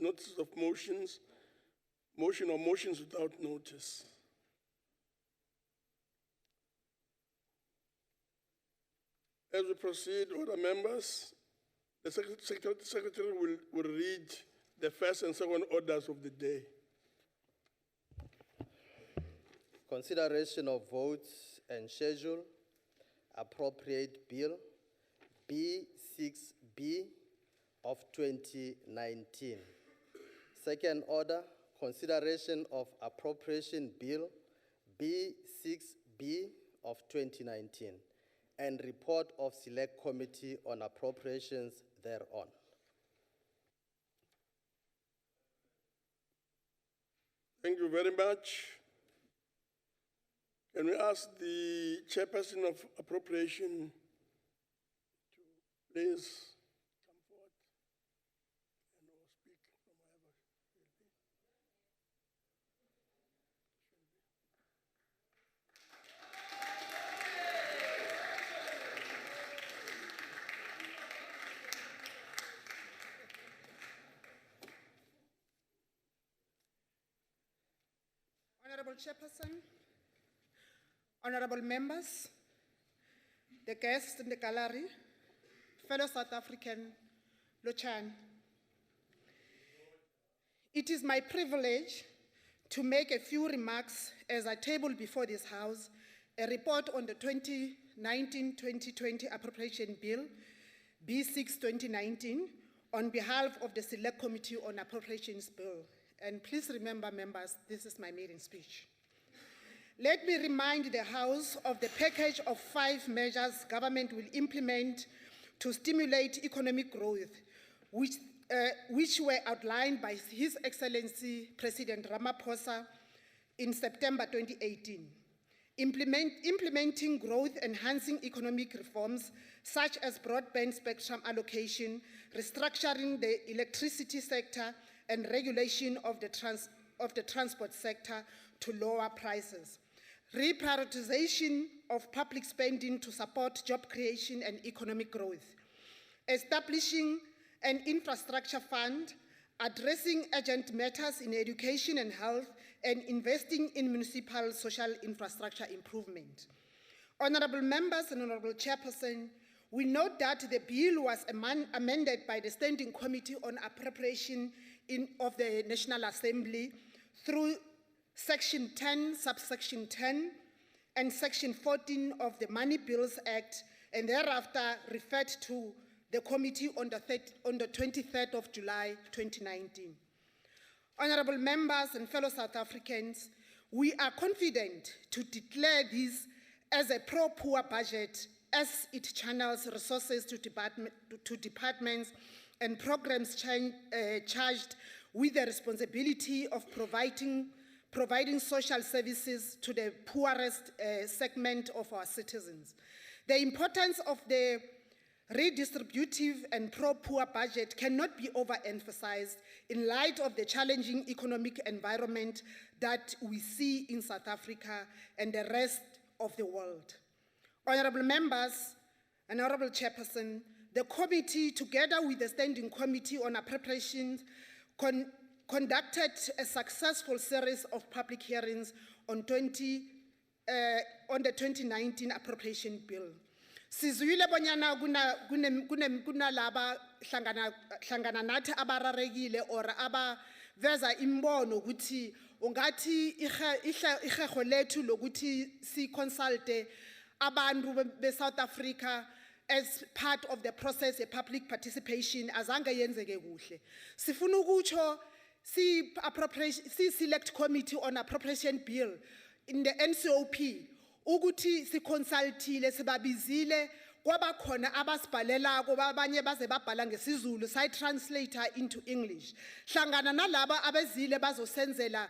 notices of motions, motion or motions without notice. As we proceed, order members, the secretary will read the first and second orders of the day. Consideration of votes and schedule, appropriate bill B6B of 2019. Second order, consideration of appropriation bill B6B of 2019 and report of select committee on appropriations thereon. Thank you very much. Can we ask the chairperson of appropriation to please come forward and or speak from wherever will be. Honorable Chairperson, honorable members, the guests in the gallery, fellow South African, Lochan. It is my privilege to make a few remarks as I table before this House a report on the 2019-2020 Appropriation Bill, B6-2019, on behalf of the Select Committee on Appropriations Bill. And please remember, members, this is my maiden speech. Let me remind the House of the package of 5 measures government will implement to stimulate economic growth, which were outlined by His Excellency President Ramaphosa in September 2018. Implementing growth-enhancing economic reforms such as broadband spectrum allocation, restructuring the electricity sector, and regulation of the transport sector to lower prices. Reprioritization of public spending to support job creation and economic growth. Establishing an infrastructure fund, addressing urgent matters in education and health, and investing in municipal social infrastructure improvement. Honorable members and honorable chairperson, we note that the bill was amended by the Standing Committee on Appropriation of the National Assembly through Section 10, subsection 10, and Section 14 of the Money Bills Act, and thereafter referred to the committee on the 23rd of July, 2019. Honorable members and fellow South Africans, we are confident to declare this as a pro-poor budget as it channels resources to departments and programs charged with the responsibility of providing social services to the poorest segment of our citizens. The importance of the redistributive and pro-poor budget cannot be overemphasized in light of the challenging economic environment that we see in South Africa and the rest of the world. Honorable members and honorable chairperson, the committee, together with the Standing Committee on Appropriations, conducted a successful series of public hearings on the 2019 Appropriation Bill. Sizwile bonyana kunalaba hlangana nathi abararekile or abaveza imbono ukuthi ungathi ihego lethu lokuthi si consulte abantu be South Africa as part of the process of public participation azange yenzeke kuhle. Sifuna ukutsho si select committee on appropriation bill in the NCOP ukuthi si consultile sibabizile kwaba khona abasibhalelako babanye baze babhala ngesizulu say translator into English. Hlangana nalaba abezile bazosenzela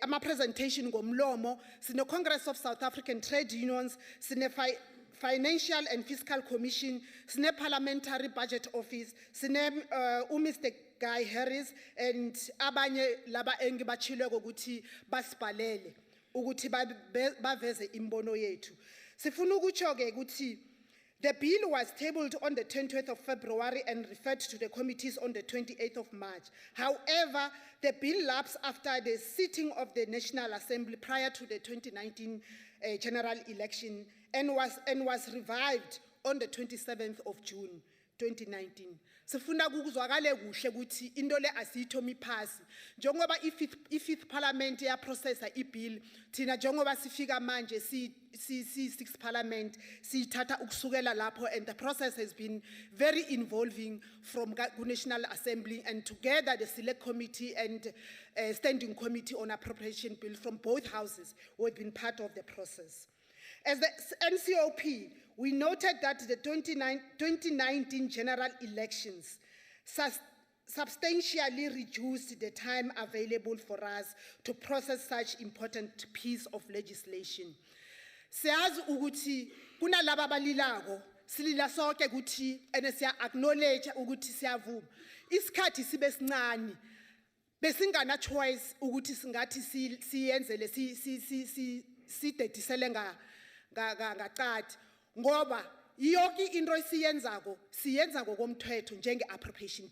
ama presentation ngomlomo sine Congress of South African Trade Unions, sine Financial and Fiscal Commission, sine Parliamentary Budget Office, sine Mr. Guy Harris and abanye laba engibachileko ukuthi basibhalele ukuthi baveze imbono yethu. Sifuna ukutsho ke ukuthi The bill was tabled on the 20th of February and referred to the committees on the 28th of March. However, the bill lapsed after the sitting of the National Assembly prior to the 2019 general election and was revived on the 27th of June 2019. Sifuna kuzwakale kuhle ukuthi into le asiyithomi phasi njengoba i-fifth parliament ya processa i-bill thina njengoba sifika manje sixth parliament siyithatha ukusukela lapho, and the process has been very involving from National Assembly, and together the select committee and standing committee on appropriation bill from both houses have been part of the process. As the NCOP, we noted that the 2019 general elections substantially reduced the time available for us to process such important piece of legislation. Siyazi ukuthi kunalaba balilako silila sonke ukuthi ene siya acknowledge ukuthi siyavuma isikhathi sibe sincane besingana choice ukuthi singathi siyenzele sidedisele ngaqathi ngoba yonke into esiyenzako siyenza ngokomthetho njenge appropriation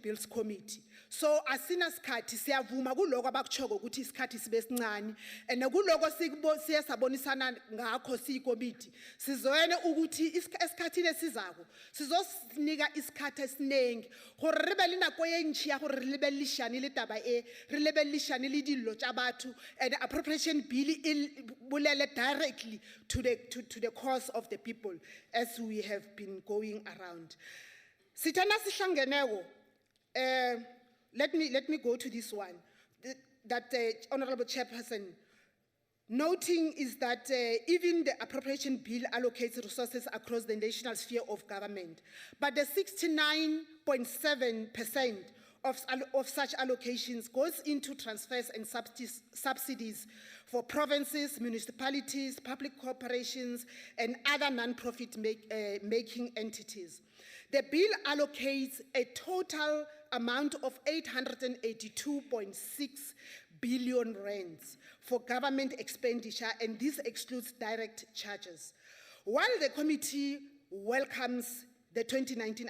bills committee. So asina sikhathi siyavuma kuloko abakuchoko ukuthi isikhathi sibe sincane, and kuloko siyasabonisana ngakho siyikommittee sizoyene ukuthi esikhathini esizako sizosinika isikhathi esiningi gore re be le nako e ntšhi ya gore re lebelelishane le taba e re lebelelishane le dillo tša batho, and appropriation bill bolele directly to the cause of the people as we have been going around. Sitana sihlangeneko, let me go to this one. That Honorable Chairperson noting is that even the appropriation bill allocates resources across the national sphere of government, but the 69.7% of such allocations goes into transfers and subsidies for provinces, municipalities, public corporations, and other non-profit making entities. The bill allocates a total amount of 882.6 billion rands for government expenditure, and this excludes direct charges. While the committee welcomes the 2019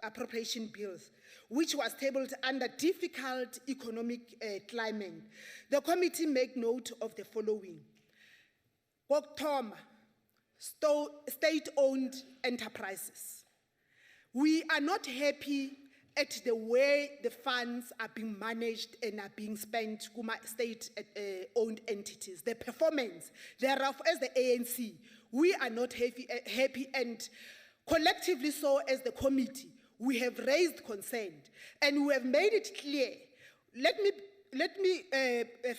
appropriation bills, which was tabled under difficult economic climate, the committee make note of the following. Kokuthoma, state-owned enterprises. We are not happy at the way the funds are being managed and are being spent kuma state-owned entities. The performance thereof as the ANC, we are not happy, and collectively so as the committee, we have raised concern and we have made it clear. Let me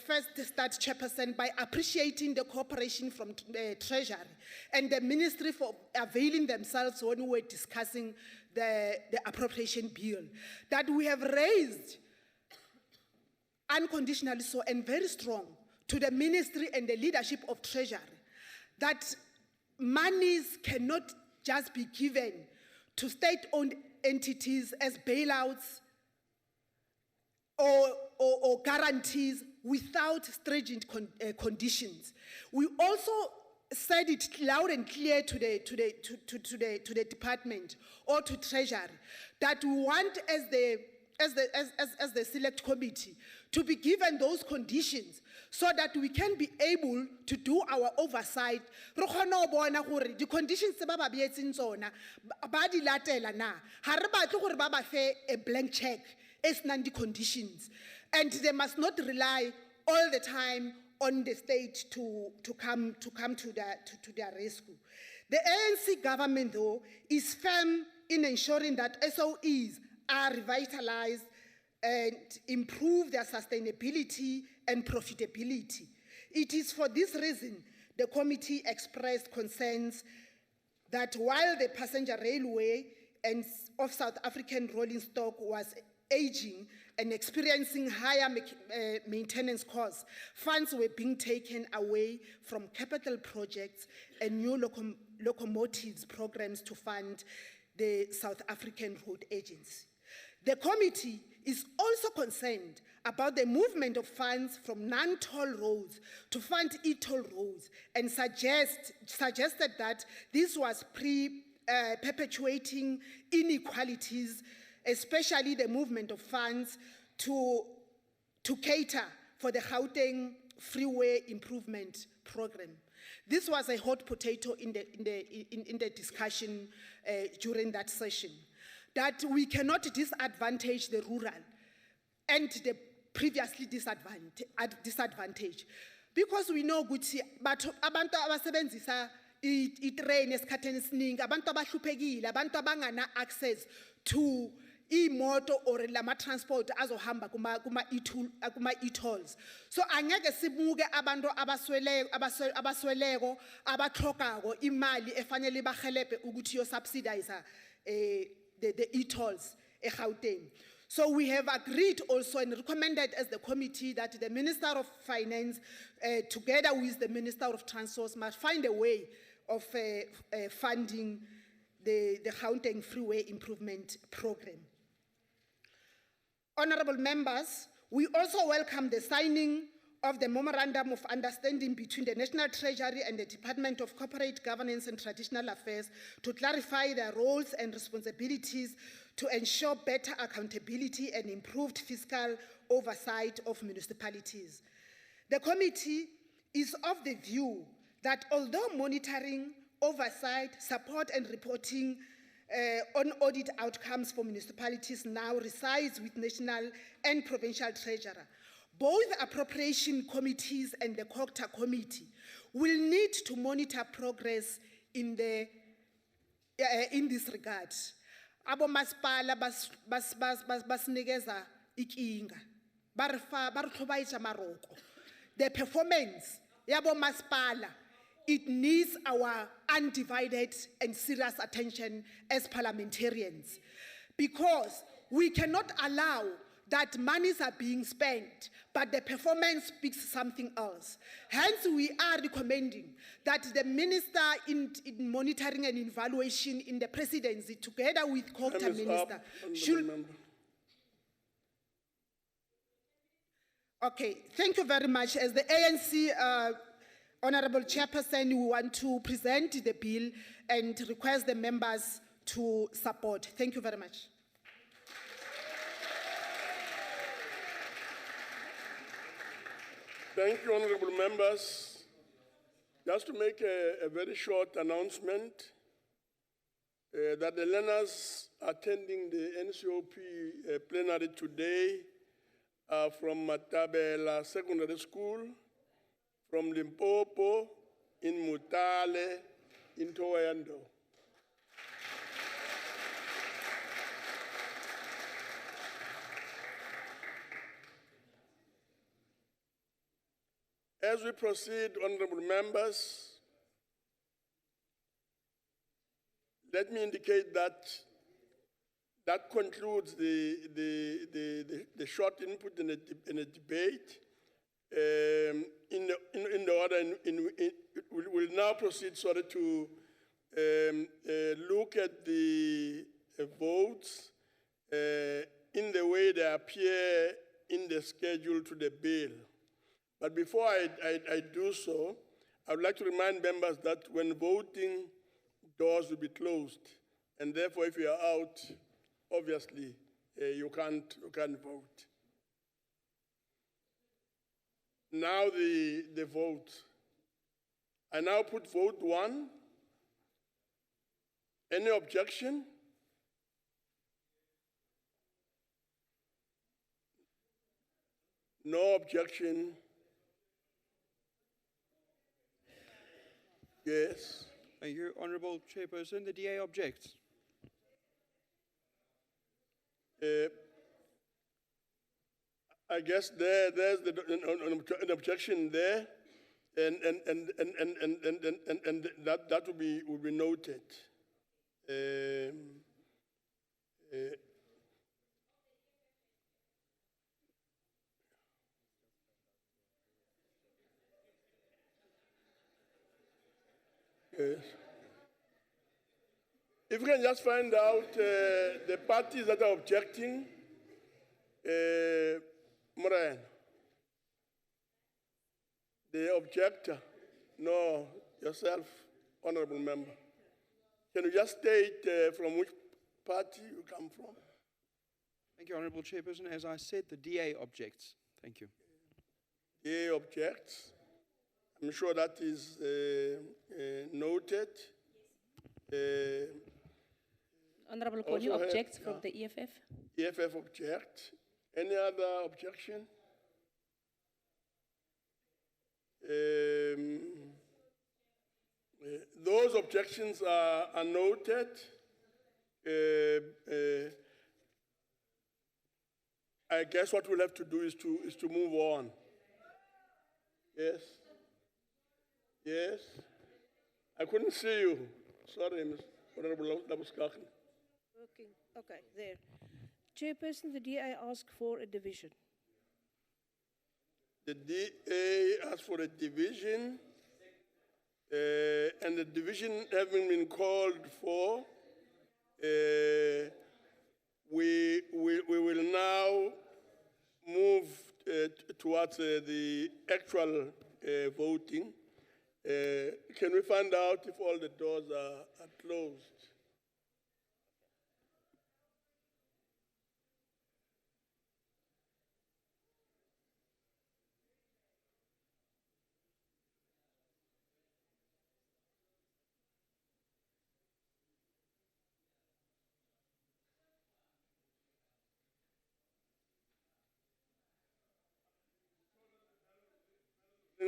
first start, Chairperson, by appreciating the cooperation from Treasury and the Ministry for availing themselves when we were discussing the appropriation bill, that we have raised unconditionally so and very strong to the Ministry and the leadership of Treasury that monies cannot just be given to state-owned entities as bailouts or guarantees without stringent conditions. We also said it loud and clear to the department or to Treasury that we want as the select committee to be given those conditions so that we can be able to do our oversight. The conditions ba ba beetseng tsona ba di latela na. Ha re batle gore ba ba fe a blank check as none the conditions, and they must not rely all the time on the state to come to their rescue. The ANC government, though, is firm in ensuring that SOEs are revitalized and improve their sustainability and profitability. It is for this reason the committee expressed concerns that while the passenger railway and of South African rolling stock was aging and experiencing higher maintenance costs, funds were being taken away from capital projects and new locomotives programs to fund the South African Road Agency. The committee is also concerned about the movement of funds from non-toll roads to fund e-toll roads and suggested that this was perpetuating inequalities, especially the movement of funds to cater for the Gauteng Freeway Improvement Program. This was a hot potato in the discussion during that session, that we cannot disadvantage the rural and the previously disadvantaged, because we know ukuthi abantu abasebenzisa i-train esikhatheni esiningi, abantu abahluphekile, abantu abangana access to imoto or lama transport azohamba kuma e-tolls. So angeke sibuke abantu abasweleko abahlokako imali efanele bahelebhe ukuthi yo subsidize the e-tolls eGauteng. So we have agreed also and recommended as the committee that the Minister of Finance, together with the Minister of Transport, must find a way of funding the Gauteng Freeway Improvement Program. Honorable members, we also welcome the signing of the Memorandum of Understanding between the National Treasury and the Department of Corporate Governance and Traditional Affairs to clarify their roles and responsibilities to ensure better accountability and improved fiscal oversight of municipalities. The committee is of the view that although monitoring, oversight, support and reporting on audit outcomes for municipalities now resides with national and provincial treasurer, both appropriation committees and the COCTA committee will need to monitor progress in this regard. Abo masipala basinikeza ikinga, baruthobayisa maroko. The performance yabo masipala, it needs our undivided and serious attention as parliamentarians, because we cannot allow that monies are being spent, but the performance speaks something else. Hence, we are recommending that the Minister in Monitoring and Evaluation in the Presidency, together with COCTA Minister, should... Okay, thank you very much. As the ANC Honorable Chairperson, we want to present the bill and request the members to support. Thank you very much. Thank you, honorable members. Just to make a very short announcement, that the learners attending the NCOP plenary today are from Matabela Secondary School, from Limpopo, in Mutale, in Toyando. As we proceed, honorable members, let me indicate that that concludes the short input in the debate. In the order, we'll now proceed to look at the votes in the way they appear in the schedule to the bill. But before I do so, I would like to remind members that when voting, doors will be closed, and therefore, if you are out, obviously, you can't vote. Now the vote. I now put vote 1. Any objection? No objection. Yes. Thank you, Honourable Chairperson. The DA objects. I guess there's an objection there, and that will be noted. Yes. If we can just find out the parties that are objecting, Moran. The objector. No, yourself, honorable member. Can you just state from which party you come from? Thank you, Honourable Chairperson. As I said, the DA objects. Thank you. DA objects. I'm sure that is noted. Honorable Kony Also objects have- from the EFF. EFF object. Any other objection? Those objections are noted. I guess what we'll have to do is to move on. Yes. Yes. I couldn't see you. Sorry, Ms. Honorable Labuskaken. Working. Okay, there. Chairperson, the DA asked for a division. The DA asked for a division, and the division having been called for, we will now move towards the actual voting. Can we find out if all the doors are closed?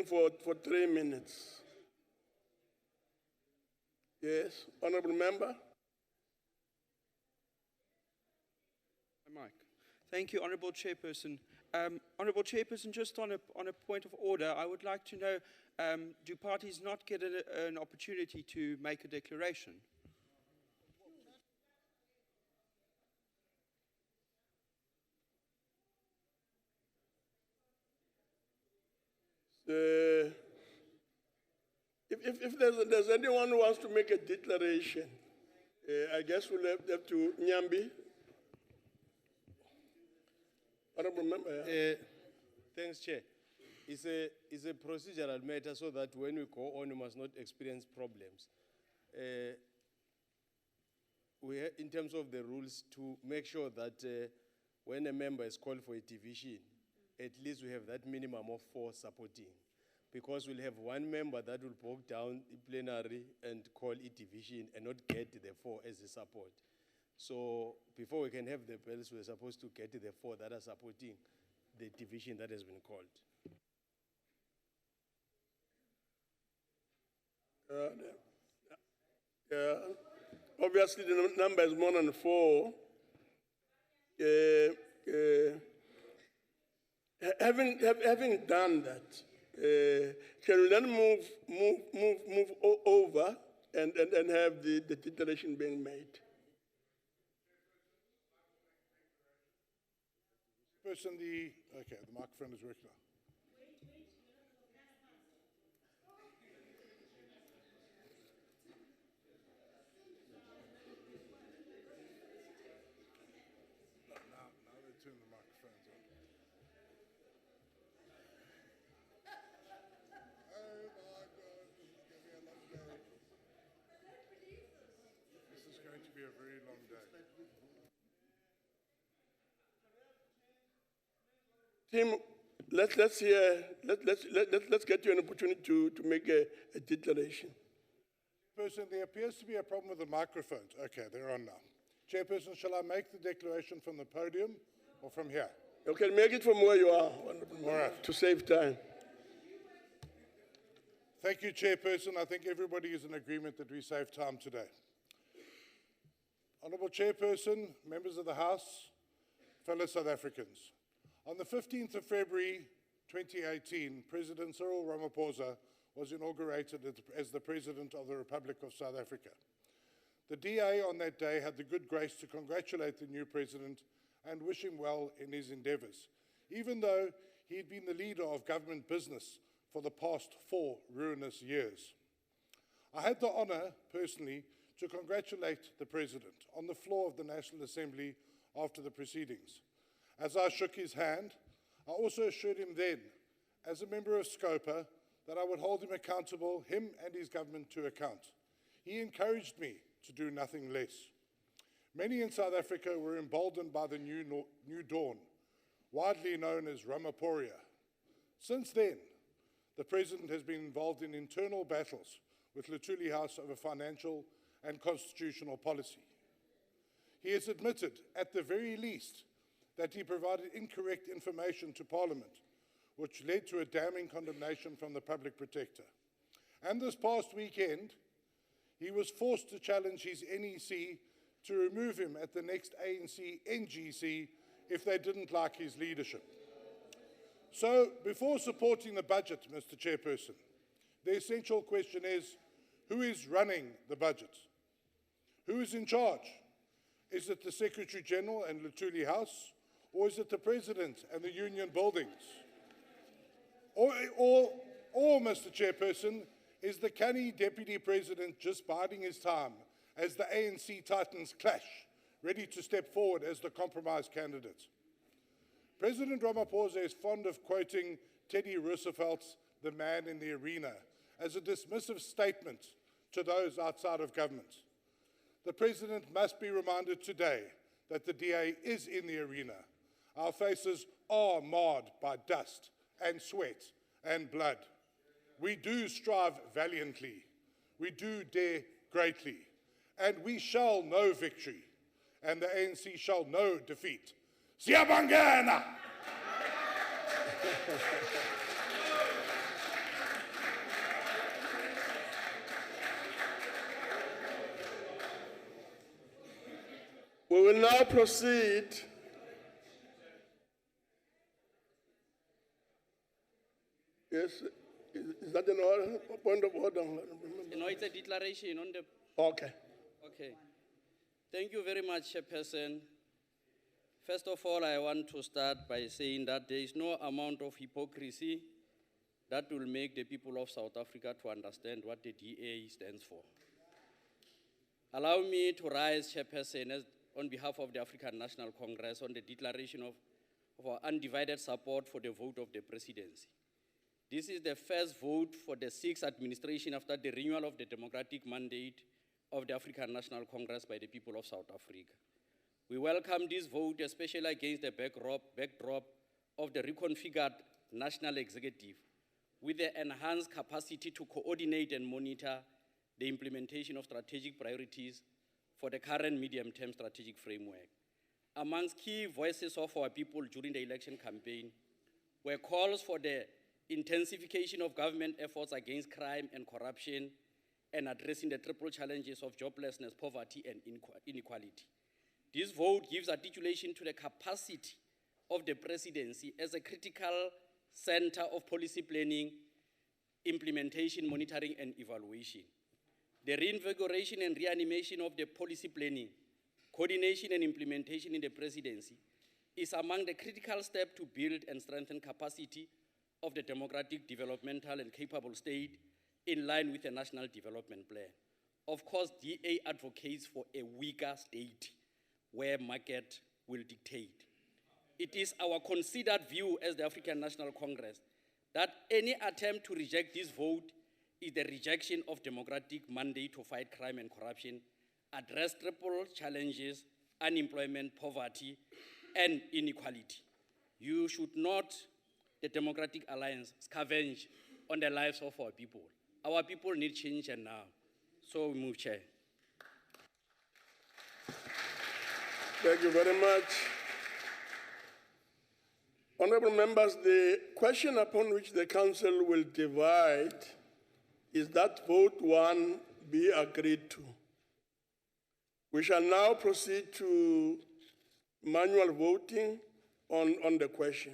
For 3 minutes. Yes, honorable member. Mike. Thank you, Honourable Chairperson. Honourable Chairperson, just on a point of order, I would like to know, do parties not get an opportunity to make a declaration? If there's anyone who wants to make a declaration, I guess we'll have to Nyambi. Honorable member. Thanks, Chair. It's a procedural matter so that when we go on, we must not experience problems. In terms of the rules, to make sure that when a member is called for a division, at least we have that minimum of 4 supporting. Because we'll have one member that will walk down the plenary and call it division and not get the 4 as a support. So before we can have the bills, we're supposed to get the 4 that are supporting the division that has been called. Obviously, the number is more than 4. Having done that, can we then move over and have the declaration being made? Okay, the microphone is working now. Now they turn the microphones on. Oh my God, this is going to be a long day. This is going to be a very long day. Tim, let's get you an opportunity to make a declaration. Chairperson, there appears to be a problem with the microphones. Okay, they're on now. Chairperson, shall I make the declaration from the podium or from here? Okay, make it from where you are, All right. to save time. Thank you, Chairperson. I think everybody is in agreement that we save time today. Honourable Chairperson, members of the House, fellow South Africans. On the 15th of February 2018, President Cyril Ramaphosa was inaugurated as the President of the Republic of South Africa. The DA on that day had the good grace to congratulate the new President and wish him well in his endeavours, even though he had been the leader of government business for the past 4 ruinous years. I had the honour, personally, to congratulate the President on the floor of the National Assembly after the proceedings. As I shook his hand, I also assured him then, as a member of SCOPA, that I would hold him accountable, him and his government to account. He encouraged me to do nothing less. Many in South Africa were emboldened by the new dawn, widely known as Ramaphoria. Since then, the President has been involved in internal battles with Luthuli House over financial and constitutional policy. He has admitted, at the very least, that he provided incorrect information to Parliament, which led to a damning condemnation from the Public Protector. And this past weekend, he was forced to challenge his NEC to remove him at the next ANC NGC if they didn't like his leadership. So, before supporting the budget, Mr. Chairperson, the essential question is, who is running the budget? Who is in charge? Is it the Secretary-General and Luthuli House, or is it the President and the Union buildings? Or, Mr. Chairperson, is the canny Deputy President just biding his time as the ANC titans clash, ready to step forward as the compromise candidate? President Ramaphosa is fond of quoting Teddy Roosevelt's "The Man in the Arena" as a dismissive statement to those outside of government. The President must be reminded today that the DA is in the arena. Our faces are marred by dust and sweat and blood. We do strive valiantly. We do dare greatly. And we shall know victory. And the ANC shall know defeat. Siyabangena! We will now proceed. Yes, is that an order, a point of order? No, it's a declaration on the... Okay. Okay. Thank you very much, Chairperson. First of all, I want to start by saying that there is no amount of hypocrisy that will make the people of South Africa to understand what the DA stands for. Allow me to rise, Chairperson, on behalf of the African National Congress on the declaration of our undivided support for the vote of the presidency. This is the first vote for the sixth administration after the renewal of the democratic mandate of the African National Congress by the people of South Africa. We welcome this vote, especially against the backdrop of the reconfigured national executive with the enhanced capacity to coordinate and monitor the implementation of strategic priorities for the current medium-term strategic framework. Amongst key voices of our people during the election campaign were calls for the intensification of government efforts against crime and corruption and addressing the triple challenges of joblessness, poverty, and inequality. This vote gives articulation to the capacity of the presidency as a critical center of policy planning, implementation, monitoring, and evaluation. The reinvigoration and reanimation of the policy planning, coordination, and implementation in the presidency is among the critical steps to build and strengthen capacity of the democratic, developmental, and capable state in line with the National Development Plan. Of course, DA advocates for a weaker state where market will dictate. It is our considered view as the African National Congress that any attempt to reject this vote is the rejection of democratic mandate to fight crime and corruption, address triple challenges, unemployment, poverty, and inequality. You should not, the Democratic Alliance, scavenge on the lives of our people. Our people need change and now. So we move, Chair. Thank you very much. Honorable members, the question upon which the Council will divide is that vote 1 be agreed to. We shall now proceed to manual voting on the question.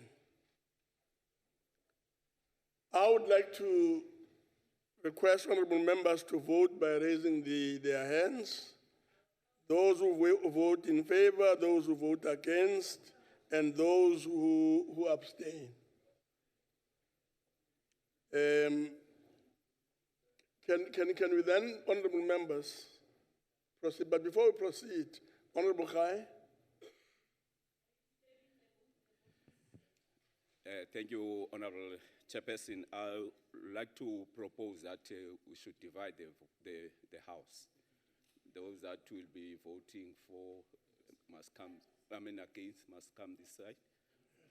I would like to request honorable members to vote by raising their hands. Those who vote in favor, those who vote against, and those who abstain. Can we then, honorable members, proceed? But before we proceed, Honorable Khai. Thank you, Honorable Chairperson. I would like to propose that we should divide the House. Those that will be voting for must come, against must come this side.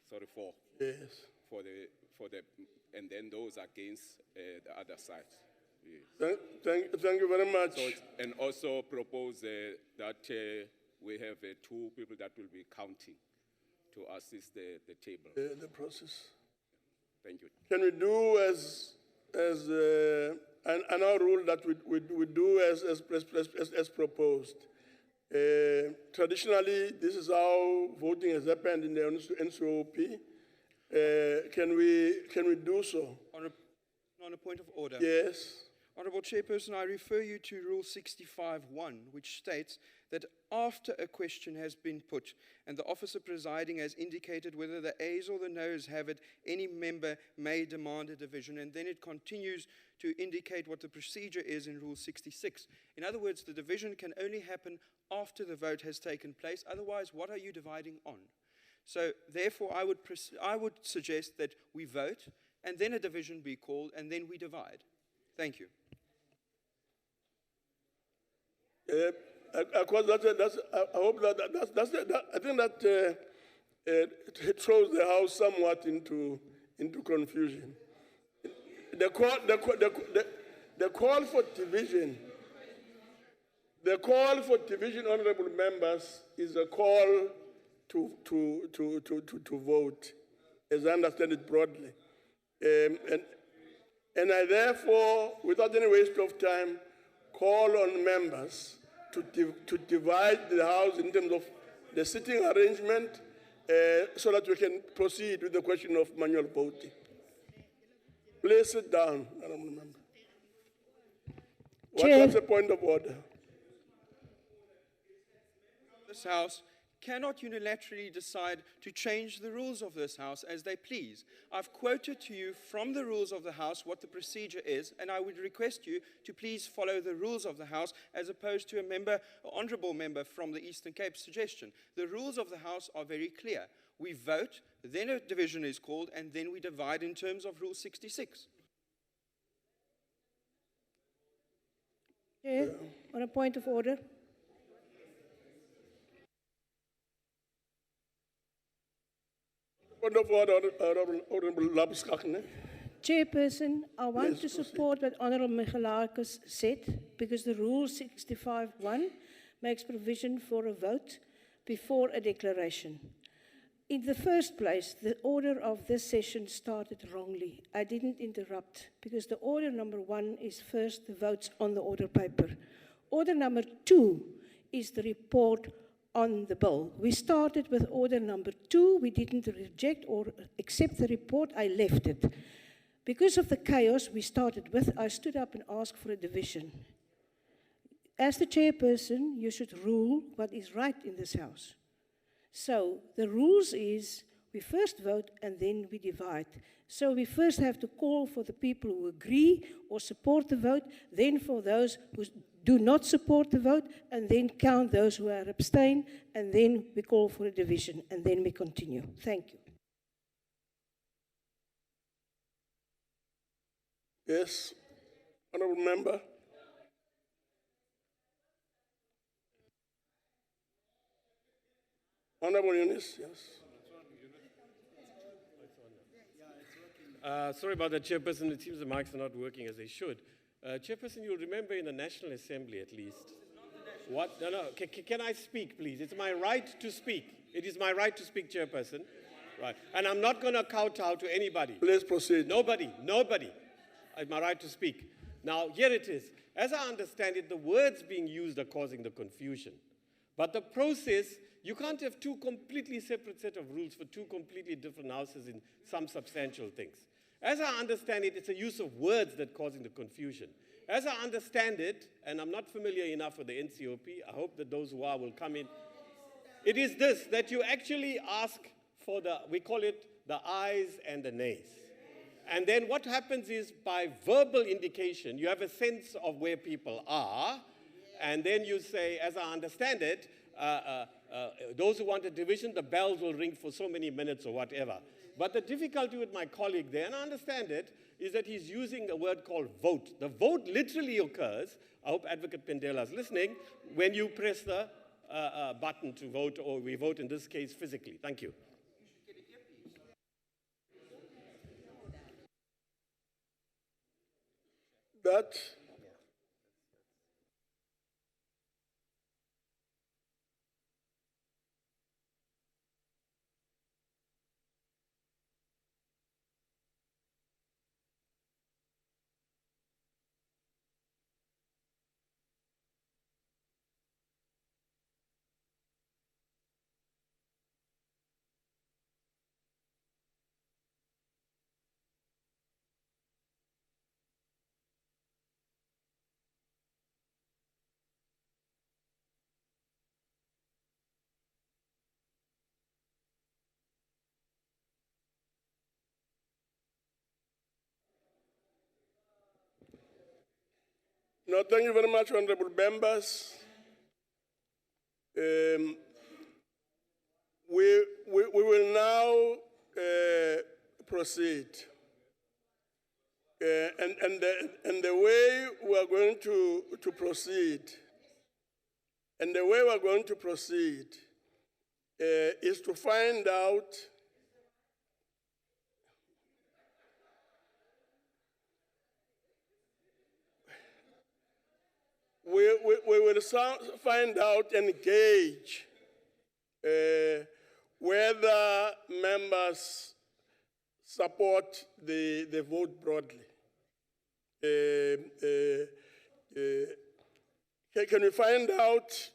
Sorry, for. Yes. And then those against the other side. Yes. Thank you very much. So and also propose that we have 2 people that will be counting to assist the table. The process. Thank you. Can we do as an our rule that we do as proposed? Traditionally, this is how voting has happened in the NCOP. Can we do so? On a point of order. Yes. Honourable Chairperson, I refer you to Rule 65(1), which states that after a question has been put and the officer presiding has indicated whether the ayes or the noes have it, any member may demand a division. And then it continues to indicate what the procedure is in Rule 66. In other words, the division can only happen after the vote has taken place. Otherwise, what are you dividing on? So, therefore, I would suggest that we vote and then a division be called and then we divide. Thank you. I hope I think that it throws the House somewhat into confusion. The call for division. The call for division, honourable members, is a call to vote, as I understand it broadly, and I therefore, without any waste of time, call on members to divide the House in terms of the sitting arrangement so that we can proceed with the question of manual voting. Please sit down, honourable member. What's the point of order? This House cannot unilaterally decide to change the rules of this House as they please. I've quoted to you from the rules of the House what the procedure is, and I would request you to please follow the rules of the House as opposed to an honourable member from the Eastern Cape suggestion. The rules of the House are very clear. We vote, then a division is called, and then we divide in terms of Rule 66. Chair, on a point of order. Point of order, Honourable Labuschagne. Chairperson, I want to support what Honourable Michelaarkis said because the Rule 65(1) makes provision for a vote before a declaration. In the first place, the order of this session started wrongly. I didn't interrupt because the order number 1 is first the votes on the order paper. Order number 2 is the report on the bill. We started with order number 2. We didn't reject or accept the report. I left it. Because of the chaos we started with, I stood up and asked for a division. As the chairperson, you should rule what is right in this House. So the rules is we first vote and then we divide. So we first have to call for the people who agree or support the vote, then for those who do not support the vote, and then count those who are abstain, and then we call for a division, and then we continue. Thank you. Yes, honourable member. Honourable Eunice, yes. Sorry about that, Chairperson. It seems the mics are not working as they should. Chairperson, you'll remember in the National Assembly at least. What? No. Can I speak, please? It's my right to speak. It is my right to speak, Chairperson. Right. And I'm not going to kowtow to anybody. Please proceed. Nobody. It's my right to speak. Now, here it is. As I understand it, the words being used are causing the confusion. But the process, you can't have 2 completely separate set of rules for 2 completely different houses in some substantial things. As I understand it, it's a use of words that's causing the confusion. As I understand it, and I'm not familiar enough with the NCOP, I hope that those who are will come in. It is this, that you actually ask for we call it the ayes and the nays. And then what happens is by verbal indication, you have a sense of where people are, and then you say, as I understand it, those who want a division, the bells will ring for so many minutes or whatever. But the difficulty with my colleague there, and I understand it, is that he's using a word called vote. The vote literally occurs, I hope Advocate Pendela is listening, when you press the button to vote, or we vote in this case physically. Thank you. That No, thank you very much, honorable members. We will now proceed. And the way we are going to proceed, is to find out we will find out and gauge whether members support the vote broadly. Can we find out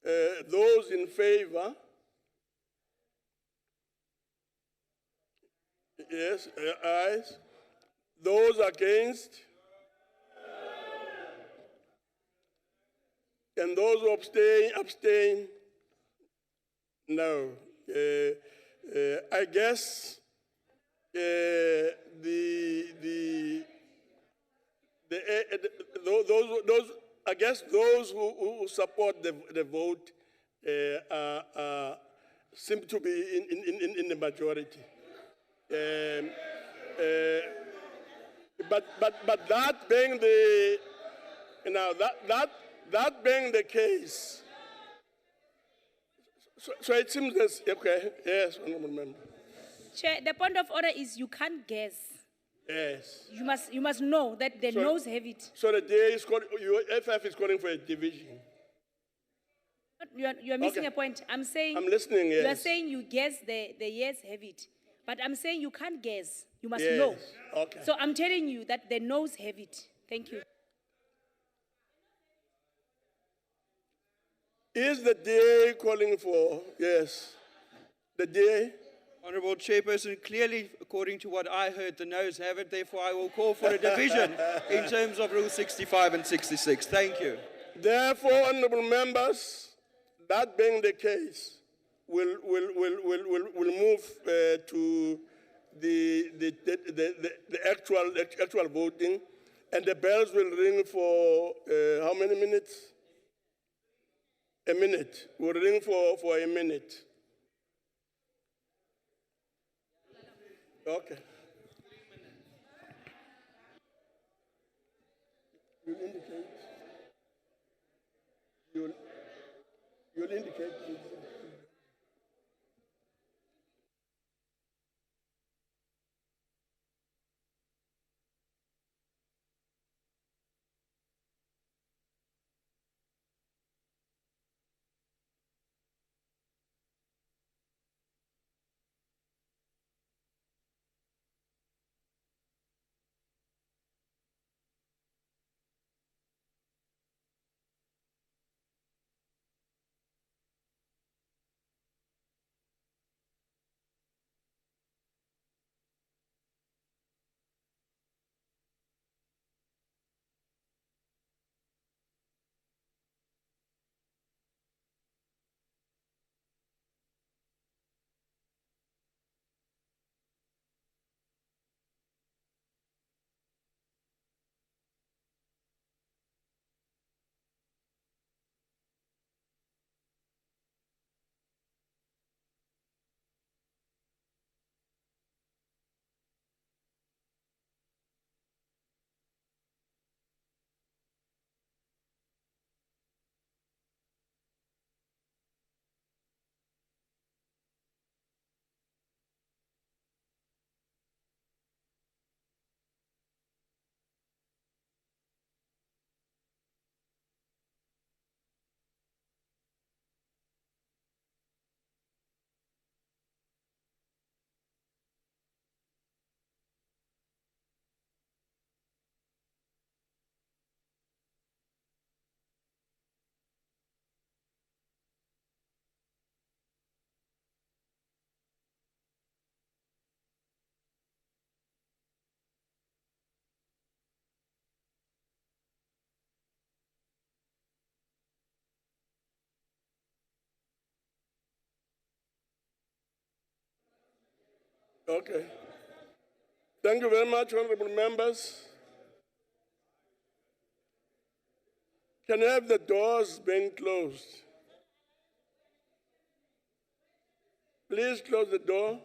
those in favor? Yes, ayes. Those against? And those who abstain? No. I guess those who support the vote seem to be in the majority. But that being the that being the case, so it seems as okay. Yes, honourable member. Chair, the point of order is you can't guess. Yes. You must know that the noes have it. So the day is calling, FF is calling for a division. You are missing Okay. a point. I'm saying. I'm listening. Yes. You are saying you guess the yes have it, but I'm saying you can't guess. You must Yes. know. Okay. So I'm telling you that the noes have it. Thank you. Is the DA calling for, yes, the DA? Honourable Chairperson, clearly, according to what I heard, the noes have it. Therefore, I will call for a division in terms of Rule 65 and 66. Thank you. Therefore, honourable members, that being the case, we'll move to the actual voting, and the bells will ring for how many minutes? A minute. We'll ring for a minute. Okay. You'll indicate. You'll indicate. Okay. Thank you very much, honorable members. Can I have the doors being closed? Please close the door.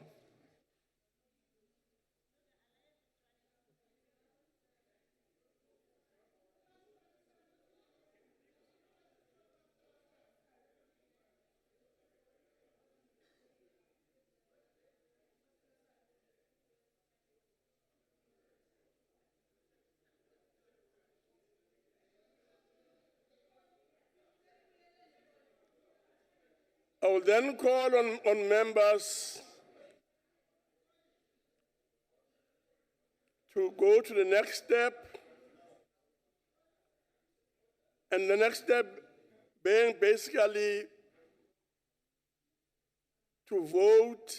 I will then call on members to go to the next step. And the next step being basically to vote,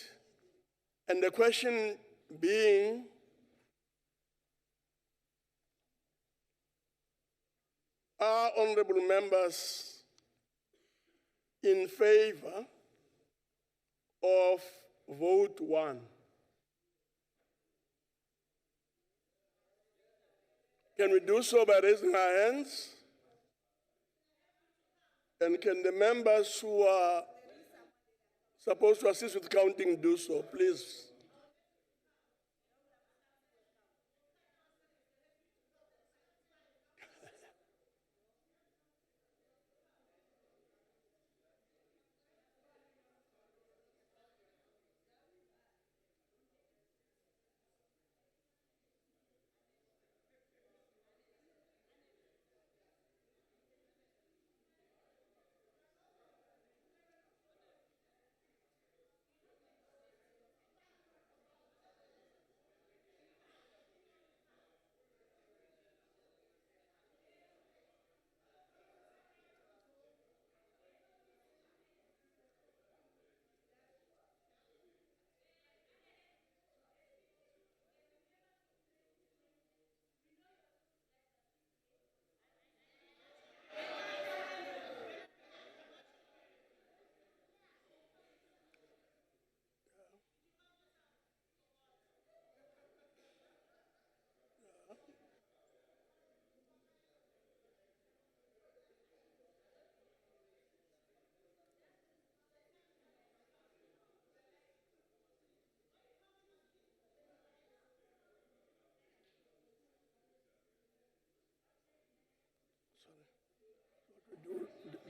and the question being, are honorable members in favor of vote 1? Can we do so by raising our hands? And can the members who are supposed to assist with counting do so, please?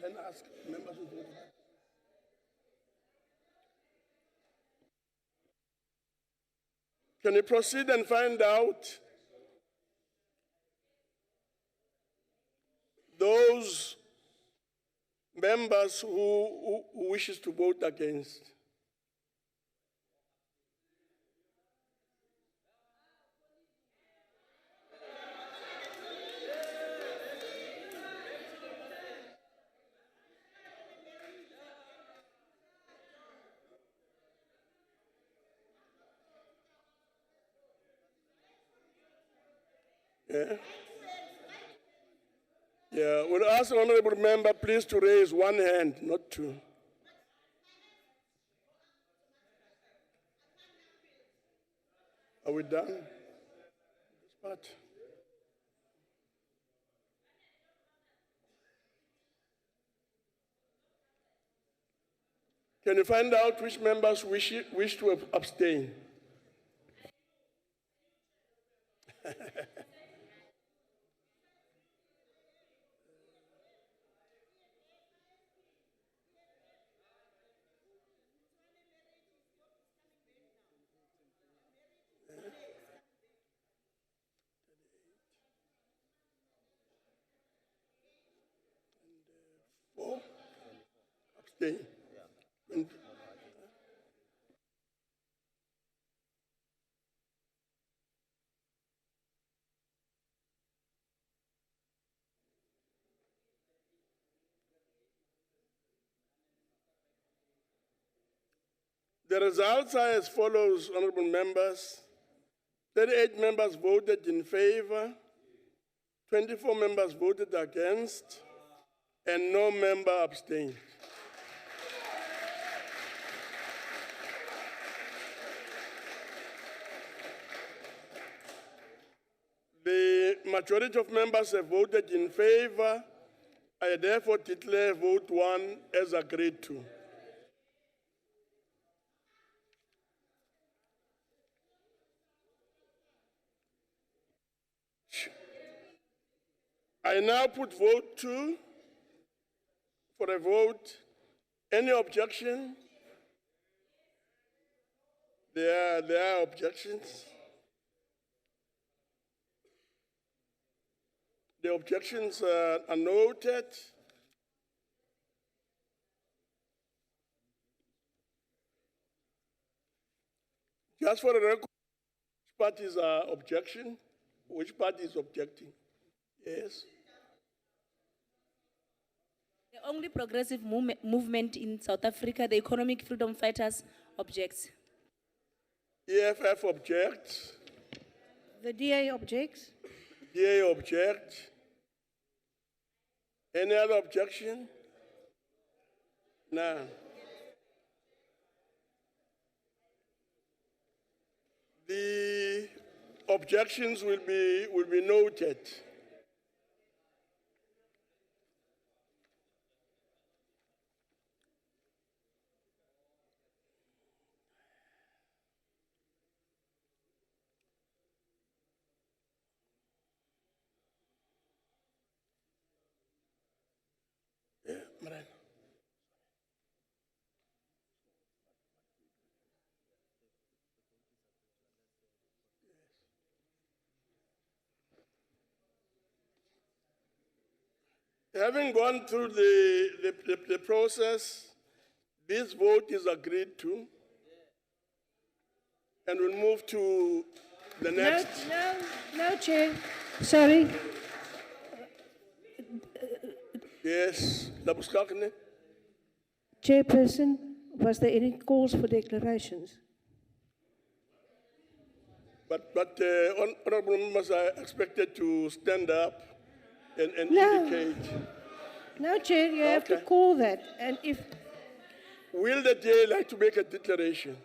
Then ask members who voted. Can you proceed and find out those members who wishes to vote against? Yeah. Yeah, we'll ask the honorable member please to raise one hand, not two. Are we done? This part. Can you find out which members wish to abstain? Four? Abstain. And the results are as follows, honorable members. 38 members voted in favor, 24 members voted against, and no member abstained. majority of members have voted in favor. I therefore declare vote 1 as agreed to. I now put vote 2 for a vote. Any objection? There are objections. The objections are noted. Just for the record, which parties are objection? Which party is objecting? Yes. The only progressive movement in South Africa, the Economic Freedom Fighters, objects. EFF objects. The DA objects. DA objects. Any other objection? No. The objections will be noted. Yeah, Mariah. Having gone through the process, this vote is agreed to, and we'll move to the next. No, Chair. Sorry. Yes, Labuskakne. Chairperson, was there any calls for declarations? But honorable members are expected to stand up and No. indicate. No, Chair, you have to call that. And if Will the DA like to make a declaration?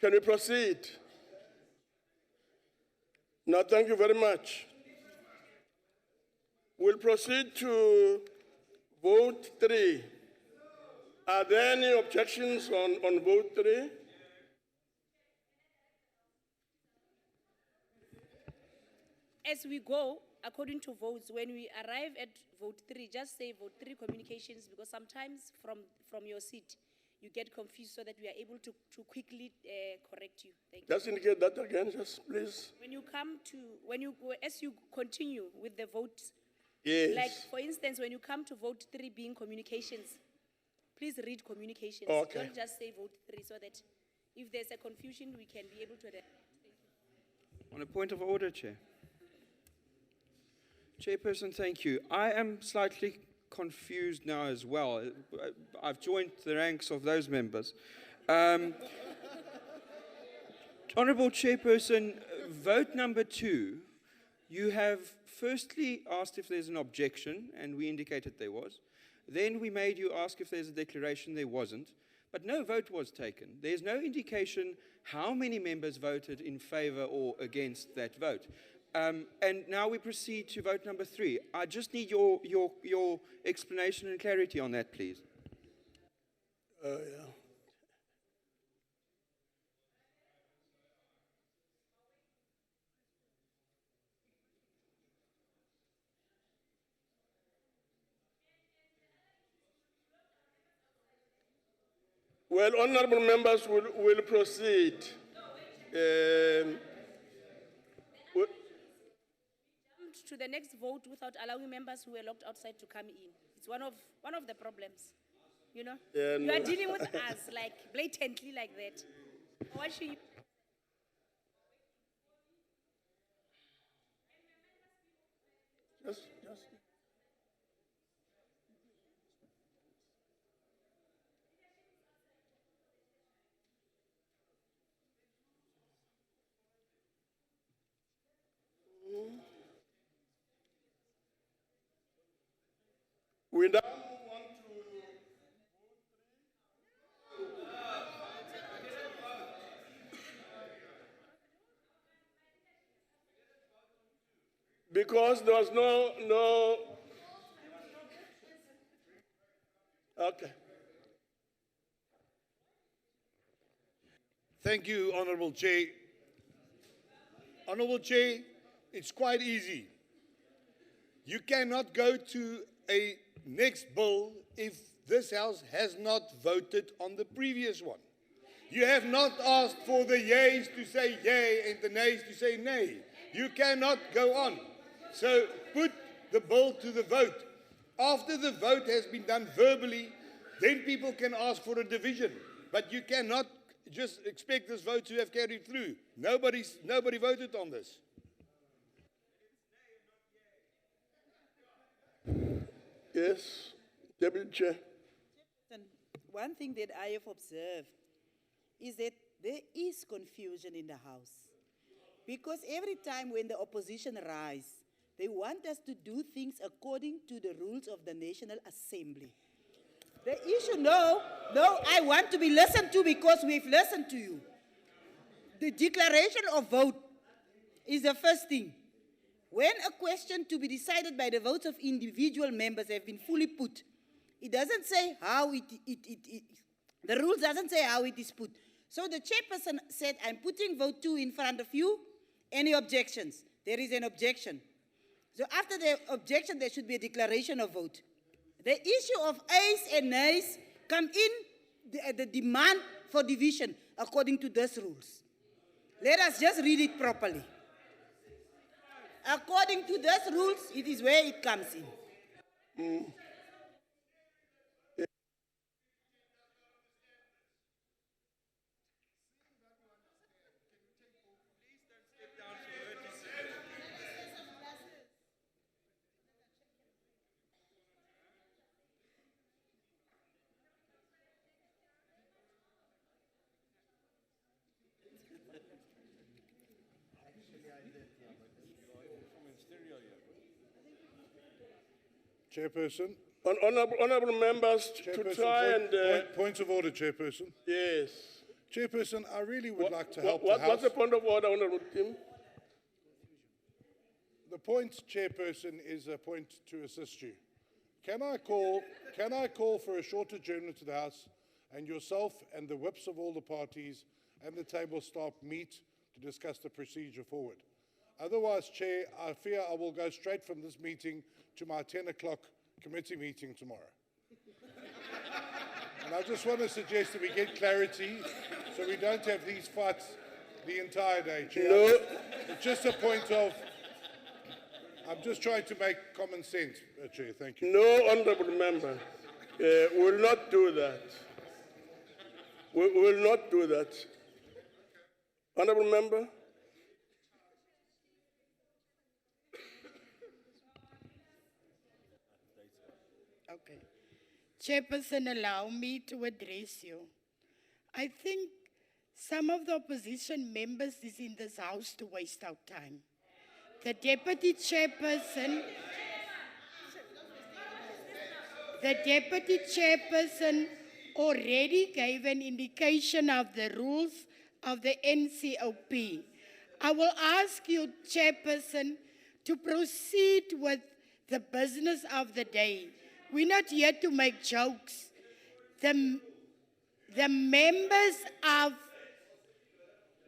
Can we proceed? No, thank you very much. We'll proceed to vote 3. Are there any objections on vote 3? As we go, according to votes, when we arrive at vote 3, just say vote 3 communications, because sometimes from your seat, you get confused, so that we are able to quickly correct you. Thank you. Just indicate that again, just please. When you come to, as you continue with the votes, Yes. like for instance, when you come to vote 3 being communications, please read communications. Okay. Don't just say vote 3, so that if there's a confusion, we can be able to adapt. On a point of order, Chair. Chairperson, thank you. I am slightly confused now as well. I've joined the ranks of those members. Honourable Chairperson, vote number 2, you have firstly asked if there's an objection, and we indicated there was. Then we made you ask if there's a declaration, there wasn't. But no vote was taken. There's no indication how many members voted in favour or against that vote. And now we proceed to vote number 3. I just need your explanation and clarity on that, please. Yeah. Well, honorable members will proceed. To the next vote without allowing members who were locked outside to come in. It's one of the problems, you know? Yeah, You no. are dealing with us like blatantly like that. What should you... Just. We now move on to Because there was no. Okay. Thank you, Honorable Chair. Honorable Chair, it's quite easy. You cannot go to a next bill if this House has not voted on the previous one. You have not asked for the yeas to say yay and the nays to say nay. You cannot go on. So put the bill to the vote. After the vote has been done verbally, then people can ask for a division. But you cannot just expect this vote to have carried through. Nobody voted on this. Yes, Deputy Chair. And one thing that I have observed is that there is confusion in the House. Because every time when the opposition rise, they want us to do things according to the rules of the National Assembly. The issue, no, I want to be listened to because we've listened to you. The declaration of vote is the first thing. When a question to be decided by the votes of individual members have been fully put, it doesn't say how the rules doesn't say how it is put. So the chairperson said, I'm putting vote 2 in front of you. Any objections? There is an objection. So after the objection, there should be a declaration of vote. The issue of ayes and nays come in the demand for division according to these rules. Let us just read it properly. According to these rules, it is where it comes in. Chairperson. Honorable members, to try Point of order, Chairperson. Yes. Chairperson, I really would like to help the House. What's the point of order, Honorable Tim? The point, Chairperson, is a point to assist you. Can I call for a short adjournment to the House, and yourself and the whips of all the parties and the table staff meet to discuss the procedure forward? Otherwise, Chair, I fear I will go straight from this meeting to my 10 o'clock committee meeting tomorrow. And I just want to suggest that we get clarity so we don't have these fights the entire day, Chair. No. It's just a point of, I'm just trying to make common sense, Chair. Thank you. No, honorable member. We will not do that. We will not do that. Honorable member? Okay. Chairperson, allow me to address you. I think some of the opposition members is in this House to waste our time. The deputy chairperson already gave an indication of the rules of the NCOP. I will ask you, Chairperson, to proceed with the business of the day. We're not here to make jokes. The members of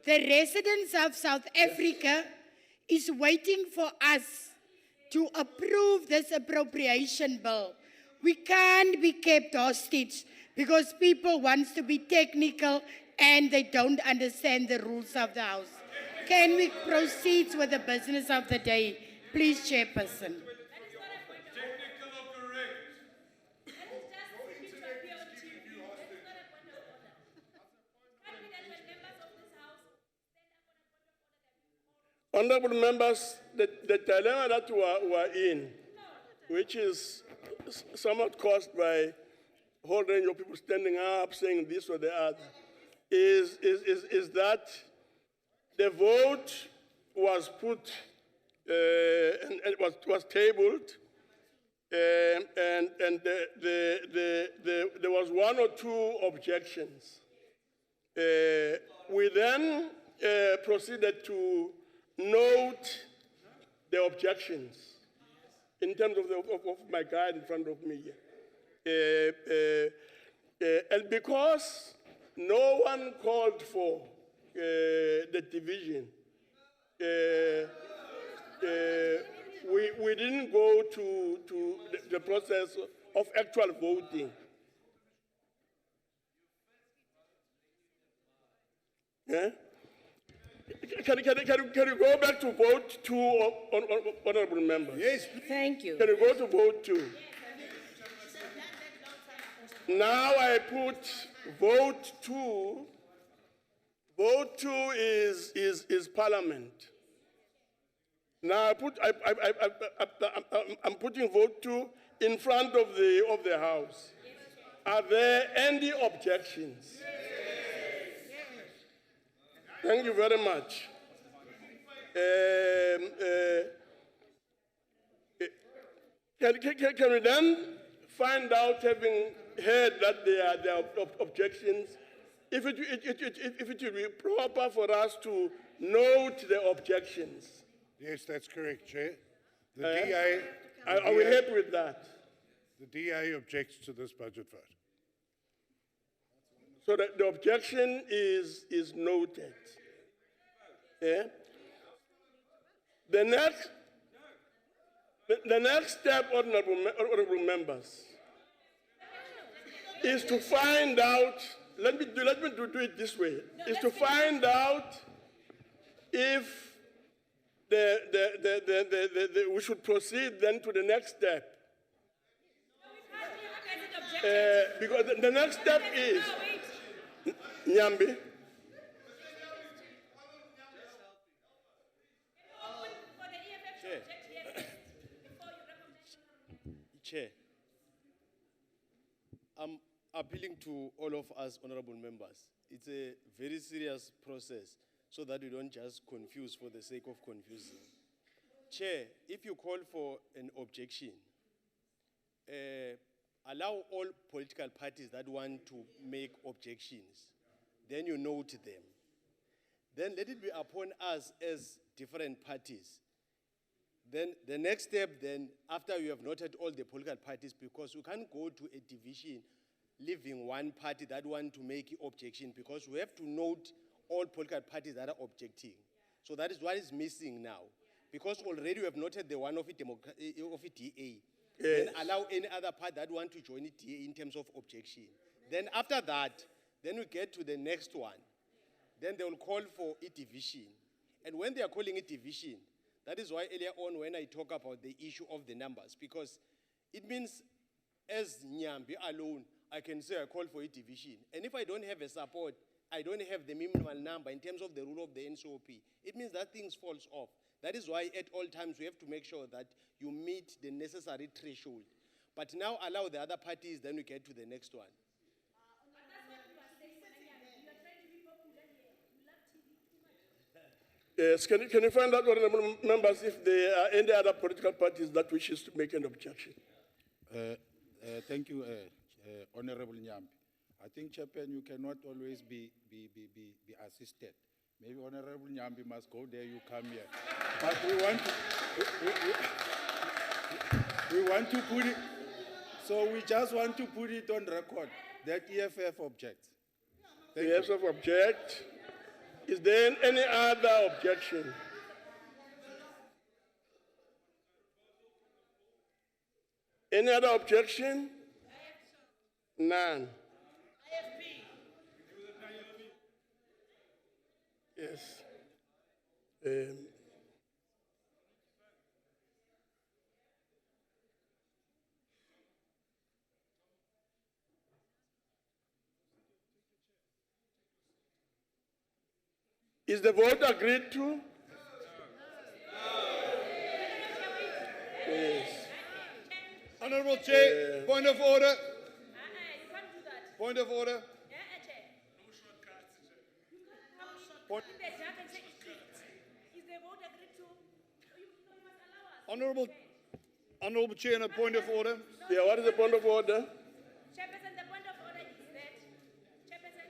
the residents of South Africa is waiting for us to approve this appropriation bill. We can't be kept hostage because people want to be technical and they don't understand the rules of the House. Can we proceed with the business of the day? Please, Chairperson. Honorable members, the dilemma that we're in, which is somewhat caused by a whole range of people standing up saying this or the other, is that the vote was put and it was tabled, and there was 1 or 2 objections. We then proceeded to note the objections in terms of, of my guide in front of me here. And because no one called for the division, we didn't go to the process of actual voting. Yeah? Can you go back to vote 2, honorable members? Yes. Thank you. Can you go to vote 2? Now I put vote 2. Vote 2 is Parliament. Now I'm putting vote 2 in front of the House. Are there any objections? Thank you very much. Can we then find out, having heard that there are objections, if it will be proper for us to note the objections? Yes, that's correct, Chair. The DA... Are we happy with that? The DA objects to this budget vote. So that the objection is noted. Yeah? The next step, honorable members, is to find out, let me do it this way, is to find out if we should proceed then to the next step. Because the next step is, Nyambi. Chair, I'm appealing to all of us, honorable members. It's a very serious process so that we don't just confuse for the sake of confusing. Chair, if you call for an objection, allow all political parties that want to make objections, then you note them. Then let it be upon us as different parties. Then the next step, then, after you have noted all the political parties, because you can't go to a division leaving one party that want to make objection, because we have to note all political parties that are objecting. So that is what is missing now. Because already we have noted the one of the DA. Then allow any other party that want to join it DA in terms of objection. Then after that, then we get to the next one. Then they will call for a division. And when they are calling it division, that is why earlier on when I talk about the issue of the numbers, because it means as Nyambi alone, I can say I call for a division. And if I don't have a support, I don't have the minimal number in terms of the rule of the NCOP, it means that things falls off. That is why at all times we have to make sure that you meet the necessary threshold. But now allow the other parties, then we get to the next one. Yes, can you find out, honorable members, if there are any other political parties that wishes to make an objection? Thank you, Honorable Nyambi. I think, Chairman, you cannot always be assisted. Maybe Honorable Nyambi must go there, you come here. But we want to put it, so we just want to put it on record that EFF objects. EFF object. Is there any other objection? Any other objection? None. Yes. Is the vote agreed to? Yes. Honorable Chair, point of order. Point of order. Honorable Chair, on a point of order. Yeah, what is the point of order? Chairperson, the point of order is that. Chairperson,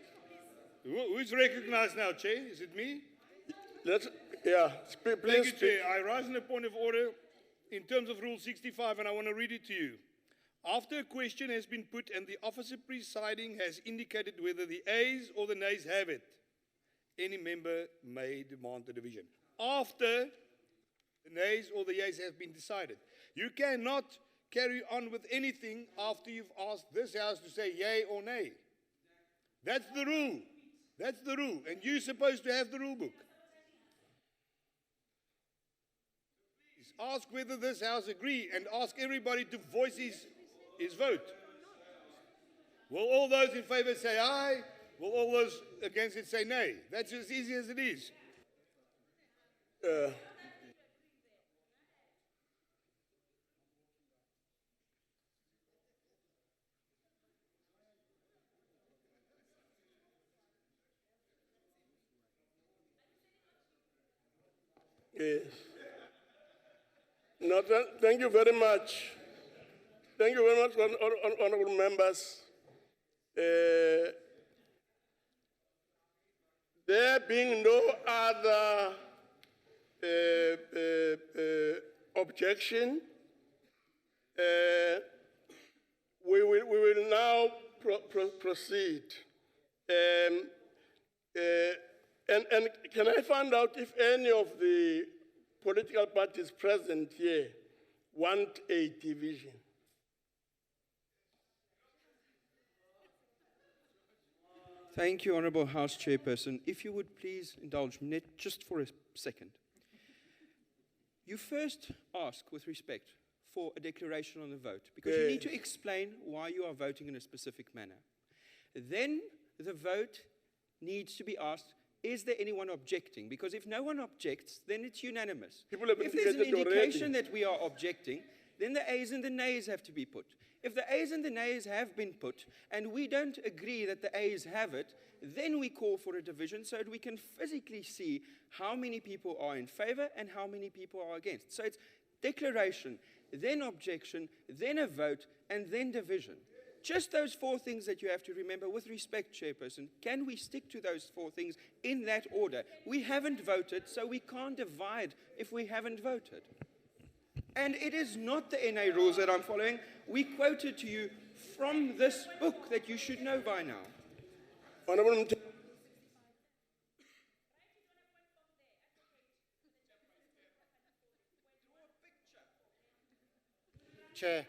please. Who's recognized now, Chair? Is it me? Yeah, Thank please you, speak. Chair. I rise in a point of order in terms of Rule 65, and I want to read it to you. After a question has been put and the officer presiding has indicated whether the ayes or the nays have it, any member may demand the division. After the nays or the yeas have been decided. You cannot carry on with anything after you've asked this House to say yay or nay. That's the rule. That's the rule. And you're supposed to have the rule book. Please ask whether this House agree and ask everybody to voice his vote. Will all those in favor say aye? Will all those against it say nay? That's as easy as it is. Yes. No, thank you very much. Thank you very much, honorable members. There being no other objection, we will now proceed. And can I find out if any of the political parties present here want a division? Thank you, Honourable House Chairperson. If you would please indulge me just for a second. You first ask, with respect, for a declaration on the vote, because you need to explain why you are voting in a specific manner. Then the vote needs to be asked, is there anyone objecting? Because if no one objects, then it's unanimous. If there's an indication that we are objecting, then the ayes and the nays have to be put. If the ayes and the nays have been put, and we don't agree that the ayes have it, then we call for a division so that we can physically see how many people are in favor and how many people are against. So it's declaration, then objection, then a vote, and then division. Just those four things that you have to remember. With respect, Chairperson, can we stick to those four things in that order? We haven't voted, so we can't divide if we haven't voted. And it is not the NA rules that I'm following. We quoted to you from this book that you should know by now. Honourable Chair.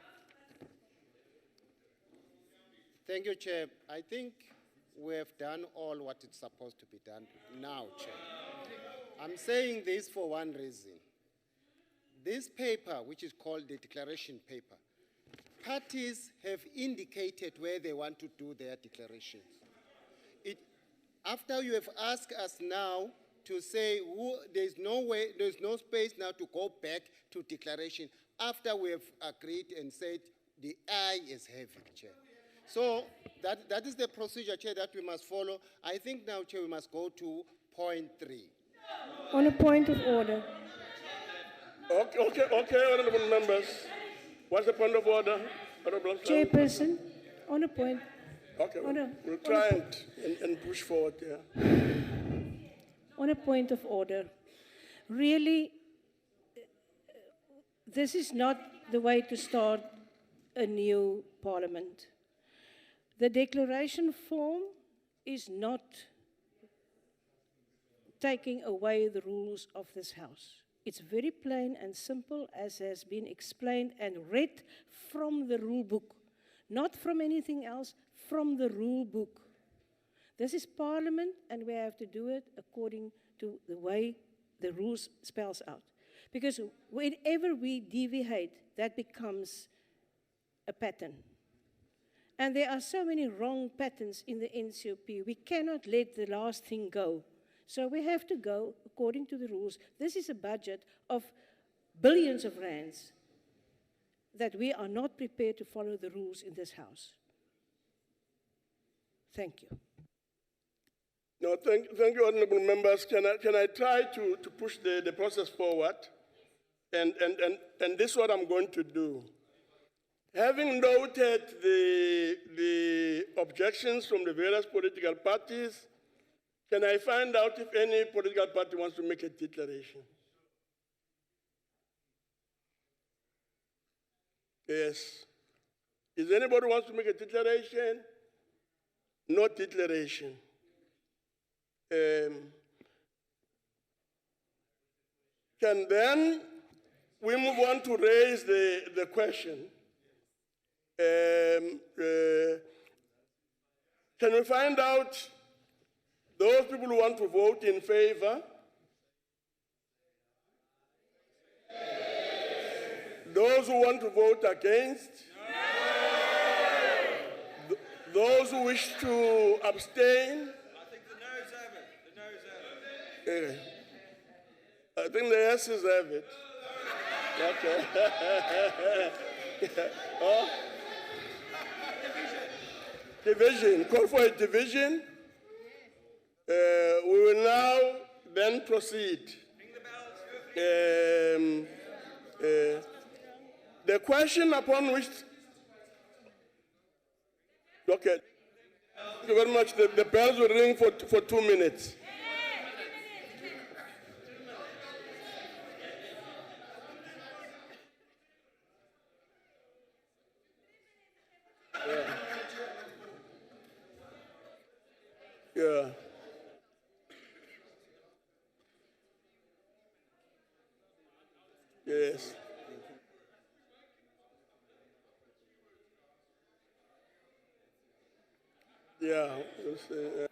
Thank you, Chair. I think we have done all what is supposed to be done now, Chair. I'm saying this for one reason. This paper, which is called the declaration paper, parties have indicated where they want to do their declarations. After you have asked us now to say there's no space now to go back to declaration, after we have agreed and said the aye is heavy, Chair. So that is the procedure, Chair, that we must follow. I think now, Chair, we must go to point 3. On a point of order. Okay, honourable members. What's the point of order? Chairperson, on a point. Okay, we'll try and push forward there. On a point of order. Really, this is not the way to start a new parliament. The declaration form is not taking away the rules of this House. It's very plain and simple, as has been explained and read from the rule book. Not from anything else, from the rule book. This is Parliament, and we have to do it according to the way the rules spells out. Because whenever we deviate, that becomes a pattern. And there are so many wrong patterns in the NCOP. We cannot let the last thing go. So we have to go according to the rules. This is a budget of billions of rands that we are not prepared to follow the rules in this House. Thank you. No, thank you, honourable members. Can I try to push the process forward? And this is what I'm going to do. Having noted the objections from the various political parties, Can I find out if any political party wants to make a declaration? Yes. Is anybody wants to make a declaration? No declaration. Can then we move on to raise the question? Can we find out those people who want to vote in favor? Those who want to vote against? Those who wish to abstain? I think the noes have it. The noes have it. I think the yeses have it. Okay. Oh? Division. Call for a division. We will now then proceed. The question upon which. Okay. Thank you very much. The bells will ring for 2 minutes. Yeah. Yes. Yeah. We'll see,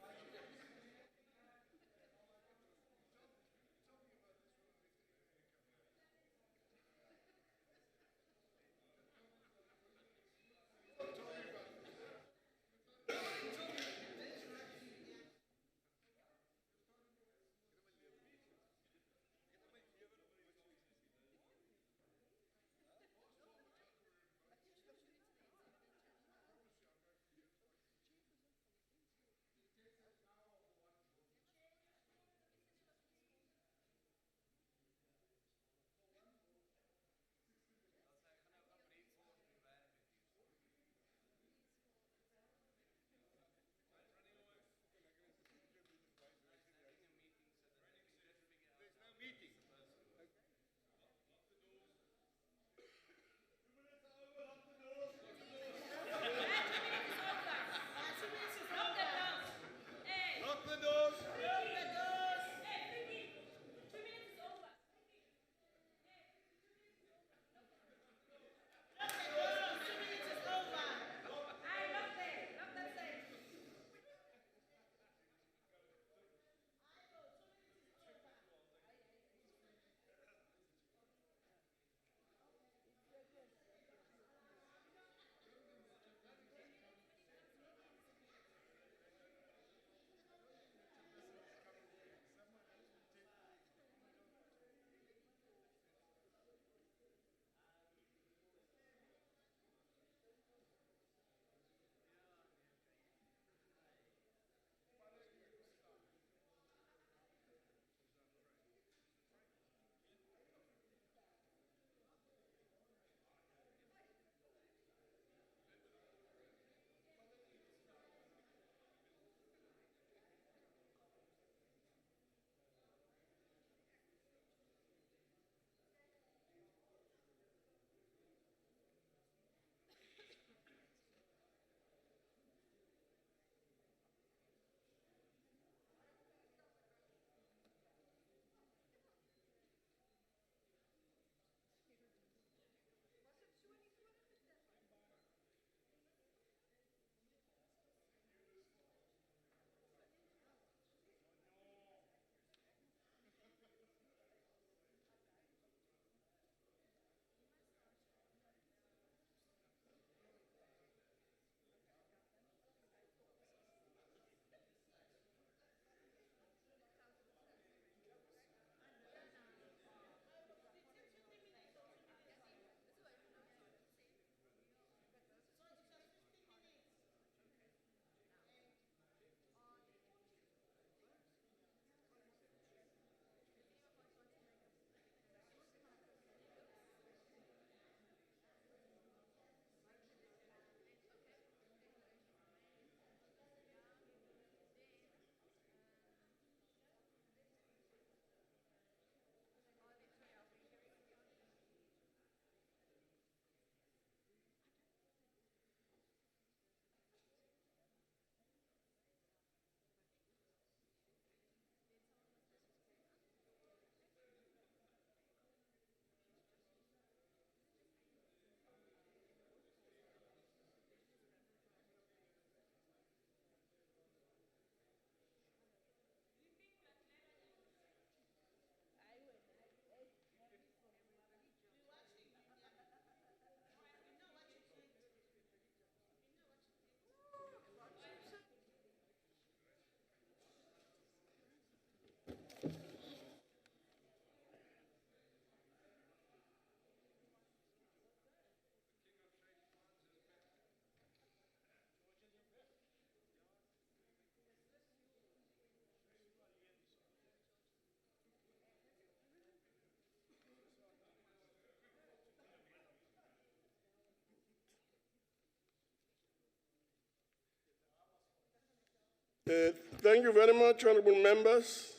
Thank you very much, honorable members.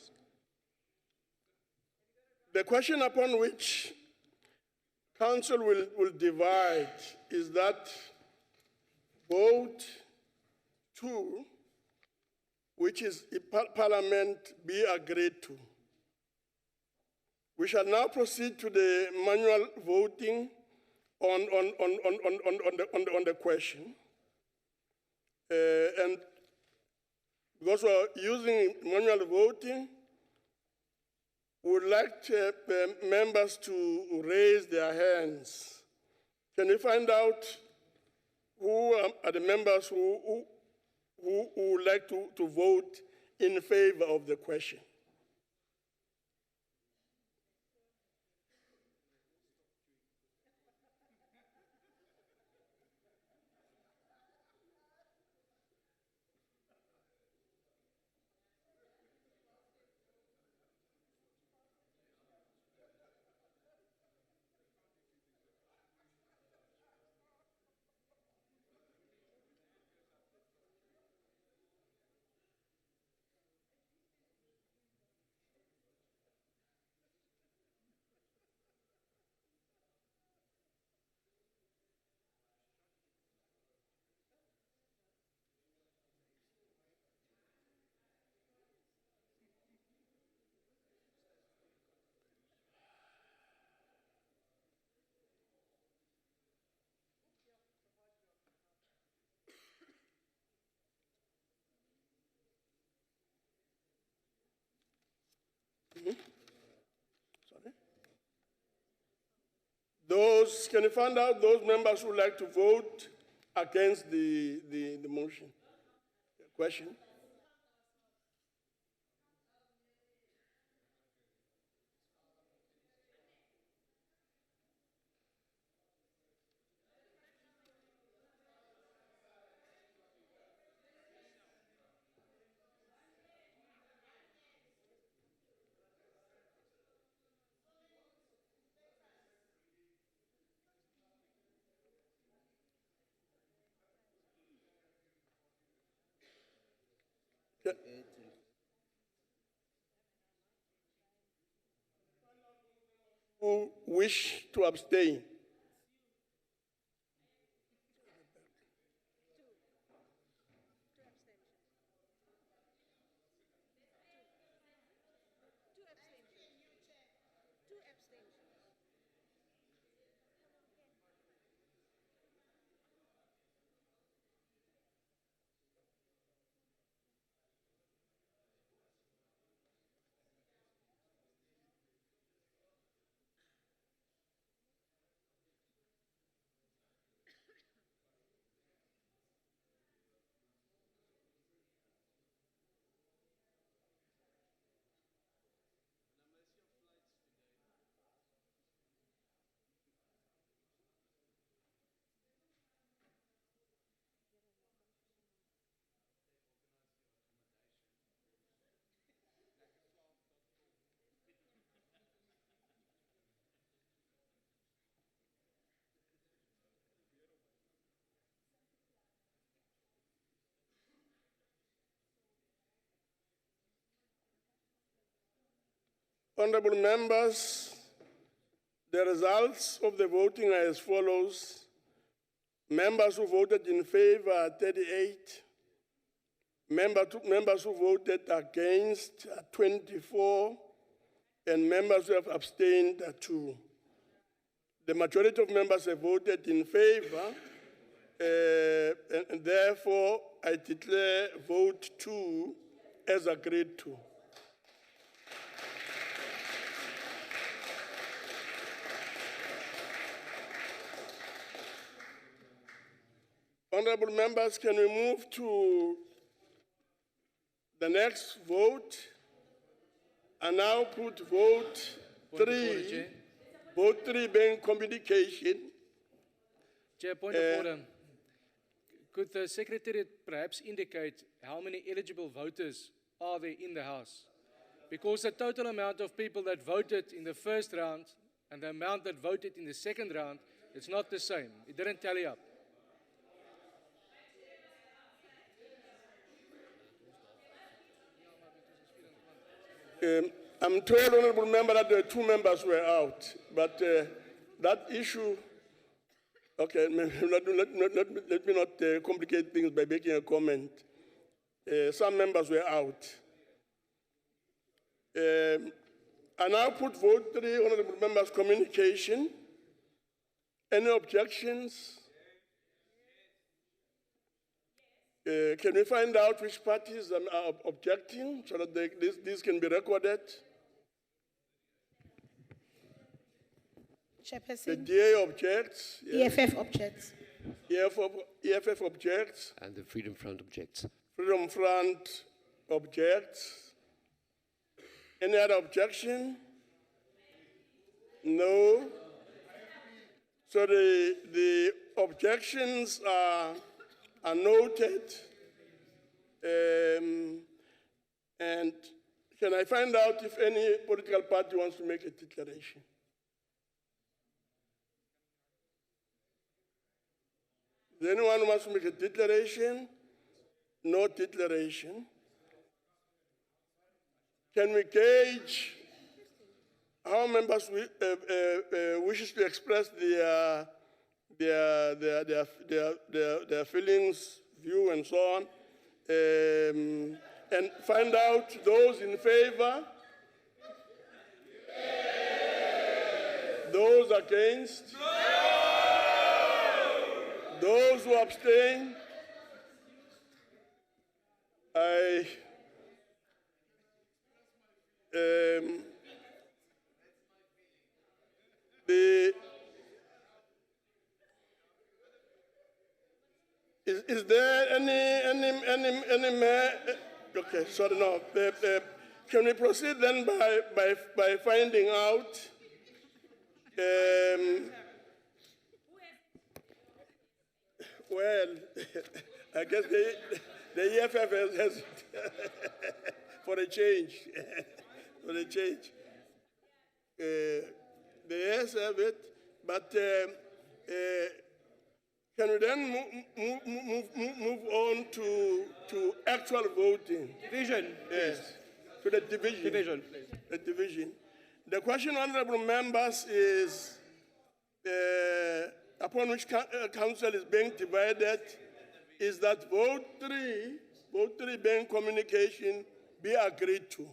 The question upon which council will divide is that vote 2, which is if Parliament be agreed to. We shall now proceed to the manual voting on the question. And because we're using manual voting, we would like members to raise their hands. Can you find out who are the members who would like to vote in favor of the question? Sorry? Can you find out those members who like to vote against the motion? The question? Who wish to abstain? Honorable members, the results of the voting are as follows. Members who voted in favor are 38. Members who voted against are 24. And members who have abstained are 2. The majority of members have voted in favor, and therefore I declare vote 2 as agreed to. Honorable members, can we move to the next vote? I now put vote 3, vote 3 being communication. Chair, point of order. Could the Secretariat perhaps indicate how many eligible voters are there in the House? Because the total amount of people that voted in the first round and the amount that voted in the second round, it's not the same. It didn't tally up. I'm told, Honorable Member, that the 2 members were out, but that issue, okay, let me not complicate things by making a comment. Some members were out. I now put vote 3, Honorable Members' communication. Any objections? Can we find out which parties are objecting so that this can be recorded? The Chairperson, DA objects. Yes. EFF objects. EFF objects. And the Freedom Front objects. Freedom Front objects. Any other objection? No. So the objections are noted. And can I find out if any political party wants to make a declaration? Does anyone wants to make a declaration? No declaration. Can we gauge how members wishes to express their feelings, view, and so on, and find out those in favor, those against, those who abstain? Is there any okay, sorry, no. Can we proceed then by finding out well, I guess the EFF has for a change, for a change. They have it, but can we then move on to actual voting? Division. Yes, to the division. Division, please. The division. The question, honorable members, is upon which council is being divided, is that vote 3 being communication, be agreed to.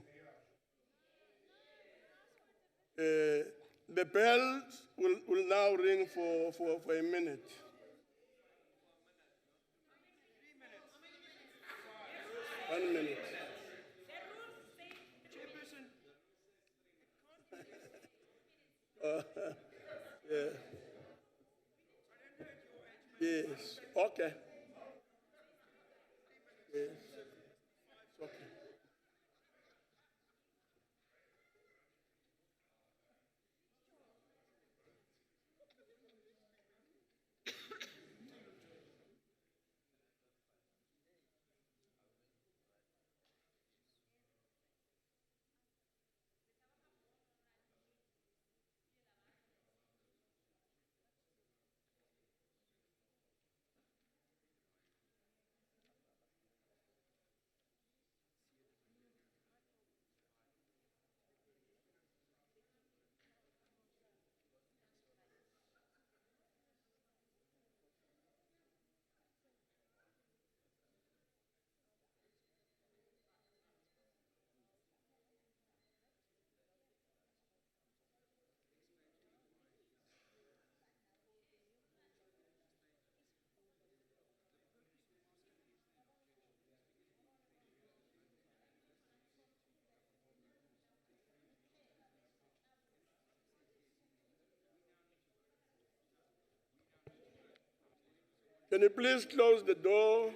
The bells will now ring for a minute. One minute. Yeah. Yes. Okay. Yes. It's okay. Can you please close the door?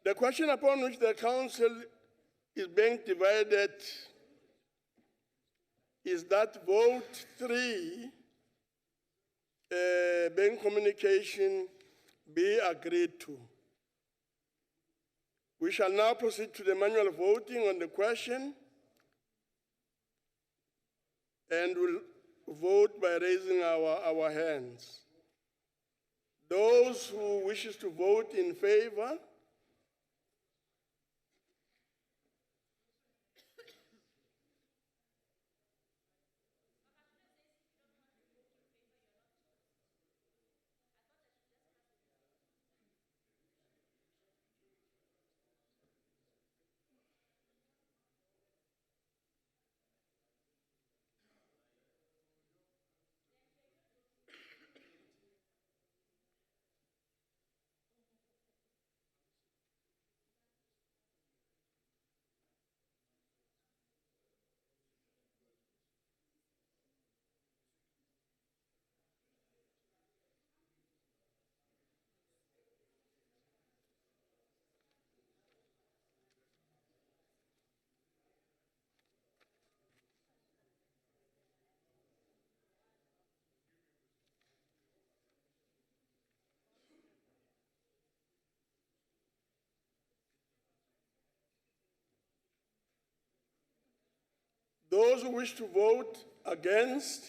The question upon which the council is being divided is that vote 3, being communication, be agreed to. We shall now proceed to the manual voting on the question. and we'll vote by raising our hands. Those who wishes to vote in favor, those who wish to vote against,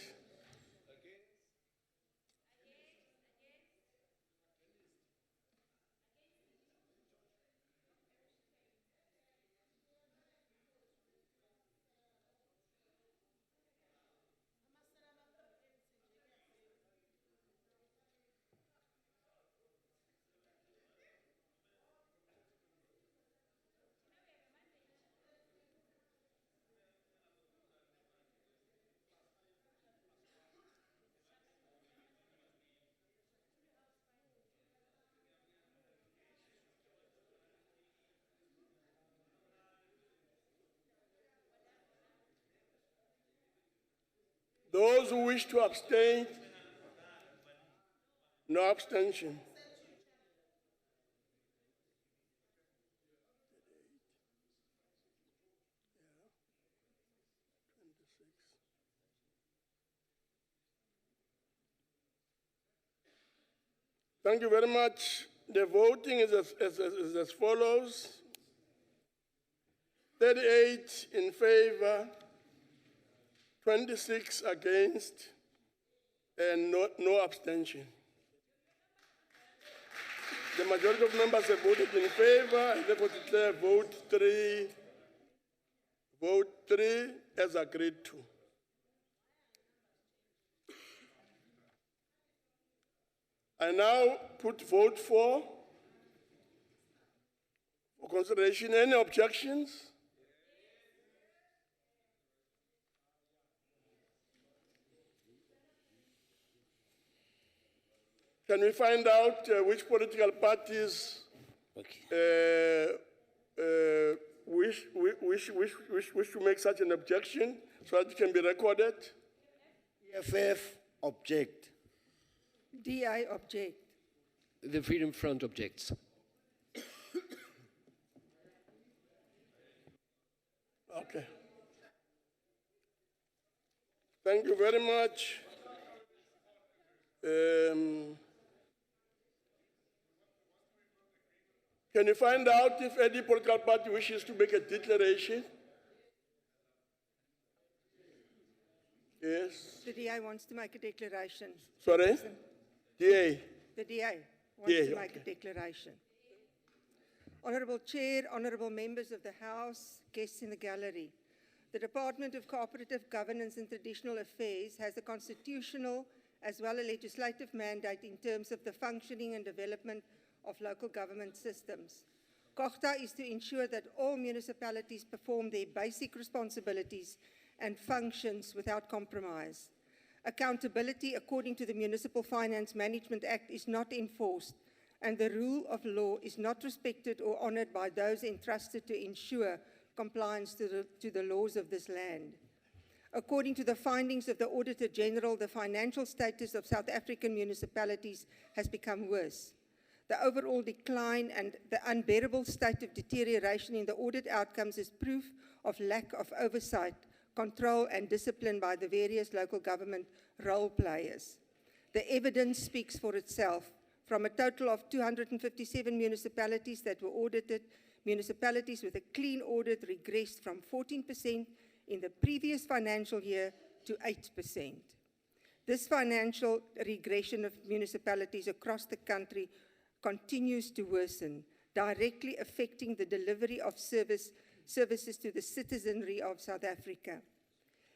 those who wish to abstain, no abstention. Thank you very much. The voting is as follows. 38 in favor, 26 against, and no abstention. The majority of members have voted in favor, and therefore declare vote three as agreed to. I now put vote for consideration. Any objections? Can we find out which political parties wish to make such an objection so that it can be recorded? EFF object. DI object. The Freedom Front objects. Okay. Thank you very much. Can you find out if any political party wishes to make a declaration? Yes. The DI wants to make a declaration. Sorry? DA. The DI wants DA, to make a declaration. Honourable Chair, honourable members of the House, guests in the gallery. The Department of Cooperative Governance and Traditional Affairs has a constitutional as well as a legislative mandate in terms of the functioning and development of local government systems. COGTA is to ensure that all municipalities perform their basic responsibilities and functions without compromise. Accountability according to the Municipal Finance Management Act is not enforced, and the rule of law is not respected or honoured by those entrusted to ensure compliance to the laws of this land. According to the findings of the Auditor General, the financial status of South African municipalities has become worse. The overall decline and the unbearable state of deterioration in the audit outcomes is proof of lack of oversight, control and discipline by the various local government role players. The evidence speaks for itself. From a total of 257 municipalities that were audited, municipalities with a clean audit regressed from 14% in the previous financial year to 8%. This financial regression of municipalities across the country continues to worsen, directly affecting the delivery of services to the citizenry of South Africa.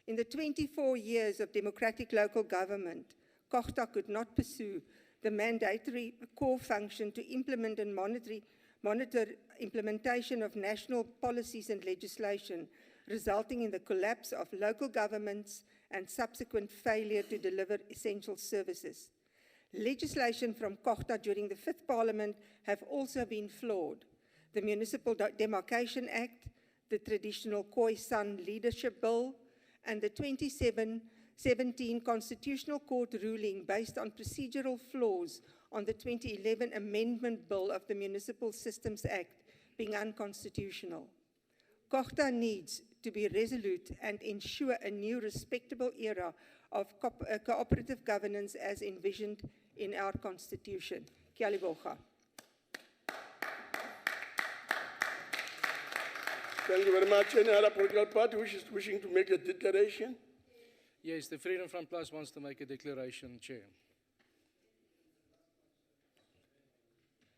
In the 24 years of democratic local government, COGTA could not pursue the mandatory core function to implement and monitor implementation of national policies and legislation, resulting in the collapse of local governments and subsequent failure to deliver essential services. Legislation from COGTA during the 5th Parliament have also been flawed. The Municipal Demarcation Act, the Traditional Khoi-San Leadership Bill, and the 2017 Constitutional Court ruling based on procedural flaws on the 2011 Amendment Bill of the Municipal Systems Act being unconstitutional. COGTA needs to be resolute and ensure a new respectable era of cooperative governance as envisioned in our Constitution. Kia leboga. Thank you very much. Any other political party wishing to make a declaration? Yes, the Freedom Front Plus wants to make a declaration, Chair.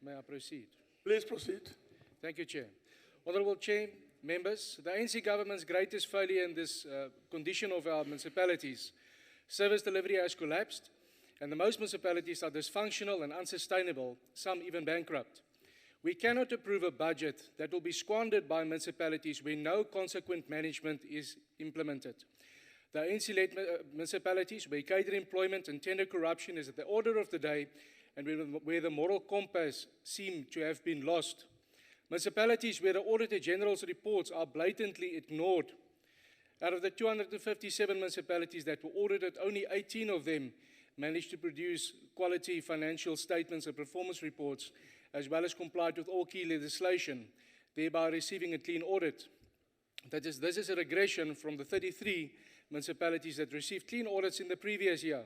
May I proceed? Please proceed. Thank you, Chair. Honourable Chair, members, the ANC government's greatest failure in this condition of our municipalities, service delivery has collapsed, and the most municipalities are dysfunctional and unsustainable, some even bankrupt. We cannot approve a budget that will be squandered by municipalities where no consequent management is implemented. The ANC-led municipalities where cadre employment and tender corruption is at the order of the day and where the moral compass seem to have been lost. Municipalities where the Auditor General's reports are blatantly ignored. Out of the 257 municipalities that were audited, only 18 of them managed to produce quality financial statements and performance reports, as well as complied with all key legislation, thereby receiving a clean audit. This is a regression from the 33 municipalities that received clean audits in the previous year.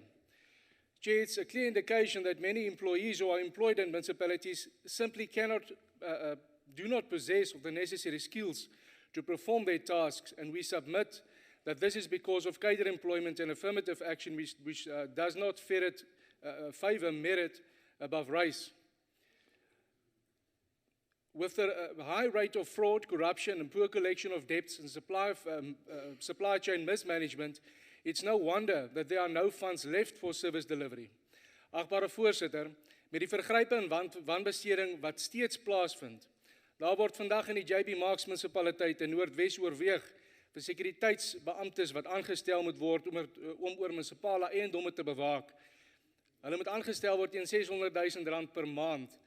Chair, it's a clear indication that many employees who are employed in municipalities simply do not possess the necessary skills to perform their tasks, and we submit that this is because of cadre employment and affirmative action which does not favor merit above race. With the high rate of fraud, corruption, and poor collection of debts and supply chain mismanagement, it's no wonder that there are no funds left for service delivery. Agbare voorsitter, met die vergrype en wanbesteding wat steeds plaasvind, daar word vandag in die JB Marks munisipaliteit in Noordwes oorweeg vir sekuriteitsbeamptes wat aangestel moet word om oor munisipale eiendomme te bewaak. Hulle moet aangestel word teen R600,000 per maand.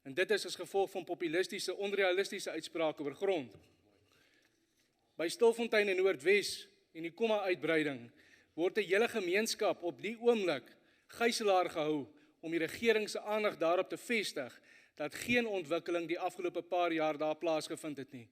En dit is as gevolg van populistiese, onrealistiese uitsprake oor grond. By Stilfontein in Noordwes en die Komma-uitbreiding word 'n hele gemeenskap op die oomblik gijslaar gehou om die regering se aandag daarop te vestig dat geen ontwikkeling die afgelope paar jaar daar plaasgevind het nie.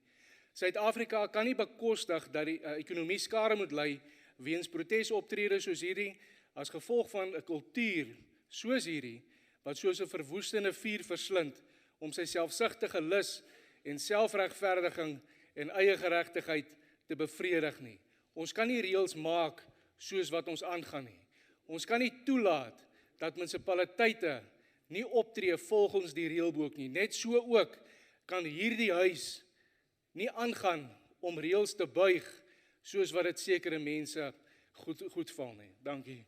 Suid-Afrika kan nie bekostig dat die ekonomie skade moet ly weens protesoptredes soos hierdie as gevolg van 'n kultuur soos hierdie wat soos 'n verwoestende vuur verslind om sy selfsugtige lus en selfregverdiging en eie geregtigheid te bevredig nie. Ons kan nie reëls maak soos wat ons aangaan nie. Ons kan nie toelaat dat munisipaliteite nie optree volgens die reëlboek nie. Net so ook kan hierdie huis nie aangaan om reëls te buig soos wat dit sekere mense goed val nie. Dankie.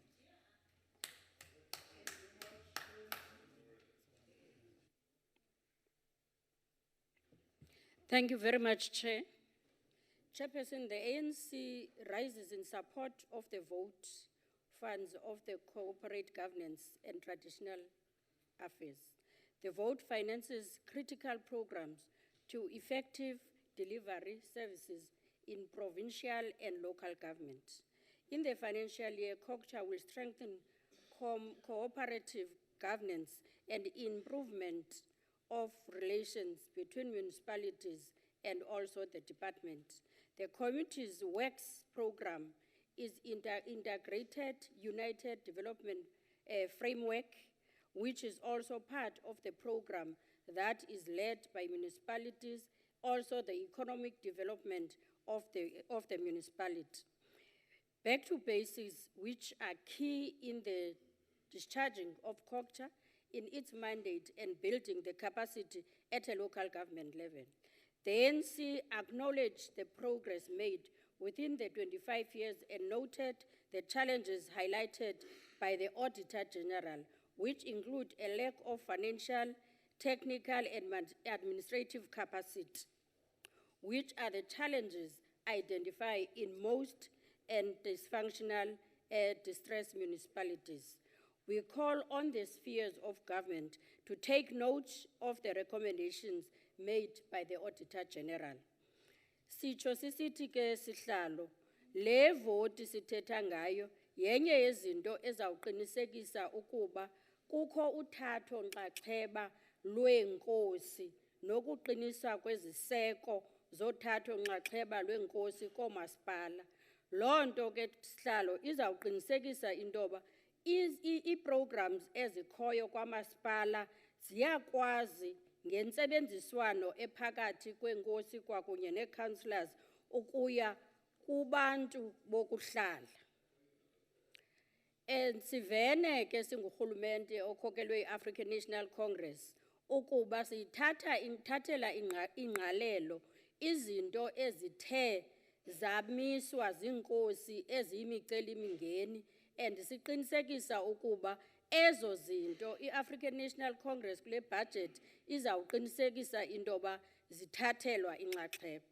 Thank you very much, Chair. Chairperson, the ANC rises in support of the vote funds of the corporate governance and traditional affairs. The vote finances critical programs to effective delivery services in provincial and local government. In the financial year, COGTA will strengthen cooperative governance and improvement of relations between municipalities and also the department. The community's works program is integrated united development framework, which is also part of the program that is led by municipalities, also the economic development of the municipality. back to basics, which are key in the discharging of COGTA in its mandate and building the capacity at a local government level. The ANC acknowledged the progress made within the 25 years and noted the challenges highlighted by the Auditor General, which include a lack of financial, technical, and administrative capacity, which are the challenges identified in most and dysfunctional distressed municipalities. We call on the spheres of government to take note of the recommendations made by the Auditor General. Sitsho sisithi ke sihlalo, le voti sithetha ngayo, yenye yezinto ezawuqinisekisa ukuba kukho uthatho nxaxheba lweenkosi nokuqiniswa kweziseko zothatho nxaxheba lweenkosi koomasipala. Loo nto ke sihlalo izawuqinisekisa intoba ii-programs ezikhoyo kwamasipala ziyakwazi ngentsebenziswano ephakathi kwenkosi kwakunye nee-councillors ukuya kubantu bokuhlala. Sivene ke singurhulumente okhokelwe yi-African National Congress ukuba siyithathela ingqalelo izinto ezithe zamiswa ziinkosi eziyimicelimingeni and siqinisekisa ukuba ezo zinto i-African National Congress kule budget izawuqinisekisa intoba zithathelwa inxaxheba.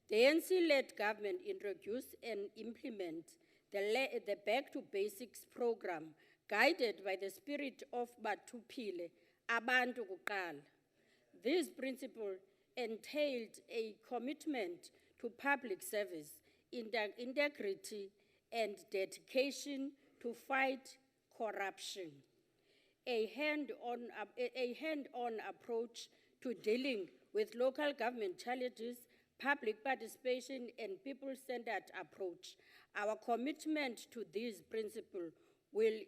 The ANC-led government introduced and implement the Back to Basics program, guided by the spirit of Batuphile, Abantu Kuqala. This principle entailed a commitment to public service, integrity, and dedication to fight corruption. A hand-on approach to dealing with local government challenges, public participation, and people-centered approach. Our commitment to this principle will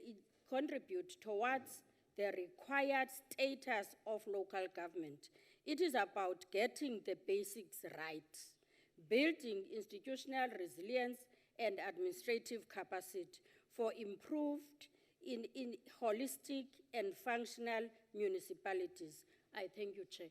contribute towards the required status of local government. It is about getting the basics right, building institutional resilience and administrative capacity for improved in holistic and functional municipalities. I thank you, Chair.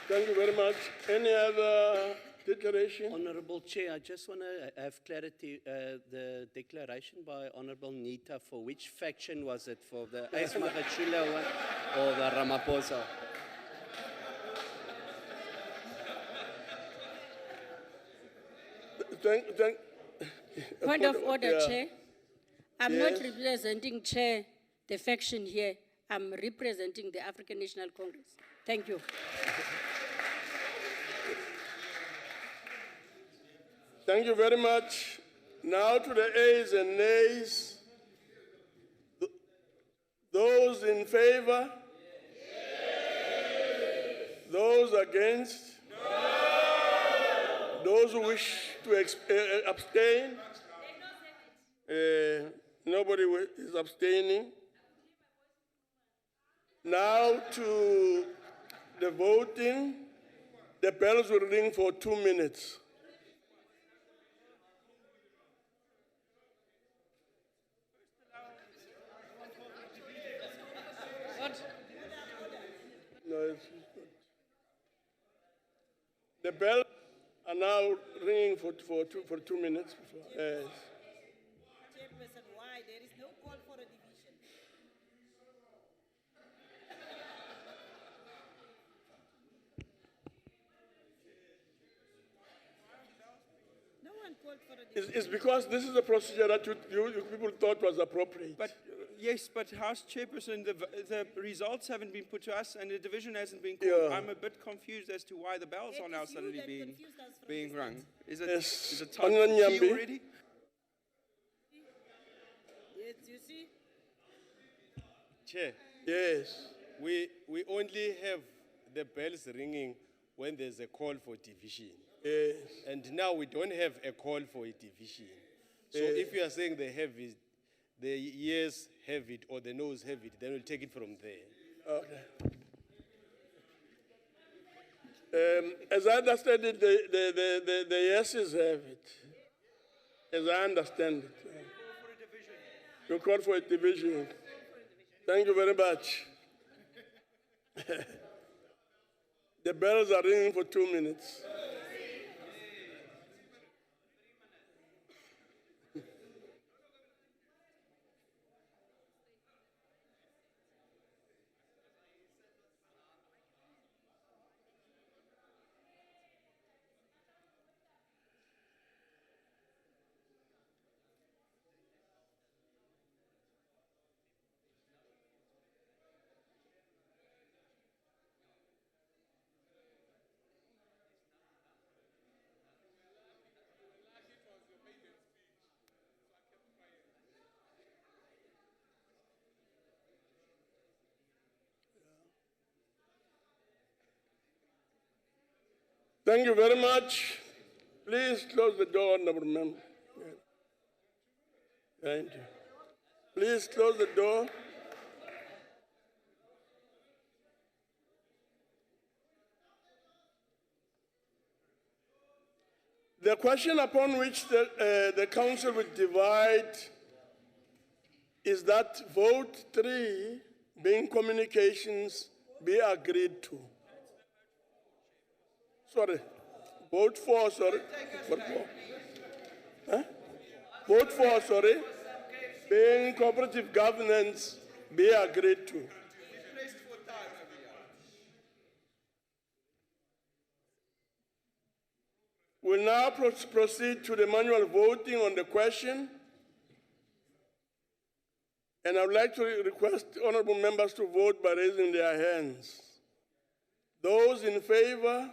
Thank you very much. Any other declaration? Honorable Chair, I just want to have clarity. The declaration by Honorable Nita, for which faction was it? For the Aismagachula one or the Ramaphosa? Point of order, Chair. I'm not representing Chair, the faction here. I'm representing the African National Congress. Thank you. Thank you very much. Now to the ayes and nays. Those in favor? Yes. Those against? No. Those who wish to abstain? Nobody is abstaining. Now to the voting. The bells will ring for 2 minutes. No, the bells are now ringing for 2 minutes. Yes. Chairperson, why? There is no call for a division. No one called for a division. It's because this is a procedure that you people thought was appropriate. But yes, but House Chairperson, the results haven't been put to us and the division hasn't been called. Yeah. I'm a bit confused as to why the bells are now suddenly being rung. Is it, Yes. is it time for tea Nyambi. already? Yes, you see? Chair. Yes. We only have the bells ringing when there's a call for division. Yes. And now we don't have a call for a division. So Yes. if you are saying they have it, the yes have it or the no's have it, then we'll take it from there. Okay. As I understand it, the yeses have it. As I understand it. You call for a division. Thank you very much. The bells are ringing for 2 minutes. Thank you very much. Please close the door, honorable member. Thank you. Please close the door. The question upon which the council will divide is that vote 3, being communications, be agreed to. Sorry, vote 4, sorry. Vote 4. Huh? Vote 4, sorry, being cooperative governance, be agreed to. We'll now proceed to the manual voting on the question. And I would like to request honorable members to vote by raising their hands. Those in favor?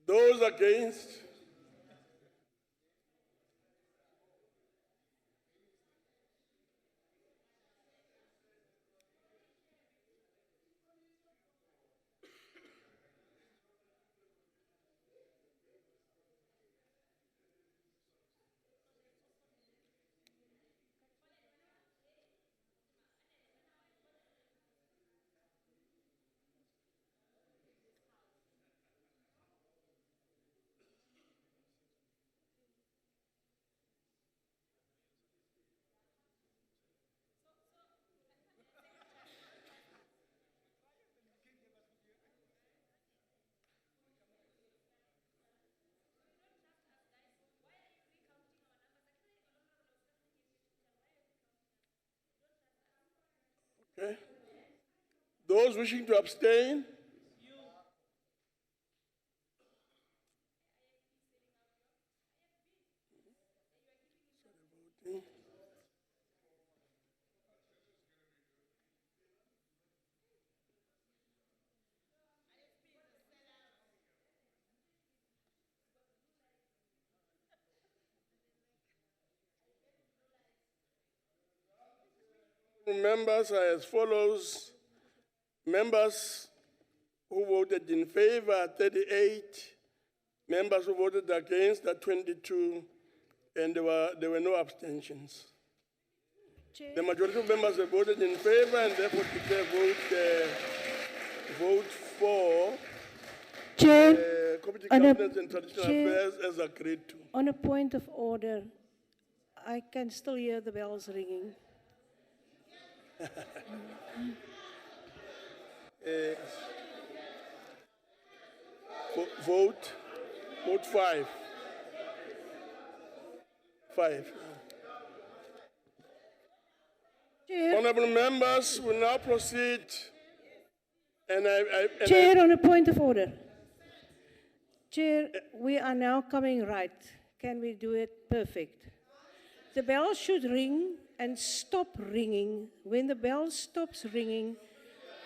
Those against? Okay. Those wishing to abstain? Members are as follows. Members who voted in favor, 38. Members who voted against, 22. And there were no abstentions. Chair. The majority of members have voted in favor and therefore declare vote for Chair, Community on a- Governance and Traditional Chair. Affairs as agreed to. On a point of order, I can still hear the bells ringing. Vote 5. 5. Chair. Honorable members, we now proceed. Chair, on a point of order. Chair, we are now coming right. Can we do it perfect? The bell should ring and stop ringing. When the bell stops ringing,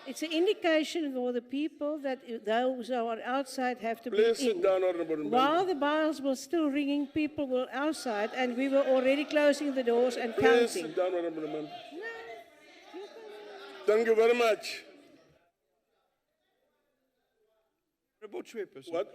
It's an indication for the people that those who are outside have to Please be sit in. down, Honorable Member. While the bells were still ringing, people were outside, and we were already closing the doors and Please counting. sit down, Honorable Member. Thank you very much. Honorable Chairperson. What?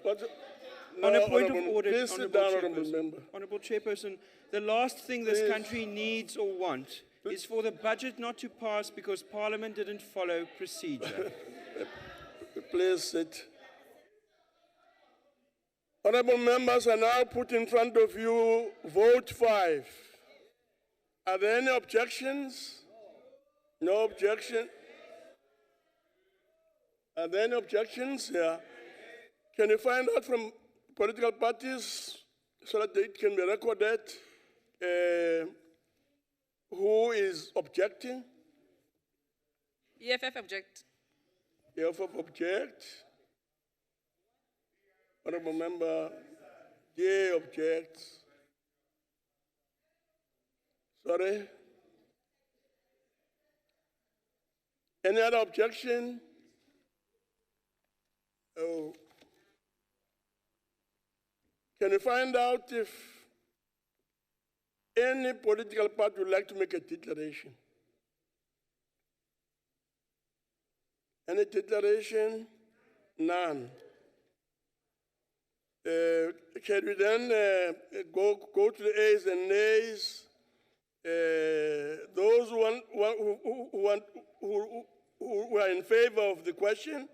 On No, a point of Honorable- order, please sit Honorable down, Honorable Chairperson. Member. Honorable Chairperson, the last thing this Please. country needs or wants is for the budget not to pass because Parliament didn't follow procedure. Please sit. Honorable members, I now put in front of you vote 5. Are there any objections? No objection? Are there any objections? Yeah. Can you find out from political parties so that it can be recorded who is objecting? EFF object. EFF object. Honorable Member J objects. Sorry. Any other objection? Oh. Can you find out if any political party would like to make a declaration? Any declaration? None. Can we then go to the ayes and nays? Those who are in favor of the question?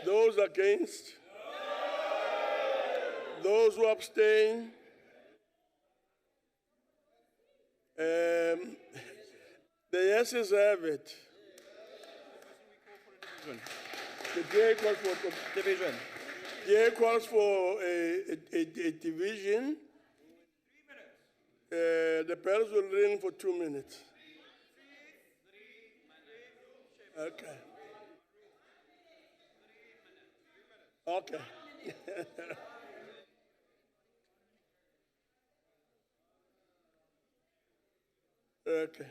Those against? Those who abstain? The yeses have it. The J calls for division. J calls for a division. The bells will ring for 2 minutes. Okay. Okay. Okay.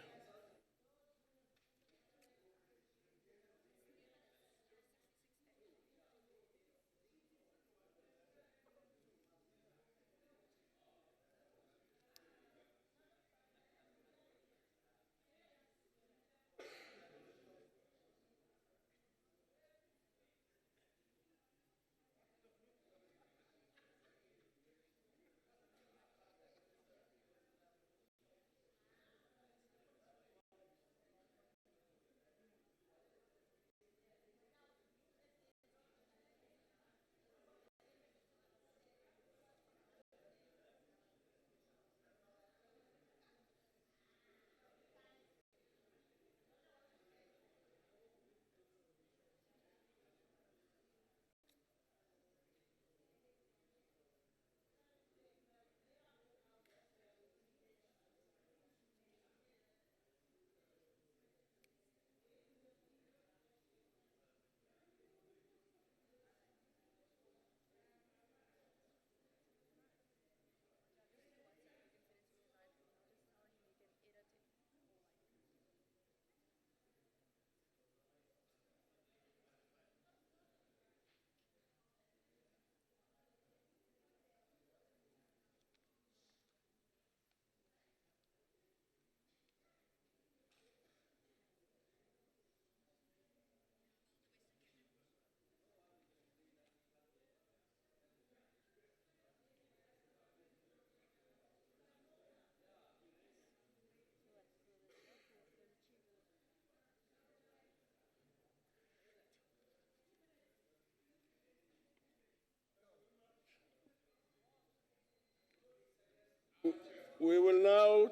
We will now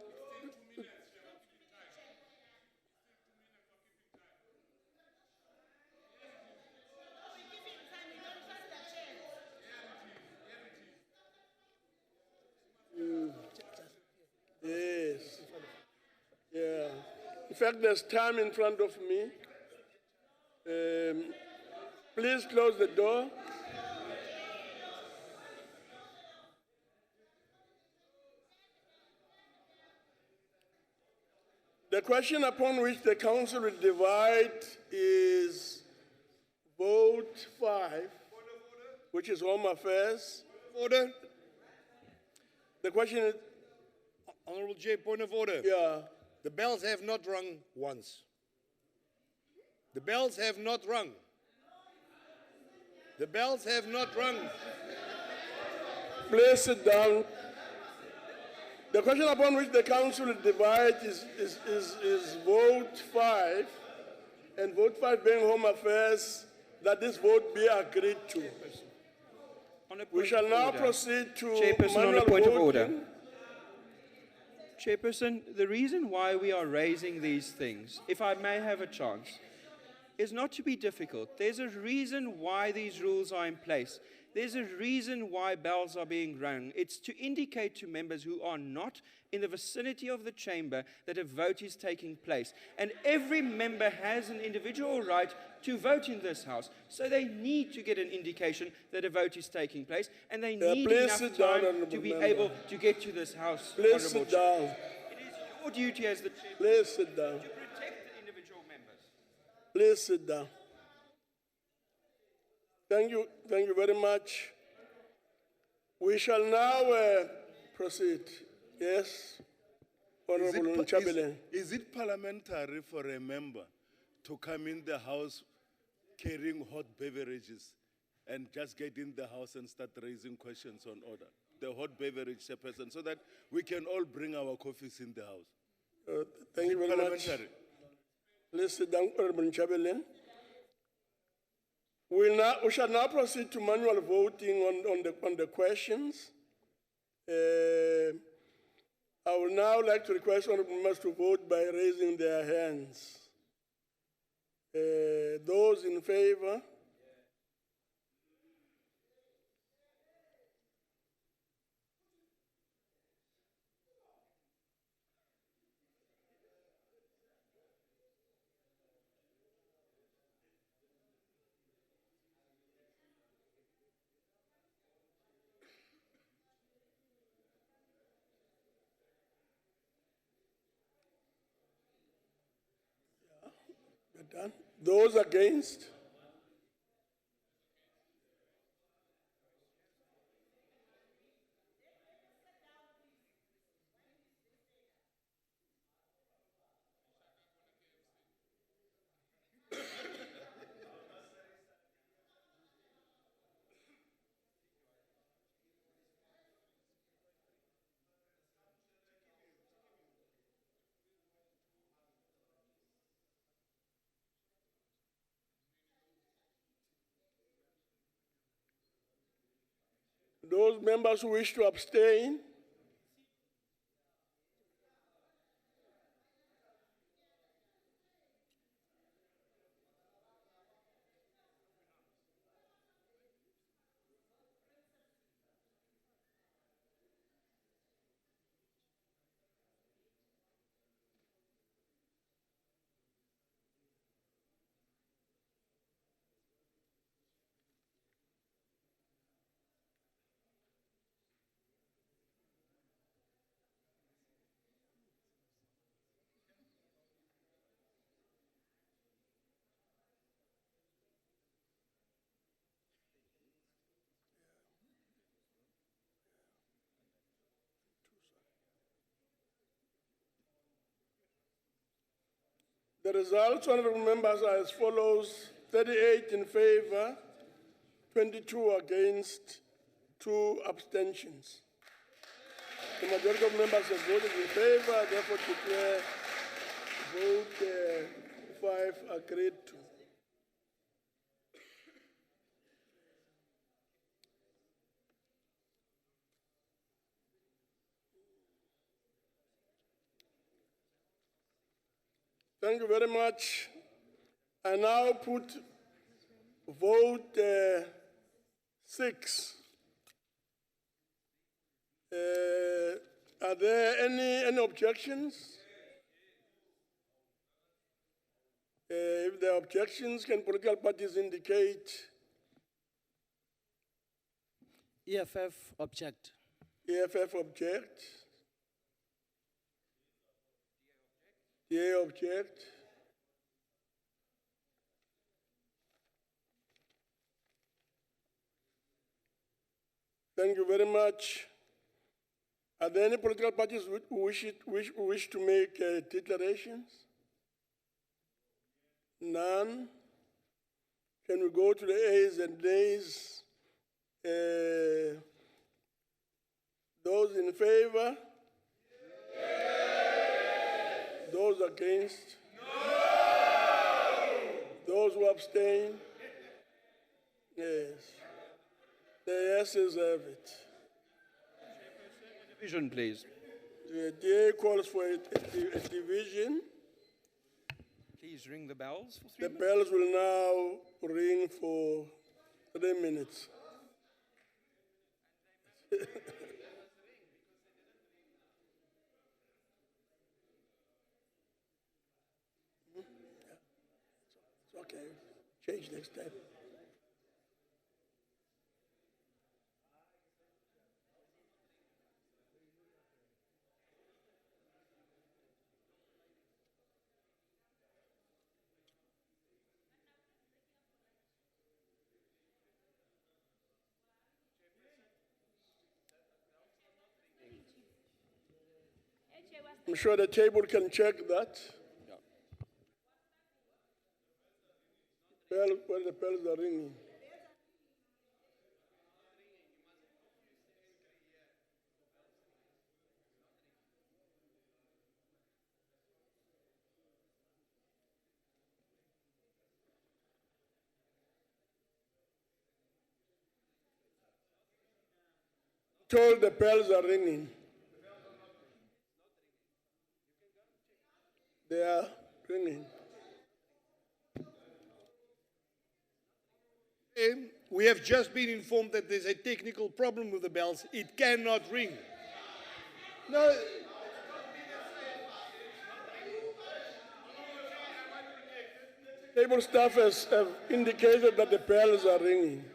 Yes. Yeah. In fact, there's time in front of me. Please close the door. The question upon which the council will divide is vote 5, which is Home Affairs. Order. The question is, Honorable Chair, point of order. yeah, The bells have not rung once. The bells have not rung. The bells have not rung. please sit down. The question upon which the council will divide is vote 5, and vote 5 being Home Affairs, that this vote be agreed to. We shall now proceed to Chairperson, on a manual point of voting. order. Chairperson, the reason why we are raising these things, if I may have a chance, is not to be difficult. There's a reason why these rules are in place. There's a reason why bells are being rung. It's to indicate to members who are not in the vicinity of the chamber that a vote is taking place. And every member has an individual right to vote in this house. So they need to get an indication that a vote is taking place, and they need please enough sit down, time honourable to be member. able to get to this house. Please Honourable sit Chair. down. It is your duty as the chair Please sit down. to protect the individual members. Please sit down. Thank you very much. We shall now proceed. Yes, Honorable Chamberlain. Is it parliamentary for a member to come in the house carrying hot beverages and just get in the house and start raising questions on order? The hot beverage person, so that we can all bring our coffees in the house. Thank you very much. Parliamentary. Please sit down, Honorable Chamberlain. We shall now proceed to manual voting on the questions. I would now like to request honorable members to vote by raising their hands. Those in favor? Done. Those against? Those members who wish to abstain? The results, honorable members, are as follows: 38 in favor, 22 against, 2 abstentions. The majority of members have voted in favor, therefore declare vote 5 agreed to. Thank you very much. I now put vote 6. Are there any objections? If there are objections, can political parties indicate? EFF object. EFF object. Chair object. Thank you very much. Are there any political parties who wish to make declarations? None. Can we go to the ayes and nays? Those in favor? Yes. Those against? No. Those who abstain? Yes. The yeses have it. Division, please. The DA calls for a division. Please ring the bells for 3 The minutes. bells will now ring for 3 minutes. It's okay. Change next time. I'm sure the table can check that. Bell, where the bells are ringing. Told the bells are ringing. They are ringing. We have just been informed that there's a technical problem with the bells. It cannot ring. No. Table staff have indicated that the bells are ringing.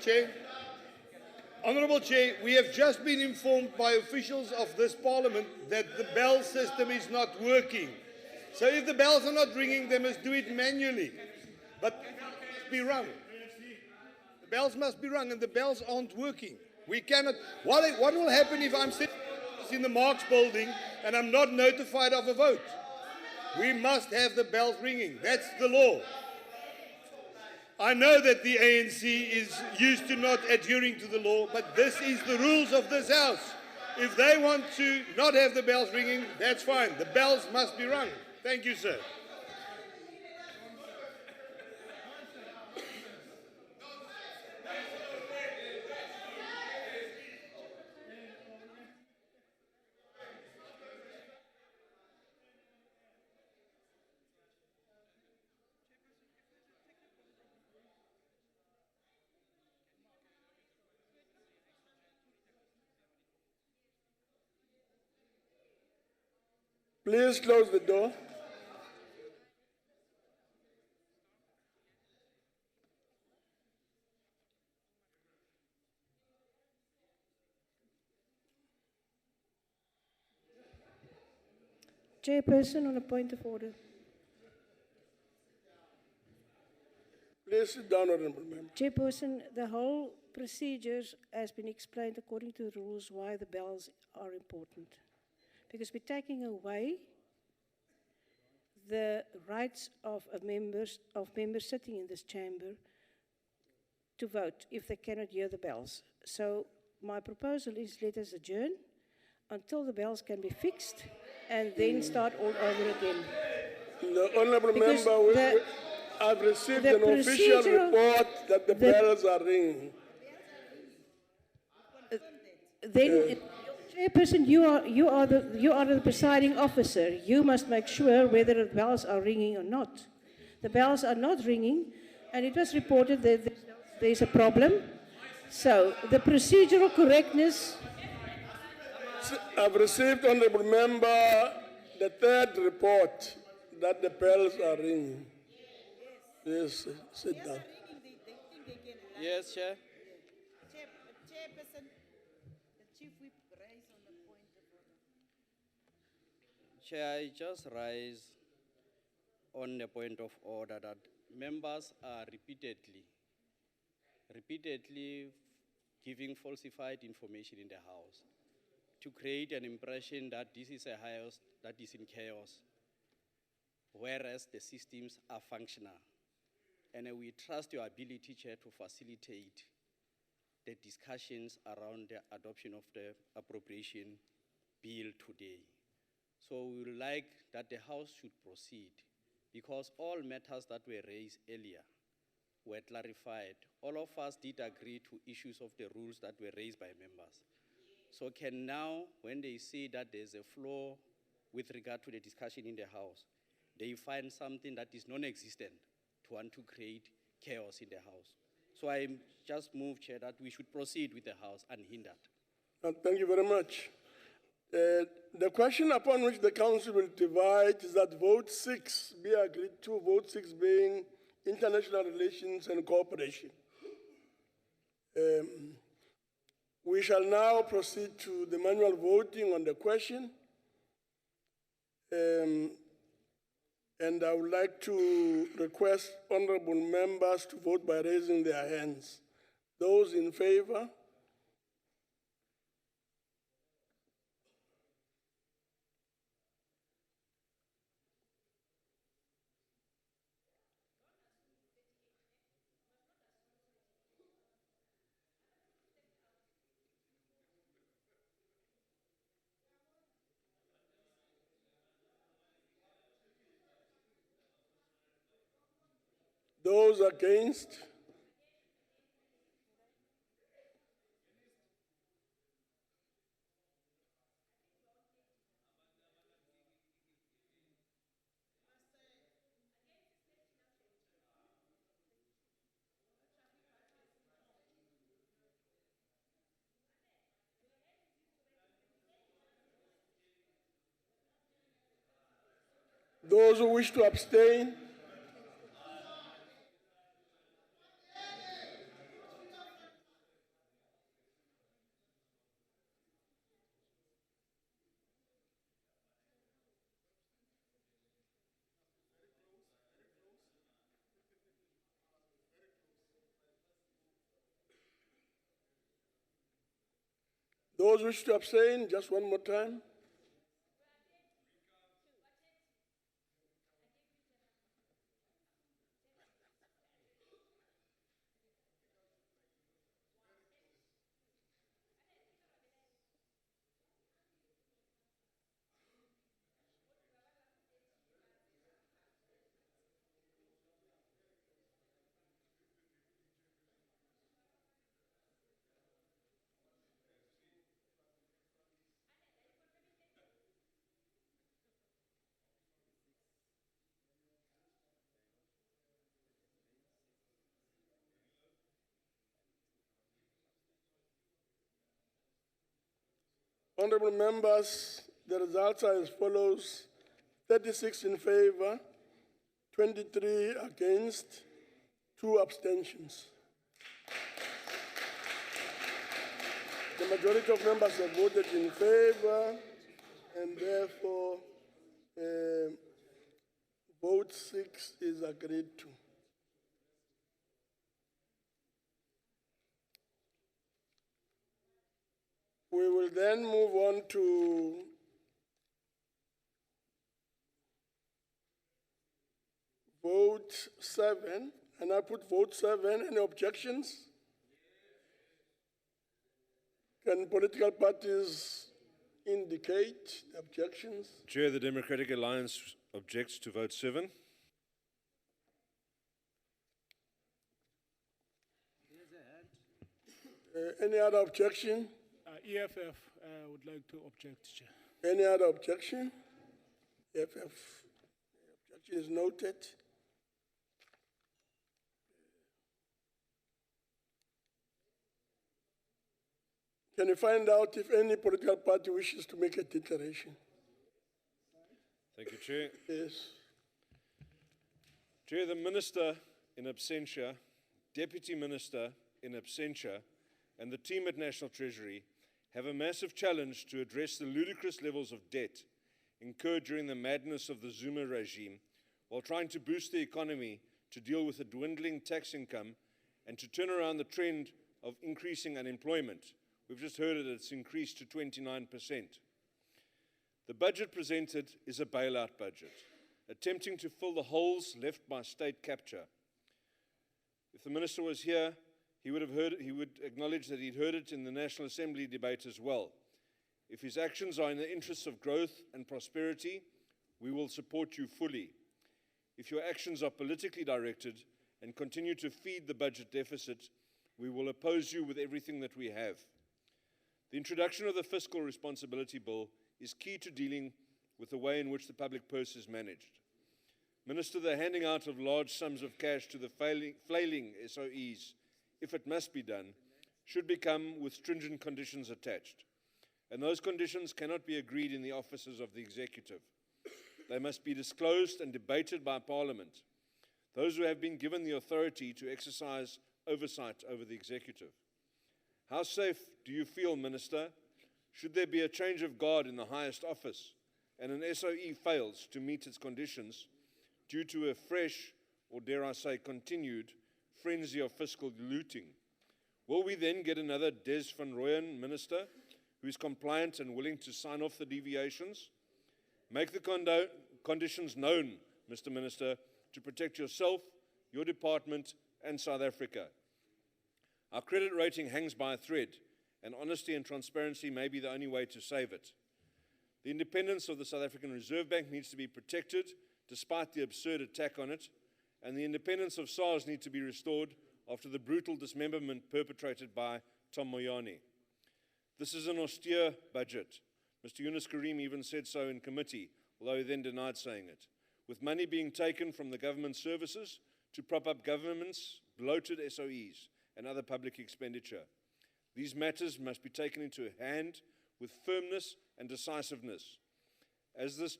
Chair. Honourable Chair, we have just been informed by officials of this Parliament that the bell system is not working. So if the bells are not ringing, they must do it manually. But the bells must be rung. The bells must be rung, and the bells aren't working. We cannot. What will happen if I'm sitting in the Marx building and I'm not notified of a vote? We must have the bells ringing. That's the law. I know that the ANC is used to not adhering to the law, but this is the rules of this House. If they want to not have the bells ringing, that's fine. The bells must be rung. Thank you, sir. Please close the door. Chairperson, on a point of order. Please sit down, Honourable Member. Chairperson, the whole procedures has been explained according to the rules why the bells are important. Because we're taking away the rights of members sitting in this chamber to vote if they cannot hear the bells. So my proposal is let us adjourn until the bells can be fixed and then start all over again. The Honourable Member, I've received an official report that the bells are ringing. Then, Chairperson, you are the presiding officer. You must make sure whether the bells are ringing or not. The bells are not ringing, and it was reported that there's a problem. So the procedural correctness. I've received, Honourable Member, the third report that the bells are ringing. Yes, sit down. Yes, Chair. Chief Whip raise on the point of order. Chair, I just rise on the point of order that members are repeatedly giving falsified information in the House to create an impression that this is a house that is in chaos, whereas the systems are functional. And we trust your ability, Chair, to facilitate the discussions around the adoption of the appropriation bill today. So we would like that the House should proceed, because all matters that were raised earlier were clarified. All of us did agree to issues of the rules that were raised by members. So can now, when they see that there's a flaw with regard to the discussion in the House, they find something that is non-existent to want to create chaos in the House. So I just move, Chair, that we should proceed with the House unhindered. Thank you very much. The question upon which the Council will divide is that vote 6 be agreed to, vote 6 being international relations and cooperation. We shall now proceed to the manual voting on the question. And I would like to request honorable members to vote by raising their hands. Those in favor? Those against? Those who wish to abstain? Those who wish to abstain, just one more time. Honorable members, the results are as follows: 36 in favor, 23 against, 2 abstentions. The majority of members have voted in favor, and therefore vote 6 is agreed to. We will then move on to vote 7, and I put vote 7. Any objections? Can political parties indicate objections? Chair, the Democratic Alliance objects to vote 7. Any other objection? EFF would like to object, Chair. Any other objection? EFF objection is noted. Can you find out if any political party wishes to make a declaration? Thank you, Chair. Yes. Chair, the Minister in absentia, Deputy Minister in absentia, and the team at National Treasury have a massive challenge to address the ludicrous levels of debt incurred during the madness of the Zuma regime, while trying to boost the economy to deal with a dwindling tax income and to turn around the trend of increasing unemployment. We've just heard it, it's increased to 29%. The budget presented is a bailout budget, attempting to fill the holes left by state capture. If the minister was here, he would acknowledge that he'd heard it in the National Assembly debate as well. If his actions are in the interests of growth and prosperity, we will support you fully. If your actions are politically directed and continue to feed the budget deficit, we will oppose you with everything that we have. The introduction of the Fiscal Responsibility Bill is key to dealing with the way in which the public purse is managed. Minister, the handing out of large sums of cash to the flailing SOEs, if it must be done, should become with stringent conditions attached. And those conditions cannot be agreed in the offices of the executive. They must be disclosed and debated by Parliament, those who have been given the authority to exercise oversight over the executive. How safe do you feel, Minister, should there be a change of guard in the highest office and an SOE fails to meet its conditions due to a fresh, or dare I say continued, frenzy of fiscal looting? Will we then get another Des van Rooyen minister who is compliant and willing to sign off the deviations? Make the conditions known, Mr. Minister, to protect yourself, your department, and South Africa. Our credit rating hangs by a thread, and honesty and transparency may be the only way to save it. The independence of the South African Reserve Bank needs to be protected, despite the absurd attack on it, and the independence of SARS needs to be restored after the brutal dismemberment perpetrated by Tom Moyane. This is an austere budget. Mr. Yunus Karim even said so in committee, although he then denied saying it, with money being taken from the government services to prop up governments, bloated SOEs, and other public expenditure. These matters must be taken into hand with firmness and decisiveness. As this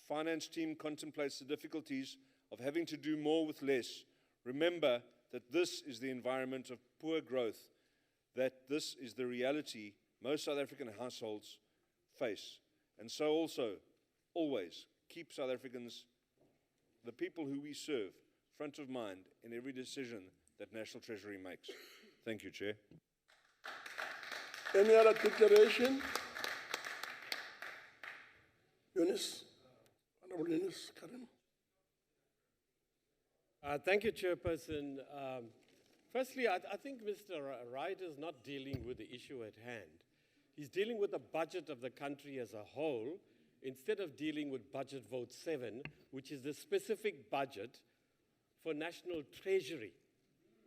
finance team contemplates the difficulties of having to do more with less, remember that this is the environment of poor growth, that this is the reality most South African households face. And so also, always, keep South Africans, the people who we serve, front of mind in every decision that National Treasury makes. Thank you, Chair. Any other declaration? Yunus, Honorable Yunus Karim. Thank you, Chairperson. Firstly, I think Mr. Wright is not dealing with the issue at hand. He's dealing with the budget of the country as a whole, instead of dealing with Budget Vote 7, which is the specific budget for National Treasury.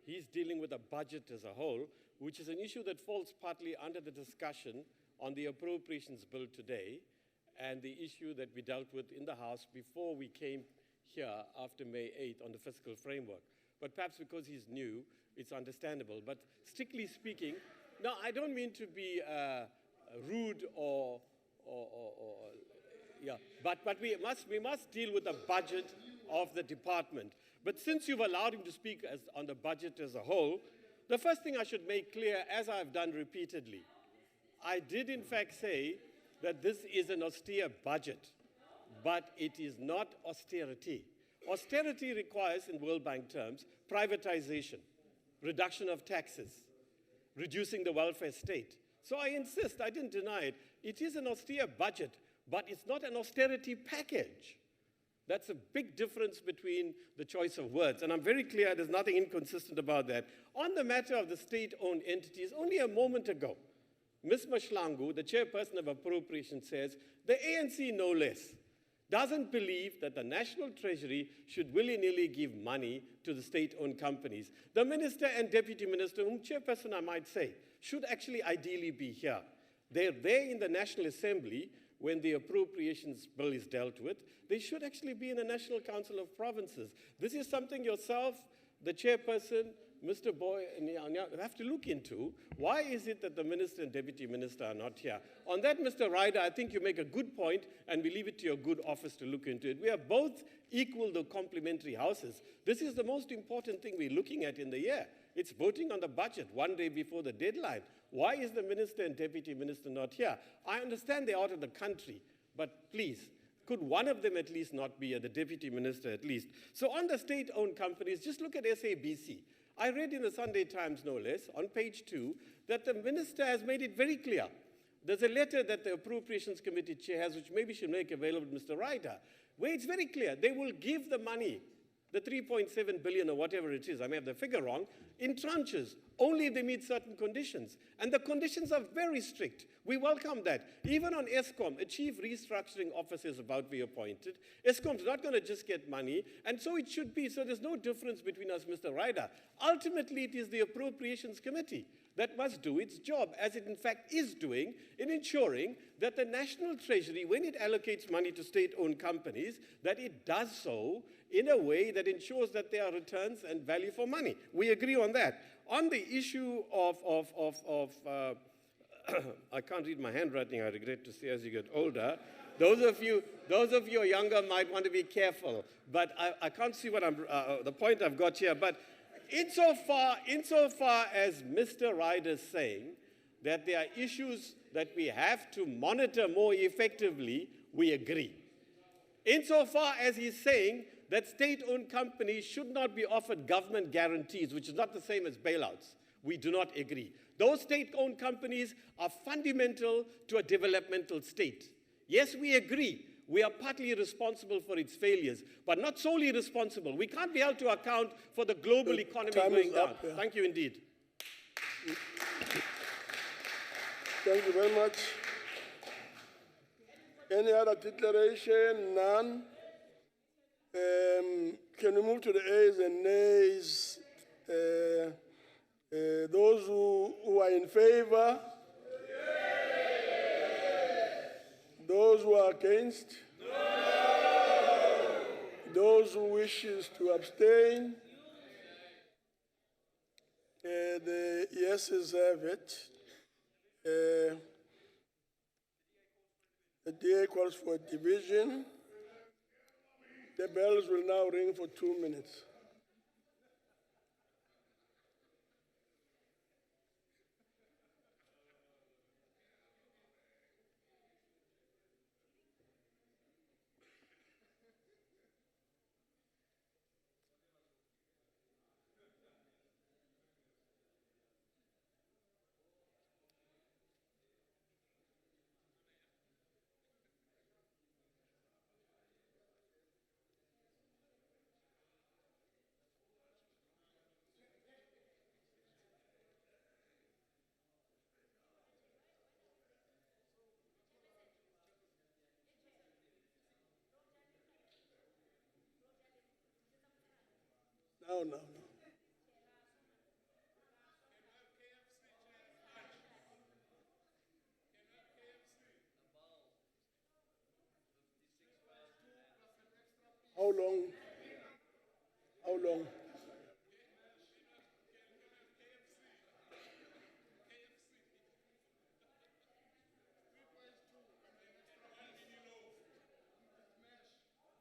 He's dealing with a budget as a whole, which is an issue that falls partly under the discussion on the appropriations bill today and the issue that we dealt with in the House before we came here after May 8th on the fiscal framework. But perhaps because he's new, it's understandable. But strictly speaking, no, I don't mean to be rude but we must deal with the budget of the department. But since you've allowed him to speak on the budget as a whole, the first thing I should make clear, as I've done repeatedly, I did in fact say that this is an austere budget, but it is not austerity. Austerity requires, in World Bank terms, privatization, reduction of taxes, reducing the welfare state. So I insist, I didn't deny it. It is an austere budget, but it's not an austerity package. That's a big difference between the choice of words. And I'm very clear there's nothing inconsistent about that. On the matter of the state-owned entities, only a moment ago, Ms. Mashlangu, the chairperson of appropriations, says the ANC, no less, doesn't believe that the National Treasury should willy-nilly give money to the state-owned companies. The minister and deputy minister, whom chairperson I might say, should actually ideally be here. They're there in the National Assembly when the appropriations bill is dealt with. They should actually be in the National Council of Provinces. This is something yourself, the chairperson, Mr. Boy, and have to look into. Why is it that the minister and deputy minister are not here? On that, Mr. Ryder, I think you make a good point, and we leave it to your good office to look into it. We are both equal to complementary houses. This is the most important thing we're looking at in the year. It's voting on the budget 1 day before the deadline. Why is the minister and deputy minister not here? I understand they're out of the country, but please, could one of them at least not be here, the deputy minister at least? So on the state-owned companies, just look at SABC. I read in the Sunday Times, no less, on page 2, that the minister has made it very clear. There's a letter that the Appropriations Committee chair has, which maybe she'll make available to Mr. Ryder, where it's very clear they will give the money, the 3.7 billion or whatever it is, I may have the figure wrong, in tranches, only if they meet certain conditions. And the conditions are very strict. We welcome that. Even on ESCOM, a chief restructuring officer is about to be appointed. ESCOM's not going to just get money, and so it should be. So there's no difference between us, Mr. Ryder. Ultimately, it is the Appropriations Committee that must do its job, as it in fact is doing, in ensuring that the National Treasury, when it allocates money to state-owned companies, that it does so in a way that ensures that there are returns and value for money. We agree on that. On the issue of I can't read my handwriting, I regret to say, as you get older. Those of you who are younger might want to be careful, but I can't see what the point I've got here. But insofar as Mr. Ryder's saying that there are issues that we have to monitor more effectively, we agree. Insofar as he's saying that state-owned companies should not be offered government guarantees, which is not the same as bailouts, we do not agree. Those state-owned companies are fundamental to a developmental state. Yes, we agree. We are partly responsible for its failures, but not solely responsible. We can't be held to account for the global economy going down. Up, yeah. Thank you indeed. Thank you very much. Any other declaration? None. Can we move to the ayes and nays? Those who are in favor? Those who are against? No. Those who wishes to abstain? The yeses have it. The DA calls for a division. The bells will now ring for 2 minutes. No. How long? How long?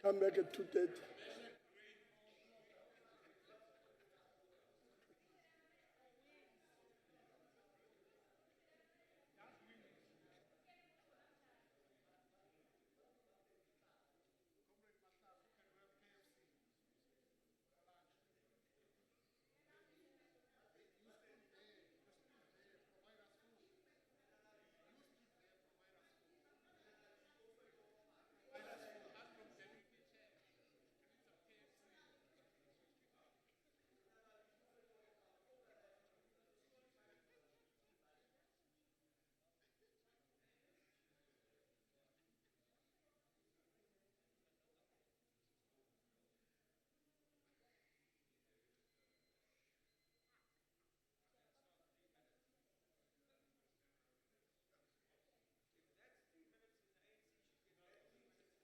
Come back at 2:30.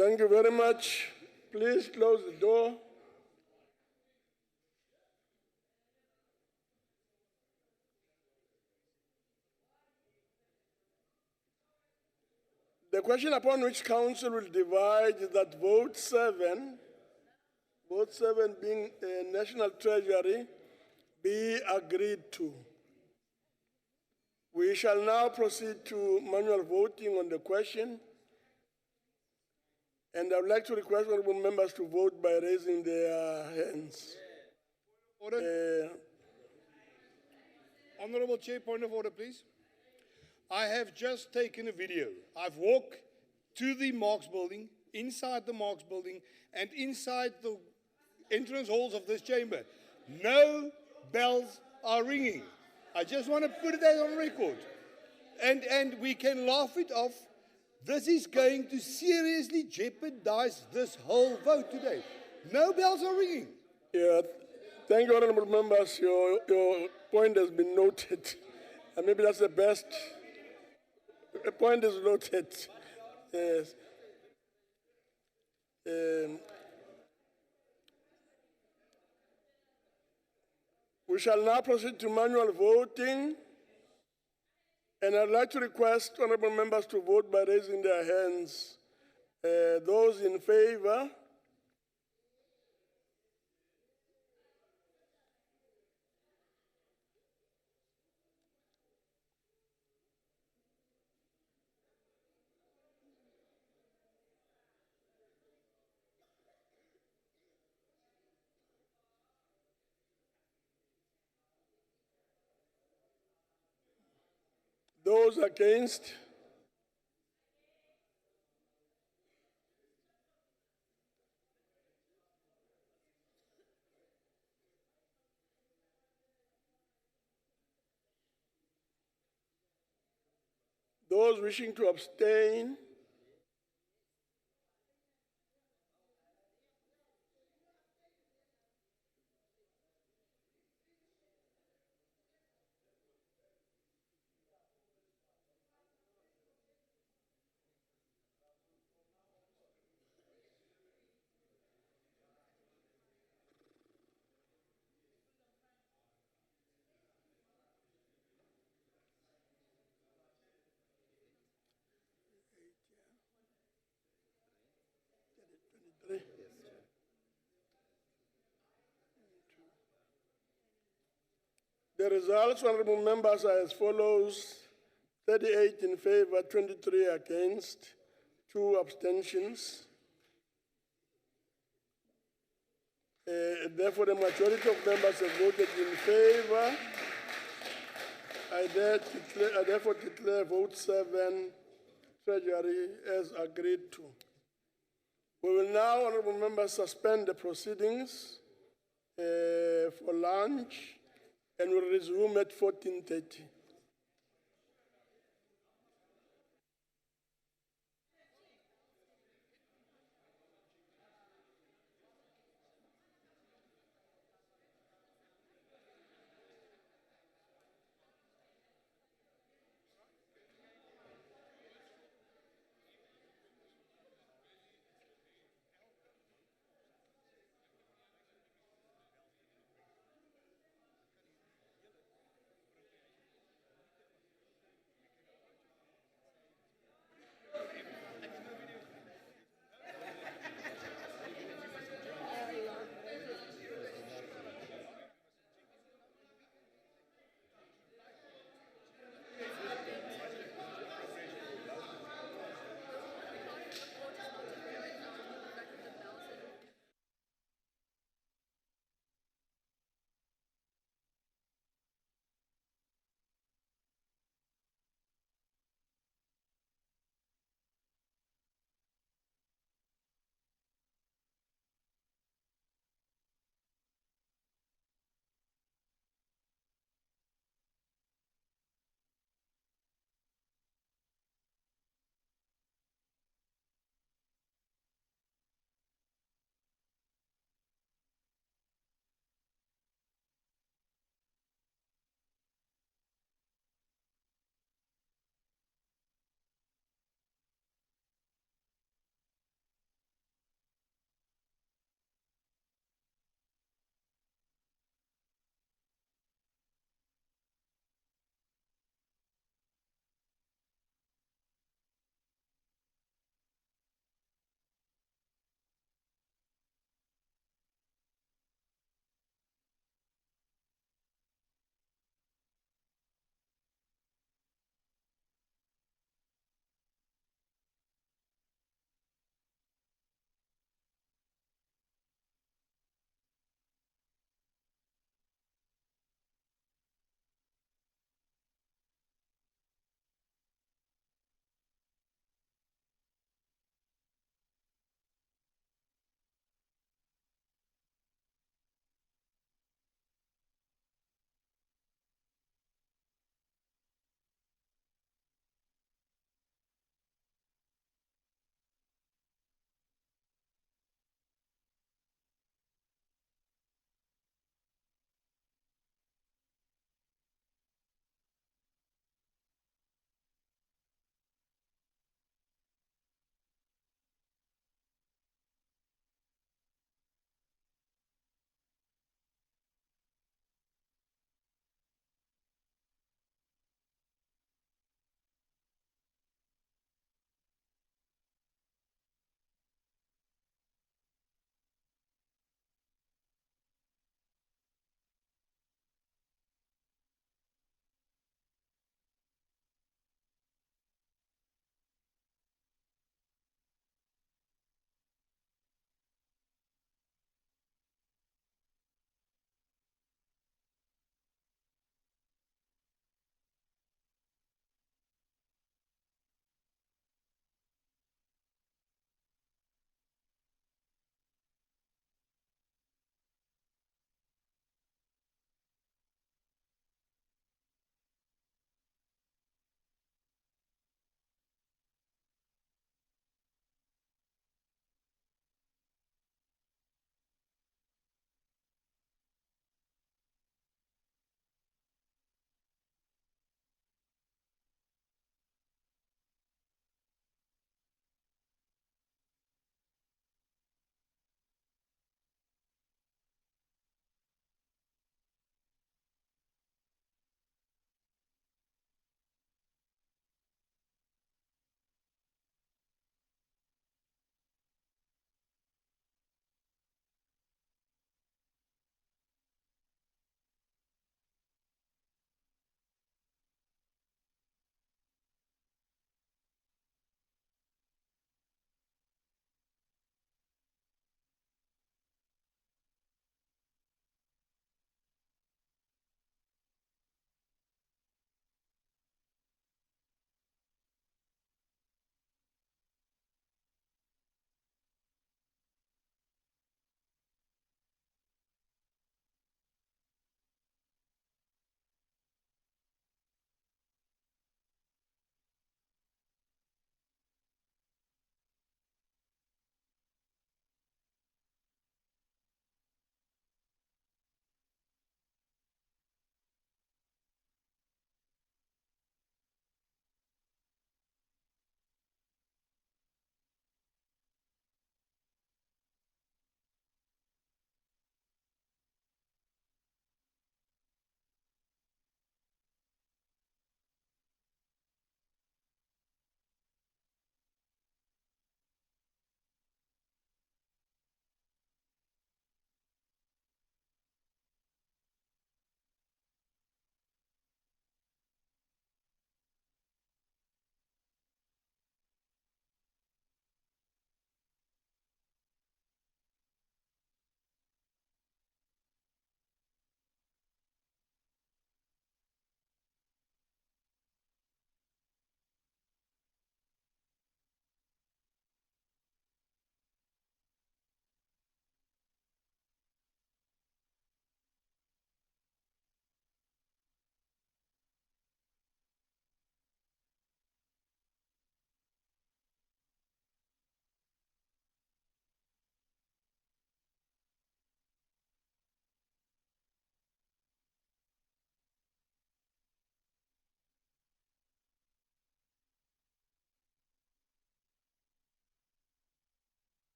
Thank you very much. Please close the door. The question upon which Council will divide is that vote 7 being National Treasury, be agreed to. We shall now proceed to manual voting on the question. And I would like to request honorable members to vote by raising their hands. Order. Honorable Chair, point of order, please. I have just taken a video. I've walked to the Marks building, inside the Marks building, and inside the entrance halls of this chamber. No bells are ringing. I just want to put that on record. And we can laugh it off. This is going to seriously jeopardize this whole vote today. No bells are ringing. Yeah, thank you, honorable members. Your point has been noted. And maybe that's the best. The point is noted. Yes. We shall now proceed to manual voting. And I'd like to request honorable members to vote by raising their hands. Those in favor? Those against? Those wishing to abstain? The results, honorable members, are as follows: 38 in favor, 23 against, 2 abstentions. Therefore, the majority of members have voted in favor. I therefore declare vote 7, Treasury, as agreed to. We will now, honorable members, suspend the proceedings for lunch, and we'll resume at 14:30.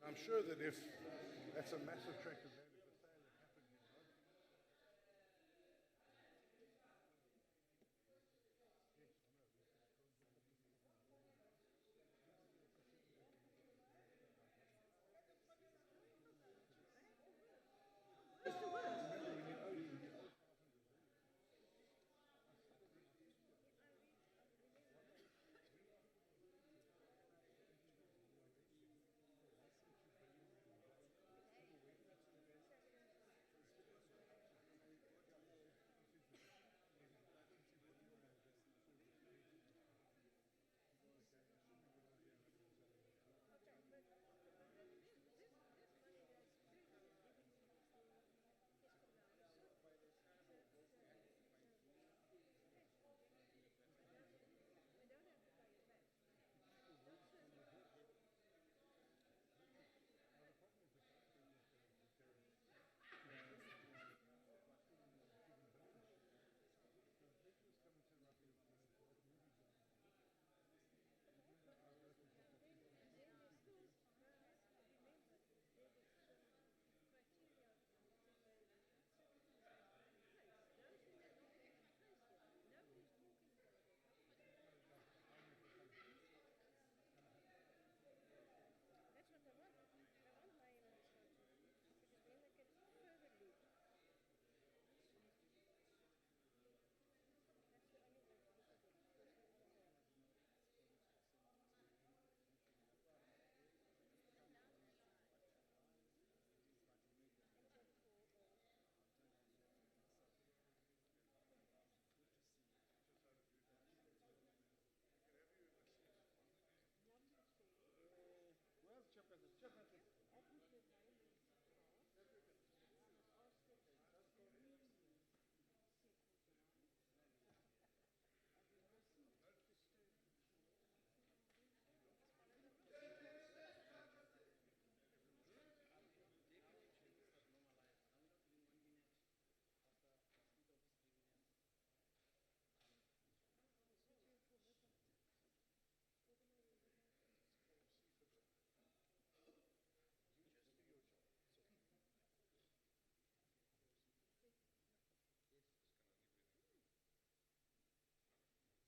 I'm sure that if that's a massive tract of land, if a sale had happened,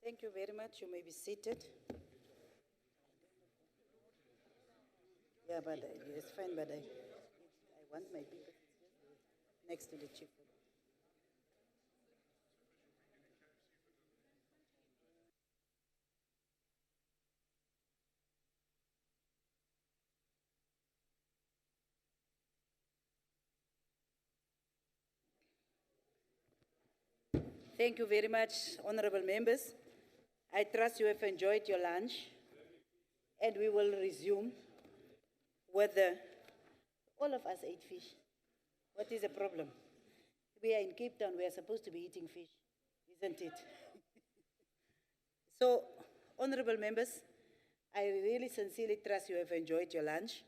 Thank you very much. You may be seated. Yeah, but it's fine, but I want my paper next to the chief. Thank you very much, honorable members. I trust you have enjoyed your lunch, and we will resume with all of us ate fish. What is the problem? We are in Cape Town, we are supposed to be eating fish, isn't it? So, honorable members, I really sincerely trust you have enjoyed your lunch.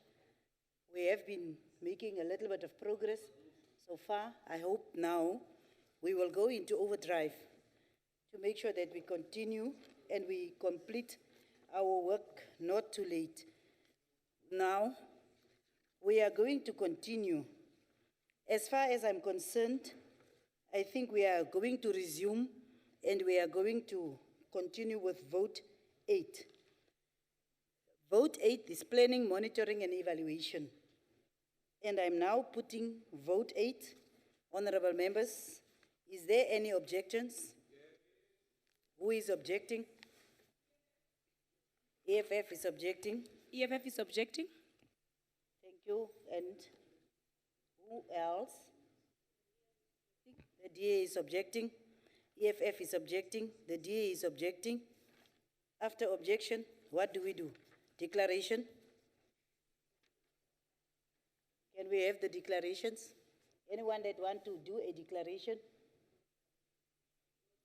We have been making a little bit of progress so far. I hope now we will go into overdrive to make sure that we continue and we complete our work not too late. Now, we are going to continue. As far as I'm concerned, I think we are going to resume and we are going to continue with vote 8. Vote 8 is planning, monitoring, and evaluation. And I'm now putting vote 8. Honorable members, is there any objections? Who is objecting? EFF is objecting. EFF is objecting. Thank you. And who else? The DA is objecting. EFF is objecting. The DA is objecting. After objection, what do we do? Declaration? Can we have the declarations? Anyone that want to do a declaration?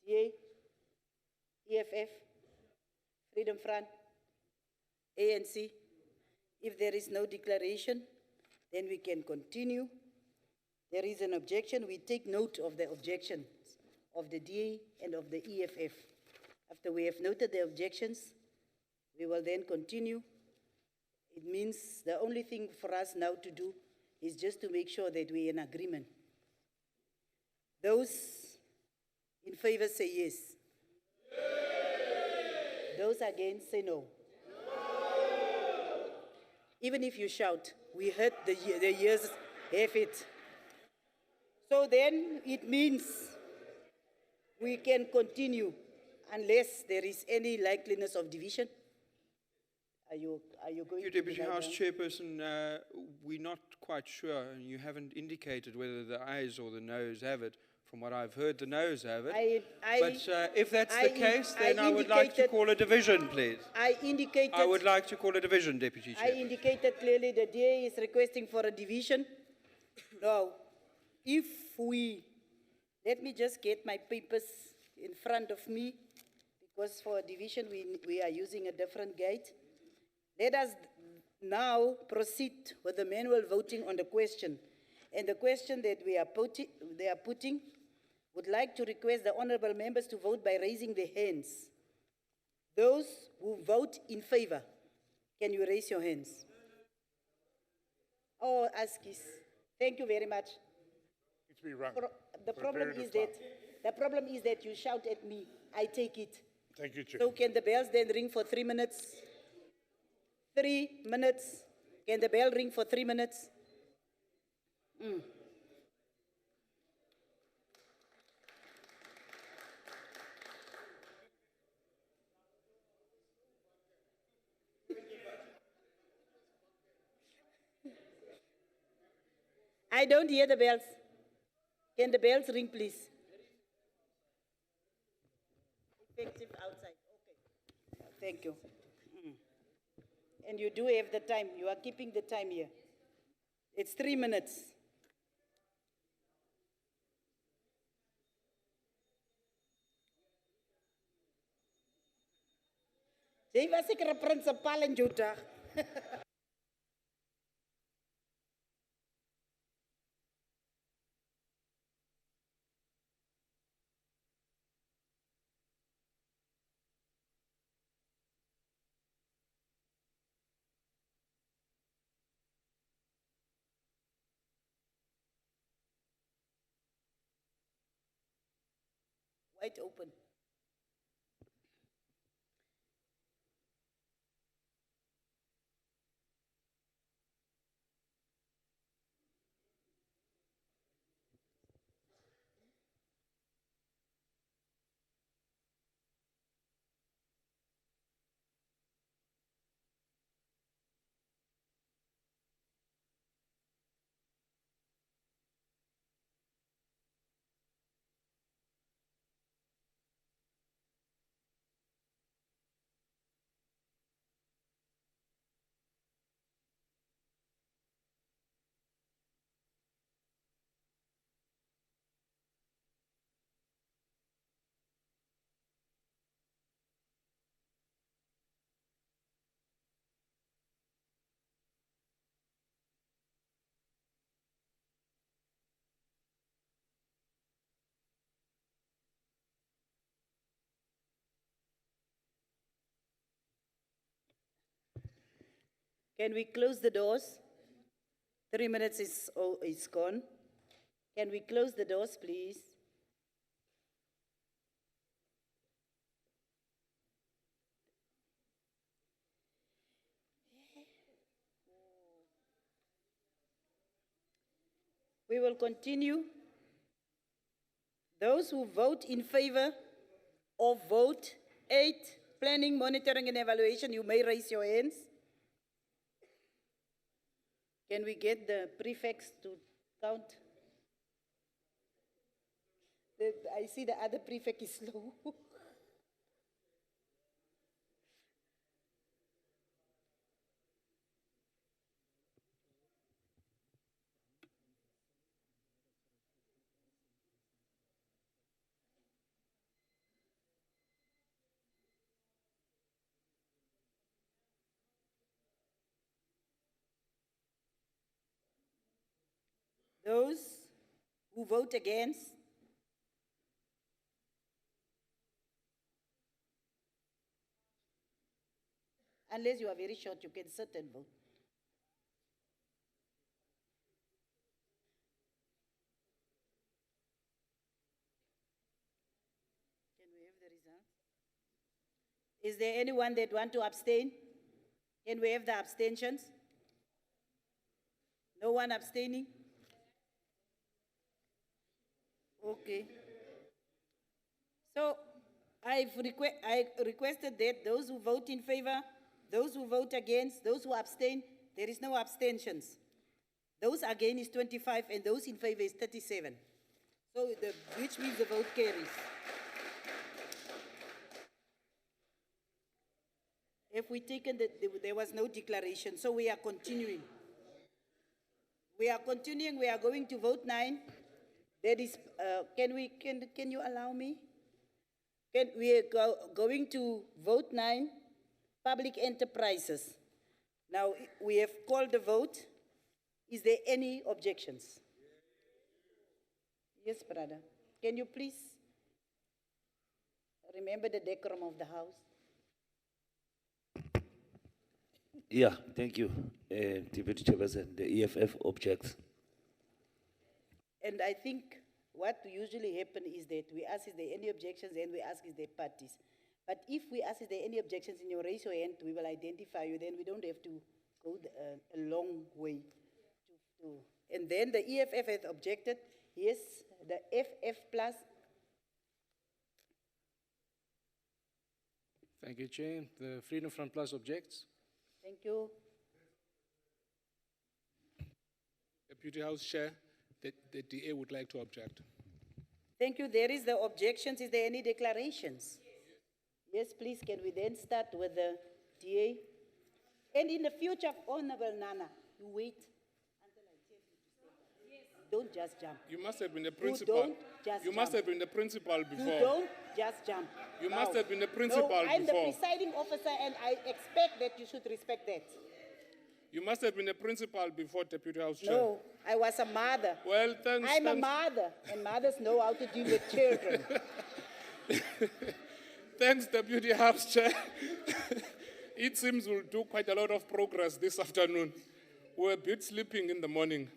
DA? EFF? Freedom Front? ANC? If there is no declaration, then we can continue. There is an objection. We take note of the objections of the DA and of the EFF. After we have noted the objections, we will then continue. It means the only thing for us now to do is just to make sure that we're in agreement. Those in favor say yes. Those against say no. Even if you shout, we heard the years have it. So then it means we can continue unless there is any likeliness of division. Are you going to Deputy be House like Chairperson, we're not quite sure, and you haven't indicated whether the ayes or the noes have it. From what I've heard, the noes have it. If that's the case, then I would like to call a division, please. I would like to call a division, Deputy Chair. I indicated clearly the DA is requesting for a division. Now, if we, let me just get my papers in front of me, because for a division we are using a different gate. Let us now proceed with the manual voting on the question. And the question that they are putting would like to request the honorable members to vote by raising their hands. Those who vote in favor, can you raise your hands? Oh, Askis, thank you very much. It's been run. The problem is that you shout at me, I take it. Thank you, Chair. So can the bells then ring for 3 minutes? 3 minutes. Can the bell ring for 3 minutes? I don't hear the bells. Can the bells ring, please? Effective outside. Okay. Thank you. And you do have the time. You are keeping the time here. It's 3 minutes. Jy was seker 'n principal in jou dag. Wide open. Can we close the doors? 3 minutes is gone. Can we close the doors, please? We will continue. Those who vote in favor of vote 8, planning, monitoring, and evaluation, you may raise your hands. Can we get the prefects to count? I see the other prefect is slow. Those who vote against? Unless you are very short, you can sit and vote. Can we have the results? Is there anyone that want to abstain? Can we have the abstentions? No one abstaining? Okay. So I requested that those who vote in favor, those who vote against, those who abstain, there is no abstentions. Those against is 25 and those in favor is 37. So which means the vote carries. If we taken that there was no declaration, so we are continuing. We are continuing, we are going to vote 9. That is, can you allow me? We are going to vote 9, public enterprises. Now, we have called the vote. Is there any objections? Yes, brother. Can you please remember the decorum of the House? Yeah, thank you, Deputy Chairperson. The EFF objects. And I think what usually happens is that we ask, is there any objections, and we ask, is there parties? But if we ask, is there any objections, and you raise your hand, we will identify you, then we don't have to go a long way. And then the EFF has objected. Yes, the FF plus. Thank you, Chair. The Freedom Front Plus objects. Thank you. Deputy House Chair, the DA would like to object. Thank you. There is the objections. Is there any declarations? Yes, please. Can we then start with the DA? And in the future, Honorable Nana, you wait until I tell you to stand. Don't just jump. You must have been the principal. You don't just You jump. must have been the principal before. You don't just jump. You Now, must have been the principal no, I'm before. the presiding officer, and I expect that you should respect that. You must have been a principal before, Deputy House Chair. No, I was a mother. Well, thanks. I'm a mother, and mothers know how to deal with children. Thanks, Deputy House Chair. It seems we'll do quite a lot of progress this afternoon. We're a bit sleeping in the morning.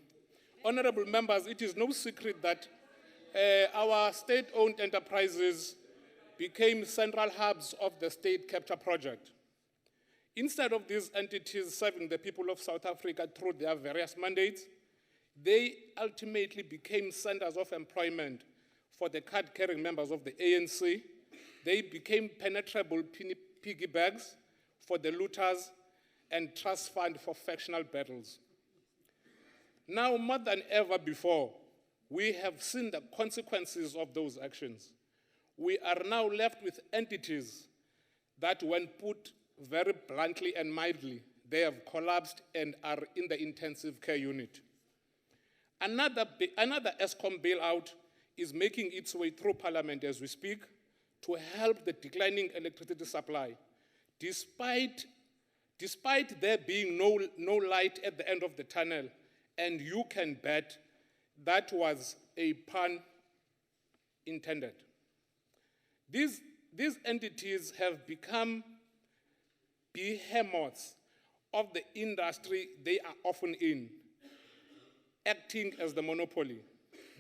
Honorable members, it is no secret that our state-owned enterprises became central hubs of the state capture project. Instead of these entities serving the people of South Africa through their various mandates, they ultimately became centers of employment for the card-carrying members of the ANC. They became penetrable piggy banks for the looters and trust fund for factional battles. Now, more than ever before, we have seen the consequences of those actions. We are now left with entities that, when put very bluntly and mildly, they have collapsed and are in the intensive care unit. Another ESCOM bailout is making its way through Parliament as we speak to help the declining electricity supply. Despite there being no light at the end of the tunnel, and you can bet that was a pun intended. These entities have become behemoths of the industry they are often in. acting as the monopoly.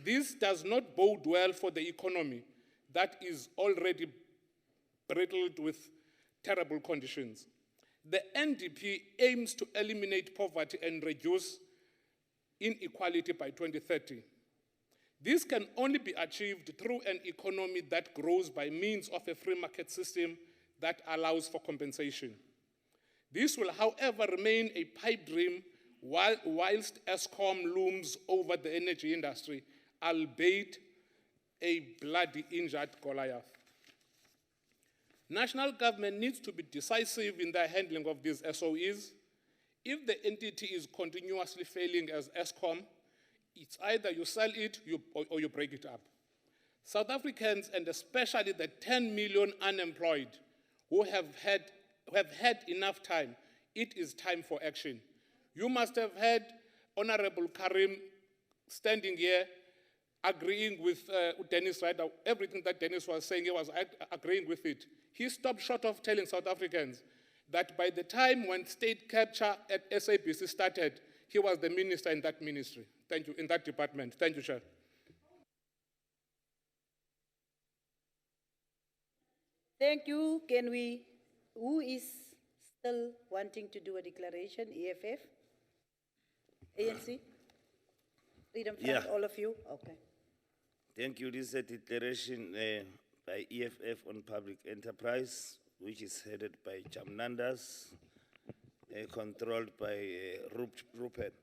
This does not bode well for the economy that is already riddled with terrible conditions. The NDP aims to eliminate poverty and reduce inequality by 2030. This can only be achieved through an economy that grows by means of a free market system that allows for compensation. This will, however, remain a pipe dream whilst ESCOM looms over the energy industry, albeit a bloody injured Goliath. National government needs to be decisive in the handling of these SOEs. If the entity is continuously failing as ESCOM, it's either you sell it or you break it up. South Africans, and especially the 10 million unemployed who have had enough time, it is time for action. You must have heard Honorable Karim standing here agreeing with Dennis, right? Everything that Dennis was saying, he was agreeing with it. He stopped short of telling South Africans that by the time when state capture at SABC started, he was the minister in that ministry. Thank you, in that department. Thank you, Chair. Thank you. Who is still wanting to do a declaration? EFF? ANC? Freedom Front, all of you? Okay. Thank you. This is a declaration by EFF on public enterprise, which is headed by Jamnandas, controlled by Rupert.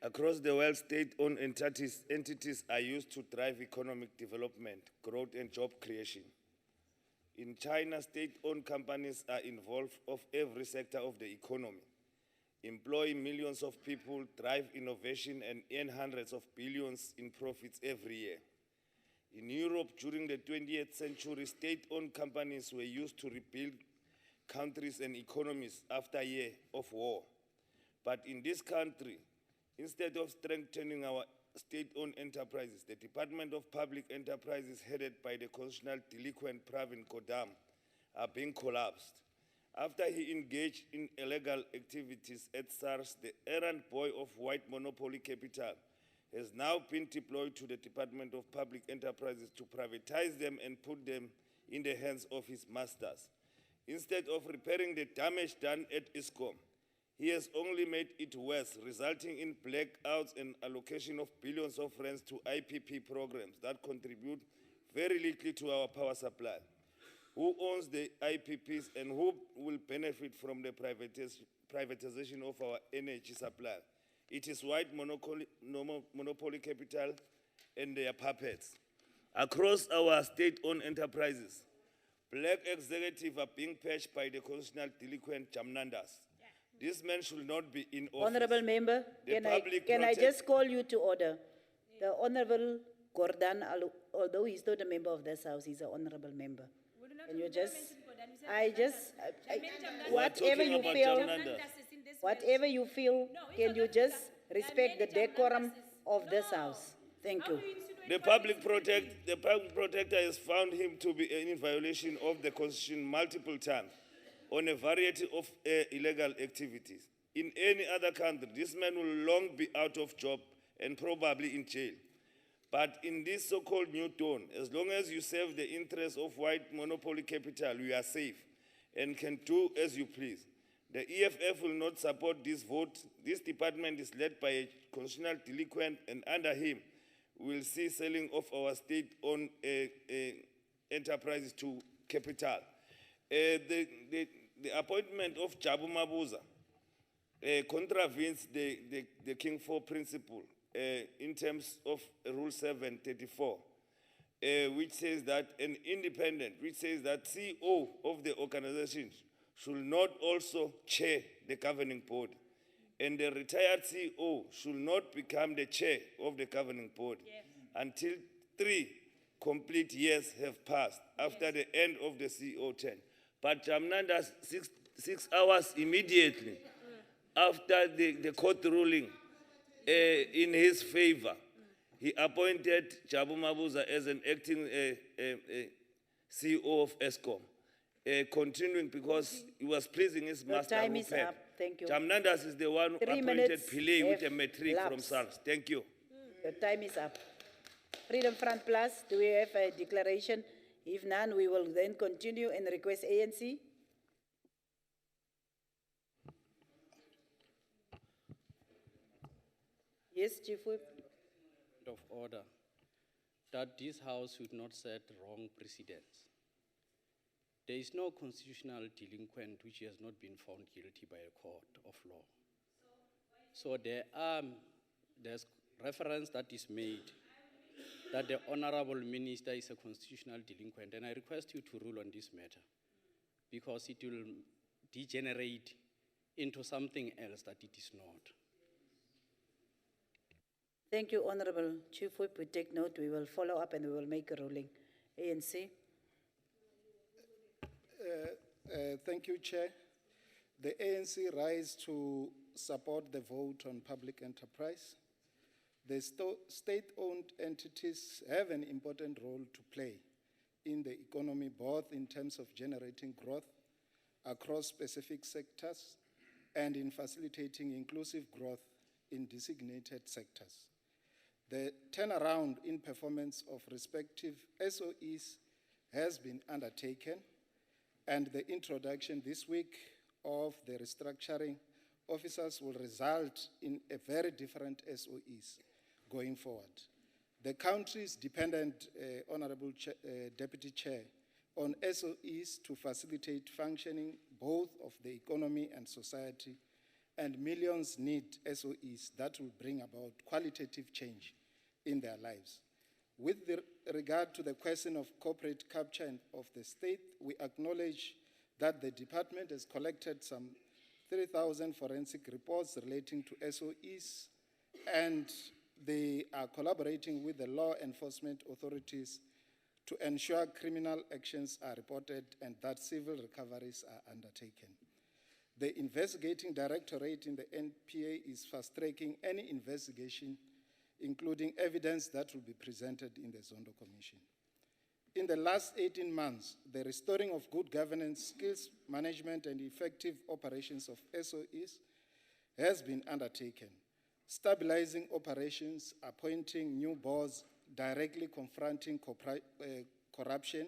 Across the world, state-owned entities are used to drive economic development, growth, and job creation. In China, state-owned companies are involved of every sector of the economy, employ millions of people, drive innovation, and earn hundreds of billions in profits every year. In Europe, during the 20th century, state-owned companies were used to rebuild countries and economies after a year of war. But in this country, instead of strengthening our state-owned enterprises, the Department of Public Enterprises, headed by the constitutional delinquent Pravin Gordhan, are being collapsed. After he engaged in illegal activities at SARS, the errand boy of white monopoly capital has now been deployed to the Department of Public Enterprises to privatize them and put them in the hands of his masters. Instead of repairing the damage done at ESCOM, he has only made it worse, resulting in blackouts and allocation of billions of rands to IPP programs that contribute very little to our power supply. Who owns the IPPs and who will benefit from the privatization of our energy supply? It is white monopoly capital and their puppets. Across our state-owned enterprises, black executives are being patched by the constitutional delinquent Jamnandas. This man should not be in office. Honorable member, can I just call you to order? The Honorable Gordhan, although he's not a member of this house, he's an honorable member. Can you just, whatever you feel, can you just respect the decorum of this house? Thank you. The public protector has found him to be in violation of the Constitution multiple times on a variety of illegal activities. In any other country, this man will long be out of job and probably in jail. But in this so-called new dawn, as long as you serve the interests of white monopoly capital, you are safe and can do as you please. The EFF will not support this vote. This department is led by a constitutional delinquent, and under him, we will see selling of our state-owned enterprises to capital. The appointment of Jabu Mabuza contravenes the King 4 principle in terms of Rule 734, which says that an independent, which says that CEO of the organization should not also chair the governing board, and the retired CEO should not become the chair of the governing board until 3 complete years have passed after the end of the CEO term. But Jamnandas, 6 hours immediately after the court ruling in his favor, he appointed Jabu Mabuza as an acting CEO of ESCOM. continuing because he was pleasing his Your master. time is Rupert. up. Thank you. Jamnandas is the one who 3 appointed minutes Pillay with a have matric from lapsed. SARS. Thank you. Your time is up. Freedom Front Plus, do we have a declaration? If none, we will then continue and request ANC. Yes, Chief Whip. Of order, that this House should not set wrong precedents. There is no constitutional delinquent which has not been found guilty by a court of law. So there's reference that is made that the Honorable Minister is a constitutional delinquent, and I request you to rule on this matter because it will degenerate into something else that it is not. Thank you, Honorable Chief Whip. We take note. We will follow up and we will make a ruling. ANC. Thank you, Chair. The ANC rise to support the vote on public enterprise. The state-owned entities have an important role to play in the economy, both in terms of generating growth across specific sectors and in facilitating inclusive growth in designated sectors. The turnaround in performance of respective SOEs has been undertaken, and the introduction this week of the restructuring officers will result in a very different SOEs going forward. The country is dependent, Honorable Deputy Chair, on SOEs to facilitate functioning both of the economy and society, and millions need SOEs that will bring about qualitative change in their lives. With regard to the question of corporate capture of the state, we acknowledge that the department has collected some 3,000 forensic reports relating to SOEs, and they are collaborating with the law enforcement authorities to ensure criminal actions are reported and that civil recoveries are undertaken. The investigating directorate in the NPA is fast-tracking any investigation, including evidence that will be presented in the Zondo Commission. In the last 18 months, the restoring of good governance, skills management, and effective operations of SOEs has been undertaken, stabilizing operations, appointing new boards, directly confronting corruption,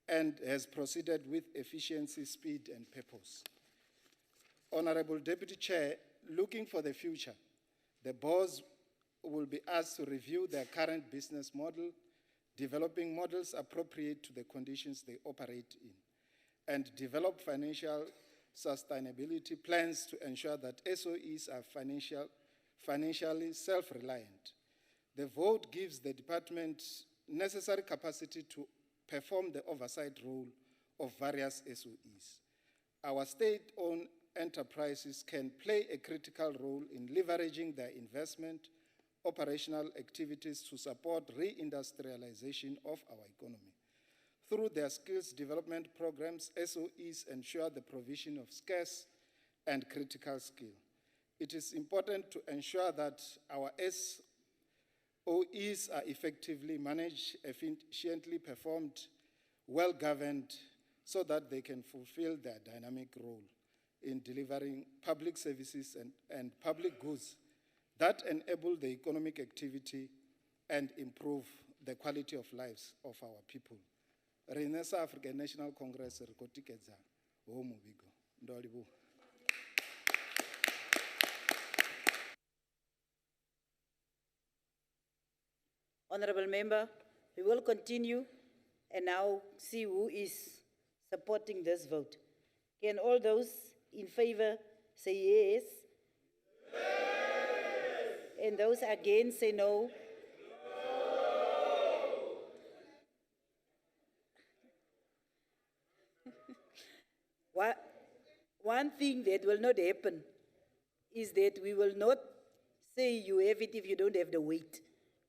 and has proceeded with efficiency, speed, and purpose. Honorable Deputy Chair, looking for the future, the boards will be asked to review their current business model, developing models appropriate to the conditions they operate in, and develop financial sustainability plans to ensure that SOEs are financially self-reliant. The vote gives the department necessary capacity to perform the oversight role of various SOEs. Our state-owned enterprises can play a critical role in leveraging their investment operational activities to support reindustrialization of our economy. Through their skills development programs, SOEs ensure the provision of scarce and critical skill. It is important to ensure that our SOEs are effectively managed, efficiently performed, well-governed, so that they can fulfill their dynamic role in delivering public services and public goods that enable the economic activity and improve the quality of lives of our people. Renesa African National Congress rekotikeza homu bigo ndolibu. Honorable Member, we will continue and now see who is supporting this vote. Can all those in favor say yes? And those against say no. One thing that will not happen is that we will not say you have it if you don't have the weight.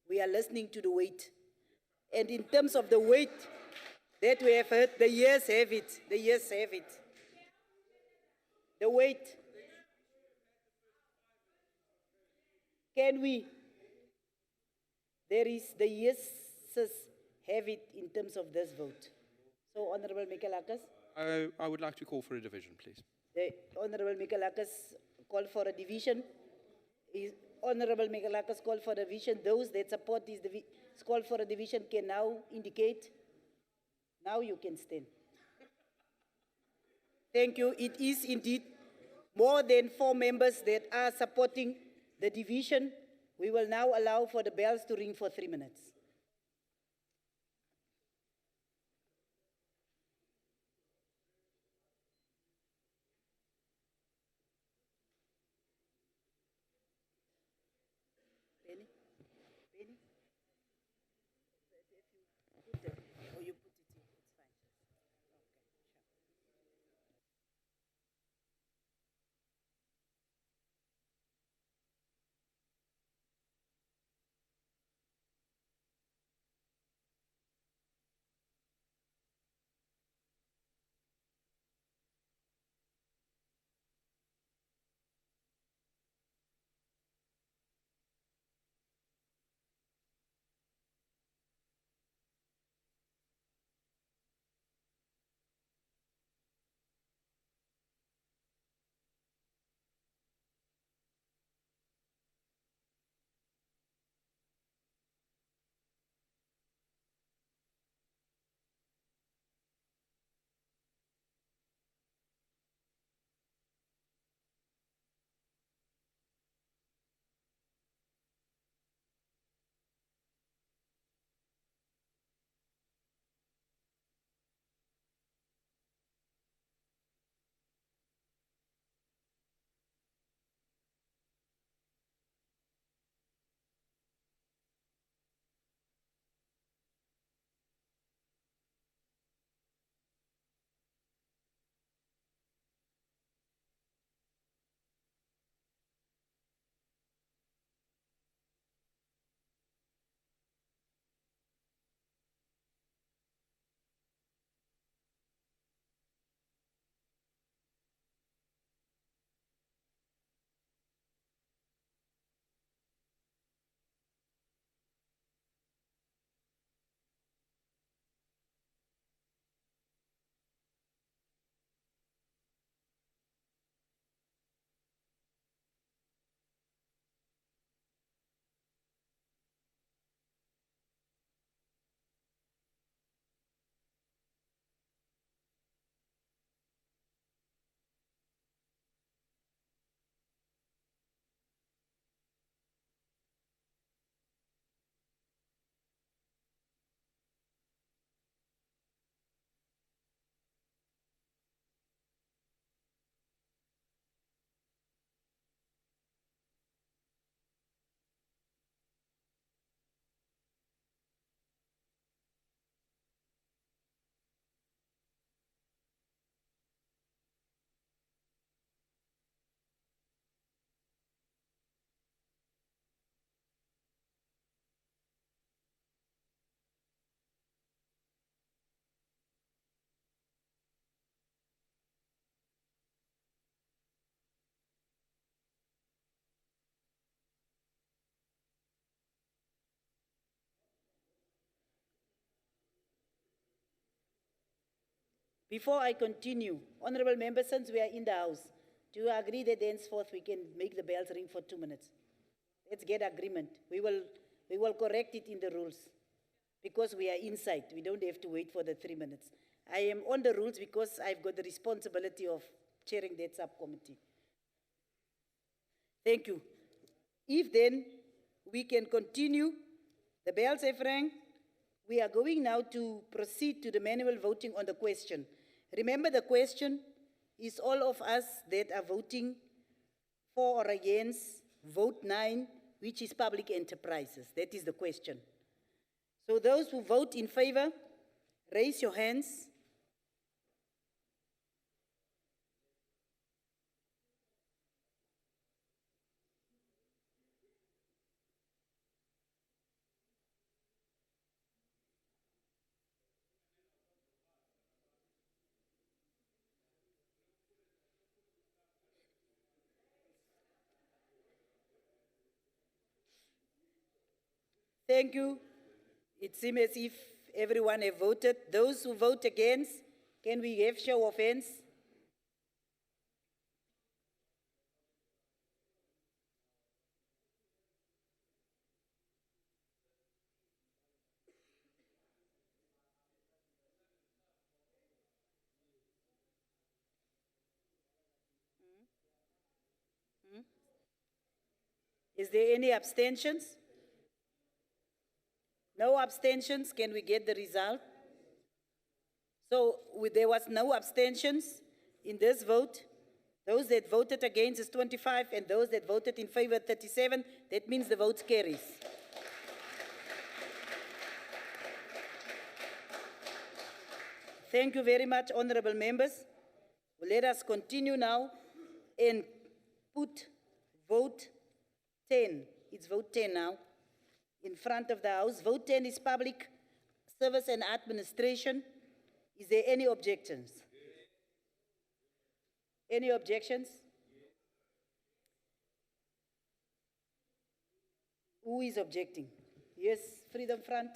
We are listening to the weight. And in terms of the weight that we have heard, the yes have it. The yes have it. The weight. Can we? There is the yeses have it in terms of this vote. So, Honorable Michael Akas. I would like to call for a division, please. The Honorable Mikalakis call for a division. Is Honorable Mikalakis call for a division. Those that support this call for a division can now indicate. Now you can stand. Thank you. It is indeed more than 4 members that are supporting the division. We will now allow for the bells to ring for 3 minutes. Penny? Penny? Or you put it in, it's fine. Before I continue, honorable members, since we are in the house, do you agree that henceforth we can make the bells ring for 2 minutes? Let's get agreement. We will correct it in the rules because we are inside. We don't have to wait for the 3 minutes. I am on the rules because I've got the responsibility of chairing that subcommittee. Thank you. If then we can continue, the bells have rang. We are going now to proceed to the manual voting on the question. Remember, the question is all of us that are voting for or against, vote 9, which is public enterprises. That is the question. So those who vote in favor, raise your hands. Thank you. It seems as if everyone have voted. Those who vote against, Can we have show of hands? Is there any abstentions? No abstentions. Can we get the result? So there was no abstentions in this vote. Those that voted against is 25 and those that voted in favor 37. That means the vote carries. Thank you very much, honorable members. Let us continue now and put vote 10. It's vote 10 now in front of the House. Vote 10 is public service and administration. Is there any objections? Any objections? Who is objecting? Yes, Freedom Front.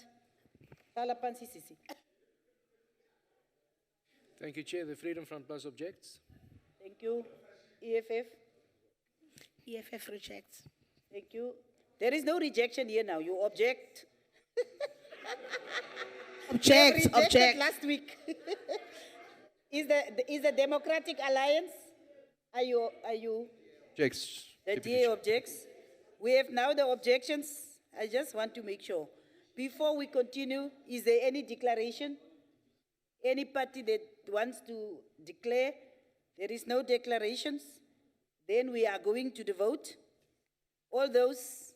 Talapansi Sisi. Thank you, Chair. The Freedom Front Plus objects. Thank you. EFF. EFF rejects. Thank you. There is no rejection here now. You object. Object, You rejected object. last week. Is the Democratic Alliance? Are you? Objects. The DA objects. We have now the objections. I just want to make sure. Before we continue, is there any declaration? Any party that wants to declare? There is no declarations. Then we are going to the vote. All those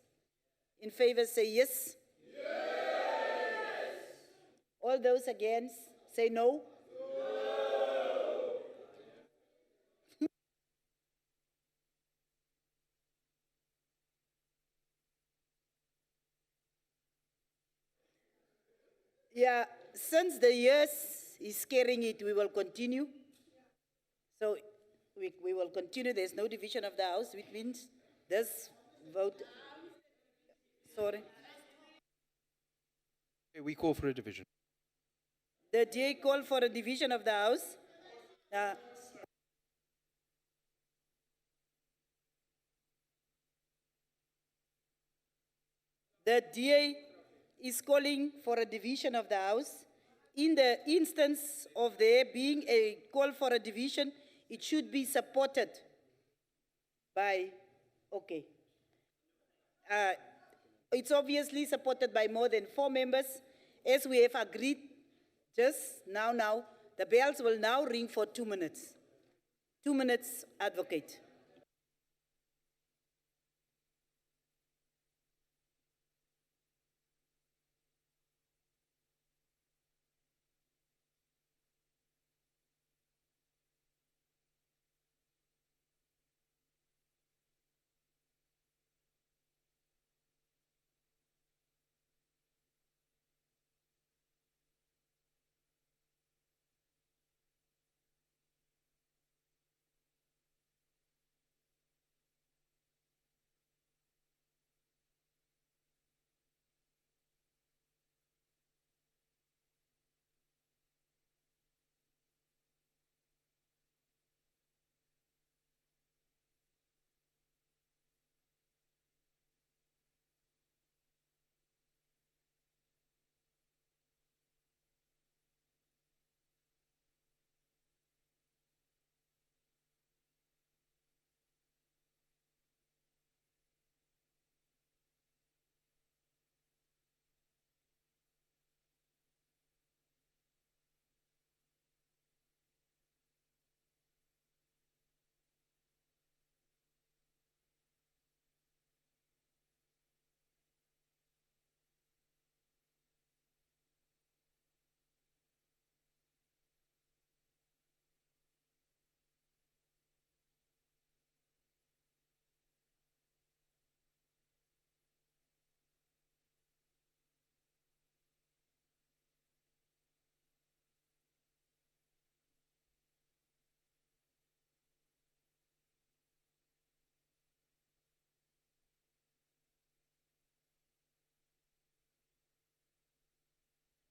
in favor say yes. All those against say no. Yeah, since the yes is carrying it, we will continue. So we will continue. There's no division of the House, which means this vote. Sorry. Okay, we call for a division. The DA called for a division of the House. The DA is calling for a division of the House. In the instance of there being a call for a division, it should be supported by, okay. It's obviously supported by more than 4 members. As we have agreed just now, the bells will now ring for 2 minutes. 2 minutes, advocate.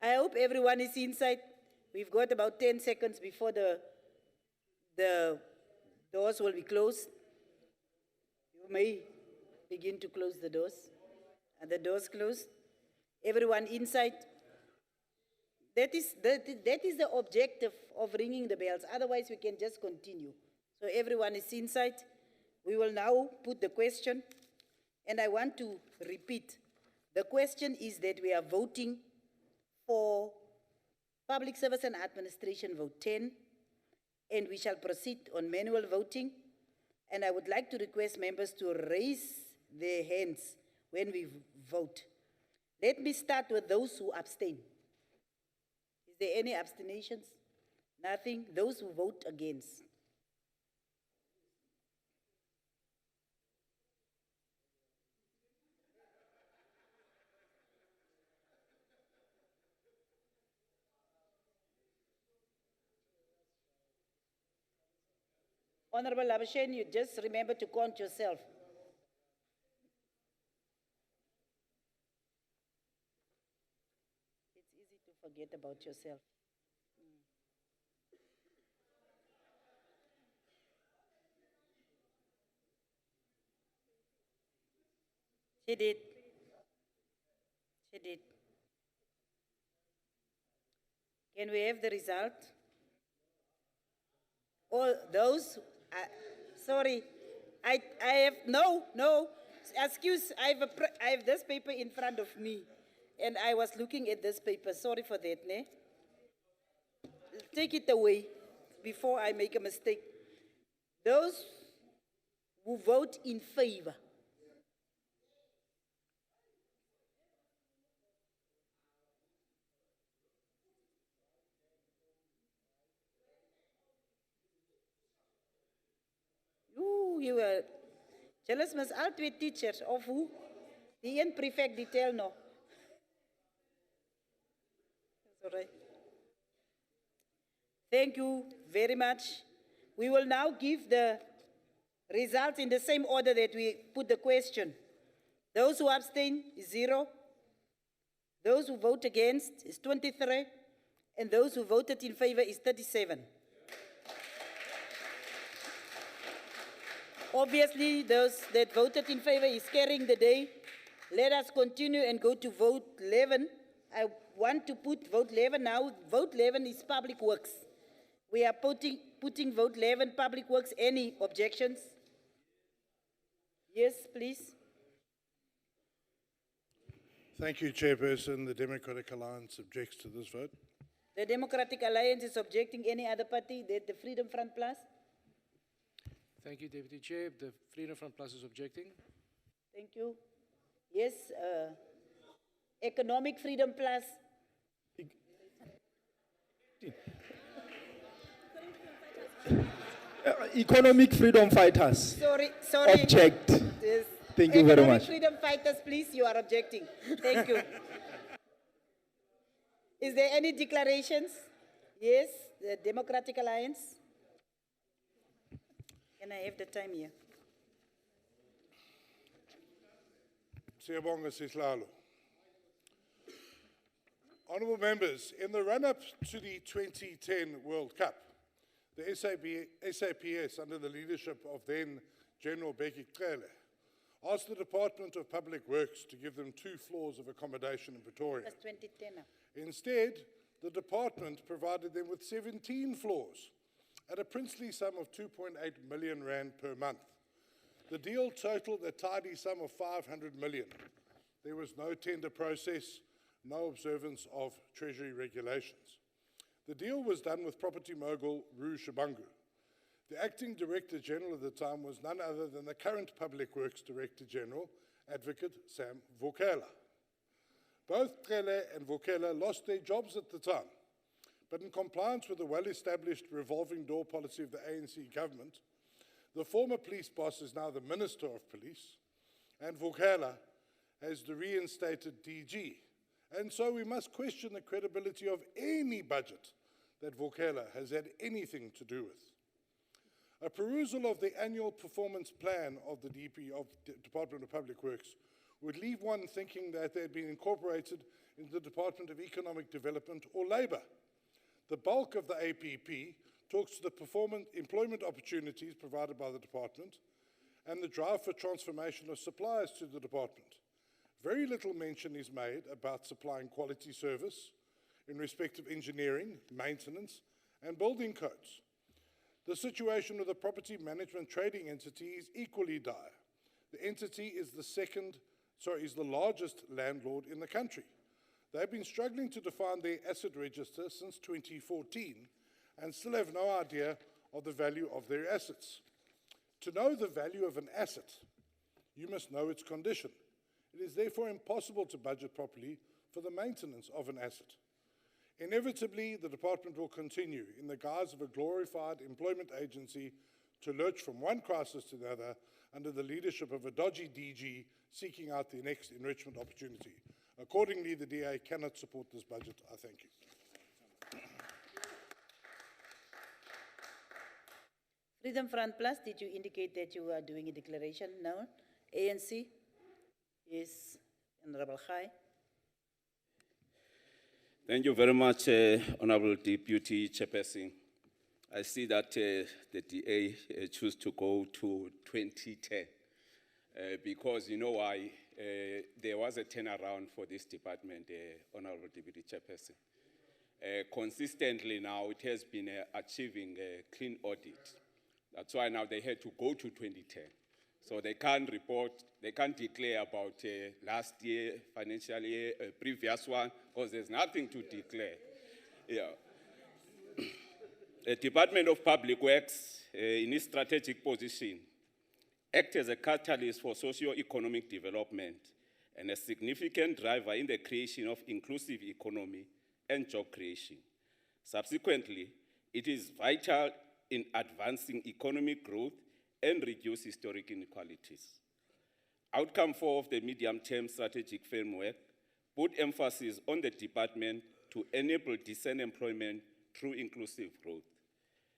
I hope everyone is inside. We've got about 10 seconds before the doors will be closed. You may begin to close the doors. Are the doors closed? Everyone inside? That is the objective of ringing the bells. Otherwise, we can just continue. So everyone is inside. We will now put the question. And I want to repeat. The question is that we are voting for Public Service and Administration Vote 10. And we shall proceed on manual voting. And I would like to request members to raise their hands when we vote. Let me start with those who abstain. Is there any abstentions? Nothing. Those who vote against. Honorable Labuschagne, you just remember to count yourself. It's easy to forget about yourself. She did. She did. Can we have the result? All those, sorry, I have, no, excuse, I have this paper in front of me, and I was looking at this paper, sorry for that, ne? Take it away before I make a mistake. Those who vote in favor. You were jealous, mas al twee teachers of who? Die een prefect die tel nog. That's all right. Thank you very much. We will now give the results in the same order that we put the question. Those who abstain is 0. Those who vote against is 23. And those who voted in favor is 37. Obviously, those that voted in favor is carrying the day. Let us continue and go to vote 11. I want to put vote 11 now. Vote 11 is public works. We are putting vote 11 public works. Any objections? Yes, please. Thank you, Chairperson. The Democratic Alliance objects to this vote. The Democratic Alliance is objecting. Any other party? The Freedom Front Plus? Thank you, Deputy Chair. The Freedom Front Plus is objecting. Thank you. Yes, Economic Freedom Plus. Economic Freedom Fighters. Sorry. Object. Yes. Thank you very much. Economic Freedom Fighters, please, you are objecting. Thank you. Is there any declarations? Yes, the Democratic Alliance. Can I have the time here? Siyabonga Sihlalo. Honourable members, in the run-up to the 2010 World Cup, the SAPS, under the leadership of then General Bheki Cele, asked the Department of Public Works to give them 2 floors of accommodation in Pretoria. That's 2010. Instead, the department provided them with 17 floors at a princely sum of 2.8 million rand per month. The deal totaled a tidy sum of 500 million. There was no tender process, no observance of Treasury regulations. The deal was done with property mogul Roo Shabangu. The acting Director General at the time was none other than the current Public Works Director General, Advocate Sam Vukela. Both Cele and Vukela lost their jobs at the time, but in compliance with the well-established revolving door policy of the ANC government, the former police boss is now the Minister of Police, and Vukela as the reinstated DG. And so we must question the credibility of any budget that Vukela has had anything to do with. A perusal of the annual performance plan of the Department of Public Works would leave one thinking that they had been incorporated into the Department of Economic Development or Labour. The bulk of the APP talks to the employment opportunities provided by the department and the drive for transformation of suppliers to the department. Very little mention is made about supplying quality service in respect of engineering, maintenance, and building codes. The situation of the property management trading entity is equally dire. The entity is the largest landlord in the country. They've been struggling to define their asset register since 2014 and still have no idea of the value of their assets. To know the value of an asset, you must know its condition. It is therefore impossible to budget properly for the maintenance of an asset. Inevitably, the department will continue, in the guise of a glorified employment agency, to lurch from one crisis to the other under the leadership of a dodgy DG seeking out the next enrichment opportunity. Accordingly, the DA cannot support this budget. I thank you. Freedom Front Plus, did you indicate that you are doing a declaration? No. ANC? Yes, Honorable Khai. Thank you very much, Honorable Deputy Chairperson. I see that the DA choose to go to 2010 because you know why? There was a turnaround for this department, Honorable Deputy Chairperson. Consistently now, it has been achieving a clean audit. That's why now they had to go to 2010. So they can't report, they can't declare about last year, financial year, previous one, because there's nothing to declare. Yeah. The Department of Public Works, in its strategic position, acts as a catalyst for socio-economic development and a significant driver in the creation of inclusive economy and job creation. Subsequently, it is vital in advancing economic growth and reduce historic inequalities. Outcome 4 of the medium-term strategic framework put emphasis on the department to enable decent employment through inclusive growth.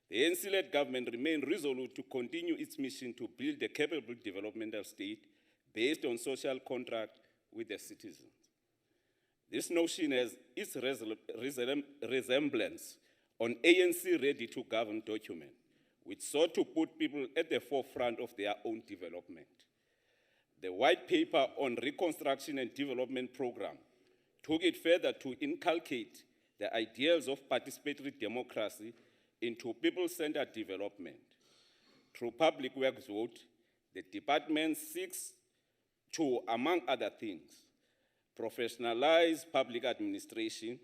The ANC-led government remains resolute to continue its mission to build a capable developmental state based on social contract with the citizens. This notion has its resemblance on ANC Ready to Govern document, which sought to put people at the forefront of their own development. The white paper on reconstruction and development program took it further to inculcate the ideals of participatory democracy into people-centered development. Through Public Works Vote, the department seeks to, among other things, professionalize public administration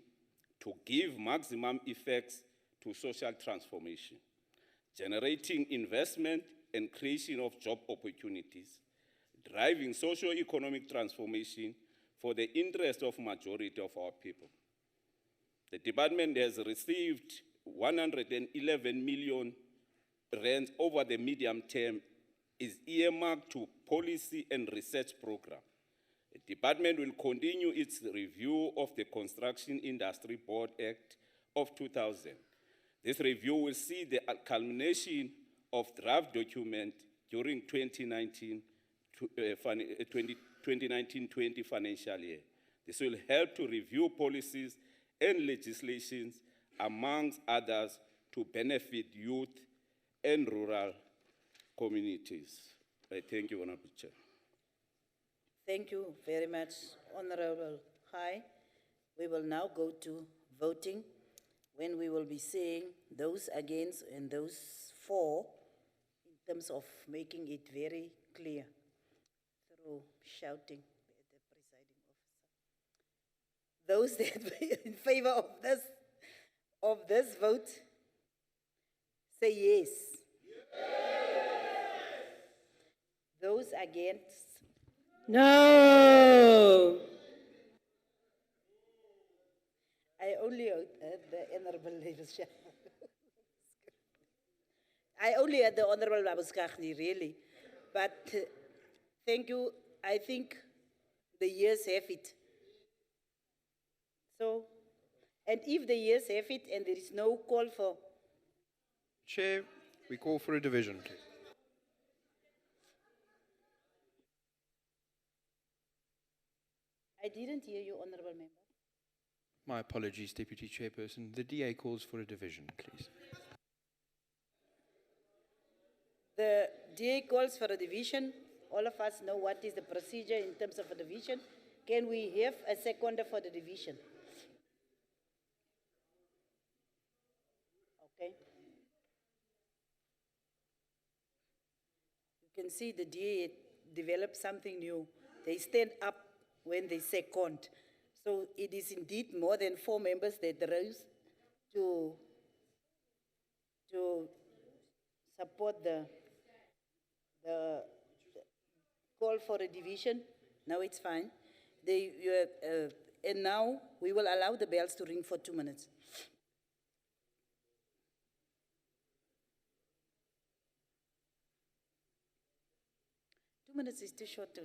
to give maximum effects to social transformation, generating investment and creation of job opportunities, driving socio-economic transformation for the interest of majority of our people. The department has received 111 million rand over the medium term is earmarked to policy and research program. The department will continue its review of the Construction Industry Board Act of 2000. This review will see the culmination of draft document during 2019-20 financial year. This will help to review policies and legislations, amongst others, to benefit youth and rural communities. I thank you, Honorable Chair. Thank you very much, Honorable Khai. We will now go to voting, when we will be seeing those against and those for, in terms of making it very clear through shouting at the presiding officer. Those that are in favor of this vote, say yes. Those against? No. I only heard the Honorable Levenschap. I only heard the Honorable Babuskachni, really. But thank you. I think the years have it. So, and if the years have it and there is no call for... Chair, we call for a division, please. I didn't hear you, Honorable Member. My apologies, Deputy Chairperson. The DA calls for a division, please. The DA calls for a division. All of us know what is the procedure in terms of a division. Can we have a seconder for the division? Okay. You can see the DA developed something new. They stand up when they second. So it is indeed more than 4 members that rose to support the call for a division. Now it's fine. And now we will allow the bells to ring for 2 minutes. Two minutes is too short.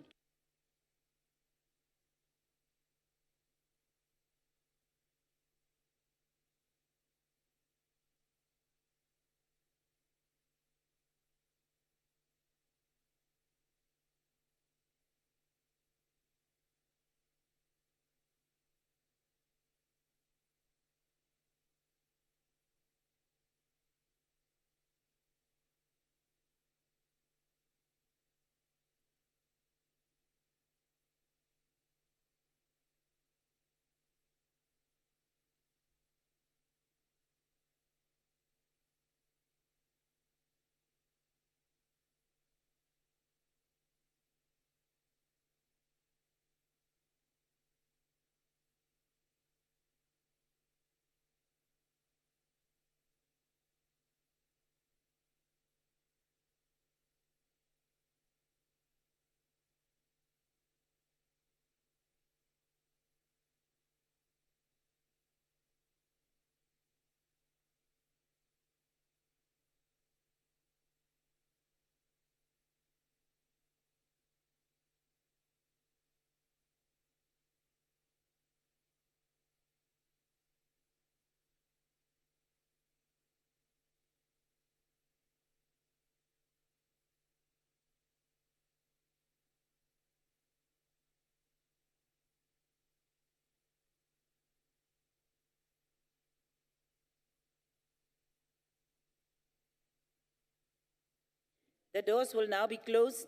The doors will now be closed,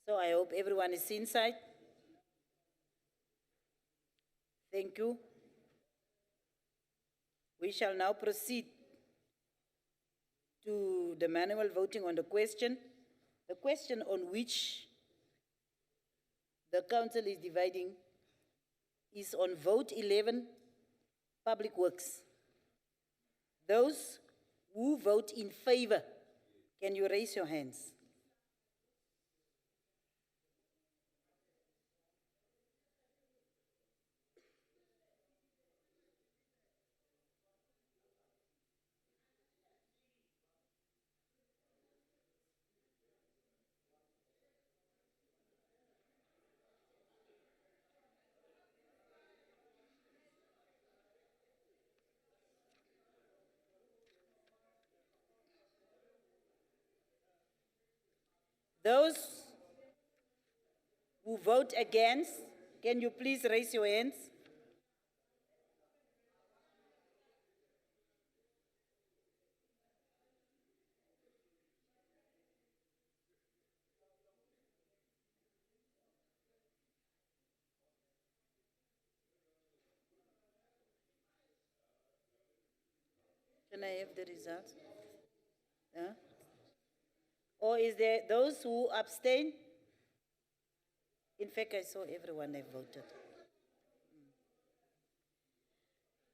so I hope everyone is inside. Thank you. We shall now proceed to the manual voting on the question. The question on which the council is dividing is on vote 11, Public Works. Those who vote in favor, can you raise your hands? Those who vote against, can you please raise your hands? Can I have the results? Huh? Or is there those who abstain? In fact, I saw everyone have voted.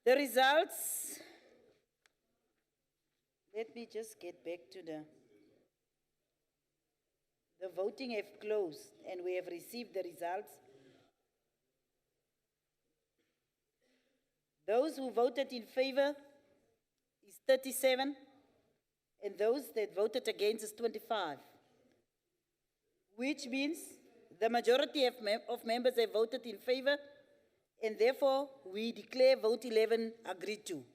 The results, let me just get back to the voting have closed and we have received the results. Those who voted in favor is 37. And those that voted against is 25, which means the majority of members have voted in favor, and therefore we declare vote 11 agreed to.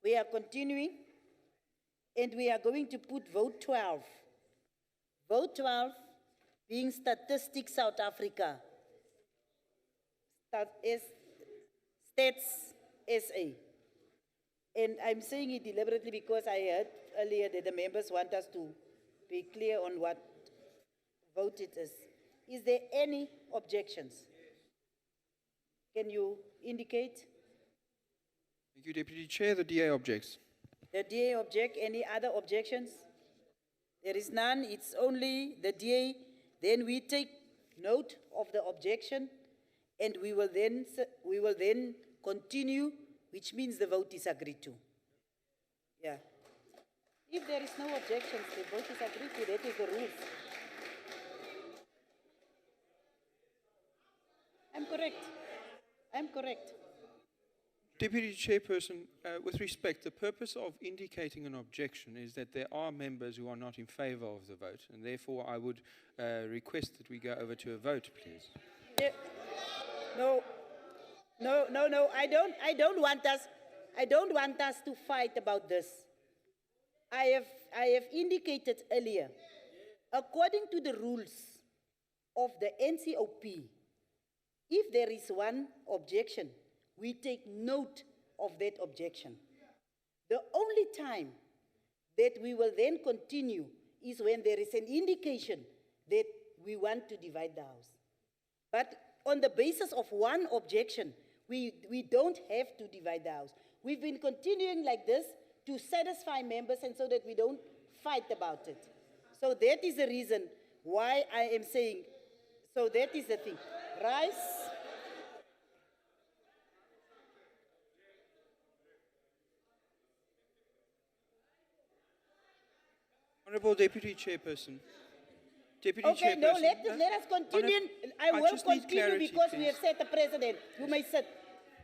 We are continuing, and we are going to put vote 12, Vote 12, being Statistics South Africa. Stats SA. And I'm saying it deliberately because I heard earlier that the members want us to be clear on what vote it is. Is there any objections? Can you indicate? Thank you, Deputy Chair. The DA objects. The DA object. Any other objections? There is none. It's only the DA. Then we take note of the objection, and we will then continue, which means the vote is agreed to. Yeah. If there is no objections, the vote is agreed to. That is the rules. I'm correct. I'm correct. Deputy Chairperson, with respect, the purpose of indicating an objection is that there are members who are not in favour of the vote, and therefore I would request that we go over to a vote, please. Yeah. No. I don't want us to fight about this. I have indicated earlier, according to the rules of the NCOP, if there is one objection, we take note of that objection. The only time that we will then continue is when there is an indication that we want to divide the House. But on the basis of one objection, we don't have to divide the House. We've been continuing like this to satisfy members and so that we don't fight about it. So that is the reason why I am saying, so that is the thing. Rice. Honourable Deputy Chairperson. Deputy Okay, Chairperson. no, let us continue. I will just need continue clarity, because we please. have set a precedent. You may sit.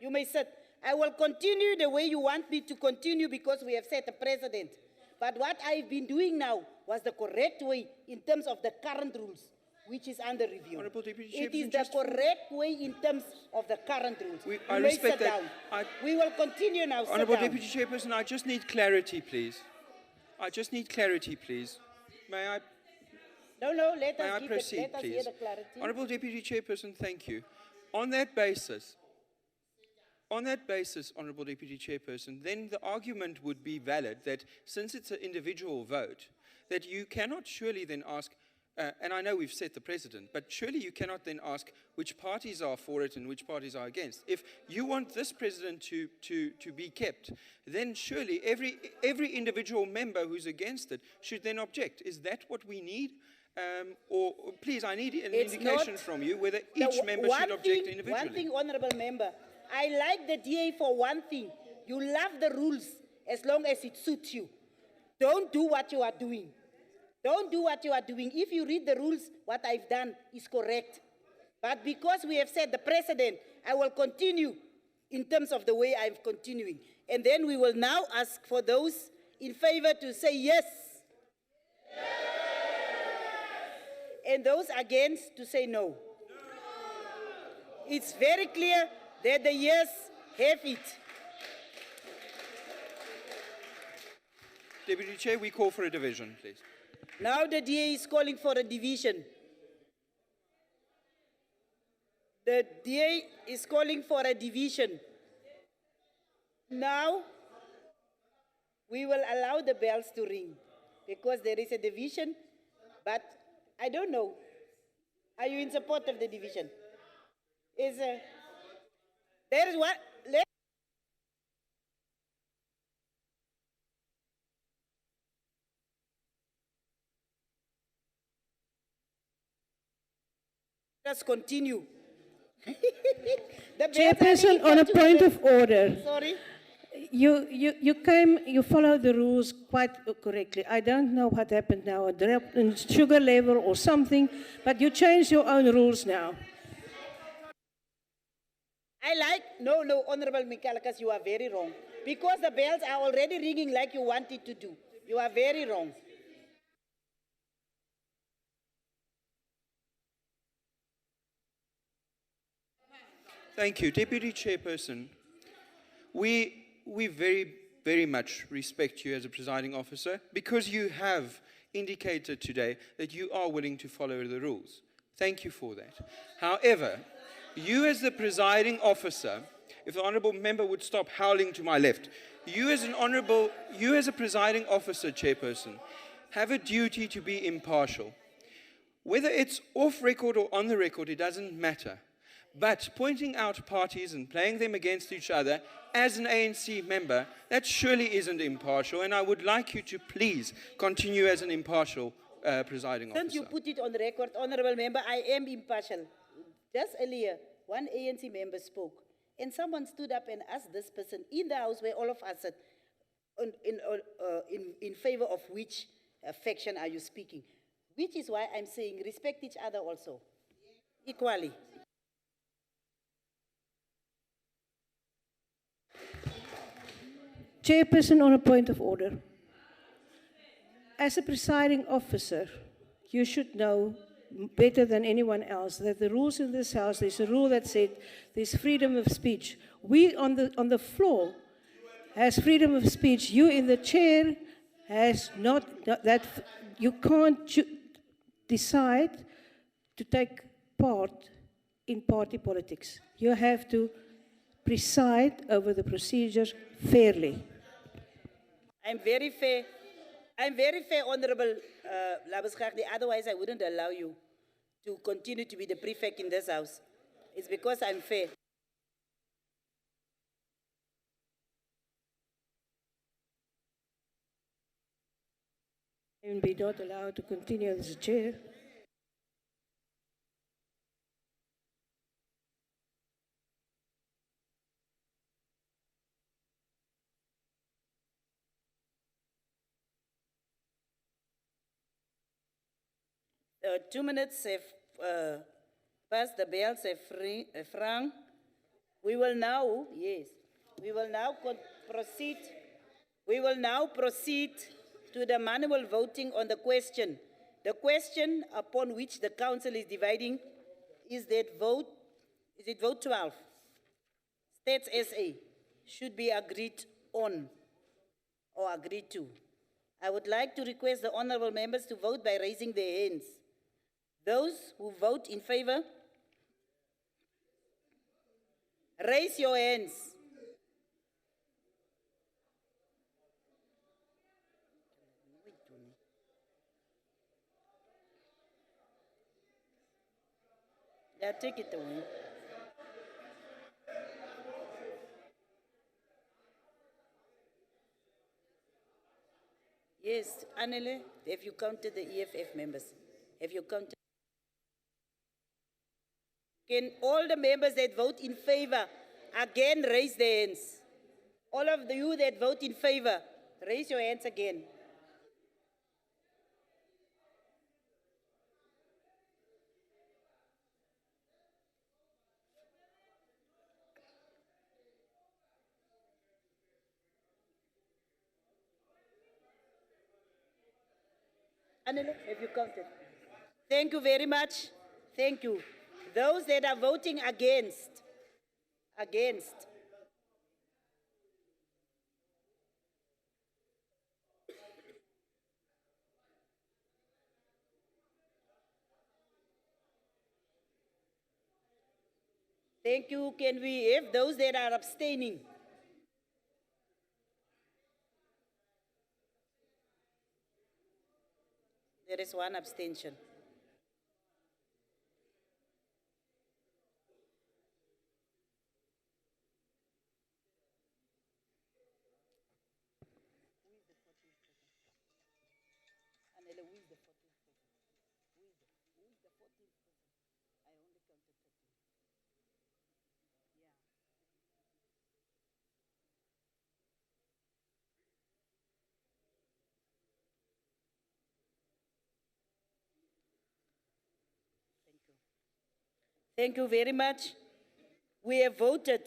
You may sit. I will continue the way you want me to continue because we have set a precedent. But what I've been doing now was the correct way in terms of the current rules, which is under review. Honourable Deputy It is Chairperson, the just- correct way in terms of the current rules. I You may respect sit that. down. We will continue now. Sit Honourable down. Deputy Chairperson, I just need clarity, please. I just need clarity, please. May I? No, let May us I give proceed, it. Let us hear please? the clarity. Honourable Deputy Chairperson, thank you. On that basis, Honourable Deputy Chairperson, then the argument would be valid that since it's an individual vote, that you cannot surely then ask, and I know we've set the precedent, but surely you cannot then ask which parties are for it and which parties are against. If you want this precedent to be kept, then surely every individual member who's against it should then object. Is that what we need? Or please, I need an It's indication not- from you whether The each member one should object thing- individually. One thing, honourable member, I like the DA for one thing. You love the rules as long as it suits you. Don't do what you are doing. Don't do what you are doing. If you read the rules, what I've done is correct. But because we have set the precedent, I will continue in terms of the way I'm continuing. And then we will now ask for those in favor to say yes. And those against to say no. It's very clear that the yes have it. Deputy Chair, we call for a division, please. Now the DA is calling for a division. The DA is calling for a division. Now, we will allow the bells to ring because there is a division, but I don't know. Are you in support of the division? There is what? Let us continue. The bells are Chairperson, ringing on a for point two of minutes. order. Sorry? You followed the rules quite correctly. I don't know what happened now, a drop in sugar level or something, but you changed your own rules now. No, Honorable Mikalkas, you are very wrong. Because the bells are already ringing like you wanted to do. You are very wrong. Thank you. Deputy Chairperson, we very, very much respect you as a presiding officer because you have indicated today that you are willing to follow the rules. Thank you for that. However, you as the presiding officer, if the honourable member would stop howling to my left, you as a presiding officer, chairperson, have a duty to be impartial. Whether it's off record or on the record, it doesn't matter. But pointing out parties and playing them against each other as an ANC member, that surely isn't impartial, and I would like you to please continue as an impartial presiding officer. Since you put it on record, honourable member, I am impartial. Just earlier, one ANC member spoke, and someone stood up and asked this person in the house where all of us sat, in favor of which faction are you speaking? Which is why I'm saying respect each other also, equally. Chairperson, on a point of order. As a presiding officer, you should know better than anyone else that the rules in this house, there's a rule that said there's freedom of speech. We on the floor has freedom of speech. You in the chair has not that. You can't decide to take part in party politics. You have to preside over the procedures fairly. I'm very fair. I'm very fair, Honorable Labuschagne. Otherwise, I wouldn't allow you to continue to be the prefect in this house. It's because I'm fair. And be not allowed to continue as a chair. 2 minutes have passed, the bells have rung. We will now, yes, we will now proceed. We will now proceed to the manual voting on the question. The question upon which the council is dividing is that vote, is it vote 12? States SA should be agreed on or agreed to. I would like to request the honourable members to vote by raising their hands. Those who vote in favor, raise your hands. Yeah, take it away. Yes, Anele, have you counted the EFF members? Have you counted? Can all the members that vote in favor again raise their hands? All of you that vote in favor, raise your hands again. Anele, have you counted? Thank you very much. Thank you. Those that are voting against. Thank you. Can we have those that are abstaining? There is one abstention. Thank you very much. We have voted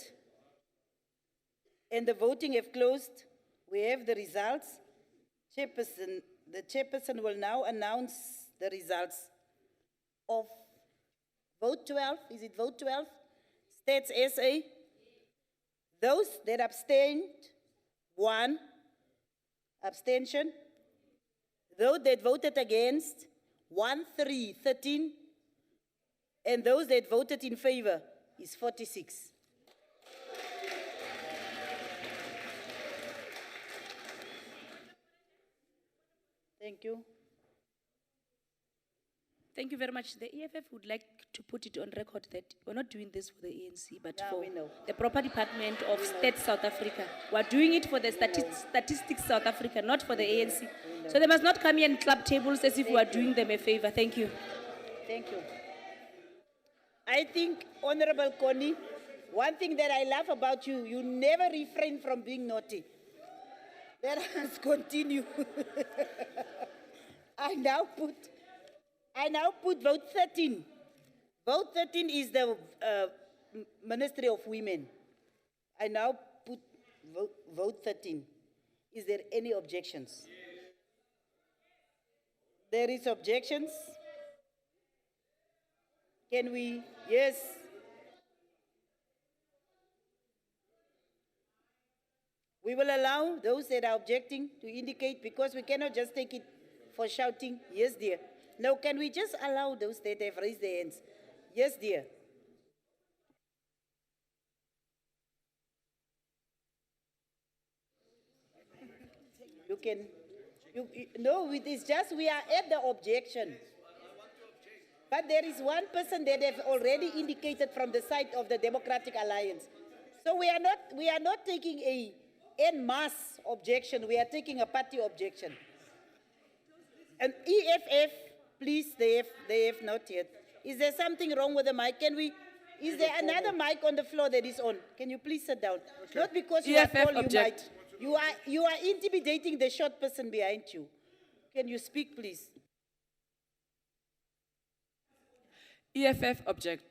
and the voting have closed. We have the results. The chairperson will now announce the results of vote 12. Is it vote 12? States SA. Those that abstained, 1 abstention. Those that voted against, 13. And those that voted in favor is 46. Thank you. Thank you very much. The EFF would like to put it on record that we're not doing this for the ANC, but Now for we know. the proper department of State South Africa. We're doing it for the Statistics South Africa, not for the ANC. So they must not come here and clap tables as if we are doing them a favor. Thank you. Thank you. I think, Honorable Connie, one thing that I love about you, you never refrain from being naughty. Let us continue. I now put vote 13. Vote 13 is the Ministry of Women. I now put vote 13. Is there any objections? There is objections? Can we? Yes. We will allow those that are objecting to indicate, because we cannot just take it for shouting, yes, dear. No, can we just allow those that have raised their hands? Yes, dear. You can, no, it is just we are at the objection. But there is one person that have already indicated from the side of the Democratic Alliance. So we are not taking a en masse objection, we are taking a party objection. And EFF, please, they have not yet. Is there something wrong with the mic? Is there another mic on the floor that is on? Can you please sit down? Okay. Not because you EFF are tall, object. you are intimidating the short person behind you. Can you speak, please? EFF object.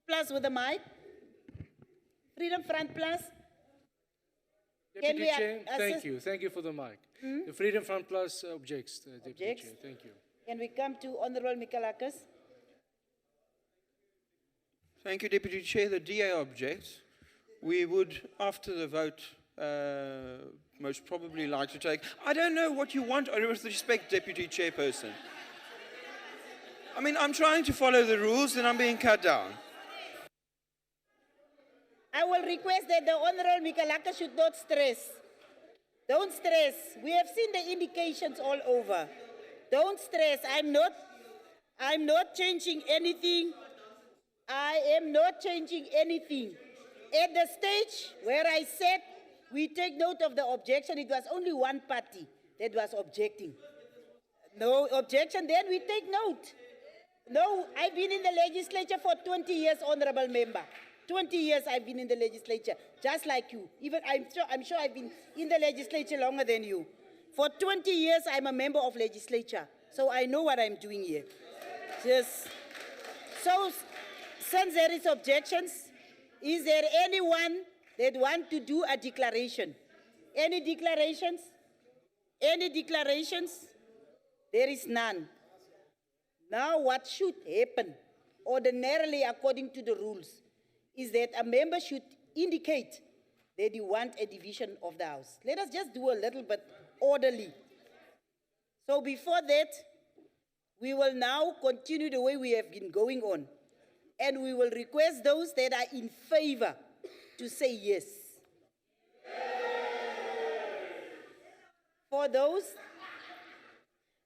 Plus with the mic. Freedom Front Plus. Deputy Chair, thank you. Thank you for the mic. The Freedom Front Plus objects, Deputy Objects. Chair. Thank you. Can we come to Honorable Mikalakis? Thank you, Deputy Chair. The DA objects. We would, after the vote, most probably like to take. I don't know what you want, with respect, Deputy Chairperson. I mean, I'm trying to follow the rules and I'm being cut down. I will request that the Honorable Mikalakis should not stress. Don't stress. We have seen the indications all over. Don't stress. I'm not changing anything. I am not changing anything. At the stage where I said we take note of the objection, it was only one party that was objecting. No objection, then we take note. No, I've been in the legislature for 20 years, Honorable Member. 20 years I've been in the legislature, just like you. Even I'm sure I've been in the legislature longer than you. For 20 years, I'm a member of legislature, so I know what I'm doing here. Yes. So, since there is objections, is there anyone that want to do a declaration? Any declarations? Any declarations? There is none. Now, what should happen, ordinarily according to the rules, is that a member should indicate that you want a division of the House. Let us just do a little bit orderly. So before that, we will now continue the way we have been going on. And we will request those that are in favor to say yes. For those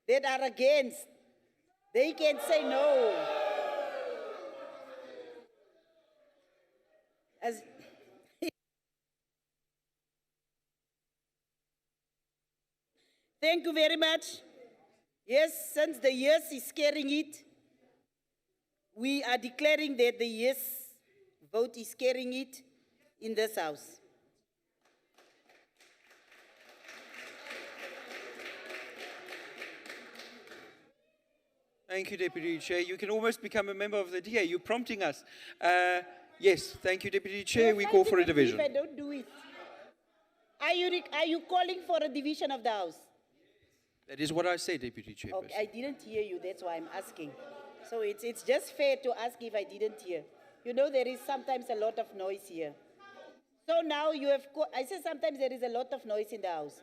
that are against, they can say no. Thank you very much. Yes, since the yes is carrying it, we are declaring that the yes vote is carrying it in this House. Thank you, Deputy Chair. You can almost become a member of the DA. You're prompting us. Yes, thank you, Deputy Chair. We call for a division. If I don't do it. Are you calling for a division of the House? That is what I say, Deputy Chairperson. Okay, I didn't hear you, that's why I'm asking. So it's just fair to ask if I didn't hear. You know, there is sometimes a lot of noise here. So now you have, I say sometimes there is a lot of noise in the house.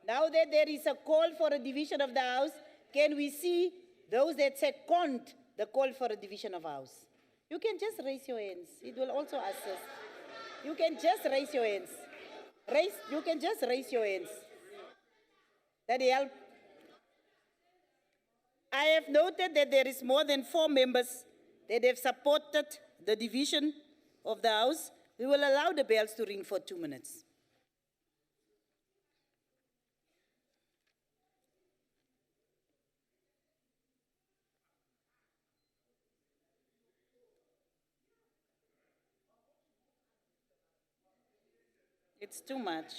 Now that there is a call for a division of the house, can we see those that second the call for a division of house? You can just raise your hands. It will also assist. You can just raise your hands. You can just raise your hands. That help. I have noted that there is more than 4 members that have supported the division of the house. We will allow the bells to ring for 2 minutes. It's too much.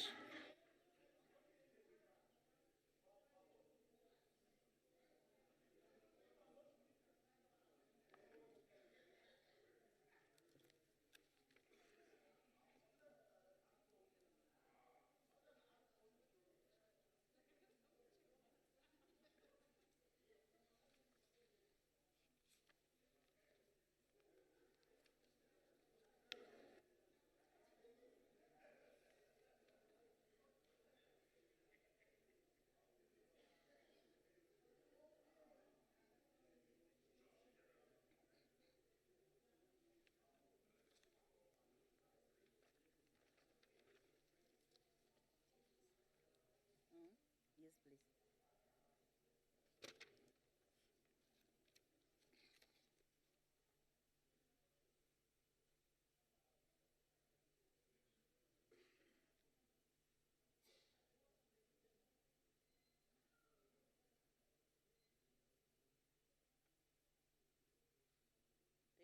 Yes, please.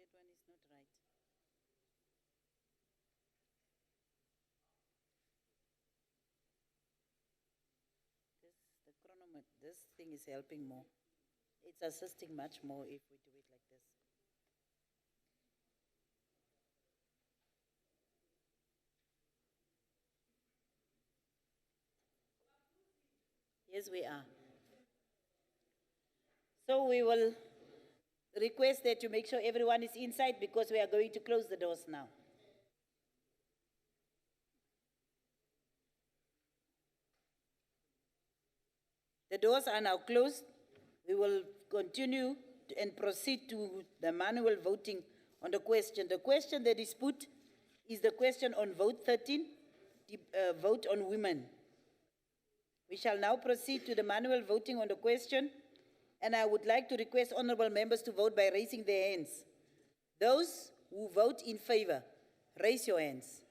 That one is not right. The chronometer, this thing is helping more. It's assisting much more if we do it like this. Yes, we are. So we will request that you make sure everyone is inside because we are going to close the doors now. The doors are now closed. We will continue and proceed to the manual voting on the question. The question that is put is the question on vote 13, vote on women. We shall now proceed to the manual voting on the question, and I would like to request honorable members to vote by raising their hands. Those who vote in favor, raise your hands.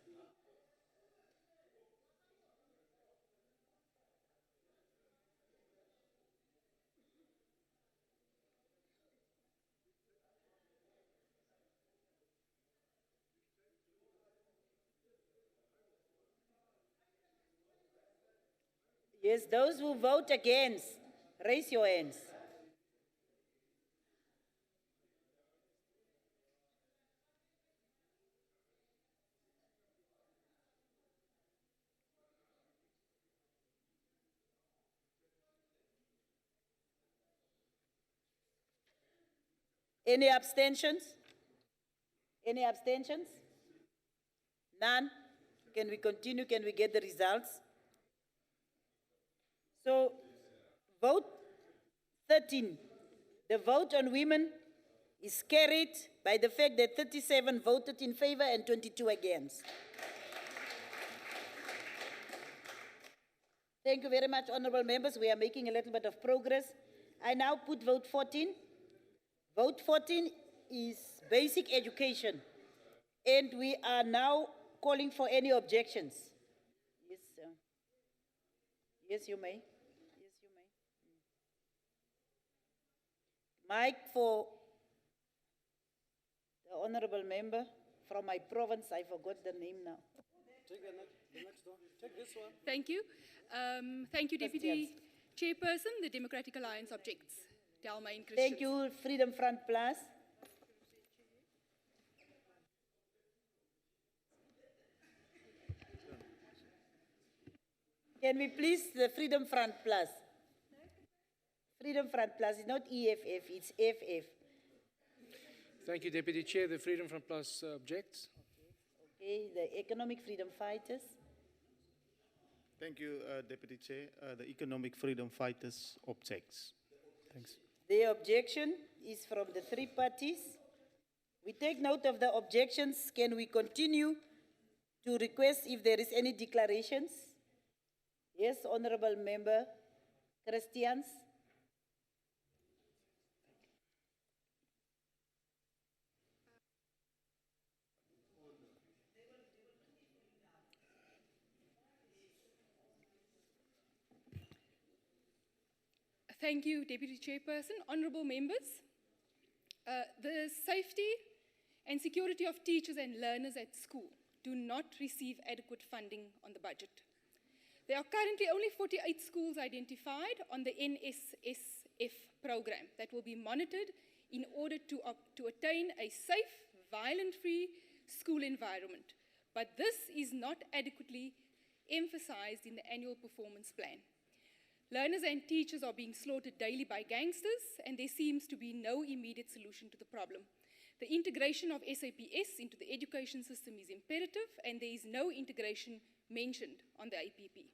Yes, those who vote against, raise your hands. Any abstentions? Any abstentions? None? Can we continue? Can we get the results? So, vote 13. The vote on women is carried by the fact that 37 voted in favor and 22 against. Thank you very much, honorable members. We are making a little bit of progress. I now put vote 14. Vote 14 is basic education. And we are now calling for any objections. Yes, sir. Yes, you may. Yes, you may. Mic for the honorable member from my province. I forgot the name now. Take the next one. Take this one. Thank you. Thank you, Deputy Chairperson. The Democratic Alliance objects. Delmain Christians. Thank you, Freedom Front Plus. Can we please the Freedom Front Plus? Freedom Front Plus is not EFF, it's FF. Thank you, Deputy Chair. The Freedom Front Plus objects. Okay, the Economic Freedom Fighters. Thank you, Deputy Chair. The Economic Freedom Fighters objects. Thanks. The objection is from the three parties. We take note of the objections. Can we continue to request if there is any declarations? Yes, Honorable Member Christians. Thank you, Deputy Chairperson. Honourable members, the safety and security of teachers and learners at school do not receive adequate funding on the budget. There are currently only 48 schools identified on the NSSF program that will be monitored in order to attain a safe, violent-free school environment. But this is not adequately emphasized in the annual performance plan. Learners and teachers are being slaughtered daily by gangsters, and there seems to be no immediate solution to the problem. The integration of SAPS into the education system is imperative, and there is no integration mentioned on the APP.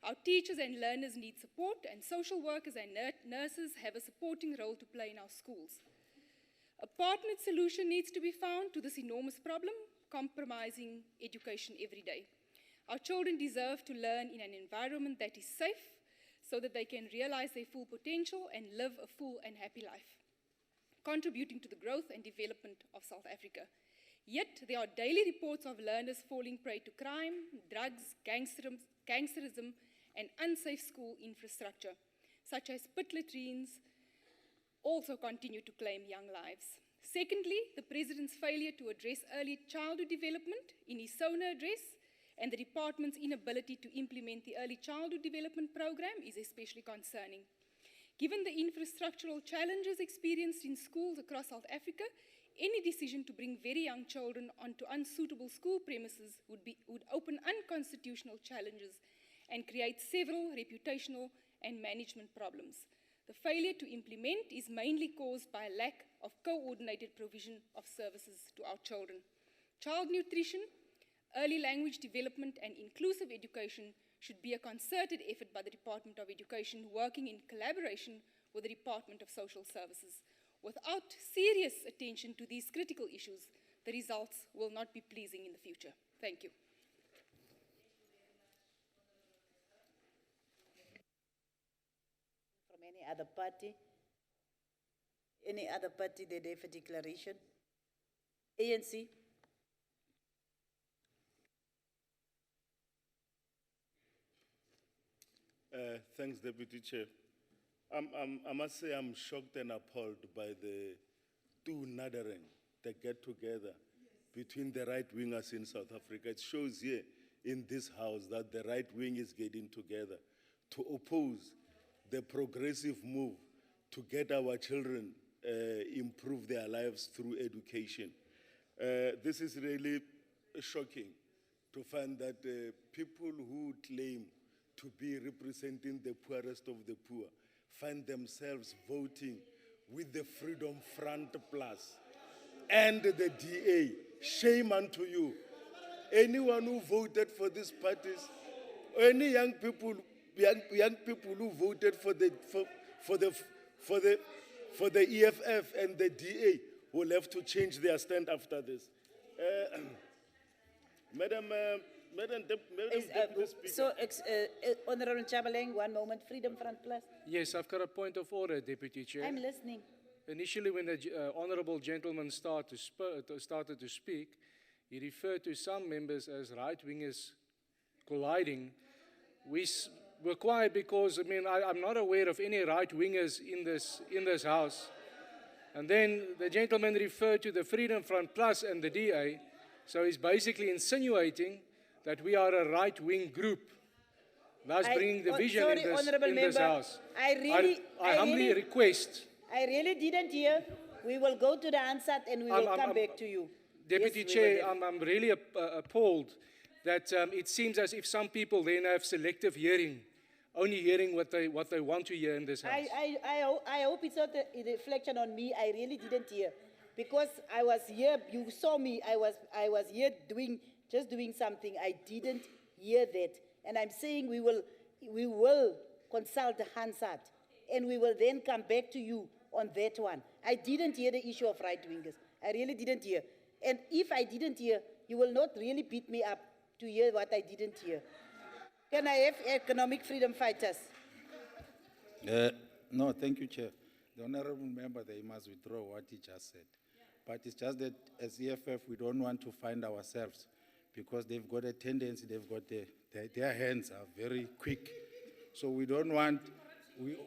Our teachers and learners need support, and social workers and nurses have a supporting role to play in our schools. A partnered solution needs to be found to this enormous problem, compromising education every day. Our children deserve to learn in an environment that is safe, so that they can realize their full potential and live a full and happy life, contributing to the growth and development of South Africa. Yet, there are daily reports of learners falling prey to crime, drugs, gangsterism, and unsafe school infrastructure, such as pit latrines, also continue to claim young lives. Secondly, the President's failure to address early childhood development in his SONA address and the department's inability to implement the early childhood development program is especially concerning. Given the infrastructural challenges experienced in schools across South Africa, any decision to bring very young children onto unsuitable school premises would open unconstitutional challenges and create several reputational and management problems. The failure to implement is mainly caused by a lack of coordinated provision of services to our children. Child nutrition, early language development, and inclusive education should be a concerted effort by the Department of Education, working in collaboration with the Department of Social Services. Without serious attention to these critical issues, the results will not be pleasing in the future. Thank you. From any other party? Any other party that have a declaration? ANC? Thanks, Deputy Chair. I must say I'm shocked and appalled by the two Nadareng, the get-together between the right-wingers in South Africa. It shows here in this house that the right wing is getting together to oppose the progressive move to get our children improve their lives through education. This is really shocking to find that people who claim to be representing the poorest of the poor find themselves voting with the Freedom Front Plus and the DA. Shame unto you. Anyone who voted for these parties, any young people who voted for the EFF and the DA will have to change their stand after this. Madam Deputy Speaker. Honorable Chabaleng, 1 moment. Freedom Front Plus. Yes, I've got a point of order, Deputy Chair. I'm listening. Initially, when the honourable gentleman started to speak, he referred to some members as right-wingers colliding. We were quiet because, I'm not aware of any right-wingers in this House. And then the gentleman referred to the Freedom Front Plus and the DA, so he's basically insinuating that we are a right-wing group, thus bringing division in this House. I humbly request. I really didn't hear. We will go to the answer and we will come back to you. Deputy Chair, I'm really appalled that it seems as if some people then have selective hearing, only hearing what they want to hear in this House. I hope it's not a reflection on me. I really didn't hear. because I was here, you saw me, I was here just doing something. I didn't hear that. And I'm saying we will consult Hansard, and we will then come back to you on that one. I didn't hear the issue of right-wingers. I really didn't hear. And if I didn't hear, you will not really beat me up to hear what I didn't hear. Can I have economic freedom fighters? No, thank you, Chair. The honorable member, they must withdraw what he just said. But it's just that as EFF, we don't want to find ourselves because they've got a tendency, their hands are very quick. So we don't want,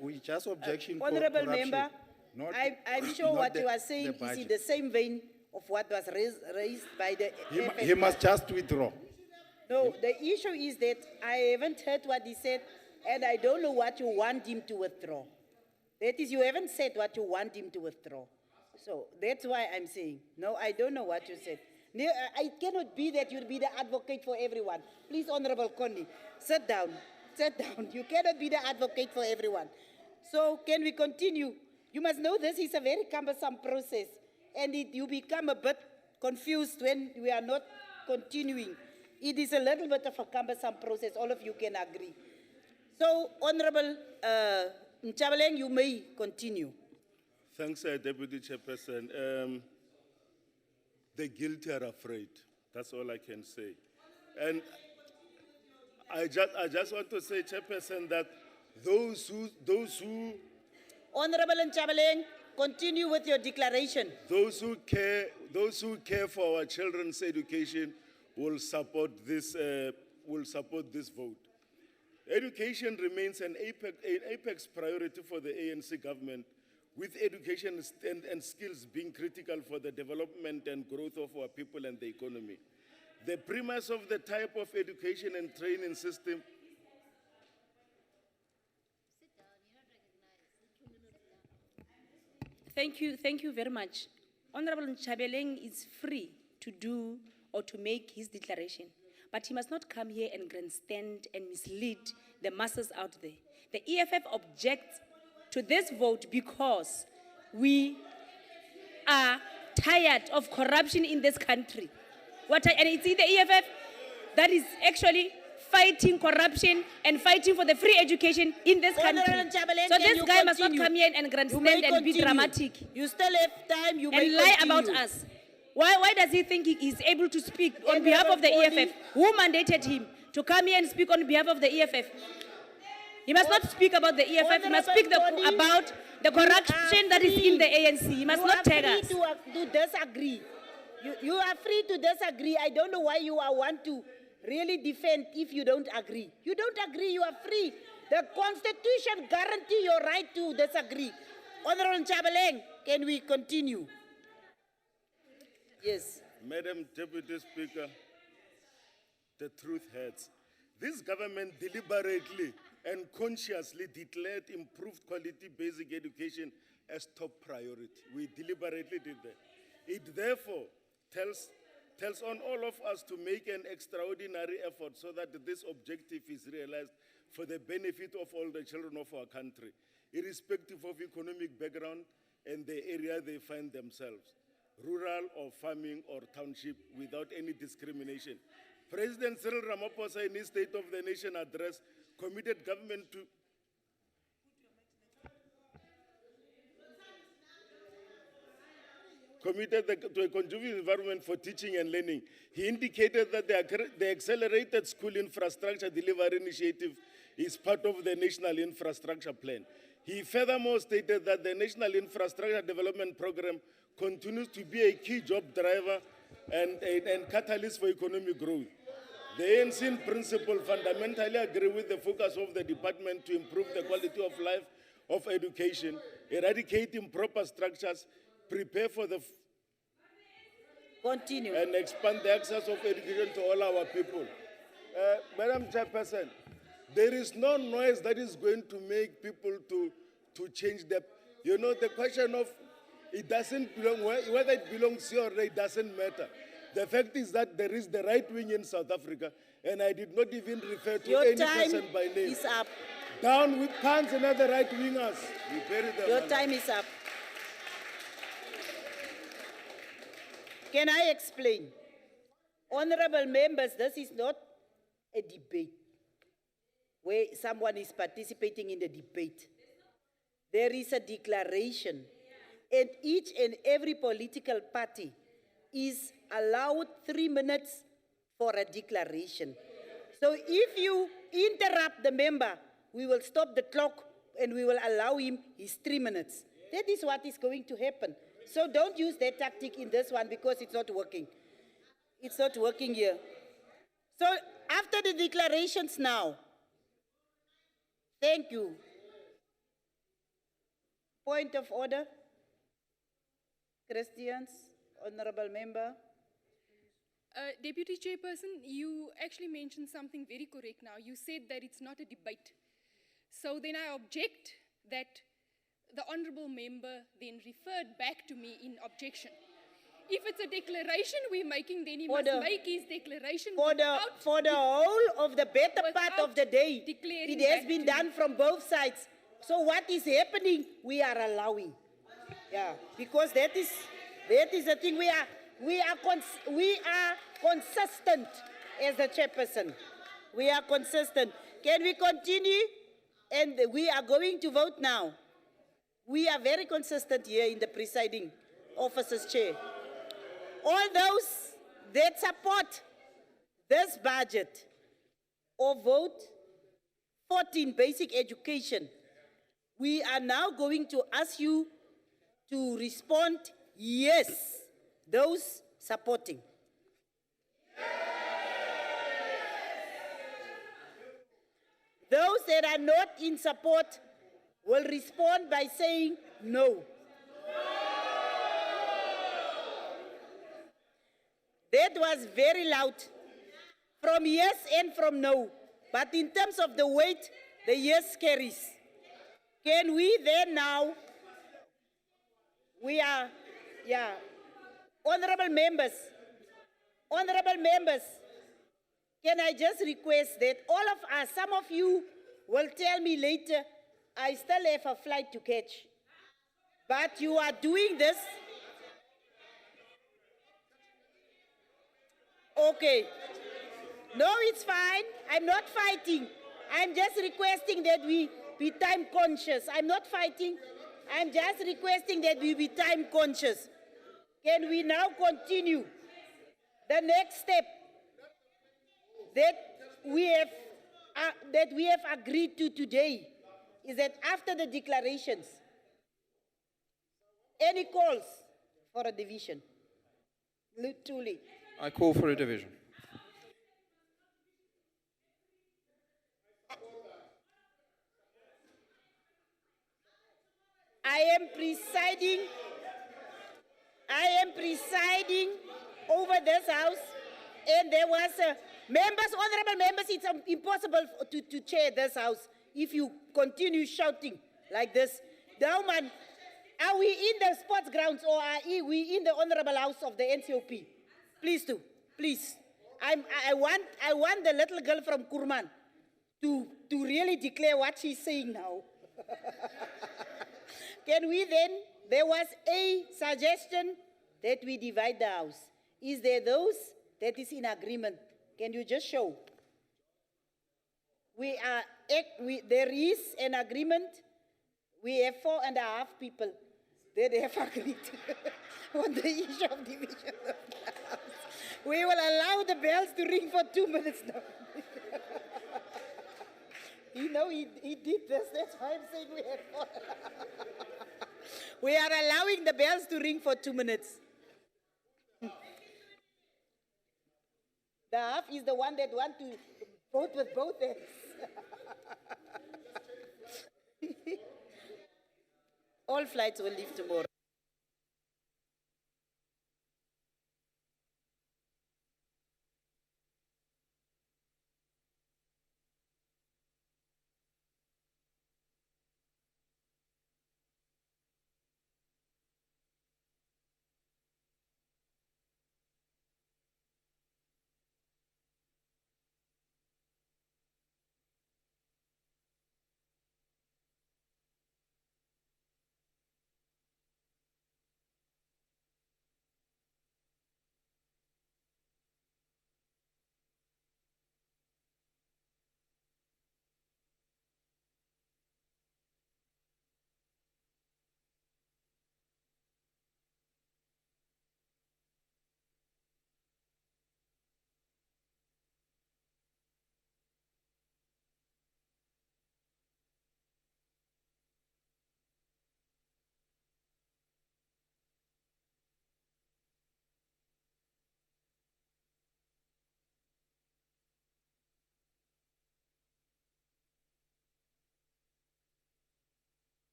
we just objection Honorable corruption. Member, I'm sure not what you are saying is in the same vein of what was raised by the He must just withdraw. No, the issue is that I haven't heard what he said, and I don't know what you want him to withdraw. That is, you haven't said what you want him to withdraw. So that's why I'm saying, no, I don't know what you said. No, it cannot be that you'll be the advocate for everyone. Please, Honorable Connie, sit down. Sit down. You cannot be the advocate for everyone. So can we continue? You must know this is a very cumbersome process, and you become a bit confused when we are not continuing. It is a little bit of a cumbersome process, all of you can agree. So, Honorable Nchabaleng, you may continue. Thanks, Deputy Chairperson. The guilty are afraid. That's all I can say. And I just want to say, Chairperson, that those who Honorable Nchabaleng, continue with your declaration. Those who care for our children's education will support this vote. Education remains an apex priority for the ANC government, with education and skills being critical for the development and growth of our people and the economy. The premise of the type of education and training system Thank you very much. Honorable Nchabeleng is free to do or to make his declaration, but he must not come here and grandstand and mislead the masses out there. The EFF objects to this vote because we are tired of corruption in this country. And it's in the EFF that is actually fighting corruption and fighting for the free education in this country. So this guy must not come here and grandstand and be dramatic. You still have time, you may and lie continue. about us. Why does he think he is able to speak on behalf of the EFF? Who mandated him to come here and speak on behalf of the EFF? He must not speak about the EFF, he must speak about the corruption that is in the ANC. He must not tag us. You are free to disagree. You are free to disagree. I don't know why you want to really defend if you don't agree. You don't agree, you are free. The Constitution guarantees your right to disagree. Honorable Nchabeleng, can we continue? Yes. Madam Deputy Speaker, the truth hurts. This government deliberately and consciously declared improved quality basic education as top priority. We deliberately did that. It therefore tells on all of us to make an extraordinary effort so that this objective is realized for the benefit of all the children of our country, irrespective of economic background and the area they find themselves, rural or farming or township, without any discrimination. President Cyril Ramaphosa, in his State of the Nation address, committed government to a conducive environment for teaching and learning. He indicated that the accelerated school infrastructure delivery initiative is part of the National Infrastructure Plan. He furthermore stated that the National Infrastructure Development Program continues to be a key job driver and catalyst for economic growth. The ANC in principle fundamentally agree with the focus of the department to improve the quality of life of education, eradicate improper structures, prepare for the continue and expand the access of education to all our people. Madam Chairperson, there is no noise that is going to make people to change the, the question of it doesn't belong, whether it belongs here or it doesn't matter. The fact is that there is the right wing in South Africa, and I did not even refer to any person by name. Your time is up. Down with pants and other right wingers. We bury them. Your time is up. Can I explain? Honorable members, this is not a debate where someone is participating in the debate. There is a declaration, and each and every political party is allowed 3 minutes for a declaration. So if you interrupt the member, we will stop the clock and we will allow him his 3 minutes. That is what is going to happen. So don't use that tactic in this one because it's not working. It's not working here. So after the declarations now, thank you. Point of order. Christians, honorable member. Deputy Chairperson, you actually mentioned something very correct now. You said that it's not a debate. So then I object that the honorable member then referred back to me in objection. If it's a declaration we're making, then he must make his declaration for the whole of the better part of the day. It has been done from both sides. So what is happening, we are allowing. Yeah, because that is the thing. We are consistent as the chairperson. We are consistent. Can we continue? And we are going to vote now. We are very consistent here in the presiding officer's chair. All those that support this budget or vote 14 basic education, we are now going to ask you to respond yes, those supporting. Those that are not in support will respond by saying no. That was very loud, from yes and from no. But in terms of the weight, the yes carries. Can we then now, honorable members, can I just request that all of us, some of you will tell me later, I still have a flight to catch. But you are doing this. Okay. No, it's fine. I'm not fighting. I'm just requesting that we be time conscious. I'm not fighting. I'm just requesting that we be time conscious. Can we now continue? The next step that we have agreed to today is that after the declarations, any calls for a division? Truly. I call for a division. I am presiding over this house, and there was honorable members, it's impossible to chair this house if you continue shouting like this. Now, man, are we in the sports grounds or are we in the honorable house of the NCOP? Please do, please. I want the little girl from Kurman to really declare what she's saying now. Can we then, there was a suggestion that we divide the house. Is there those that is in agreement? Can you just show? There is an agreement. We have 4.5 people that have agreed on the issue of division of the house. We will allow the bells to ring for 2 minutes now. You know, he did this, that's why I'm saying we have 4. We are allowing the bells to ring for 2 minutes. The half is the one that want to vote with both hands. All flights will leave tomorrow.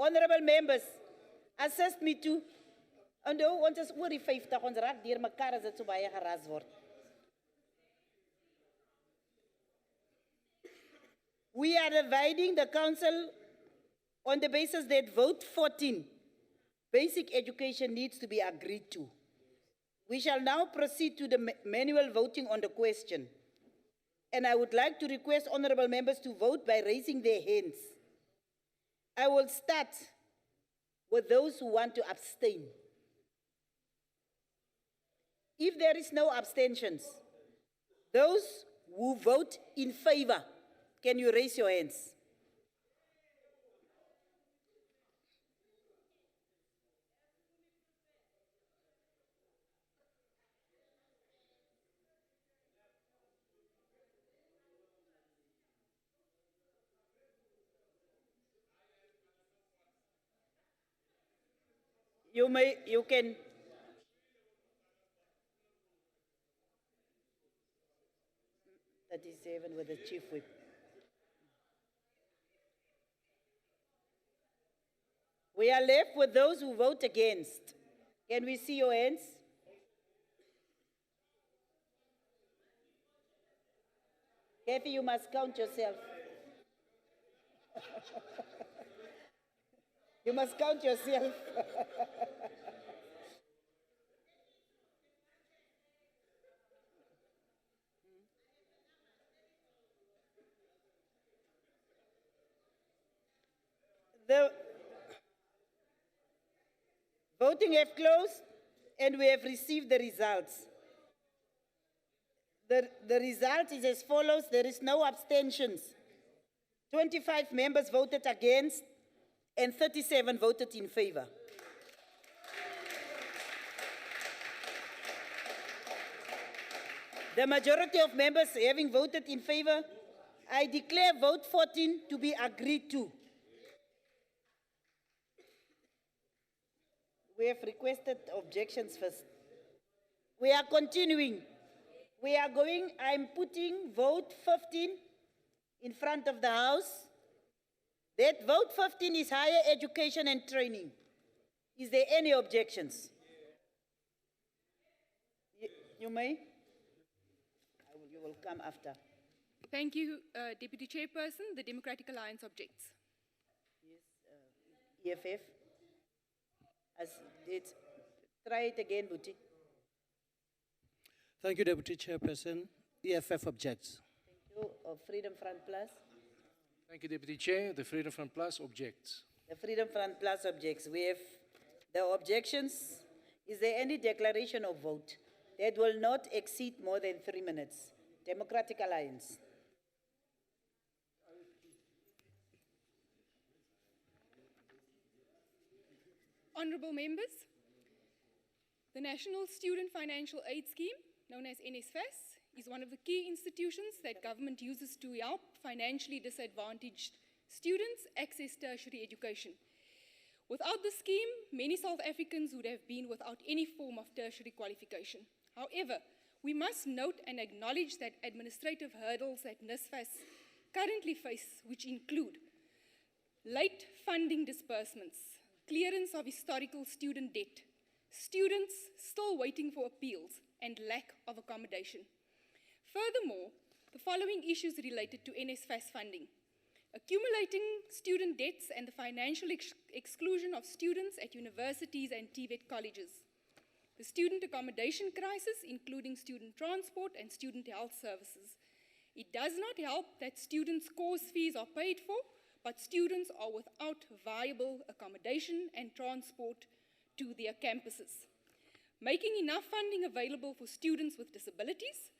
Honorable members, assist me to. Onthou, ons is oor die 50, ons raak deur mekaar as dit so baie geraas word. We are dividing the council on the basis that vote 14, basic education needs to be agreed to. We shall now proceed to the manual voting on the question. And I would like to request honorable members to vote by raising their hands. I will start with those who want to abstain. If there is no abstentions, those who vote in favor, can you raise your hands? You can. Thirty-seven with the chief whip. We are left with those who vote against. Can we see your hands? Kathy, you must count yourself. You must count yourself. The voting have closed and we have received the results. The result is as follows. There is no abstentions. 25 members voted against and 37 voted in favor. The majority of members having voted in favor, I declare vote 14 to be agreed to. We have requested objections first. We are continuing. We are going, I'm putting vote 15 in front of the House. That vote 15 is higher education and training. Is there any objections? You may? You will come after. Thank you, Deputy Chairperson. The Democratic Alliance objects. Yes, EFF. Try it again, Buti. Thank you, Deputy Chairperson. EFF objects. Thank you. Freedom Front Plus. Thank you, Deputy Chair. The Freedom Front Plus objects. The Freedom Front Plus objects. We have the objections. Is there any declaration of vote that will not exceed more than 3 minutes? Democratic Alliance. Honourable members, the National Student Financial Aid Scheme, known as NSFAS, is one of the key institutions that government uses to help financially disadvantaged students access tertiary education. Without the scheme, many South Africans would have been without any form of tertiary qualification. However, we must note and acknowledge that administrative hurdles that NSFAS currently face, which include late funding disbursements, clearance of historical student debt, students still waiting for appeals, and lack of accommodation. Furthermore, the following issues related to NSFAS funding: accumulating student debts and the financial exclusion of students at universities and TVET colleges, the student accommodation crisis, including student transport and student health services. It does not help that students' course fees are paid for, but students are without viable accommodation and transport to their campuses. Making enough funding available for students with disabilities,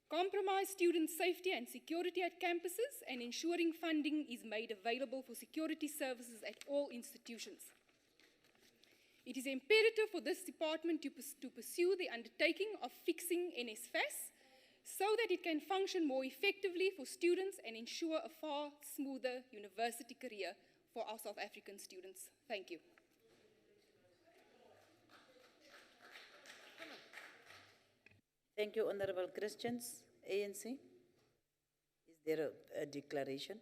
compromise student safety and security at campuses, and ensuring funding is made available for security services at all institutions. It is imperative for this department to pursue the undertaking of fixing NSFAS so that it can function more effectively for students and ensure a far smoother university career for our South African students. Thank you. Thank you, Honorable Christians. ANC, is there a declaration?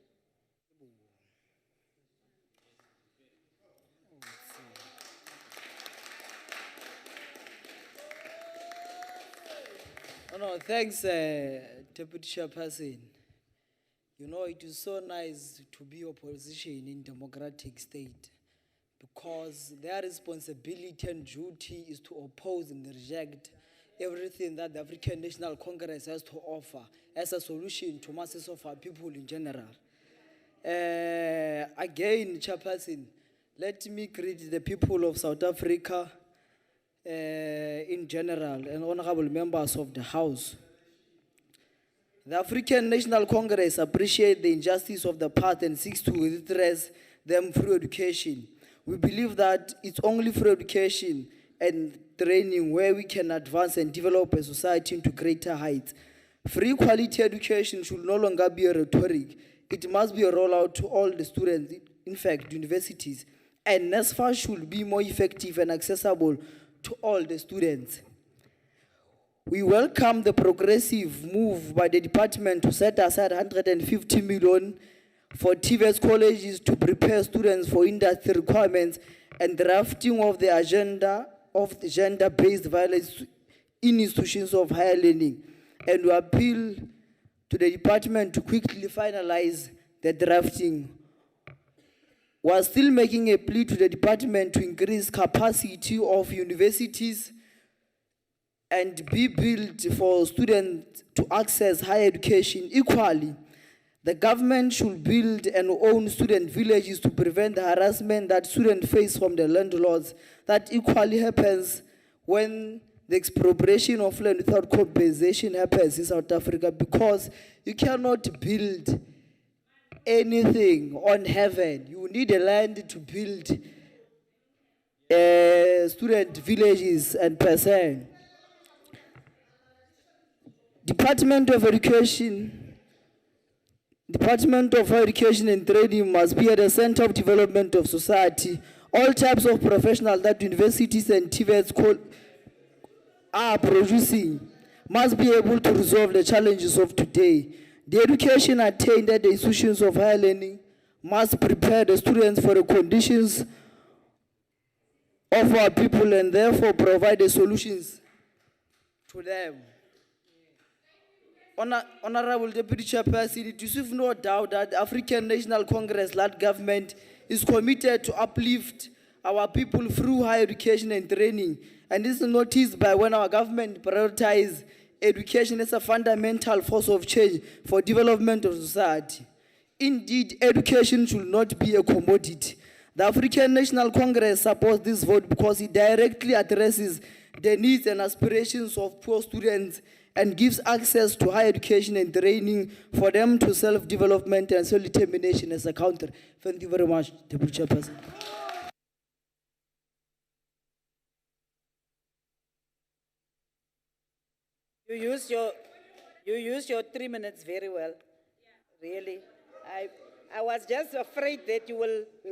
No, thanks, Deputy Chairperson. You know, it is so nice to be opposition in democratic state because their responsibility and duty is to oppose and reject everything that the African National Congress has to offer as a solution to masses of our people in general. Again, Chairperson, let me greet the people of South Africa in general and honorable members of the House. The African National Congress appreciates the injustice of the past and seeks to redress them through education. We believe that it's only through education and training where we can advance and develop a society into greater heights. Free quality education should no longer be a rhetoric. It must be a rollout to all the students, in fact, universities. And NSFA should be more effective and accessible to all the students. We welcome the progressive move by the department to set aside 150 million for TVET colleges to prepare students for industry requirements and drafting of the agenda of the gender-based violence in institutions of higher learning. And we appeal to the department to quickly finalize the drafting. We are still making a plea to the department to increase capacity of universities and be built for students to access higher education equally. The government should build and own student villages to prevent the harassment that students face from the landlords. That equally happens when the expropriation of land without compensation happens in South Africa, because you cannot build anything on heaven. You need a land to build student villages and percent. Department of Education and Training must be at the center of development of society. All types of professionals that universities and TVETs are producing must be able to resolve the challenges of today. The education attained at the institutions of higher learning must prepare the students for the conditions of our people and therefore provide the solutions to them. Honorable Deputy Chairperson, it is with no doubt that the African National Congress-led government is committed to uplift our people through higher education and training. And this is noticed by when our government prioritizes education as a fundamental force of change for development of society. Indeed, education should not be a commodity. The African National Congress supports this vote because it directly addresses the needs and aspirations of poor students and gives access to higher education and training for them to self-development and self-determination as a country. Thank you very much, Deputy Chairperson. You used your 3 minutes very well. Really. I was just afraid that we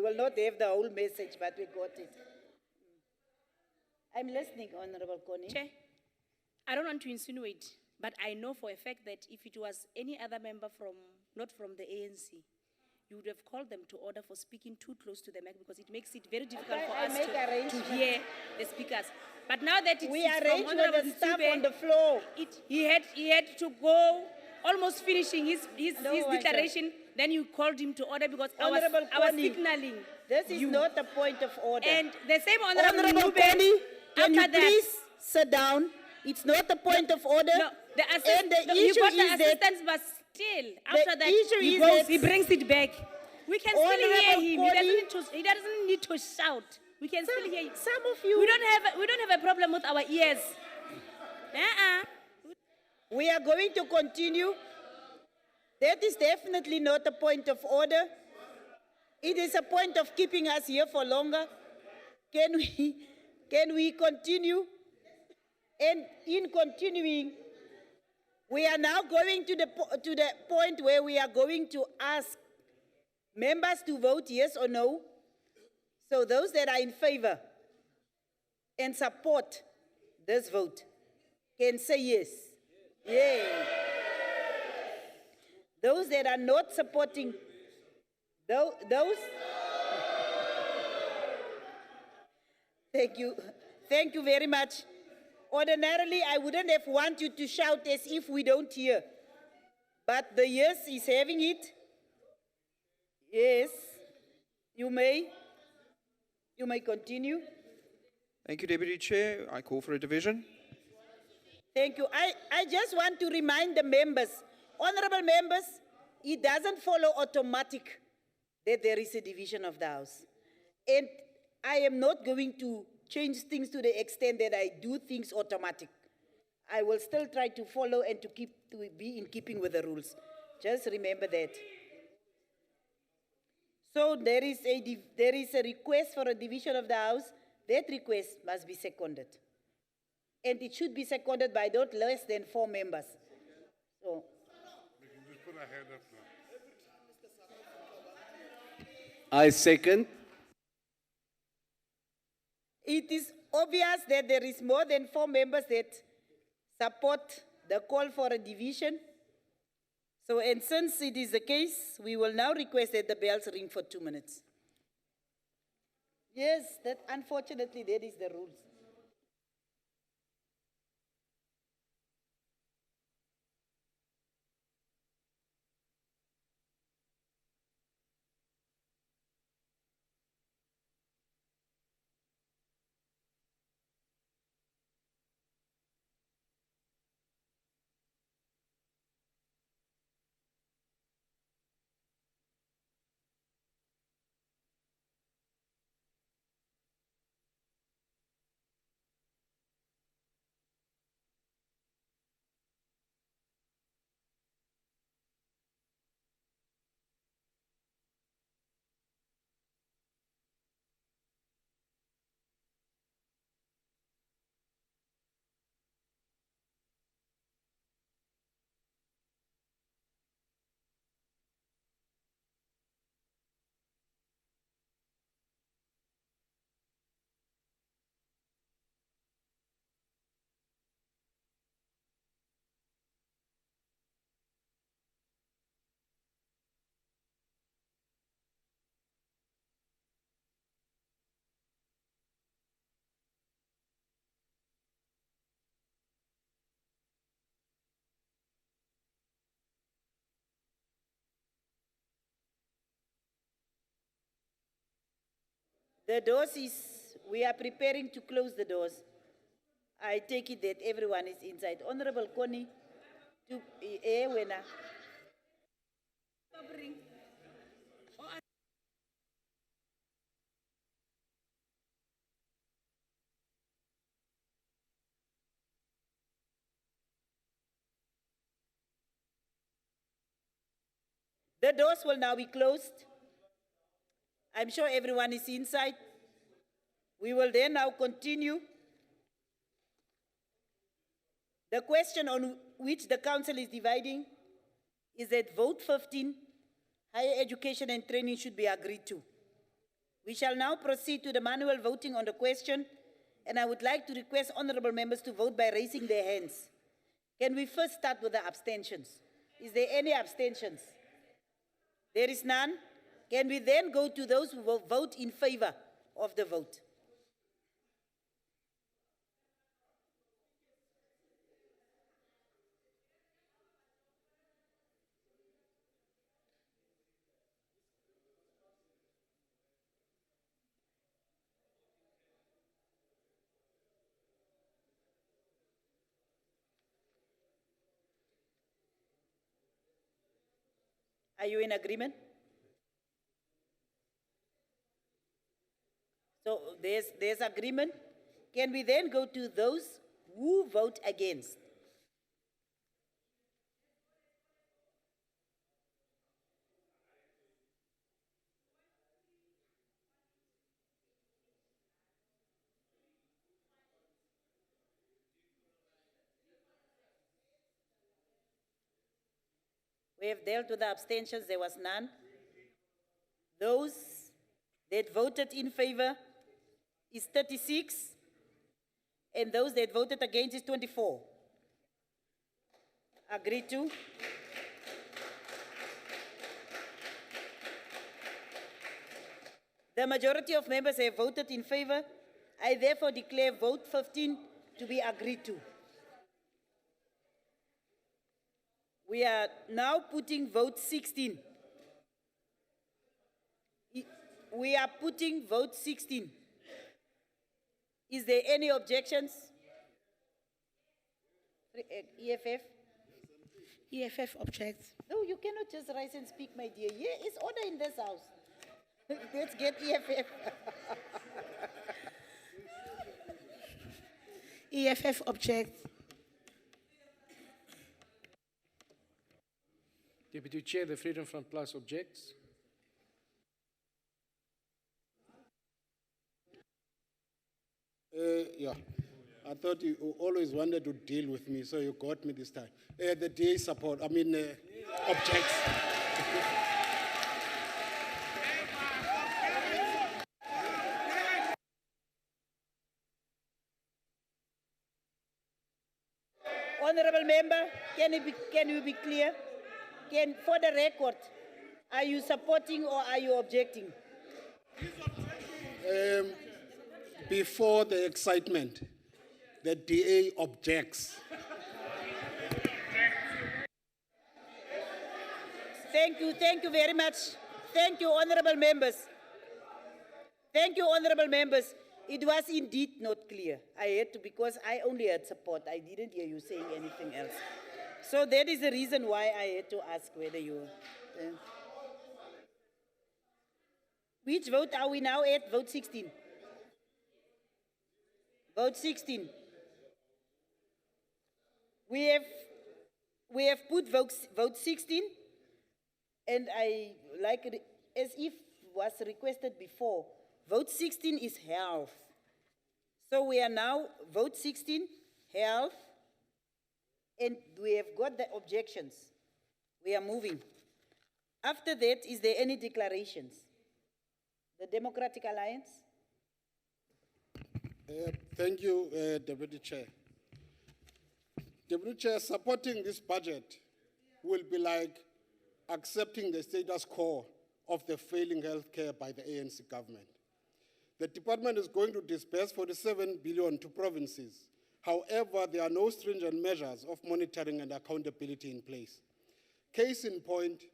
will not have the whole message, but we got it. I'm listening, Honorable Connie. Chair, I don't want to insinuate, but I know for a fact that if it was any other member not from the ANC, you would have called them to order for speaking too close to the mic because it makes it very difficult for us to hear the speakers. But now that it's from Honorable Ntube, on the floor, he had to go almost finishing his declaration. Then you called him to order because I was signaling. This is not a point of order. And the same Honorable Connie, can you after that, please sit down? It's not a point of order. No, the issue got is the assistance, but still, after that, he brings it back. We can still hear him. He doesn't need to shout. We can still hear him. Some of you. We don't have a problem with our ears. We are going to continue. That is definitely not a point of order. It is a point of keeping us here for longer. Can we continue? And in continuing, we are now going to the point where we are going to ask members to vote yes or no. So those that are in favor and support this vote can say yes. Yay. Those that are not supporting, those? Thank you. Thank you very much. Ordinarily, I wouldn't have want you to shout as if we don't hear. But the yes is having it. Yes, you may continue. Thank you, Deputy Chair. I call for a division. Thank you. I just want to remind the members, honorable members, it doesn't follow automatic that there is a division of the House. And I am not going to change things to the extent that I do things automatic. I will still try to follow and to be in keeping with the rules. Just remember that. So there is a request for a division of the House. That request must be seconded. And it should be seconded by not less than 4 members. So, We can just put our hand up now. I second. it is obvious that there is more than 4 members that support the call for a division. So, and since it is the case, we will now request that the bells ring for 2 minutes. Yes, unfortunately, that is the rules. The doors we are preparing to close the doors. I take it that everyone is inside. Honorable Connie, winner. The doors will now be closed. I'm sure everyone is inside. We will then now continue. The question on which the council is dividing is that vote 15, higher education and training, should be agreed to. We shall now proceed to the manual voting on the question, and I would like to request honorable members to vote by raising their hands. Can we first start with the abstentions? Is there any abstentions? There is none. Can we then go to those who will vote in favor of the vote? Are you in agreement? So there's agreement. Can we then go to those who vote against? We have dealt with the abstentions. There was none. Those that voted in favor is 36, and those that voted against is 24. Agreed to? The majority of members have voted in favor. I therefore declare vote 15 to be agreed to. We are now putting vote 16. We are putting vote 16. Is there any objections? EFF? EFF objects. No, you cannot just rise and speak, my dear. Here is order in this house. Let's get EFF. EFF objects. Deputy Chair, the Freedom Front Plus objects. Yeah, I thought you always wanted to deal with me, so you got me this time. The DA support, objects. Honorable member, can you be clear? For the record, are you supporting or are you objecting? Before the excitement, the DA objects. Thank you very much. Thank you, honorable members. Thank you, honorable members. It was indeed not clear. I had to, because I only had support. I didn't hear you saying anything else. So that is the reason why I had to ask whether you... Which vote are we now at? Vote 16. Vote 16. We have put vote 16, and I like it as if was requested before. Vote 16 is health. So we are now vote 16, health, and we have got the objections. We are moving. After that, is there any declarations? The Democratic Alliance? Thank you, Deputy Chair. Deputy Chair, supporting this budget will be like accepting the status quo of the failing healthcare by the ANC government. The department is going to disperse 47 billion to provinces. However, there are no stringent measures of monitoring and accountability in place. Case in point,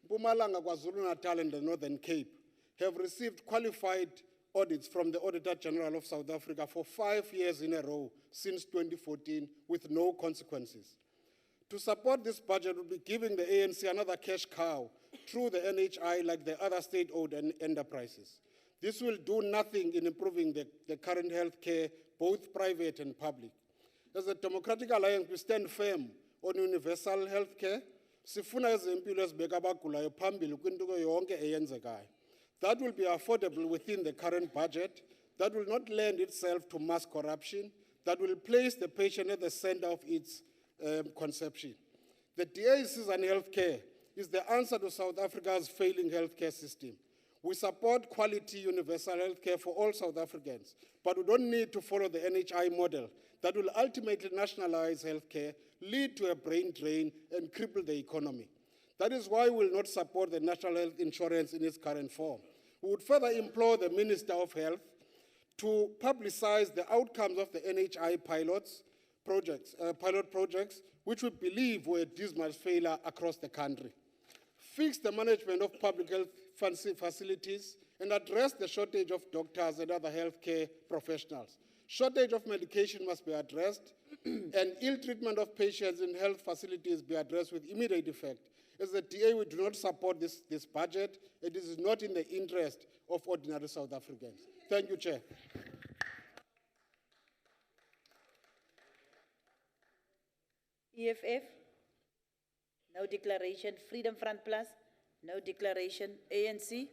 Mpumalanga, KwaZulu-Natal, and the Northern Cape have received qualified audits from the Auditor General of South Africa for 5 years in a row since 2014 with no consequences. To support this budget would be giving the ANC another cash cow through the NHI like the other state-owned enterprises. This will do nothing in improving the current health care, both private and public. As a Democratic Alliance, we stand firm on universal health care. Sifuna ezimpilo ezibeka abagulayo phambili kwinto yonke eyenzekayo. That will be affordable within the current budget. That will not lend itself to mass corruption. That will place the patient at the center of its conception. The DA Season Healthcare is the answer to South Africa's failing healthcare system. We support quality universal healthcare for all South Africans, but we don't need to follow the NHI model that will ultimately nationalize healthcare, lead to a brain drain, and cripple the economy. That is why we will not support the National Health Insurance in its current form. We would further implore the Minister of Health to publicize the outcomes of the NHI pilot projects, which we believe were a dismal failure across the country. Fix the management of public health facilities and address the shortage of doctors and other healthcare professionals. Shortage of medication must be addressed, and ill treatment of patients in health facilities be addressed with immediate effect. As the DA, we do not support this budget. It is not in the interest of ordinary South Africans. Thank you, Chair. EFF? No declaration. Freedom Front Plus? No declaration. ANC?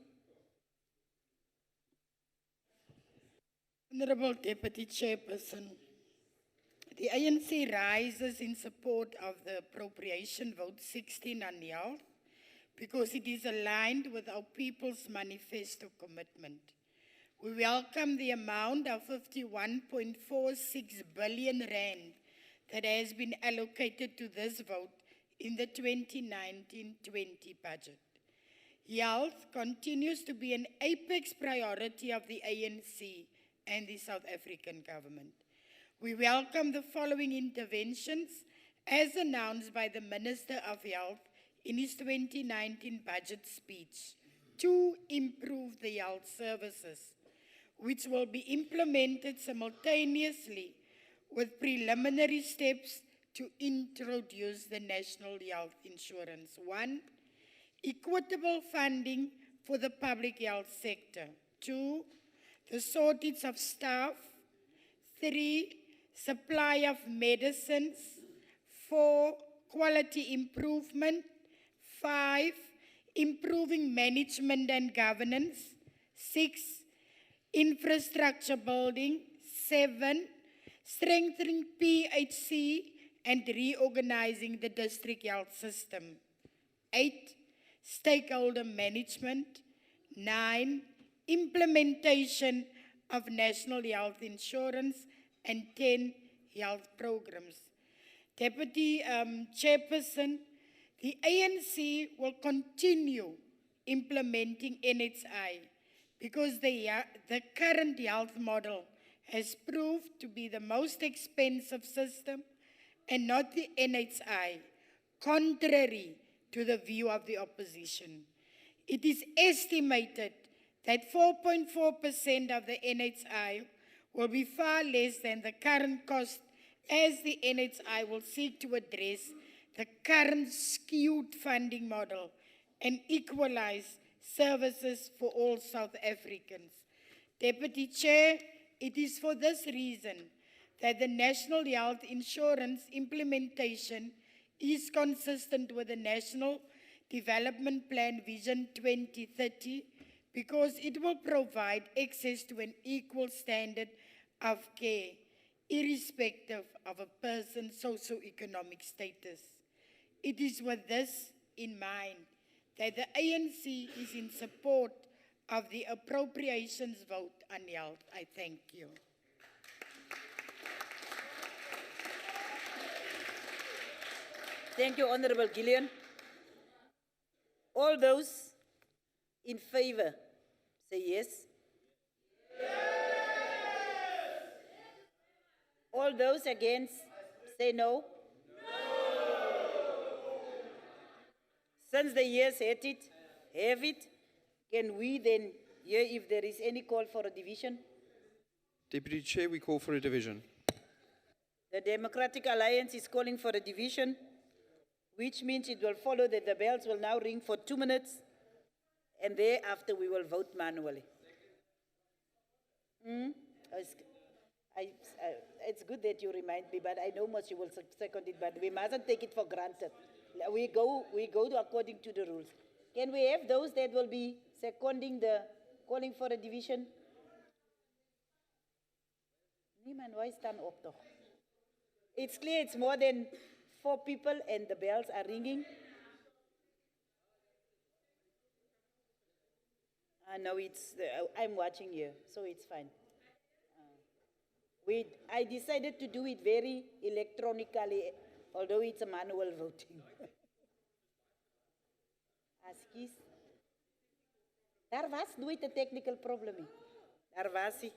Honorable Deputy Chairperson, the ANC rises in support of the appropriation vote 16 on health because it is aligned with our People's Manifesto commitment. We welcome the amount of 51.46 billion rand that has been allocated to this vote in the 2019-20 budget. Health continues to be an apex priority of the ANC and the South African government. We welcome the following interventions as announced by the Minister of Health in his 2019 budget speech to improve the health services, which will be implemented simultaneously with preliminary steps to introduce the National Health Insurance. 1, equitable funding for the public health sector. 2, the shortage of staff. 3, supply of medicines. 4, quality improvement. 5, improving management and governance. 6, infrastructure building. 7, strengthening PHC and reorganizing the district health system. 8, stakeholder management. 9, implementation of national health insurance. And 10, health programs. Deputy Chairperson, the ANC will continue implementing NHI because the current health model has proved to be the most expensive system and not the NHI, contrary to the view of the opposition. It is estimated that 4.4% of the NHI will be far less than the current cost, as the NHI will seek to address the current skewed funding model and equalize services for all South Africans. Deputy Chair, it is for this reason that the National Health Insurance implementation is consistent with the National Development Plan Vision 2030, because it will provide access to an equal standard of care, irrespective of a person's socio-economic status. It is with this in mind that the ANC is in support of the appropriations vote on health. I thank you. Thank you, Honorable Gillian. All those in favor, say yes. All those against, say no. Since the years have it, can we then hear if there is any call for a division? Deputy Chair, we call for a division. The Democratic Alliance is calling for a division, which means it will follow that the bells will now ring for 2 minutes, and thereafter we will vote manually. It's good that you remind me, but I know much you will second it, but we mustn't take it for granted. We go according to the rules. Can we have those that will be seconding the calling for a division? Niemand, why stand up though? It's clear it's more than 4 people and the bells are ringing. No, I'm watching here, so it's fine. I decided to do it very electronically, although it's a manual voting. Askies. Daar was nooit 'n technical problem nie. Daar was ie.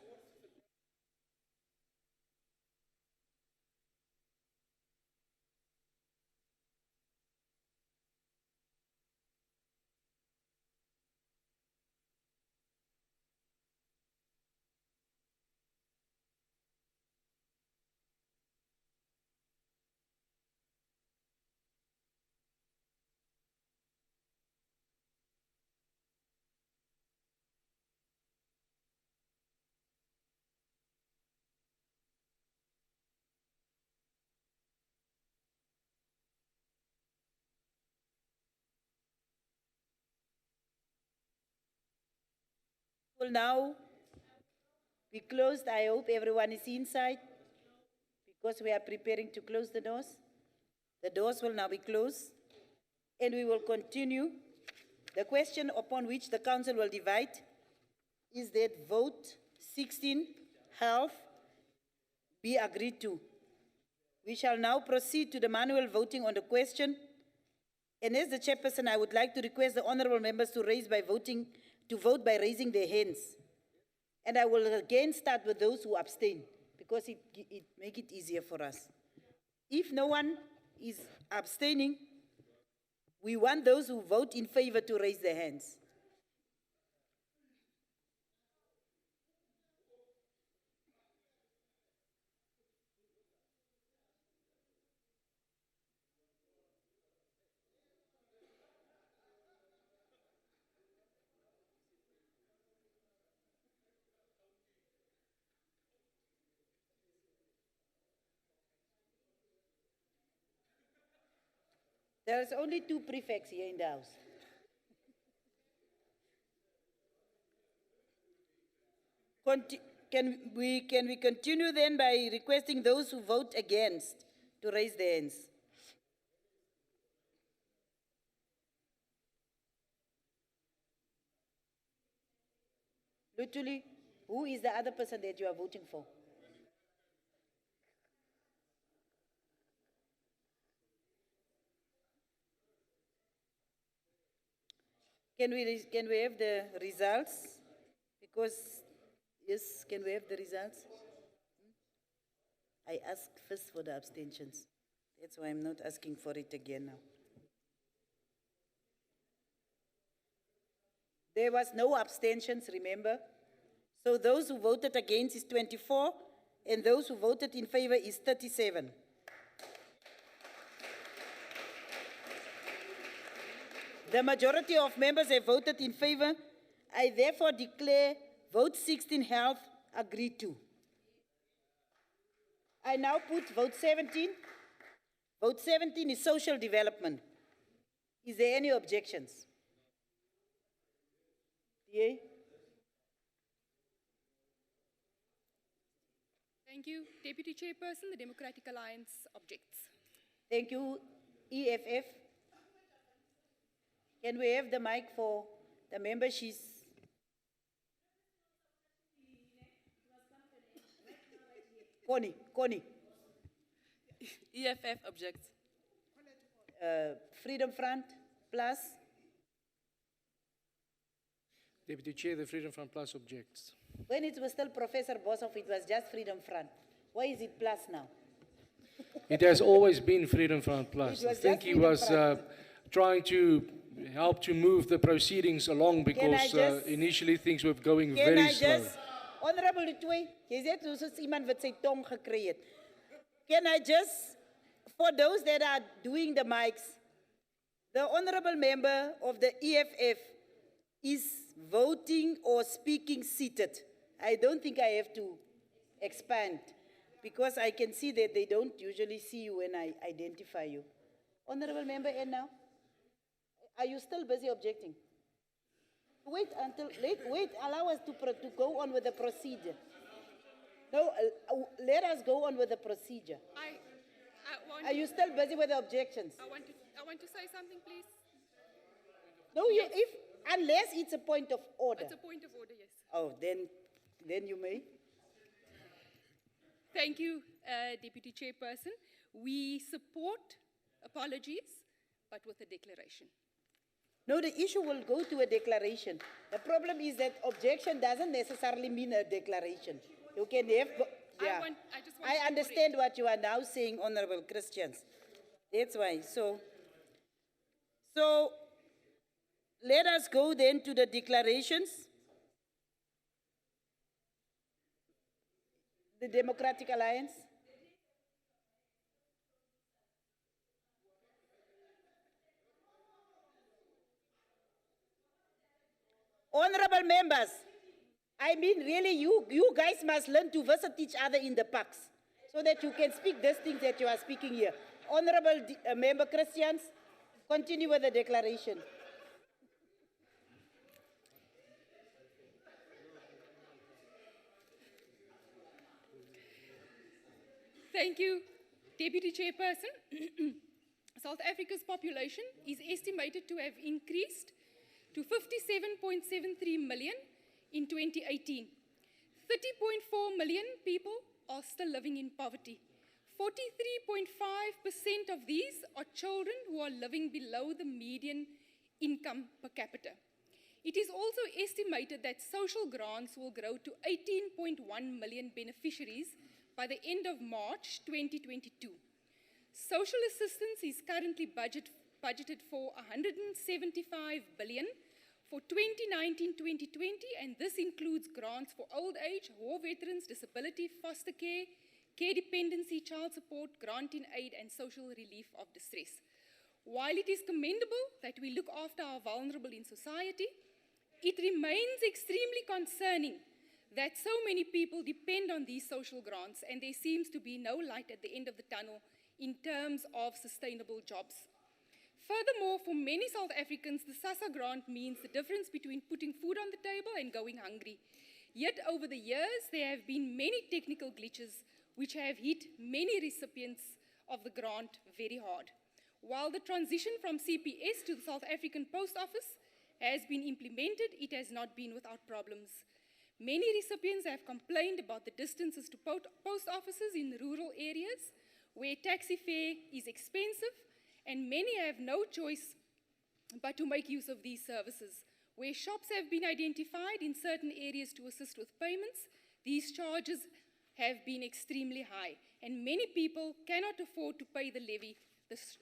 Will now be closed. I hope everyone is inside because we are preparing to close the doors. The doors will now be closed and we will continue. The question upon which the council will divide is that vote 16, health, be agreed to. We shall now proceed to the manual voting on the question. And as the chairperson, I would like to request the honorable members to vote by raising their hands. And I will again start with those who abstain, because it make it easier for us. If no one is abstaining, we want those who vote in favor to raise their hands. There's only 2 prefects here in the house. Can we continue then by requesting those who vote against to raise their hands? Literally, who is the other person that you are voting for? Can we have the results? Because, yes, can we have the results? I asked first for the abstentions. That's why I'm not asking for it again now. There was no abstentions, remember? So those who voted against is 24, and those who voted in favor is 37. The majority of members have voted in favor. I therefore declare vote 16 health agreed to. I now put vote 17. Vote 17 is social development. Is there any objections? Yay? Thank you. Deputy Chairperson, the Democratic Alliance objects. Thank you, EFF. Can we have the mic for the member? She's... Connie. EFF objects. Freedom Front Plus. Deputy Chair, the Freedom Front Plus objects. When it was still Professor Boshoff, it was just Freedom Front. Why is it plus now? It has always been Freedom Front Plus. It I was think just he Freedom was Front. trying to help to move the proceedings along because just- initially things were going Can very I slow. just, Honorable Lutwe, jy sê soos iemand wat sy tong gekry het. Can I just, for those that are doing the mics, the honorable member of the EFF is voting or speaking seated. I don't think I have to expand because I can see that they don't usually see you when I identify you. Honorable member, and now? Are you still busy objecting? Wait, allow us to go on with the procedure. No, let us go on with the procedure. Are you still busy with the objections? I want to say something, please. No, unless it's a point of order. It's a point of order, yes. Oh, then you may. Thank you, Deputy Chairperson. We support apologies, but with a declaration. No, the issue will go to a declaration. The problem is that objection doesn't necessarily mean a declaration. You can have, yeah. I understand what you are now saying, Honorable Christians. That's why. So let us go then to the declarations. The Democratic Alliance. Honorable members, I mean, really, you guys must learn to visit each other in the parks so that you can speak these things that you are speaking here. Honorable Member Christians, continue with the declaration. Thank you, Deputy Chairperson. South Africa's population is estimated to have increased to 57.73 million in 2018. 30.4 million people are still living in poverty. 43.5% of these are children who are living below the median income per capita. It is also estimated that social grants will grow to 18.1 million beneficiaries by the end of March 2022. Social assistance is currently budgeted for 175 billion for 2019-2020, and this includes grants for old age, war veterans, disability, foster care, care dependency, child support, grant in aid, and social relief of distress. While it is commendable that we look after our vulnerable in society, it remains extremely concerning that so many people depend on these social grants, and there seems to be no light at the end of the tunnel in terms of sustainable jobs. Furthermore, for many South Africans, the SASSA grant means the difference between putting food on the table and going hungry. Yet over the years, there have been many technical glitches which have hit many recipients of the grant very hard. While the transition from CPS to the South African Post Office has been implemented, it has not been without problems. Many recipients have complained about the distances to post offices in rural areas where taxi fare is expensive, and many have no choice but to make use of these services. Where shops have been identified in certain areas to assist with payments, these charges have been extremely high, and many people cannot afford to pay the levy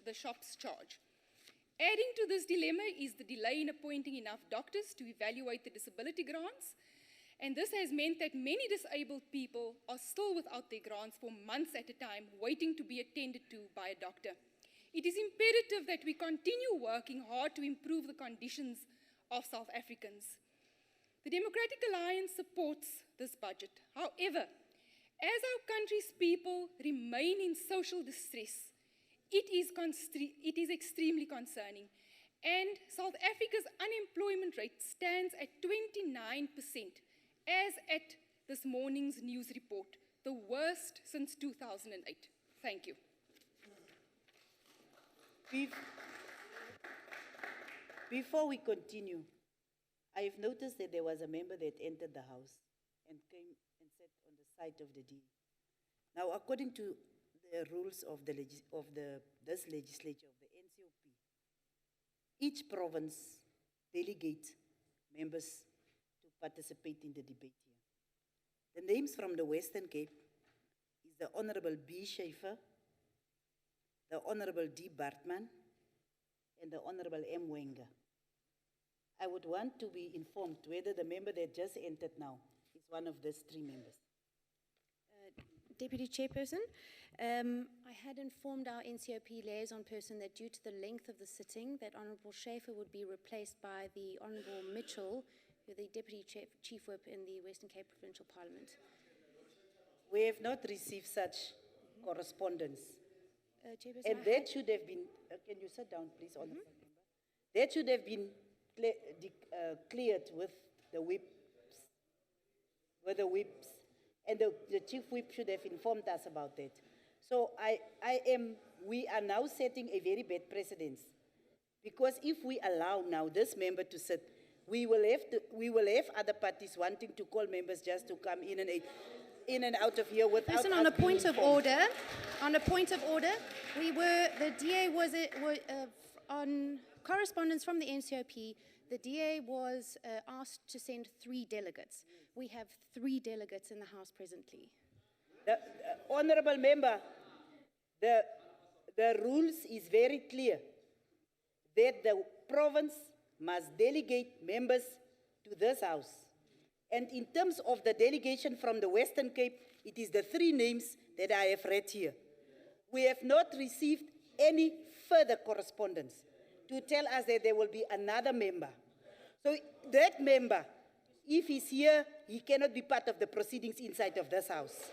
the shops charge. Adding to this dilemma is the delay in appointing enough doctors to evaluate the disability grants, and this has meant that many disabled people are still without their grants for months at a time, waiting to be attended to by a doctor. It is imperative that we continue working hard to improve the conditions of South Africans. The Democratic Alliance supports this budget. However, as our country's people remain in social distress, it is extremely concerning. And South Africa's unemployment rate stands at 29%, as at this morning's news report, the worst since 2008. Thank you. Before we continue, I have noticed that there was a member that entered the House and came and sat on the side of the DA. Now, according to the rules of this legislature of the NCOP, each province delegates members to participate in the debate here. The names from the Western Cape is the Honorable B. Schaefer, the Honorable D. Bartman, and the Honorable M. Wenger. I would want to be informed whether the member that just entered now is one of these three members. Deputy Chairperson, I had informed our NCOP liaison person that due to the length of the sitting, that Honourable Schaefer would be replaced by the Honourable Mitchell, who is the Deputy Chief Whip in the Western Cape Provincial Parliament. We have not received such correspondence. Chairperson, And that should have been, can you sit down please, Honourable Member? That should have been cleared with the whips, and the Chief Whip should have informed us about that. So we are now setting a very bad precedence, because if we allow now this member to sit, we will have other parties wanting to call members just to come in and out of here without Person, us on a being point of informed. order, the DA was on correspondence from the NCOP. The DA was asked to send 3 delegates. We have 3 delegates in the House presently. Honourable Member, the rules is very clear that the province must delegate members to this House. And in terms of the delegation from the Western Cape, it is the 3 names that I have read here. We have not received any further correspondence to tell us that there will be another member. So that member, if he's here, he cannot be part of the proceedings inside of this House.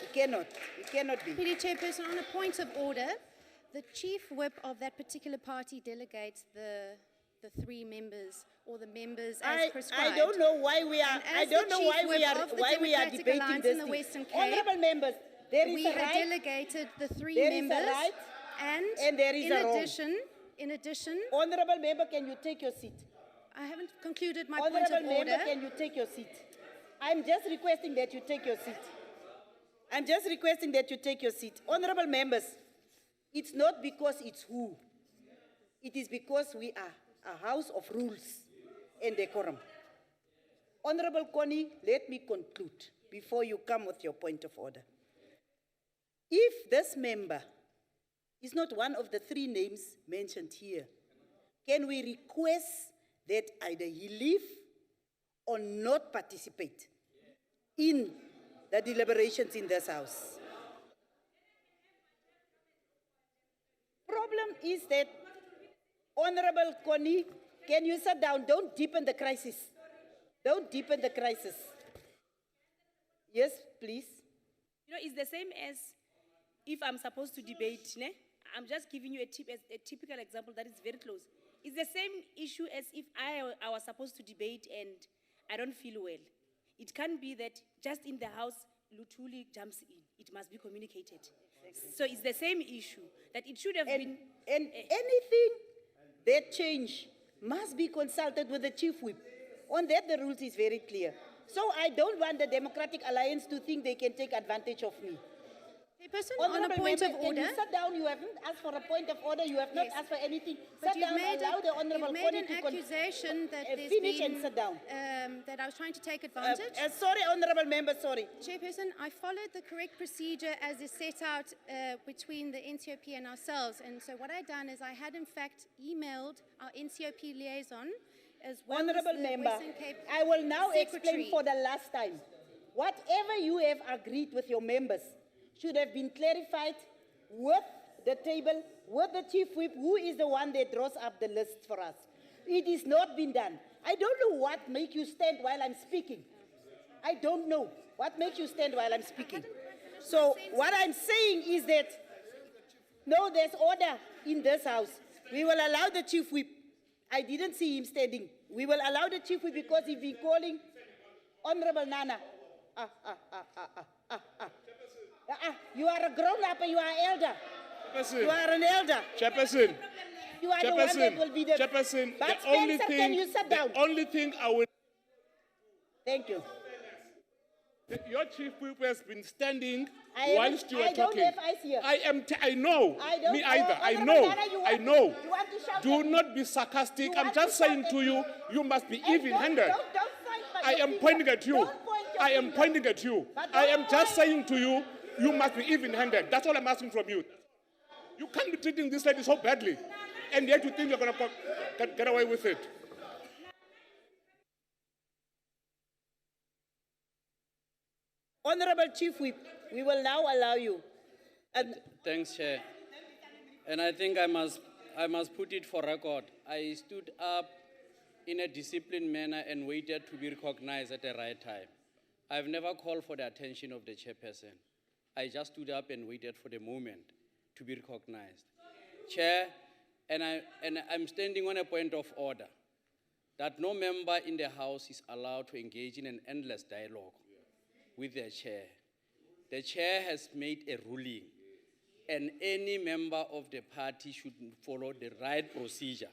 He cannot be. Deputy Chairperson, on a point of order, the Chief Whip of that particular party delegates the 3 members or the members as prescribed. I don't know why we are. And I as don't the know Chief why Whip we are. of the Why we are Democratic debating Alliance this in the thing. Western Cape, Honourable members, there is we a had right. delegated the 3 There is a members, right, and there is a wrong. in addition, Honourable member, can you take your seat? I haven't concluded my point Honourable of member, order. can you take your seat? I'm just requesting that you take your seat. I'm just requesting that you take your seat. Honourable members, it's not because it's who. It is because we are a house of rules and decorum. Honourable Connie, let me conclude before you come with your point of order. If this member is not one of the three names mentioned here, can we request that either he leave or not participate in the deliberations in this house? Problem is that, Honorable Connie, can you sit down? Don't deepen the crisis. Don't deepen the crisis. Yes, please. You know, it's the same as if I'm supposed to debate, ne? I'm just giving you a typical example that is very close. It's the same issue as if I was supposed to debate and I don't feel well. It can't be that just in the house, Lutuli jumps in. It must be communicated. So it's the same issue, that it should have been... And anything that change must be consulted with the chief whip. On that, the rules is very clear. So I don't want the Democratic Alliance to think they can take advantage of me. Person, on a point of order. Can you sit down? You haven't asked for a point of order. You have not asked for anything. But Sit down, allow the Honorable you've made Connie an to accusation that there's finish been, and sit down. That I was trying to take advantage. Sorry, Honorable Member, sorry. Chairperson, I followed the correct procedure as is set out between the NCOP and ourselves. And so what I'd done is I had in fact emailed our NCOP liaison as well Honorable as the Member, Western Cape I will now Secretary. explain for the last time. Whatever you have agreed with your members should have been clarified with the table, with the chief whip, who is the one that draws up the list for us. It is not been done. I don't know what makes you stand while I'm speaking. I don't know what makes you stand while I'm speaking. So what I'm saying is that, no, there's order in this house. We will allow the chief whip. I didn't see him standing. We will allow the chief whip because he's been calling Honorable Nana. You are a grown-up and you are elder. Chairperson. You are an elder. Chairperson. You are the one that will be the... Chairperson, But the only Spencer, thing, can you sit down? the only thing I will... Thank you. Your chief whip has been standing I whilst you are I don't talking. have eyes here. I know. I don't Me either. know. I Honorable know. Nana, you I want- know. you want to shout Do at me? not be sarcastic. You I'm want just to shout saying at to you, you must be And even-handed. Don't fight by I your am finger. pointing at you. Don't point your I am finger. pointing at you. But I don't am just point. saying to you, you must be even-handed. That's all I'm asking from you. You can't be treating this lady so badly, and yet you think you're going to get away with it. Honorable Chief Whip, we will now allow you. And Thanks, Chair. And I think I must put it for record. I stood up in a disciplined manner and waited to be recognized at the right time. I've never called for the attention of the chairperson. I just stood up and waited for the moment to be recognized. Chair, and I'm standing on a point of order that no member in the House is allowed to engage in an endless dialogue with the chair. The chair has made a ruling, and any member of the party should follow the right procedure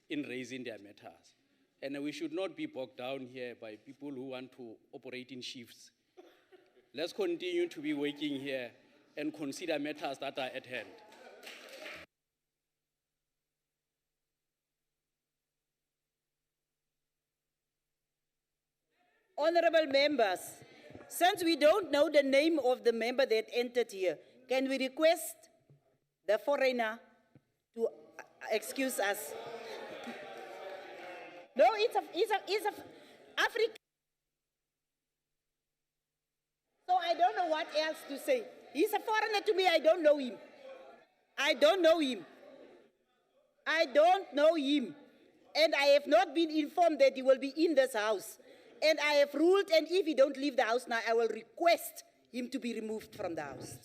in raising their matters. And we should not be bogged down here by people who want to operate in shifts. Let's continue to be working here and consider matters that are at hand. honorable members, since we don't know the name of the member that entered here, can we request the foreigner to excuse us? No, it's a African. So I don't know what else to say. He's a foreigner to me, I don't know him. I don't know him. I don't know him. And I have not been informed that he will be in this house. And I have ruled, and if he don't leave the house now, I will request him to be removed from the house.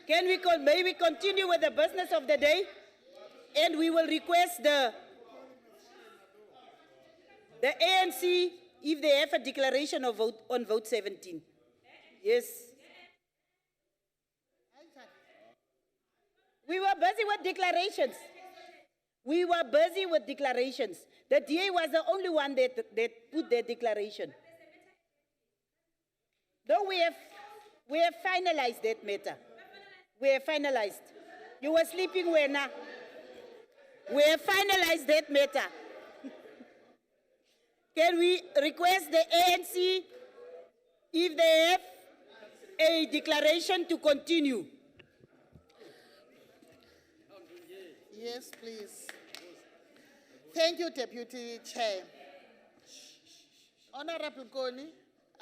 May we continue with the business of the day? And we will request the ANC, if they have a declaration of vote on vote 17. Yes. We were busy with declarations. We were busy with declarations. The DA was the only one that put their declaration. Though we have finalized that matter. We have finalized. You were sleeping where now? We have finalized that matter. Can we request the ANC if they have a declaration to continue? Yes, please. Thank you, Deputy Chair. Honorable Koni,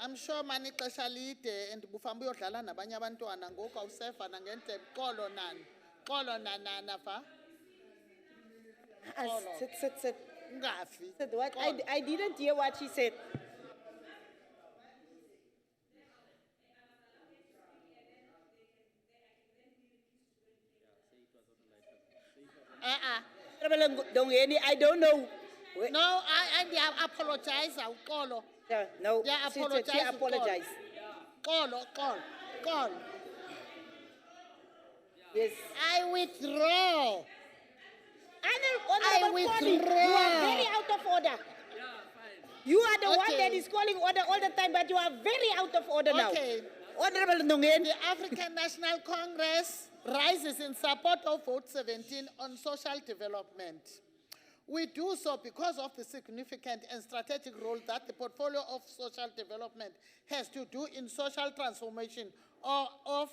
I'm sure mani xesha lide and bufamba uyodlala nabanye abantwana ngoku awusefa nangente xolo nana fa. Sit. Ungafi. What? I didn't hear what she said. I don't know. No, I apologize, Kolo. No, Yeah, she apologize. apologize. Call. Yes. I withdraw. Honorable Koni, you are very out of order. You are the one that is calling order all the time, but you are very out of order now. Okay. Honorable Ndongeni. The African National Congress rises in support of Vote 17 on social development. We do so because of the significant and strategic role that the portfolio of social development has to do in social transformation of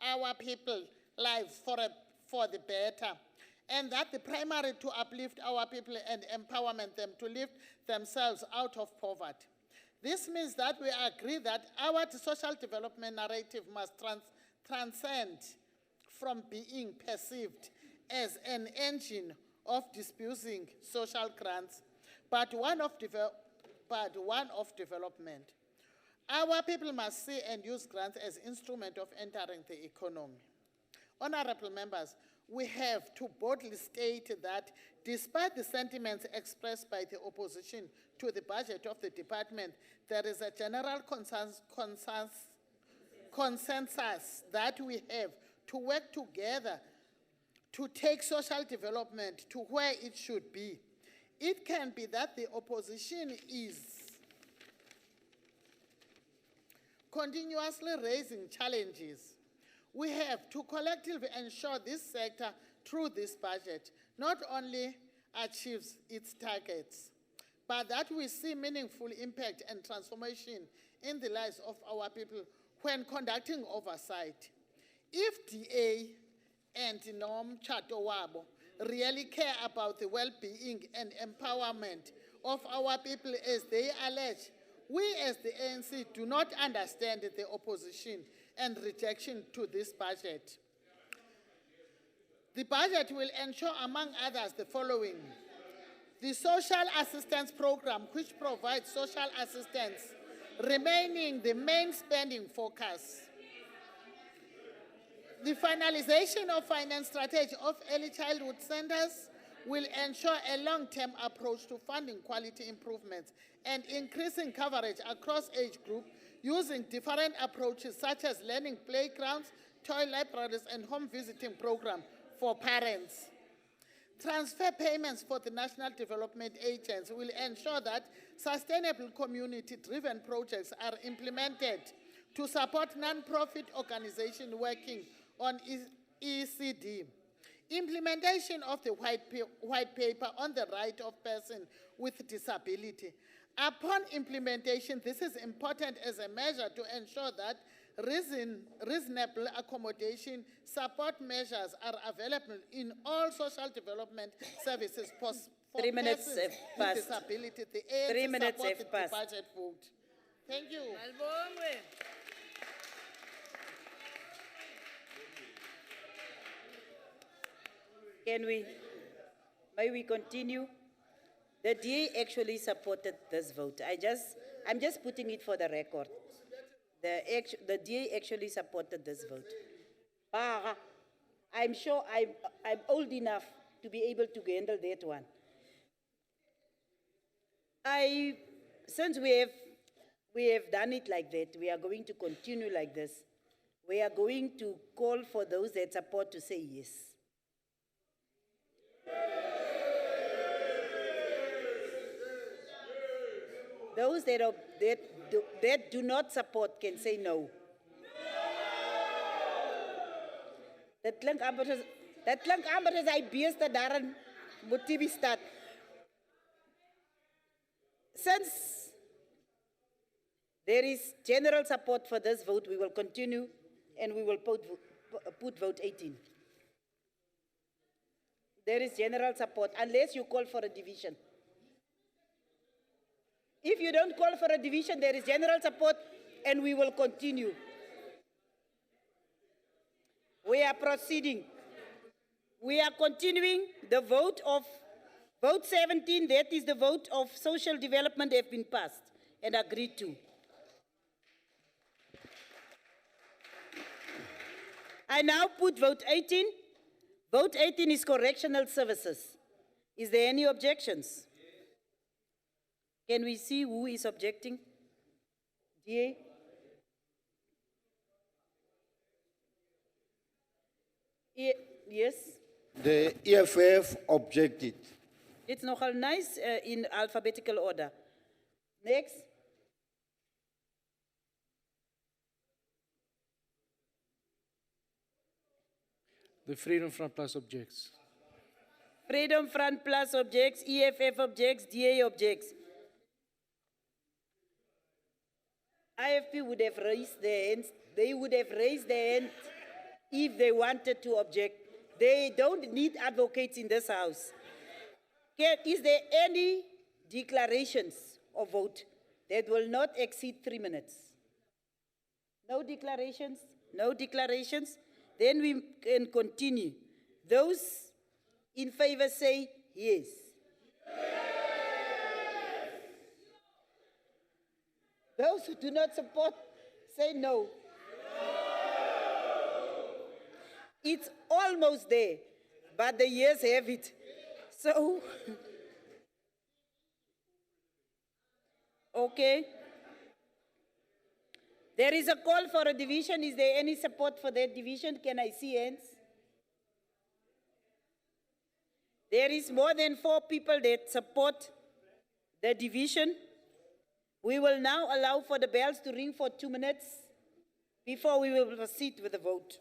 our people lives for the better. And that the primary to uplift our people and empowerment them to lift themselves out of poverty. This means that we agree that our social development narrative must transcend from being perceived as an engine of disputing social grants, but one of development. Our people must see and use grants as instrument of entering the economy. Honorable members, we have to boldly state that despite the sentiments expressed by the opposition to the budget of the department, there is a general consensus that we have to work together to take social development to where it should be. It can be that the opposition is continuously raising challenges. We have to collectively ensure this sector, through this budget, not only achieves its targets, but that we see meaningful impact and transformation in the lives of our people when conducting oversight. If DA and Norm Chatowabo really care about the well-being and empowerment of our people as they allege, we as the ANC do not understand the opposition and rejection to this budget. The budget will ensure, among others, the following. The social assistance program, which provides social assistance, remaining the main spending focus. The finalization of finance strategy of early childhood centers will ensure a long-term approach to funding quality improvements and increasing coverage across age groups using different approaches such as learning playgrounds, toy libraries, and home visiting programs for parents. Transfer payments for the National Development Agency will ensure that sustainable community-driven projects are implemented to support non-profit organizations working on ECD. Implementation of the white paper on the right of persons with disability. Upon implementation, this is important as a measure to ensure that reasonable accommodation support measures are available in all social development services for 3 minutes persons have with passed. disability. The 3 ANC minutes supported have passed. the budget vote. Thank you. May we continue? The DA actually supported this vote. I'm just putting it for the record. The DA actually supported this vote. I'm sure I'm old enough to be able to handle that one. Since we have done it like that, we are going to continue like this. We are going to call for those that support to say yes. Those that do not support can say no. Dat klink amper as hy beeste daar in Motibi stad. Since there is general support for this vote, we will continue and we will put vote 18. There is general support, unless you call for a division. If you don't call for a division, there is general support and we will continue. We are proceeding. We are continuing the vote of vote 17, that is the vote of social development, have been passed and agreed to. I now put vote 18. Vote 18 is correctional services. Is there any objections? Can we see who is objecting? DA? Yes? The EFF objected. It's nogal nice in alphabetical order. Next. The Freedom Front Plus objects. Freedom Front Plus objects, EFF objects, DA objects. IFP would have raised their hands. They would have raised their hand if they wanted to object. They don't need advocates in this house. Is there any declarations of vote that will not exceed 3 minutes? No declarations? No declarations? Then we can continue. Those in favor say yes. Those who do not support say no. It's almost there, but the years have it. So, okay. There is a call for a division. Is there any support for that division? Can I see hands? There is more than 4 people that support the division. We will now allow for the bells to ring for 2 minutes before we will proceed with the vote.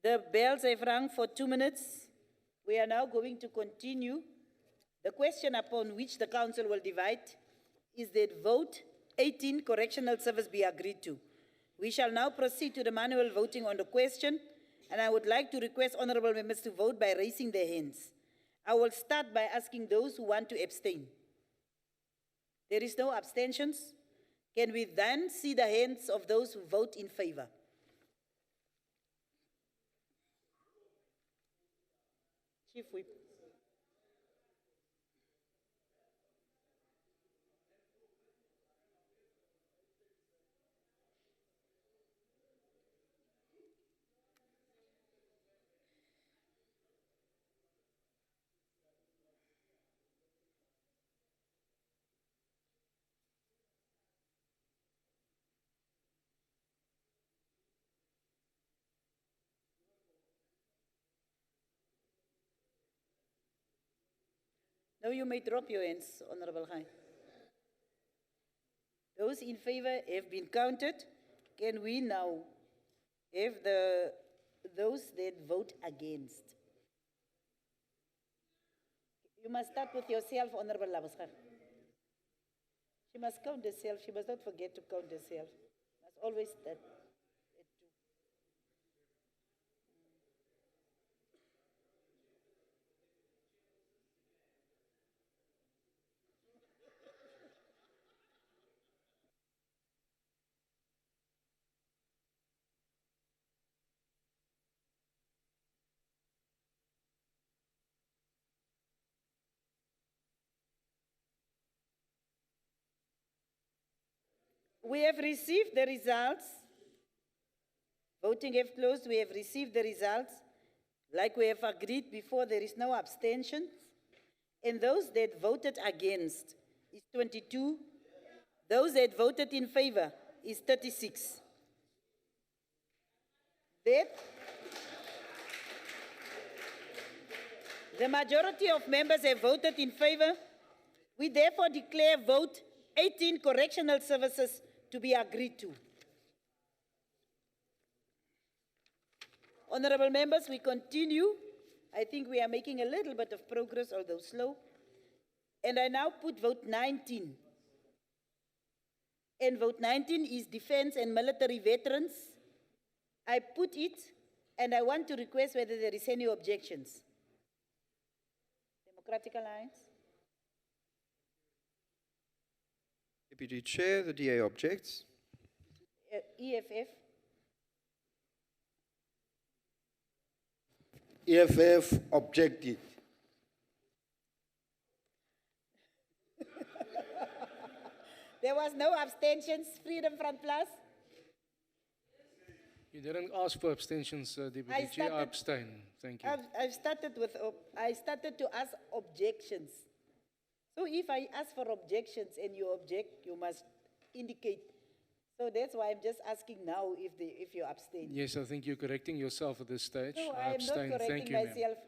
The bells have rung for 2 minutes. We are now going to continue. The question upon which the council will divide is that vote 18 correctional service be agreed to. We shall now proceed to the manual voting on the question, and I would like to request honorable members to vote by raising their hands. I will start by asking those who want to abstain. There is no abstentions. Can we then see the hands of those who vote in favor? Chief Whip. Now you may drop your hands, Honorable Gai. Those in favor have been counted. Can we now have those that vote against? You must start with yourself, Honorable Labuschagne. She must count herself. She must not forget to count herself. Must always start. We have received the results. Voting have closed. We have received the results. Like we have agreed before, there is no abstentions. And those that voted against is 22. Those that voted in favor is 36. That the majority of members have voted in favor. We therefore declare vote 18 correctional services to be agreed to. Honorable members, we continue. I think we are making a little bit of progress, although slow. And I now put vote 19. And vote 19 is defense and military veterans. I put it, and I want to request whether there is any objections. Democratic Alliance. Deputy Chair, the DA objects. EFF. EFF objected. There was no abstentions. Freedom Front Plus. You didn't ask for abstentions, Deputy Chair. I abstain. Thank you. I started to ask objections. So if I ask for objections and you object, you must indicate. So that's why I'm just asking now if you abstain. Yes, I think you're correcting yourself at this stage. No, I I am abstain. not correcting Thank you, ma'am. myself.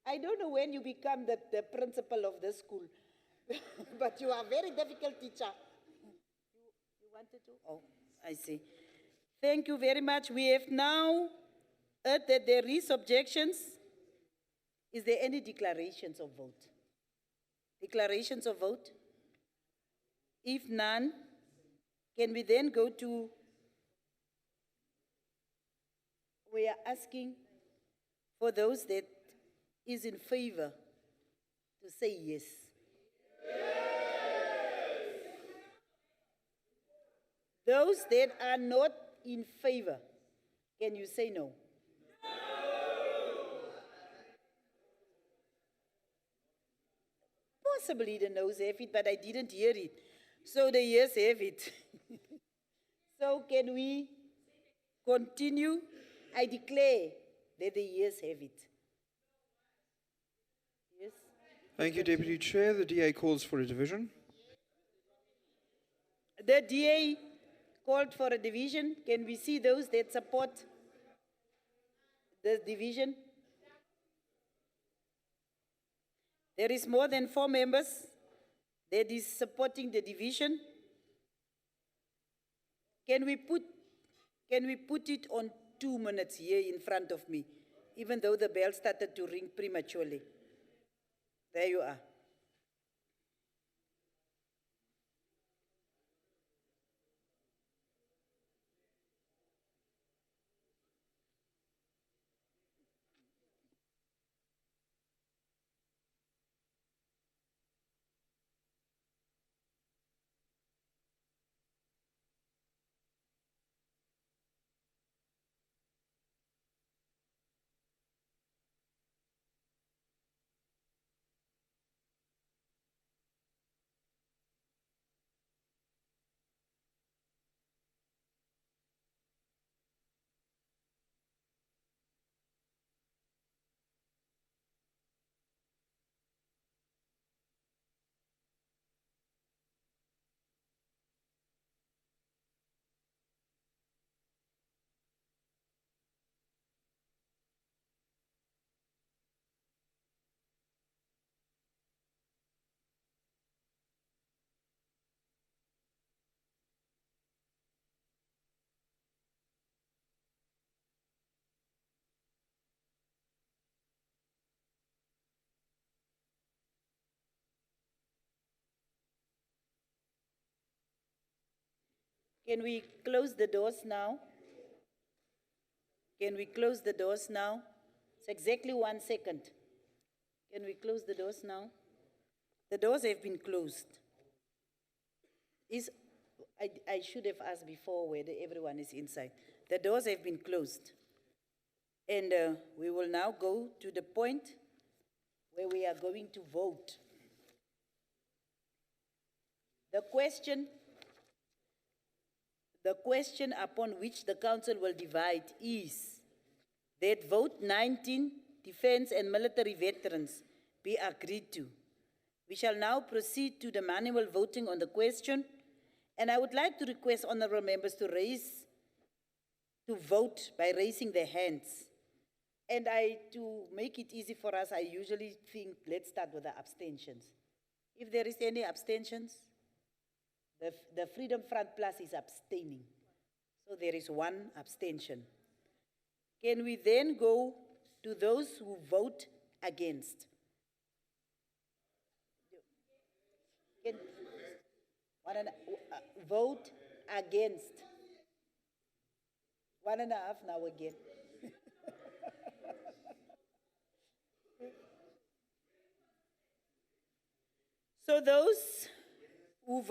I don't know when you become the principal of the school, but you are a very difficult teacher. You wanted to? Oh, I see. Thank you very much. We have now heard that there is objections. Is there any declarations of vote? Declarations of vote? If none, can we then go to, we are asking for those that is in favor to say yes. Those that are not in favor, can you say no? Possibly the noes have it, but I didn't hear it. So the yes have it. So can we continue? I declare that the yes have it. Yes. Thank you, Deputy Chair. The DA calls for a division. The DA called for a division. Can we see those that support the division? There is more than 4 members that is supporting the division. Can we put it on 2 minutes here in front of me, even though the bell started to ring prematurely? There you are. Can we close the doors now? Can we close the doors now? It's exactly 1 second. Can we close the doors now? The doors have been closed. I should have asked before whether everyone is inside. The doors have been closed. And we will now go to the point where we are going to vote. The question upon which the council will divide is that vote 19, defense and military veterans, be agreed to. We shall now proceed to the manual voting on the question, and I would like to request honorable members to vote by raising their hands. And to make it easy for us, I usually think, let's start with the abstentions. If there is any abstentions, the Freedom Front Plus is abstaining. So there is 1 abstention. Can we then go to those who vote against? Vote against. 1.5 now again. So those who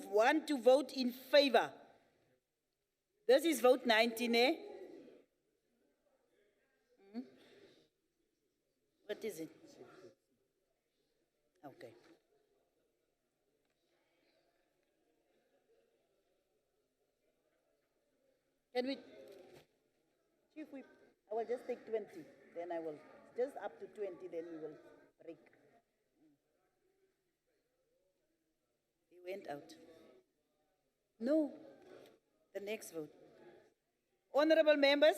want to vote in favor, this is vote 19, eh? What is it? Okay. Can we, Chief, I will just take 20, then I will, just up to 20, then we will break. He went out. No, the next vote. Honorable members,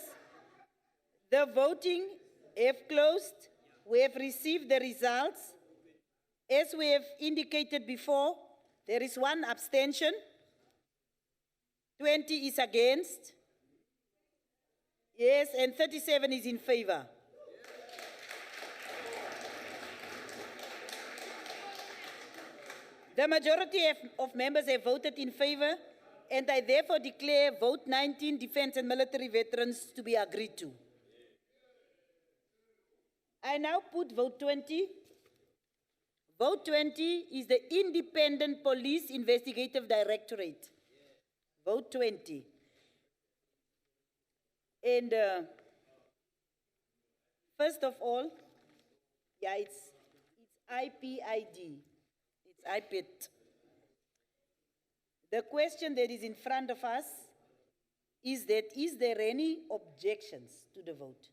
the voting have closed. We have received the results. As we have indicated before, there is 1 abstention. 20 is against. Yes, and 37 is in favor. The majority of members have voted in favor, and I therefore declare vote 19, defense and military veterans, to be agreed to. I now put vote 20. Vote 20 is the Independent Police Investigative Directorate. Vote 20. And first of all, yeah, it's IPID. It's IPID. The question that is in front of us is that, is there any objections to the vote?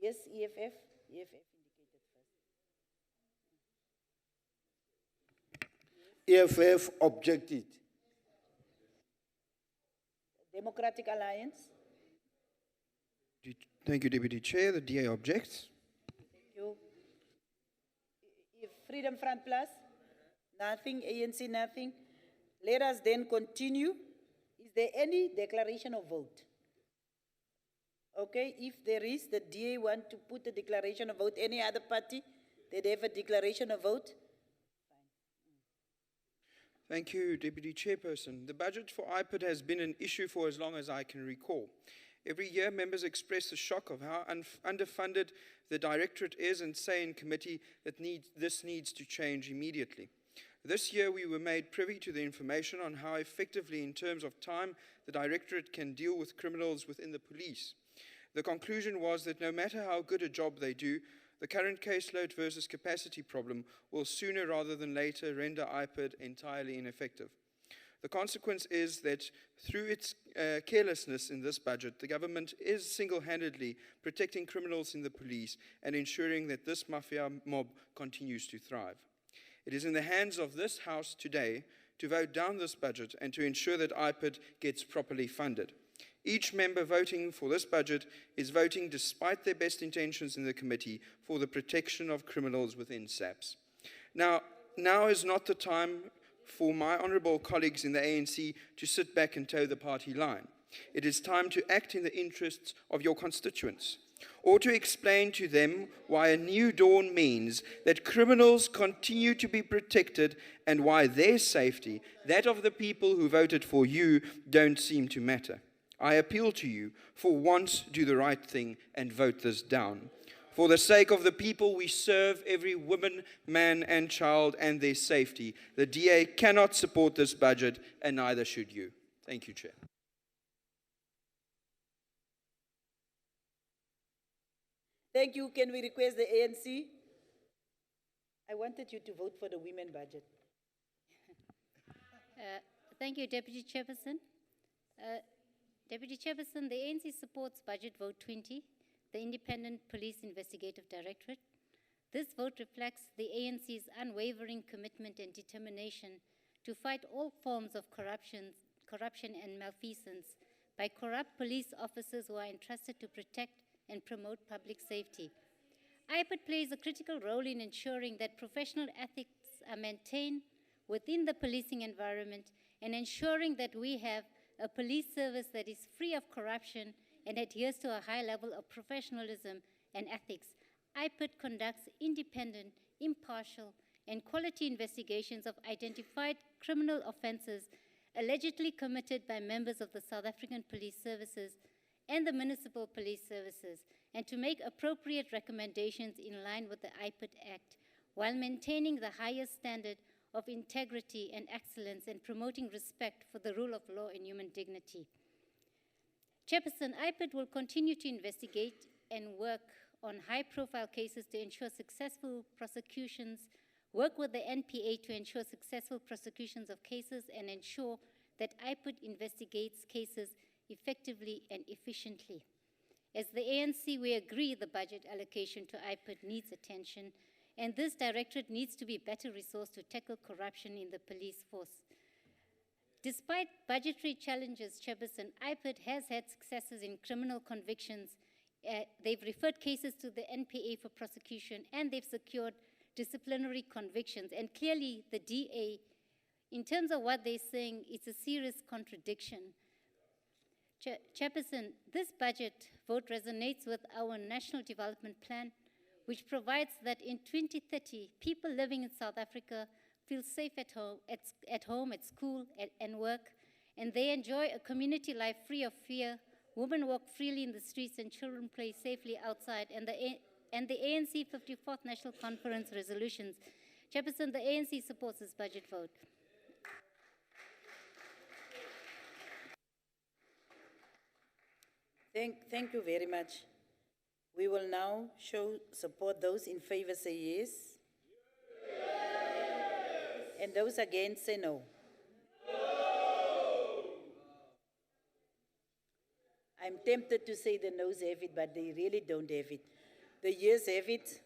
Yes, EFF? EFF indicated first. EFF objected. Democratic Alliance? Thank you, Deputy Chair. The DA objects. Thank you. Freedom Front Plus? Nothing. ANC, nothing. Let us then continue. Is there any declaration of vote? Okay, if there is, the DA want to put a declaration of vote. Any other party that have a declaration of vote? Thank you, Deputy Chairperson. The budget for IPID has been an issue for as long as I can recall. Every year, members express the shock of how underfunded the Directorate is and say in committee that this needs to change immediately. This year, we were made privy to the information on how effectively, in terms of time, the Directorate can deal with criminals within the police. The conclusion was that no matter how good a job they do, the current caseload versus capacity problem will sooner rather than later render IPID entirely ineffective. The consequence is that through its carelessness in this budget, the government is single-handedly protecting criminals in the police and ensuring that this mafia mob continues to thrive. It is in the hands of this House today to vote down this budget and to ensure that IPID gets properly funded. Each member voting for this budget is voting, despite their best intentions in the committee, for the protection of criminals within SAPS. Now is not the time for my honourable colleagues in the ANC to sit back and toe the party line. It is time to act in the interests of your constituents. or to explain to them why a new dawn means that criminals continue to be protected and why their safety, that of the people who voted for you, don't seem to matter. I appeal to you, for once do the right thing and vote this down. For the sake of the people we serve, every woman, man and child, and their safety, the DA cannot support this budget, and neither should you. Thank you, Chair. Thank you. Can we request the ANC? I wanted you to vote for the women budget. Thank you, Deputy Chairperson. Deputy Chairperson, the ANC supports Budget Vote 20, the Independent Police Investigative Directorate. This vote reflects the ANC's unwavering commitment and determination to fight all forms of corruption and malfeasance by corrupt police officers who are entrusted to protect and promote public safety. IPID plays a critical role in ensuring that professional ethics are maintained within the policing environment and ensuring that we have a police service that is free of corruption and adheres to a high level of professionalism and ethics. IPID conducts independent, impartial, and quality investigations of identified criminal offences allegedly committed by members of the South African Police Services and the Municipal Police Services, and to make appropriate recommendations in line with the IPID Act, while maintaining the highest standard of integrity and excellence and promoting respect for the rule of law and human dignity. Chairperson, IPID will continue to investigate and work on high-profile cases to ensure successful prosecutions, work with the NPA to ensure successful prosecutions of cases, and ensure that IPID investigates cases effectively and efficiently. As the ANC, we agree the budget allocation to IPID needs attention, and this directorate needs to be better resourced to tackle corruption in the police force. Despite budgetary challenges, Chairperson, IPID has had successes in criminal convictions. They've referred cases to the NPA for prosecution, and they've secured disciplinary convictions. And clearly, the DA, in terms of what they're saying, it's a serious contradiction. Chairperson, this budget vote resonates with our National Development Plan, which provides that in 2030, people living in South Africa feel safe at home, at school, and work, and they enjoy a community life free of fear. Women walk freely in the streets, and children play safely outside. And the ANC 54th National Conference resolutions. Chairperson, the ANC supports this budget vote. Thank you very much. We will now show support. Those in favor say yes. And those against say no. I'm tempted to say the noes have it, but they really don't have it. The yes have it.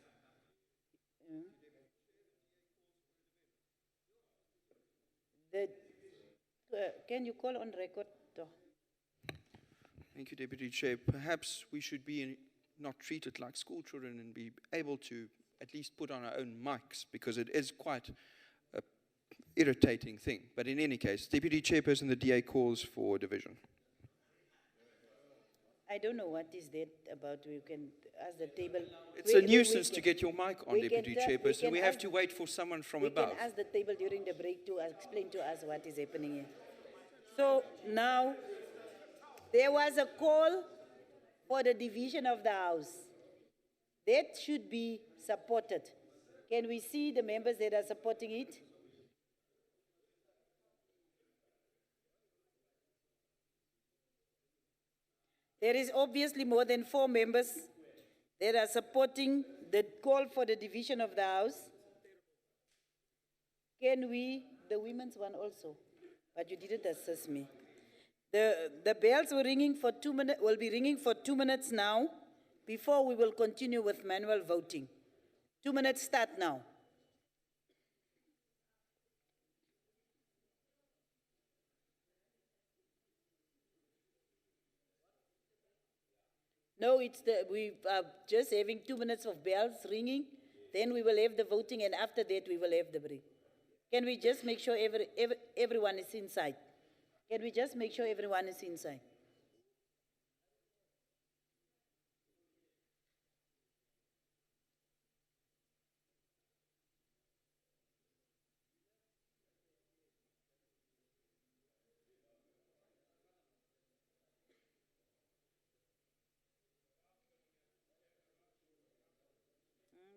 Can you call on record? Thank you, Deputy Chair. Perhaps we should be not treated like school children and be able to at least put on our own mics, because it is quite an irritating thing. But in any case, Deputy Chairperson, the DA calls for division. I don't know what is that about. We can ask the table. It's a nuisance to get your mic on, Deputy Chairperson. We have to wait for someone from above. We can ask the table during the break to explain to us what is happening here. So now, there was a call for the division of the House. That should be supported. Can we see the members that are supporting it? There is obviously more than 4 members that are supporting the call for the division of the House. Can we, the women's one also, but you didn't assist me. The bells were ringing for 2 minutes, will be ringing for 2 minutes now, before we will continue with manual voting. 2 minutes start now. No, we are just having 2 minutes of bells ringing, then we will have the voting, and after that we will have the break. Can we just make sure everyone is inside? Can we just make sure everyone is inside?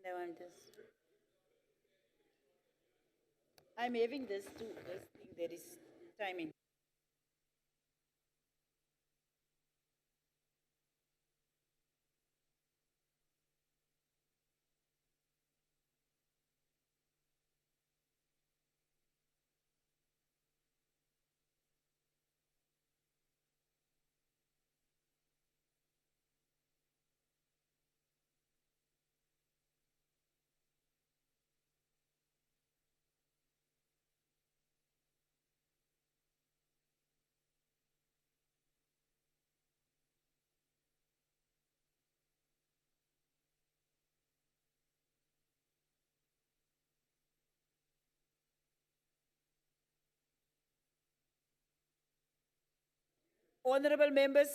And I want this. I'm having this too, this thing, there is timing. Honorable members,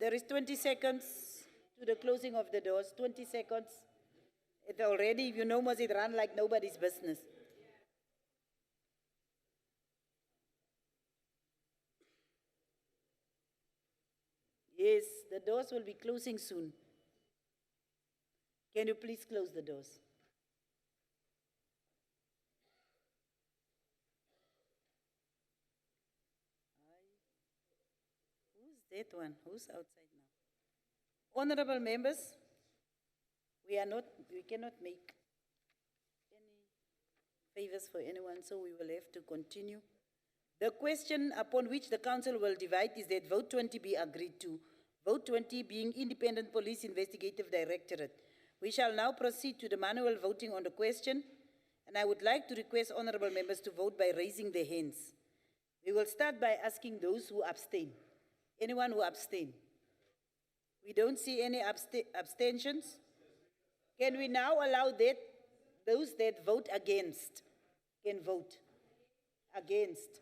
there is 20 seconds to the closing of the doors, 20 seconds. It already, you know, must it run like nobody's business. Yes, the doors will be closing soon. Can you please close the doors? Who's that one? Who's outside now? Honorable members, we cannot make any favors for anyone, so we will have to continue. The question upon which the council will divide is that vote 20 be agreed to. Vote 20 being Independent Police Investigative Directorate. We shall now proceed to the manual voting on the question, and I would like to request honorable members to vote by raising their hands. We will start by asking those who abstain. Anyone who abstain? We don't see any abstentions. Can we now allow that those that vote against can vote against?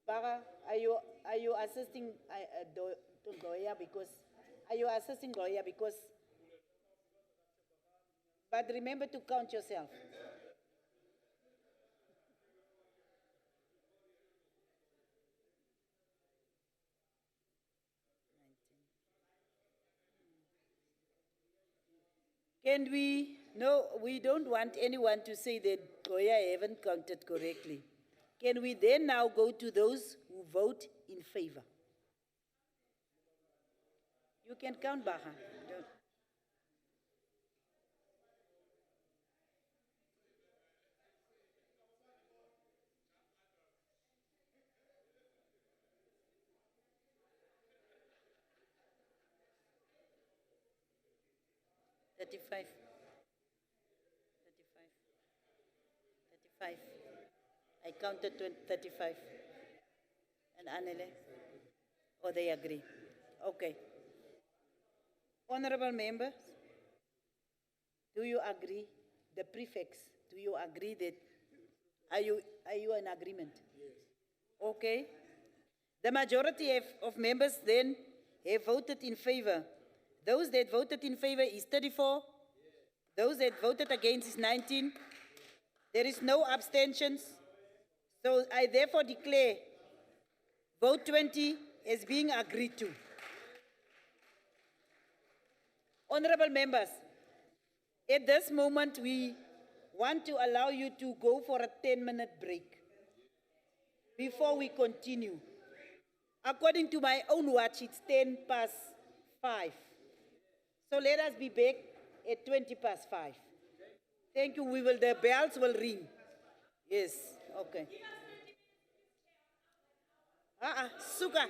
Bara, are you assisting to Goya because, are you assisting Goya because, but remember to count yourself. Can we, no, we don't want anyone to say that Goya haven't counted correctly. Can we then now go to those who vote in favor? You can count, Baha. Don't. Thirty-five. 35. I counted 35. And Anele? Oh, they agree. Okay. Honorable members, do you agree? The prefix, do you agree that, are you in agreement? Yes. Okay. The majority of members then have voted in favor. Those that voted in favor is 34. Those that voted against is 19. There is no abstentions. So I therefore declare vote 20 as being agreed to. Honorable members, at this moment we want to allow you to go for a 10-minute break before we continue. According to my own watch, it's 5:10. So let us be back at 5:20. Thank you. The bells will ring. Yes, okay. Suka.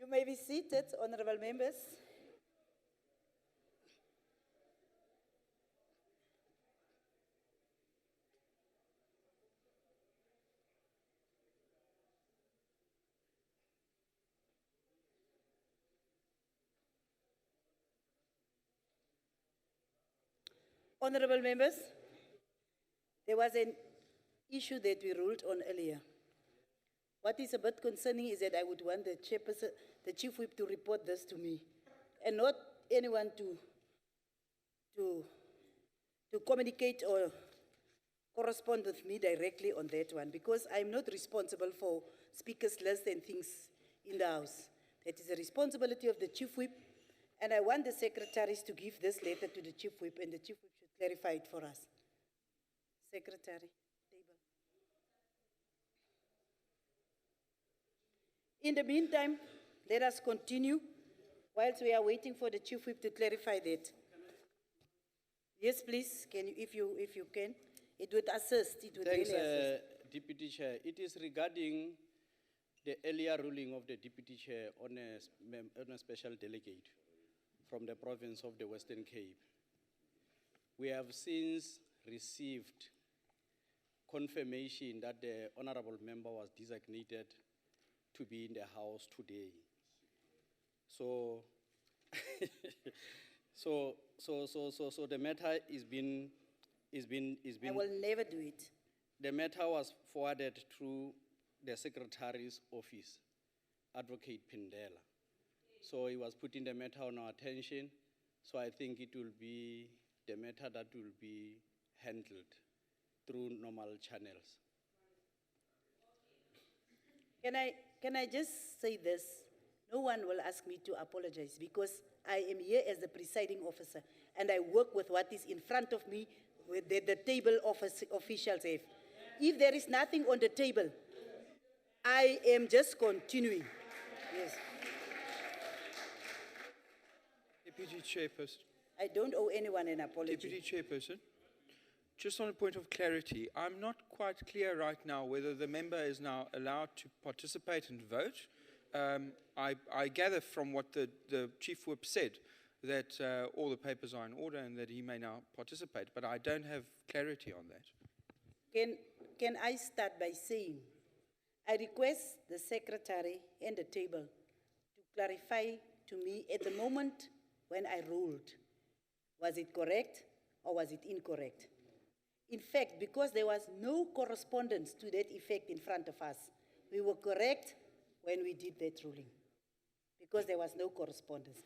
You may be seated, honorable members. Honorable members, there was an issue that we ruled on earlier. What is a bit concerning is that I would want the chairperson, the chief whip to report this to me and not anyone to communicate or correspond with me directly on that one, because I'm not responsible for speakers list and things in the house. That is the responsibility of the chief whip, and I want the secretaries to give this letter to the chief whip, and the chief whip should clarify it for us. Secretary, table. In the meantime, let us continue whilst we are waiting for the chief whip to clarify that. Yes, please, can you, if you can, it would assist, it would Thanks, really assist. Deputy Chair. It is regarding the earlier ruling of the Deputy Chair on a special delegate from the province of the Western Cape. We have since received confirmation that the honorable member was designated to be in the house today. So, so the matter is been. I will never do it. The matter was forwarded through the Secretary's office, Advocate Pindela. So he was putting the matter on our attention. So I think it will be the matter that will be handled through normal channels. Can I just say this? No one will ask me to apologize because I am here as the presiding officer and I work with what is in front of me, with the table officials have. If there is nothing on the table, I am just continuing. Yes. Deputy Chairperson. I don't owe anyone an apology. Deputy Chairperson, just on a point of clarity, I'm not quite clear right now whether the member is now allowed to participate and vote. I gather from what the Chief Whip said that all the papers are in order and that he may now participate, but I don't have clarity on that. Can I start by saying, I request the secretary and the table to clarify to me at the moment when I ruled, was it correct or was it incorrect? In fact, because there was no correspondence to that effect in front of us, we were correct when we did that ruling, because there was no correspondence.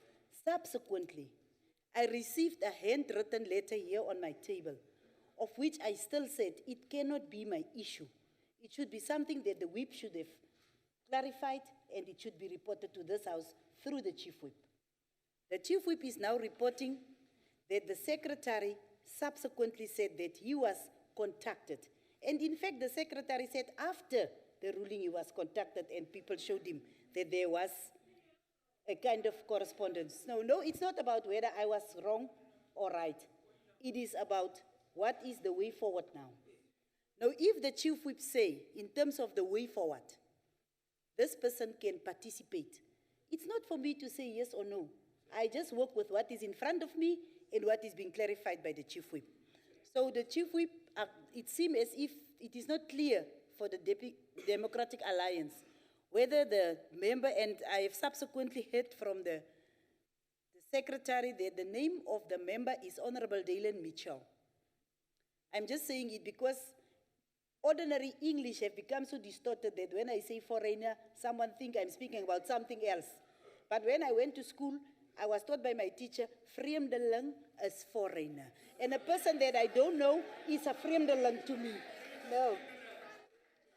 Subsequently, I received a handwritten letter here on my table, of which I still said it cannot be my issue. It should be something that the whip should have clarified, and it should be reported to this house through the chief whip. The chief whip is now reporting that the secretary subsequently said that he was contacted. And in fact, the secretary said after the ruling he was contacted and people showed him that there was a kind of correspondence. No, it's not about whether I was wrong or right. It is about what is the way forward now. Now, if the chief whip say, in terms of the way forward, this person can participate, it's not for me to say yes or no. I just work with what is in front of me and what is being clarified by the chief whip. So the chief whip, it seems as if it is not clear for the Democratic Alliance whether the member, and I have subsequently heard from the secretary that the name of the member is Honorable Dalen Mitchell. I'm just saying it because ordinary English have become so distorted that when I say foreigner, someone think I'm speaking about something else. But when I went to school, I was taught by my teacher, vreemdeling is foreigner. And a person that I don't know is a vreemdeling to me. No.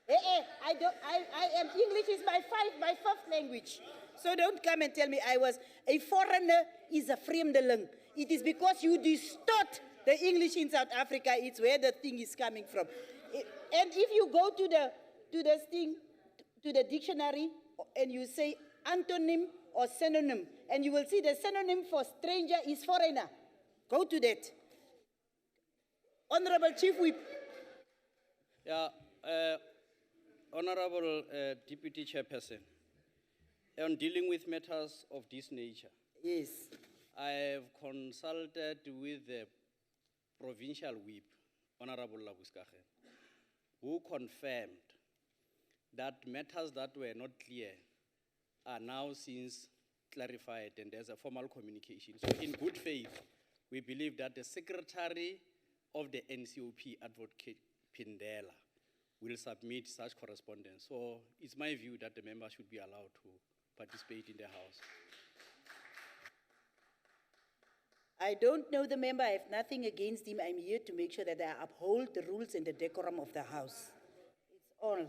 I am, English is my fifth language. So don't come and tell me I was, a foreigner is a vreemdeling. It is because you distort the English in South Africa, it's where the thing is coming from. And if you go to the dictionary and you say antonym or synonym, and you will see the synonym for stranger is foreigner. Go to that. Honorable Chief Whip. Yeah, Honorable Deputy Chairperson, On dealing with matters of this nature, Yes. I have consulted with the provincial whip, Honorable Labuskache, who confirmed that matters that were not clear are now since clarified and there's a formal communication. So in good faith, we believe that the secretary of the NCOP, Advocate Pindela, will submit such correspondence. So it's my view that the member should be allowed to participate in the House. I don't know the member, I have nothing against him. I'm here to make sure that I uphold the rules and the decorum of the House. It's all.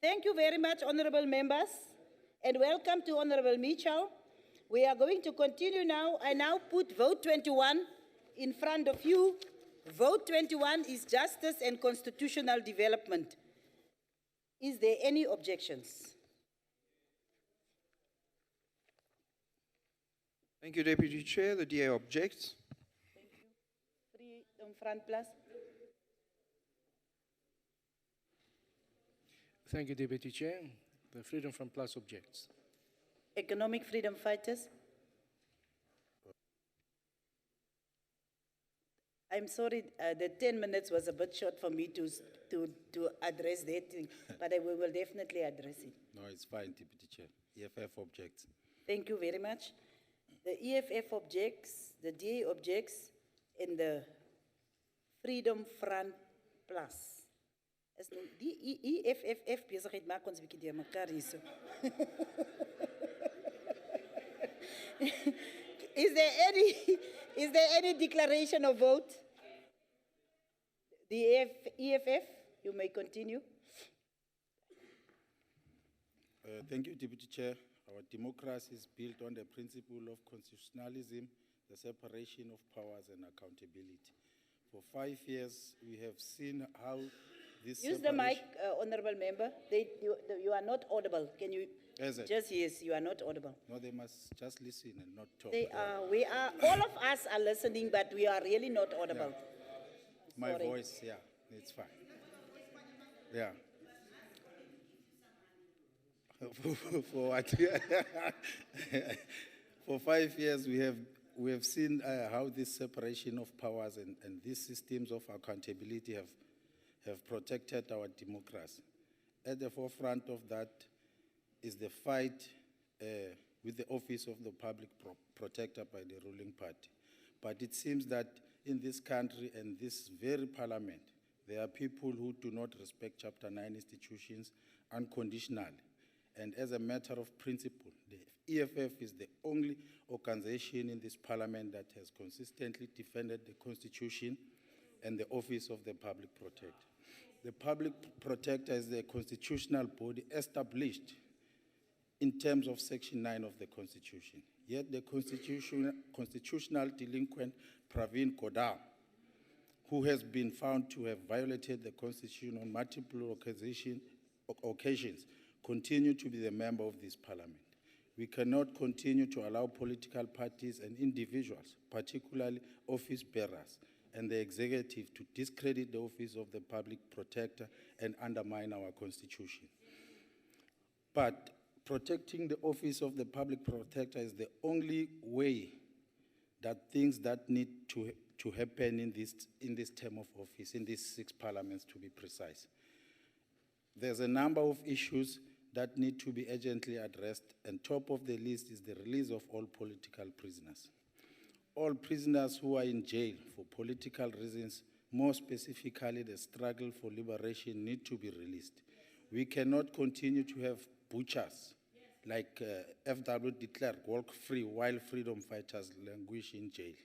Thank you very much, honorable members, and welcome to Honorable Mitchell. We are going to continue now. I now put vote 21 in front of you. Vote 21 is justice and constitutional development. Is there any objections? Thank you, Deputy Chair. The DA objects. Freedom Front Plus. Thank you, Deputy Chair. The Freedom Front Plus objects. Economic Freedom Fighters. I'm sorry, the 10 minutes was a bit short for me to address that thing, but we will definitely address it. No, it's fine, Deputy Chair. EFF objects. Thank you very much. The EFF objects, the DA objects, and the Freedom Front Plus. As nou, die EFF besigheid maak ons bietjie deur mekaar hierso. Is there any declaration of vote? The EFF, you may continue. Thank you, Deputy Chair. Our democracy is built on the principle of constitutionalism, the separation of powers and accountability. For 5 years, we have seen how this Use the mic, honorable member. You are not audible. Can you? Is it? Just yes, you are not audible. No, they must just listen and not talk. All of us are listening, but we are really not audible. My Sorry. voice, yeah, it's fine. Yeah. For what? For 5 years, we have seen how this separation of powers and these systems of accountability have protected our democracy. At the forefront of that is the fight with the office of the public protector by the ruling party. But it seems that in this country and this very parliament, there are people who do not respect Chapter 9 institutions unconditionally. And as a matter of principle, the EFF is the only organization in this parliament that has consistently defended the Constitution and the office of the public protector. The public protector is the constitutional body established in terms of Section 9 of the Constitution. Yet the constitutional delinquent Praveen Kodar, who has been found to have violated the Constitution on multiple occasions, continue to be the member of this parliament. We cannot continue to allow political parties and individuals, particularly office bearers and the executive, to discredit the office of the public protector and undermine our Constitution. But protecting the office of the public protector is the only way that things that need to happen in this term of office, in these 6 parliaments to be precise. There's a number of issues that need to be urgently addressed, and top of the list is the release of all political prisoners. All prisoners who are in jail for political reasons, more specifically the struggle for liberation, need to be released. We cannot continue to have butchers like FW de Klerk walk free while freedom fighters languish in jail.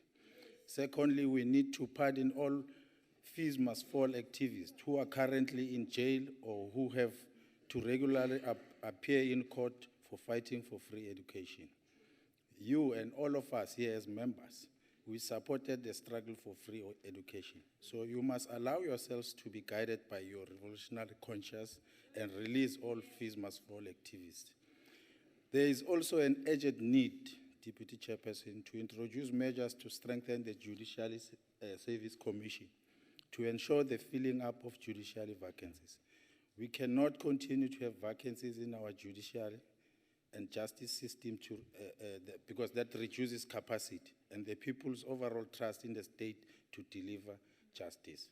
Secondly, we need to pardon all fees must fall activists who are currently in jail or who have to regularly appear in court for fighting for free education. You and all of us here as members, we supported the struggle for free education. So you must allow yourselves to be guided by your revolutionary conscience and release all fees must fall activists. There is also an urgent need, Deputy Chairperson, to introduce measures to strengthen the Judiciary Service Commission to ensure the filling up of judiciary vacancies. We cannot continue to have vacancies in our judiciary and justice system to, because that reduces capacity and the people's overall trust in the state to deliver justice.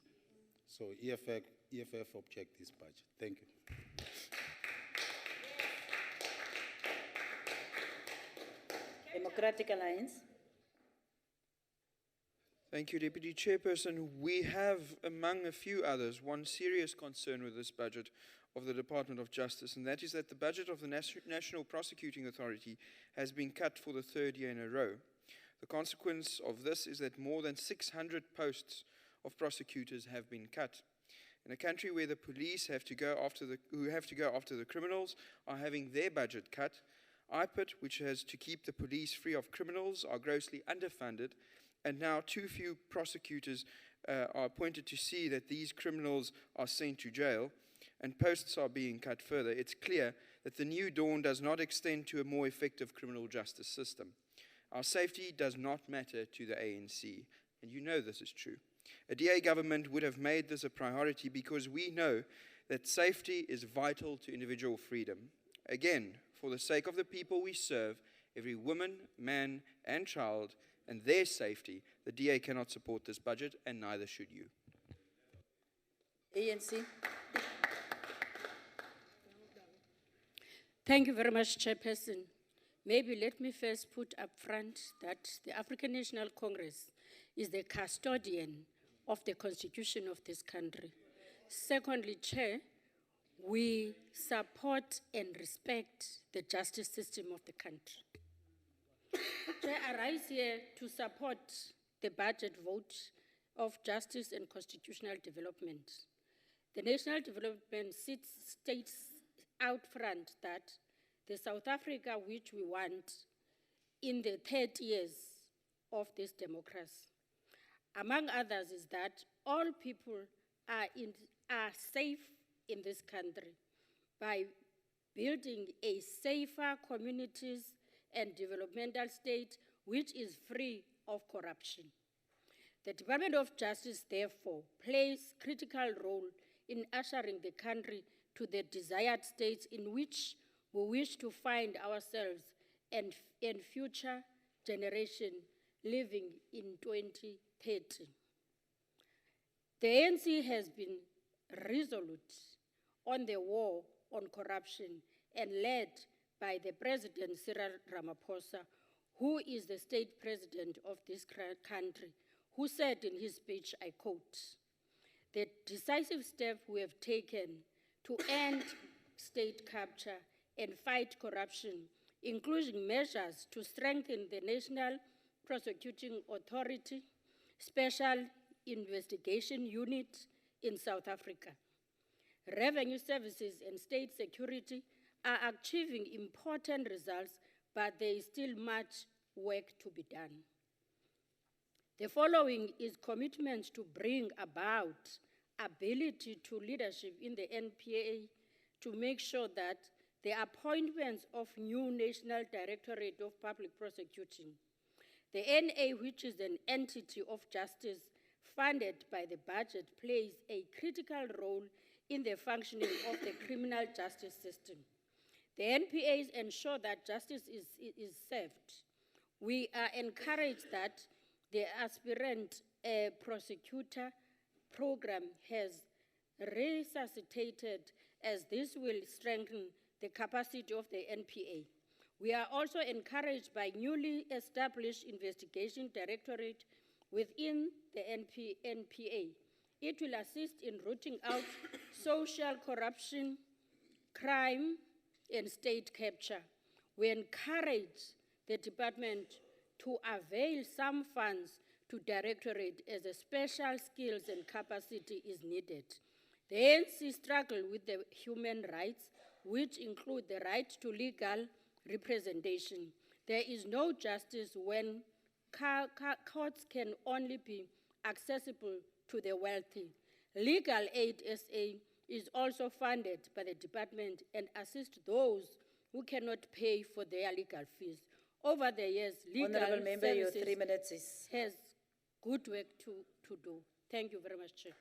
So EFF object this budget. Thank you. Democratic Alliance. Thank you, Deputy Chairperson. We have, among a few others, one serious concern with this budget of the Department of Justice, and that is that the budget of the National Prosecuting Authority has been cut for the third year in a row. The consequence of this is that more than 600 posts of prosecutors have been cut. In a country where the police who have to go after the criminals are having their budget cut, IPIT, which has to keep the police free of criminals, are grossly underfunded, and now too few prosecutors are appointed to see that these criminals are sent to jail, and posts are being cut further. It's clear that the new dawn does not extend to a more effective criminal justice system. Our safety does not matter to the ANC, and you know this is true. A DA government would have made this a priority because we know that safety is vital to individual freedom. Again, for the sake of the people we serve, every woman, man, and child, and their safety, the DA cannot support this budget, and neither should you. ANC. Thank you very much, Chairperson. Maybe let me first put up front that the African National Congress is the custodian of the constitution of this country. Secondly, Chair, we support and respect the justice system of the country. Chair, I rise here to support the budget vote of justice and constitutional development. The national development states out front that the South Africa which we want in the 30 years of this democracy, among others, is that all people are safe in this country by building a safer communities and developmental state which is free of corruption. The Department of Justice, therefore, plays a critical role in ushering the country to the desired states in which we wish to find ourselves and future generation living in 2030. The ANC has been resolute on the war on corruption and led by the President Cyril Ramaphosa, who is the state president of this country, who said in his speech, I quote, "The decisive step we have taken to end state capture and fight corruption, including measures to strengthen the National Prosecuting Authority, Special Investigation Unit in South Africa. Revenue services and state security are achieving important results, but there is still much work to be done. The following is commitment to bring about ability to leadership in the NPA to make sure that the appointments of new National Directorate of Public Prosecuting, the NA, which is an entity of justice funded by the budget, plays a critical role in the functioning of the criminal justice system. The NPAs ensure that justice is served. We are encouraged that the aspirant prosecutor program has resuscitated, as this will strengthen the capacity of the NPA. We are also encouraged by newly established investigation directorate within the NPA. It will assist in rooting out social corruption, crime, and state capture. We encourage the department to avail some funds to directorate as a special skills and capacity is needed. The ANC struggle with the human rights, which include the right to legal representation. There is no justice when courts can only be accessible to the wealthy. Legal Aid SA is also funded by the department and assists those who cannot pay for their legal fees. Over the years, legal Honourable Member, your services 3 minutes is... has good work to do. Thank you very much, Chair.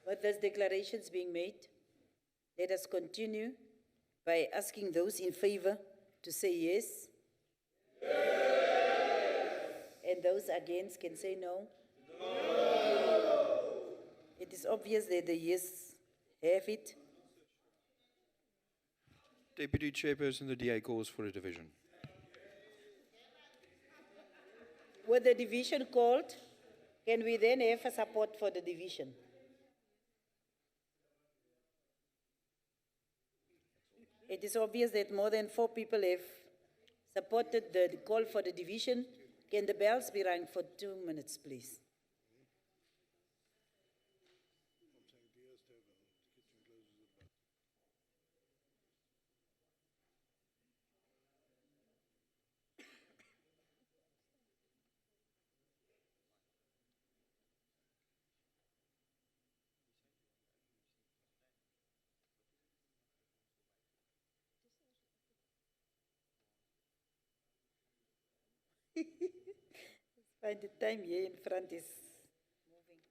With those declarations being made, let us continue by asking those in favor to say yes. And those against can say no. It is obvious that the yes have it. Deputy Chairperson, the DA calls for a division. With the division called, can we then have a support for the division? It is obvious that more than 4 people have supported the call for the division. Can the bells be rung for 2 minutes, please? By the time here in front is moving.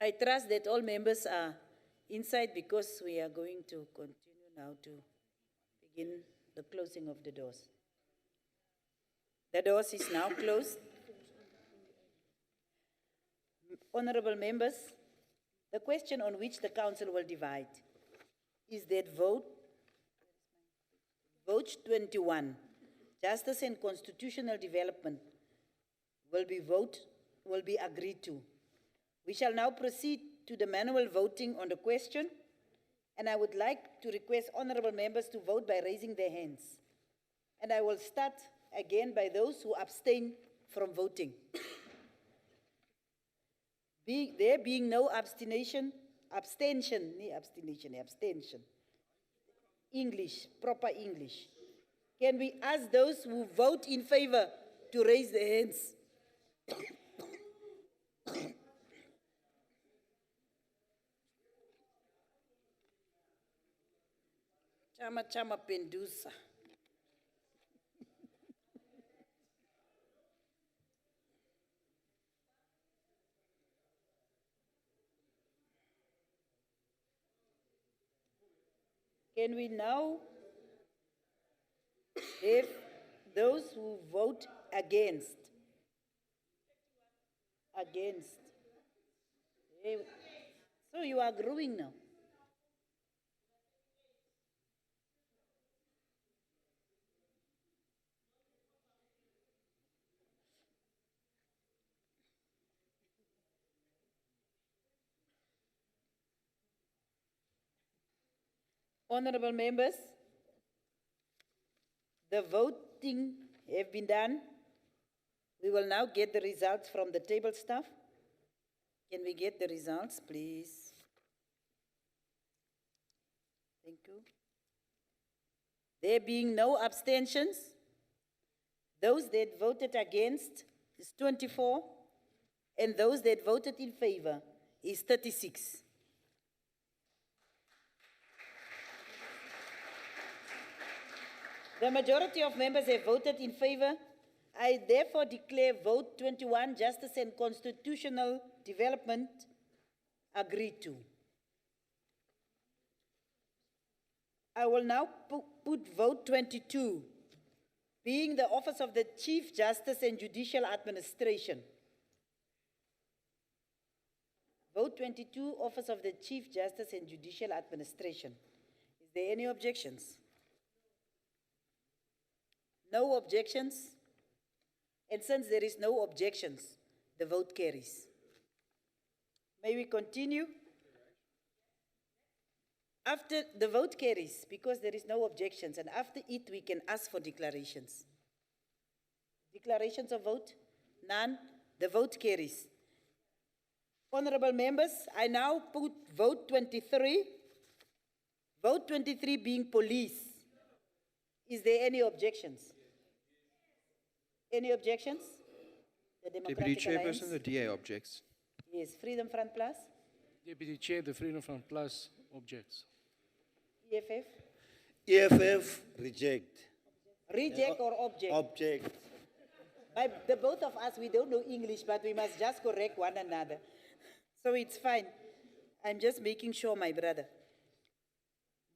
I trust that all members are inside because we are going to continue now to begin the closing of the doors. The doors is now closed. Honorable members, the question on which the council will divide is that vote 21, Justice and Constitutional Development, will be agreed to. We shall now proceed to the manual voting on the question, and I would like to request honorable members to vote by raising their hands. And I will start again by those who abstain from voting. There being no abstention. English, proper English. Can we ask those who vote in favor to raise their hands? Chama pendusa. Can we now have those who vote against? Against. So you are growing now. Honorable members, the voting have been done. We will now get the results from the table staff. Can we get the results, please? Thank you. There being no abstentions, those that voted against is 24, and those that voted in favor is 36. The majority of members have voted in favor. I therefore declare vote 21, Justice and Constitutional Development, agreed to. I will now put vote 22, being the office of the Chief Justice and Judicial Administration. Vote 22, Office of the Chief Justice and Judicial Administration. Is there any objections? No objections? And since there is no objections, the vote carries. May we continue? After the vote carries, because there is no objections, and after it we can ask for declarations. Declarations of vote? None. The vote carries. Honorable members, I now put vote 23. Vote 23 being police. Is there any objections? Any objections? The Deputy Democratic Alliance? Chairperson, the DA objects. Yes, Freedom Front Plus, Deputy Chair, the Freedom Front Plus objects. EFF. EFF, reject. Reject or object? Object. By the both of us, we don't know English, but we must just correct one another. So it's fine. I'm just making sure, my brother.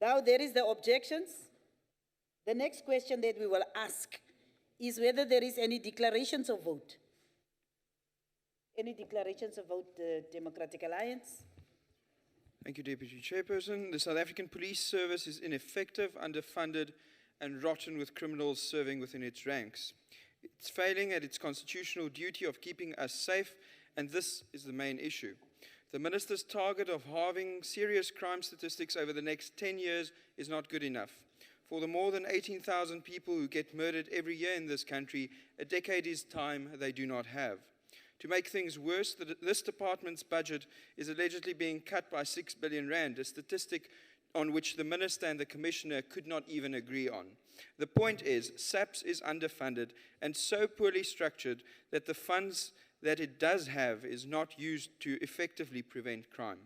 Now there is the objections. The next question that we will ask is whether there is any declarations of vote. Any declarations of vote, Democratic Alliance? Thank you, Deputy Chairperson. The South African Police Service is ineffective, underfunded, and rotten with criminals serving within its ranks. It's failing at its constitutional duty of keeping us safe, and this is the main issue. The Minister's target of halving serious crime statistics over the next 10 years is not good enough. For the more than 18,000 people who get murdered every year in this country, a decade is time they do not have. To make things worse, this department's budget is allegedly being cut by 6 billion rand, a statistic on which the Minister and the Commissioner could not even agree on. The point is, SAPS is underfunded and so poorly structured that the funds that it does have is not used to effectively prevent crime.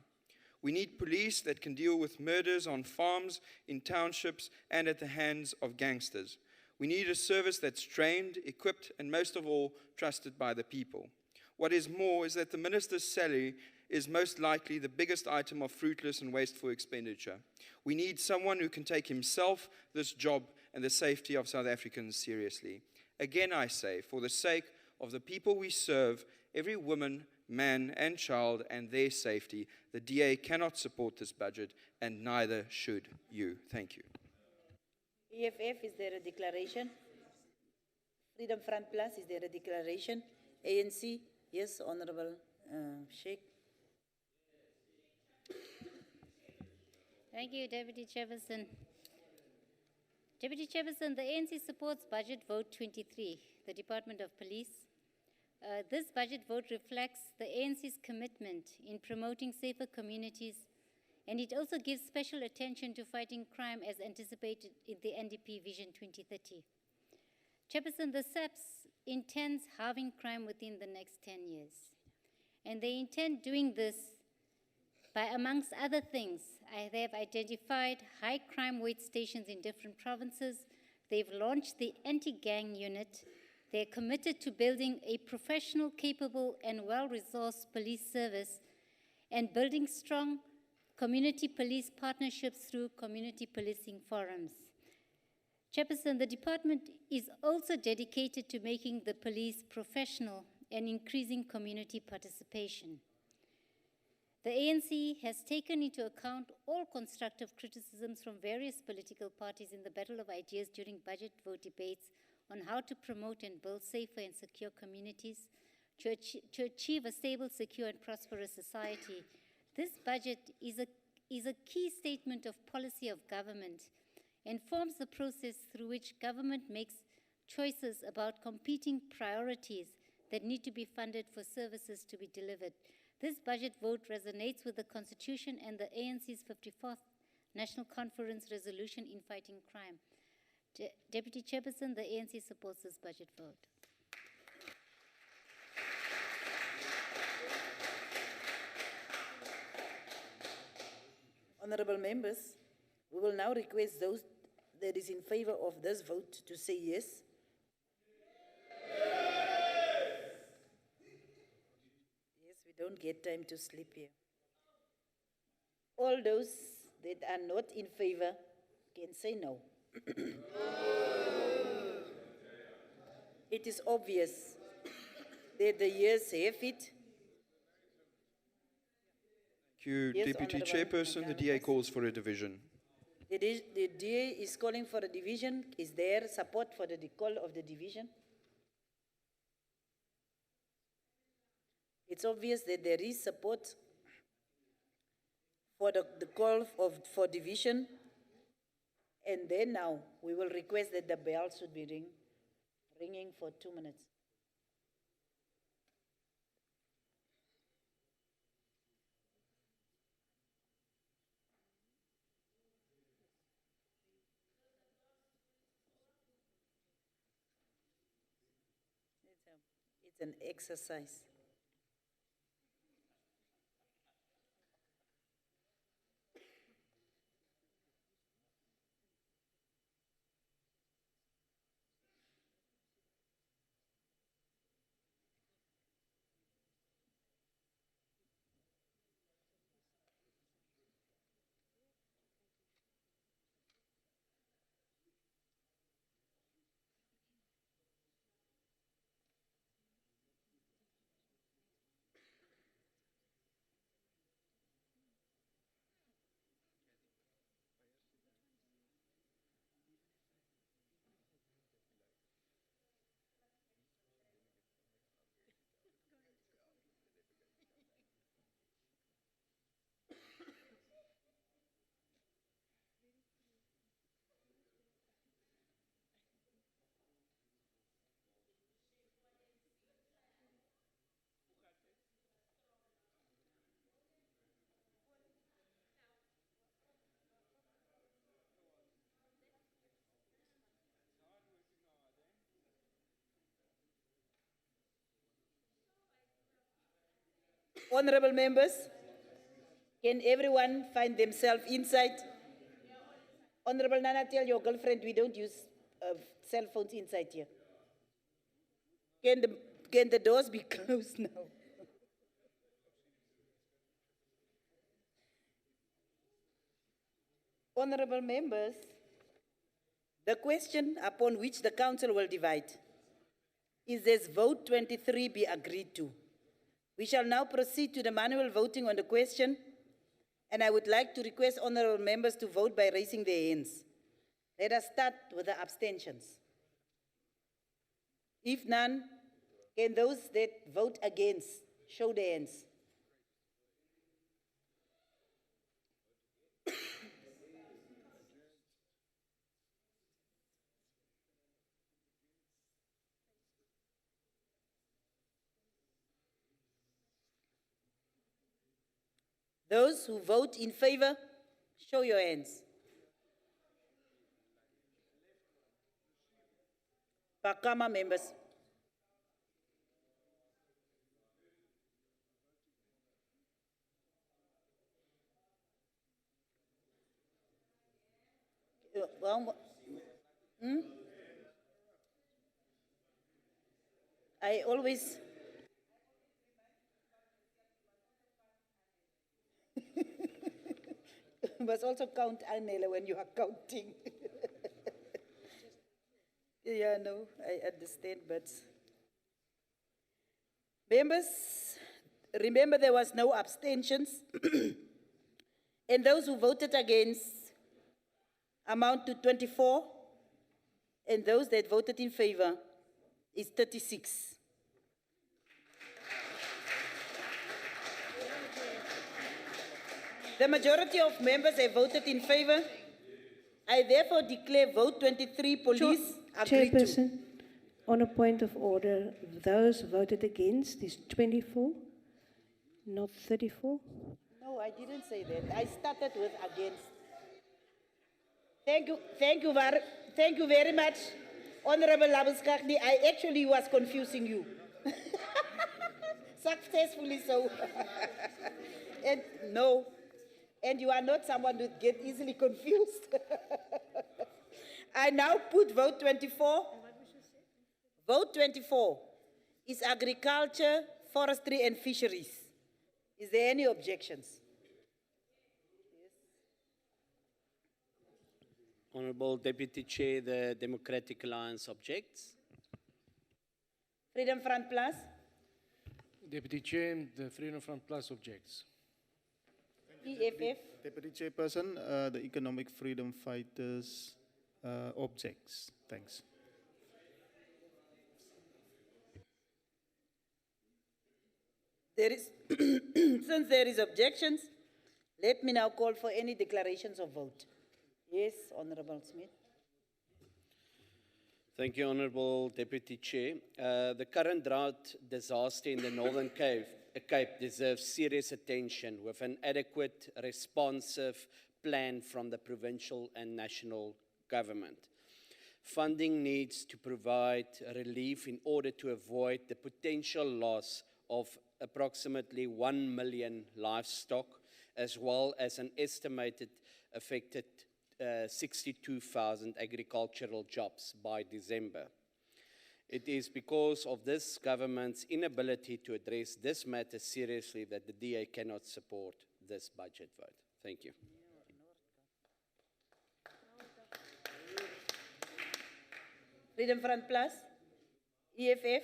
We need police that can deal with murders on farms, in townships, and at the hands of gangsters. We need a service that's trained, equipped, and most of all, trusted by the people. What is more is that the Minister's salary is most likely the biggest item of fruitless and wasteful expenditure. We need someone who can take himself, this job, and the safety of South Africans seriously. Again, I say, for the sake of the people we serve, every woman, man, and child, and their safety, the DA cannot support this budget, and neither should you. Thank you. EFF, is there a declaration? Freedom Front Plus, is there a declaration? ANC, yes, Honorable Sheikh. Thank you, Deputy Chairperson. Deputy Chairperson, the ANC supports budget vote 23, the Department of Police. This budget vote reflects the ANC's commitment in promoting safer communities, and it also gives special attention to fighting crime as anticipated in the NDP Vision 2030. Chairperson, the SAPS intends halving crime within the next 10 years, and they intend doing this by, amongst other things, they have identified high crime weight stations in different provinces. They've launched the anti-gang unit. They're committed to building a professional, capable, and well-resourced police service and building strong community police partnerships through community policing forums. Chairperson, the department is also dedicated to making the police professional and increasing community participation. The ANC has taken into account all constructive criticisms from various political parties in the battle of ideas during budget vote debates on how to promote and build safer and secure communities to achieve a stable, secure, and prosperous society. This budget is a key statement of policy of government and forms the process through which government makes choices about competing priorities that need to be funded for services to be delivered. This budget vote resonates with the Constitution and the ANC's 54th National Conference resolution in fighting crime. Deputy Chairperson, the ANC supports this budget vote. Honorable members, we will now request those that is in favor of this vote to say yes. Yes, we don't get time to sleep here. All those that are not in favor can say no. It is obvious that the years have it. Thank you, Yes, Deputy Honourable Chairperson. The DA calls for a division. The DA is calling for a division. Is there support for the call of the division? It's obvious that there is support for the call for division. And then now, we will request that the bell should be ringing for 2 minutes. It's an exercise. Honorable members, can everyone find themselves inside? Honorable Nana, tell your girlfriend we don't use cell phones inside here. Can the doors be closed now? Honorable members, the question upon which the council will divide is this vote 23 be agreed to. We shall now proceed to the manual voting on the question, and I would like to request honorable members to vote by raising their hands. Let us start with the abstentions. If none, can those that vote against show their hands? Those who vote in favor, show your hands. Pakama members. I always... must also count Anela when you are counting. Yeah, no, I understand, but... Members, remember there was no abstentions. And those who voted against amount to 24. And those that voted in favor is 36. The majority of members have voted in favor. I therefore declare vote 23 police agreed to. Chairperson, on a point of order, those voted against is 24, not 34. No, I didn't say that. I started with against. Thank you very much, Honorable Labuskakni. I actually was confusing you. Successfully so. And no. And you are not someone who get easily confused. I now put vote 24. Vote 24 is agriculture, forestry, and fisheries. Is there any objections? Honorable Deputy Chair, the Democratic Alliance objects. Freedom Front Plus. Deputy Chair, the Freedom Front Plus objects. EFF, Deputy Chairperson, the Economic Freedom Fighters objects. Thanks. there is, since there is objections, let me now call for any declarations of vote. Yes, Honorable Smith. Thank you, Honourable Deputy Chair. The current drought disaster in the Northern Cape deserves serious attention with an adequate, responsive plan from the provincial and national government. Funding needs to provide relief in order to avoid the potential loss of approximately 1 million livestock, as well as an estimated affected 62,000 agricultural jobs by December. It is because of this government's inability to address this matter seriously that the DA cannot support this budget vote. Thank you. Freedom Front Plus, EFF,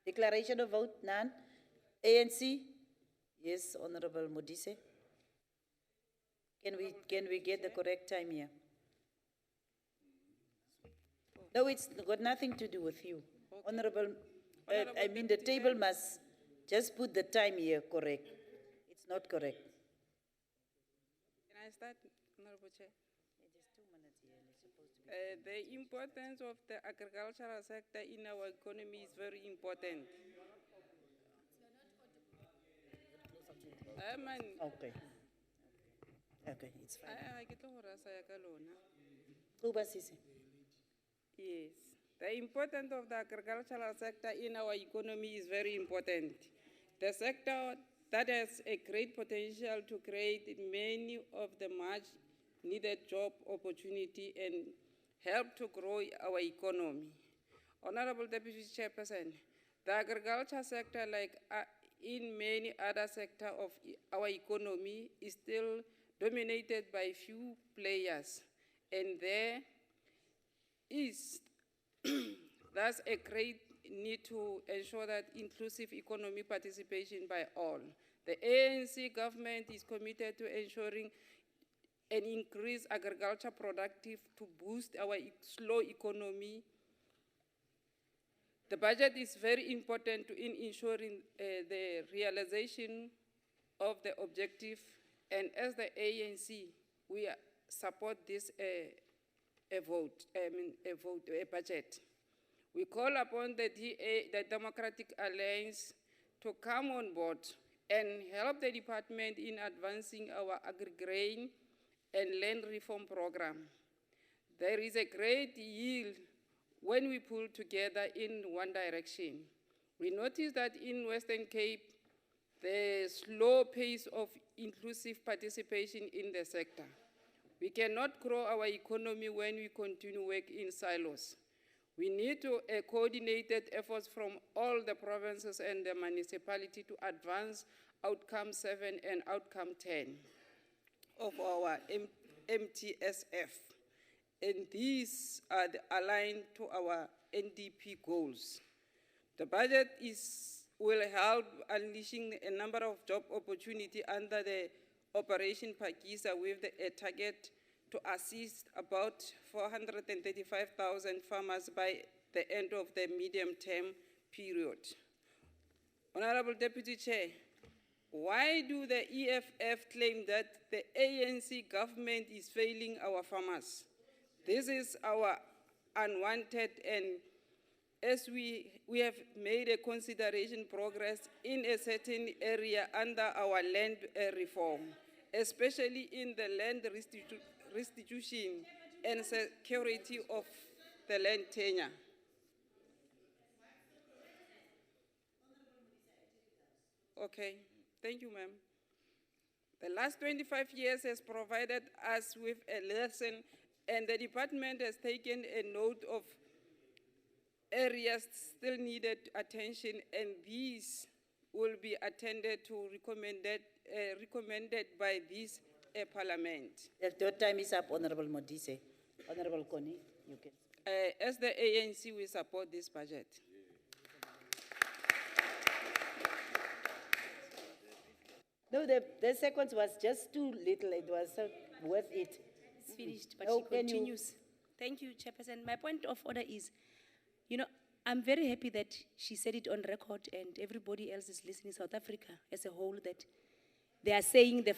declaration of vote, none. ANC, yes, Honorable Modise. Can we get the correct time here? No, it's got nothing to do with you. Honorable, I mean the table must just put the time here correct. It's not correct. Can I start, Honorable Chair? The importance of the agricultural sector in our economy is very important. Okay. Okay, it's fine. Yes, the importance of the agricultural sector in our economy is very important. The sector that has a great potential to create many of the much needed job opportunity and help to grow our economy. Honorable Deputy Chairperson, the agriculture sector, like in many other sectors of our economy, is still dominated by few players, and there is thus a great need to ensure that inclusive economic participation by all. The ANC government is committed to ensuring an increased agriculture productive to boost our slow economy. The budget is very important in ensuring the realization of the objective, and as the ANC, we support this budget. We call upon the DA, the Democratic Alliance, to come on board and help the department in advancing our agri-grain and land reform program. There is a great yield when we pull together in one direction. We notice that in Western Cape, the slow pace of inclusive participation in the sector. We cannot grow our economy when we continue work in silos. We need coordinated efforts from all the provinces and the municipality to advance outcome 7 and outcome 10 of our MTSF. And these are aligned to our NDP goals. The budget will help unleashing a number of job opportunities under the Operation Pakisa with a target to assist about 435,000 farmers by the end of the medium-term period. Honorable Deputy Chair, why do the EFF claim that the ANC government is failing our farmers? This is our unwanted, and as we have made a consideration progress in a certain area under our land reform, especially in the land restitution and security of the land tenure. Okay, thank you, ma'am. The last 25 years has provided us with a lesson, and the department has taken a note of areas still needed attention, and these will be attended to recommended by this parliament. Your time is up, Honorable Modise. Honorable Koni, you can. As the ANC, we support this budget. No, the sequence was just too little. It was worth it. It's finished, but No, she can you- continues. Thank you, Chairperson. My point of order is, I'm very happy that she said it on record and everybody else is listening, South Africa as a whole, that they are saying the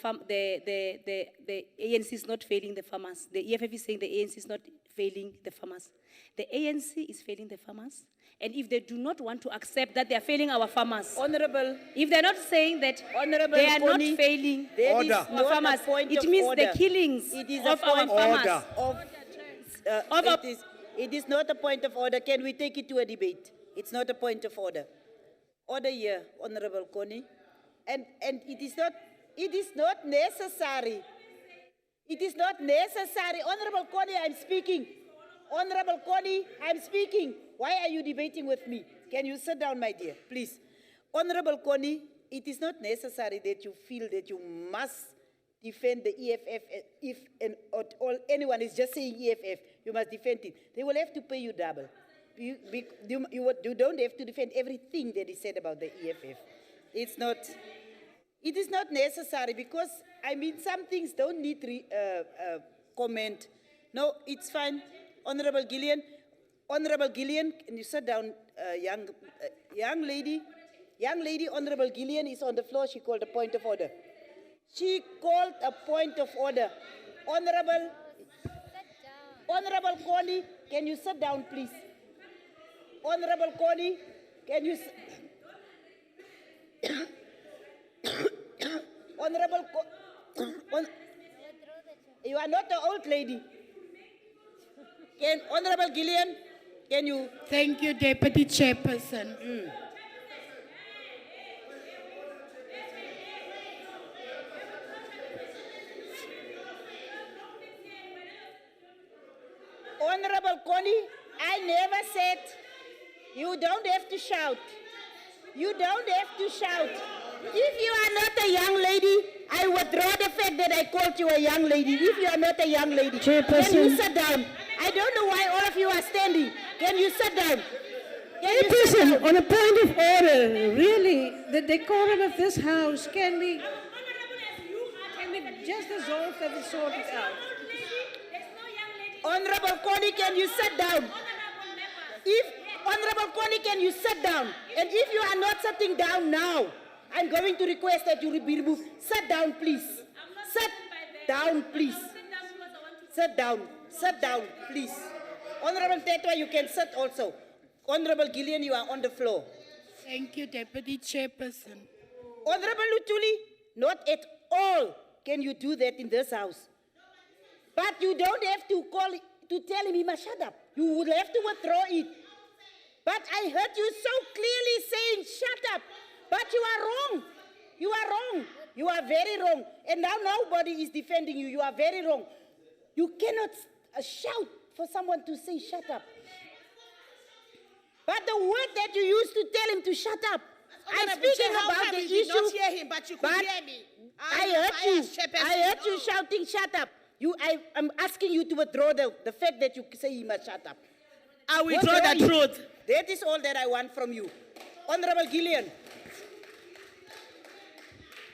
ANC is not failing the farmers. The EFF is saying the ANC is not failing the farmers. The ANC is failing the farmers. And if they do not want to accept that they are failing our farmers, Honorable, if they're not saying that Honorable they are not Connie, failing that is our not a farmers, point it of means order. the killings It is of a our point farmers. It is not a point of order. Can we take it to a debate? It's not a point of order. Order here, Honorable Connie. And it is not necessary. It is not necessary. Honorable Connie, I'm speaking. Honorable Connie, I'm speaking. Why are you debating with me? Can you sit down, my dear, please? Honorable Connie, it is not necessary that you feel that you must defend the EFF if anyone is just saying EFF, you must defend it. They will have to pay you double. You don't have to defend everything that is said about the EFF. It is not necessary because, some things don't need comment. No, it's fine. Honorable Gillian, can you sit down, young lady? Young lady, Honorable Gillian is on the floor. She called a point of order. She called a point of order. Honorable Connie, can you sit down, please? Honorable Connie, can you... You are not an old lady. Honorable Gillian, can you... Thank you, Deputy Chairperson. Honorable Connie, I never said you don't have to shout. You don't have to shout. If you are not a young lady, I withdraw the fact that I called you a young lady. If you are not a young lady, can you sit down? I don't know why all of you are standing. Can you sit down? Chairperson, on a point of order, really, the decorum of this house, can we just resolve that and sort it out? Honorable Connie, can you sit down? Honorable Connie, can you sit down? And if you are not sitting down now, I'm going to request that you be removed. Sit down, please. Sit down, please. Sit down. Sit down, please. Honorable Tetwa, you can sit also. Honorable Gillian, you are on the floor. Thank you, Deputy Chairperson. Honorable Lutuli, not at all can you do that in this house. But you don't have to tell him he must shut up. You would have to withdraw it. But I heard you so clearly saying, shut up. But you are wrong. You are wrong. You are very wrong. And now nobody is defending you. You are very wrong. You cannot shout for someone to say, shut up. But the word that you used to tell him to shut up, I'm speaking about the issue. You did not hear him, but you could hear me. I heard you shouting, shut up. I'm asking you to withdraw the fact that you say he must shut up. I withdraw the truth. That is all that I want from you. Honorable Gillian.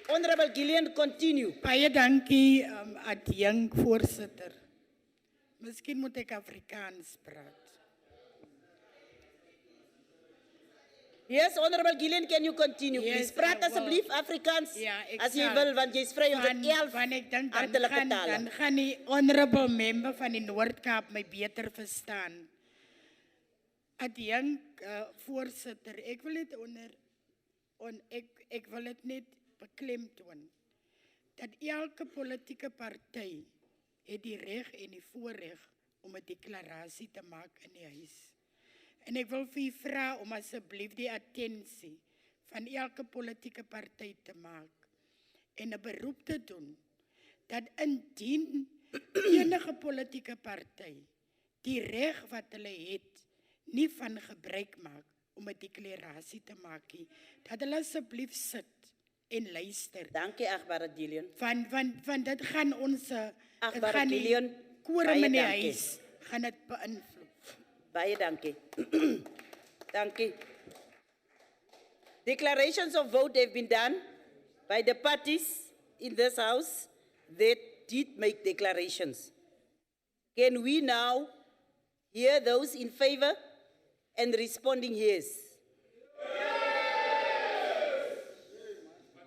Honorable Gillian, continue. Baie dankie, adjunct voorsitter. Miskien moet ek Afrikaans praat. Yes, Honorable Gillian, can you continue, Yes, please? Praat asseblief Afrikaans, as jy wil, want jy is vry om dit 11 amptelike tale. Dan gaan die honorable member van die Noord-Kaap my beter verstaan. Adjunct voorsitter, ek wil dit net beklemtoon dat elke politieke party het die reg en die voorreg om 'n deklarasie te maak in die huis. En ek wil vir u vra om asseblief die attensie van elke politieke party te maak en 'n beroep te doen dat indien enige politieke party die reg wat hulle het nie van gebruik maak om 'n deklarasie te maak nie, dat hulle asseblief sit en luister. Dankie, agbare Gillian. Van dit gaan ons Agbare Gillian, quorum in die dankie. huis gaan dit beïnvloed. Baie dankie. Dankie. Declarations of vote have been done by the parties in this house that did make declarations. Can we now hear those in favor and responding yes?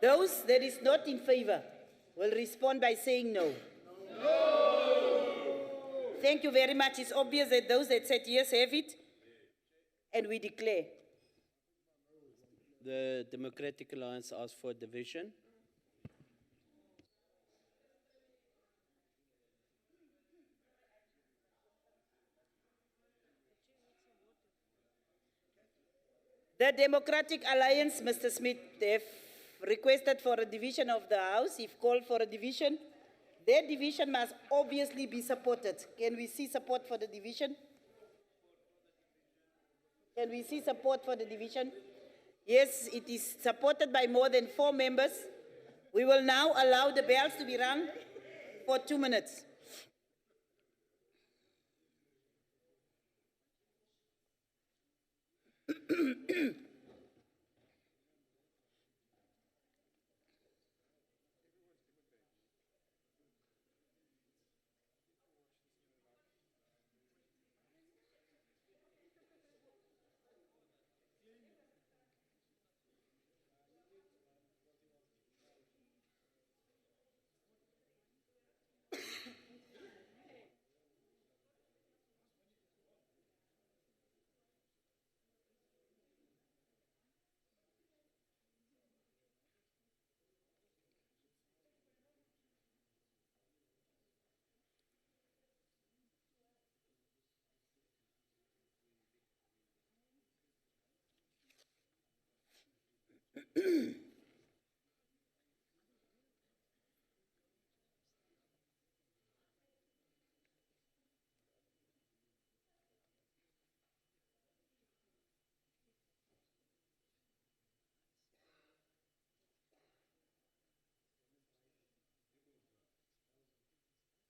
Those that is not in favor will respond by saying no. Thank you very much. It's obvious that those that said yes have it, and we declare. The Democratic Alliance asks for division. The Democratic Alliance, Mr. Smith, have requested for a division of the House. If called for a division, their division must obviously be supported. Can we see support for the division? Can we see support for the division? Yes, it is supported by more than 4 members. We will now allow the bells to be rung for 2 minutes.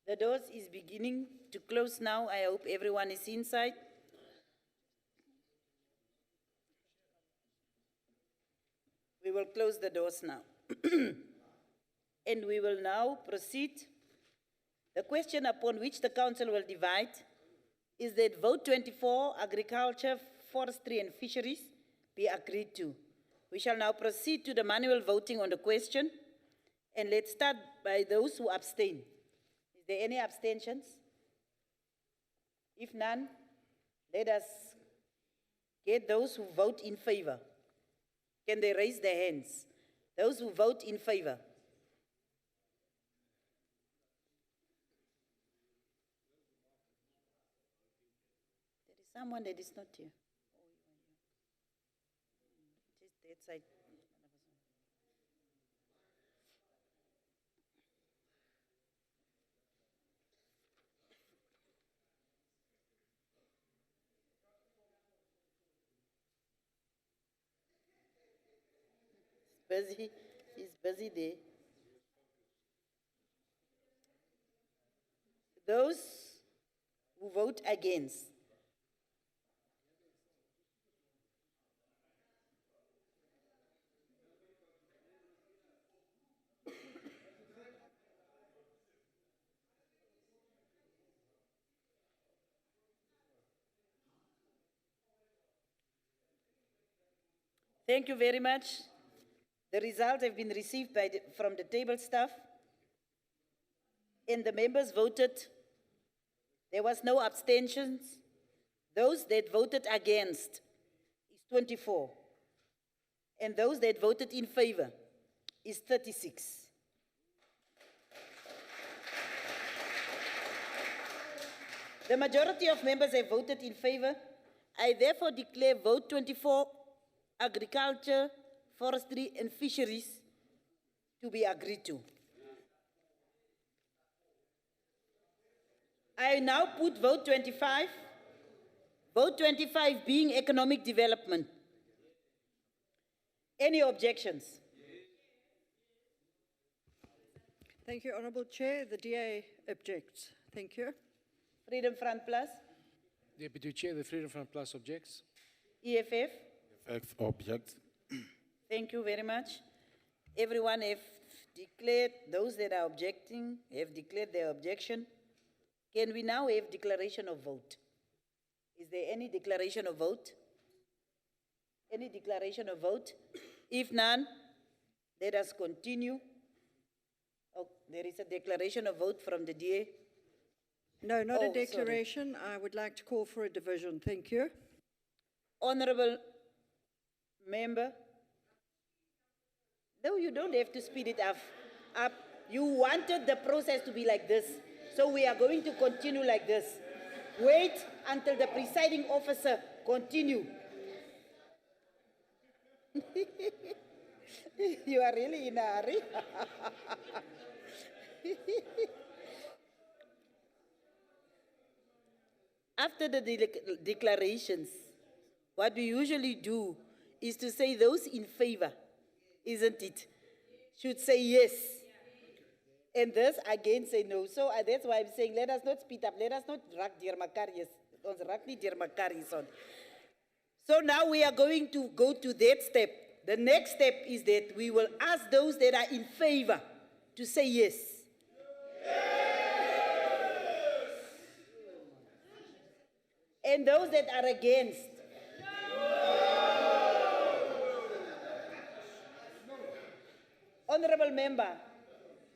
The doors is beginning to close now. I hope everyone is inside. We will close the doors now. And we will now proceed. The question upon which the council will divide is that vote 24, agriculture, forestry and fisheries, be agreed to. We shall now proceed to the manual voting on the question. And let's start by those who abstain. Is there any abstentions? If none, let us get those who vote in favor. Can they raise their hands? Those who vote in favor. There is someone that is not here. Just that side. Busy, he's busy there. Those who vote against. Thank you very much. The results have been received from the table staff, and the members voted. There was no abstentions. Those that voted against is 24, and those that voted in favor is 36. The majority of members have voted in favor. I therefore declare vote 24, agriculture, forestry and fisheries, to be agreed to. I now put vote 25. Vote 25 being economic development. Any objections? Thank you, Honourable Chair. The DA objects. Thank you. Freedom Front Plus. Deputy Chair, the Freedom Front Plus objects. EFF. EFF objects. Thank you very much. Everyone have declared, those that are objecting have declared their objection. Can we now have declaration of vote? Is there any declaration of vote? Any declaration of vote? If none, let us continue. Oh, there is a declaration of vote from the DA. No, not Oh, a declaration. I would like to call for a division. Thank you. Honorable member. No, you don't have to speed it up. You wanted the process to be like this. So we are going to continue like this. Wait until the presiding officer continue. You are really in a hurry. After the declarations, what we usually do is to say those in favor, isn't it? Should say yes. And those again say no. So that's why I'm saying let us not speed up. Let us not drag dear Macarius. Ons raak nie deur mekaar hierson. So now we are going to go to that step. The next step is that we will ask those that are in favor to say yes. And those that are against. Honorable member,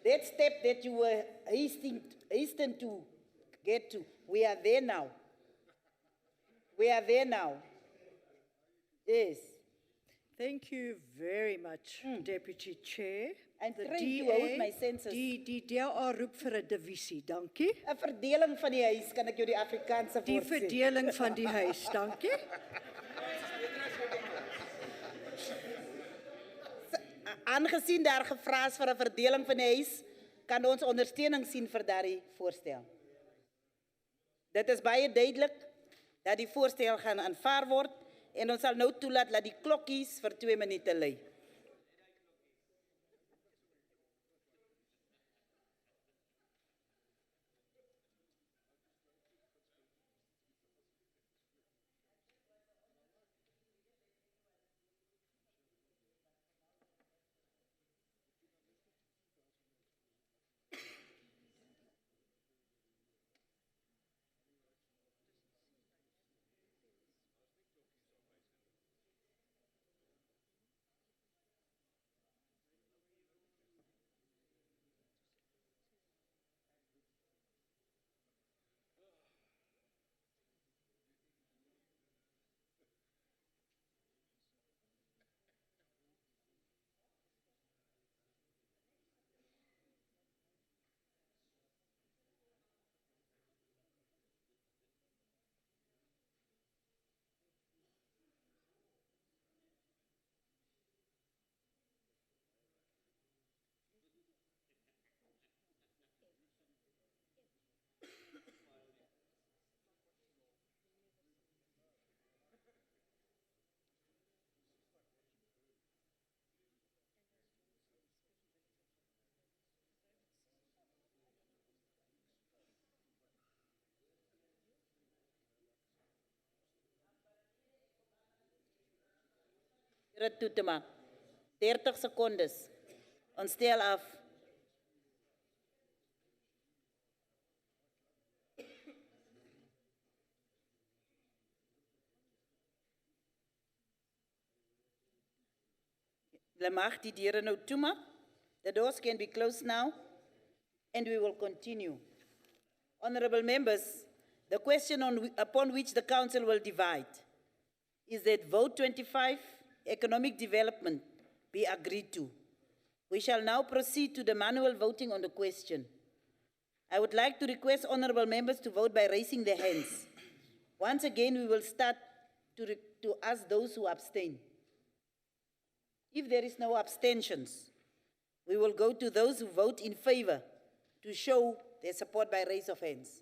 that step that you were hastening to get to, we are there now. We are there now. Yes. Thank you very much, Deputy Chair. I'm The trying to hold my senses. Die DA roep vir 'n divisie. Dankie. 'n verdeling van die huis, kan ek jou die Afrikaanse Die woord sê. verdeling van die huis. Dankie. Aangesien daar gevra is vir 'n verdeling van die huis, kan ons ondersteuning sien vir daardie voorstel. Dit is baie duidelik dat die voorstel gaan aanvaar word en ons sal nou toelaat dat die klokkies vir 2 minute lui. Dit toe te maak. 30 secondes. Ons stel af. Hulle mag die deure nou toemaak. The doors can be closed now, and we will continue. Honorable members, the question upon which the council will divide is that vote 25, economic development, be agreed to. We shall now proceed to the manual voting on the question. I would like to request honorable members to vote by raising their hands. Once again, we will start to ask those who abstain. If there is no abstentions, we will go to those who vote in favor to show their support by raise of hands.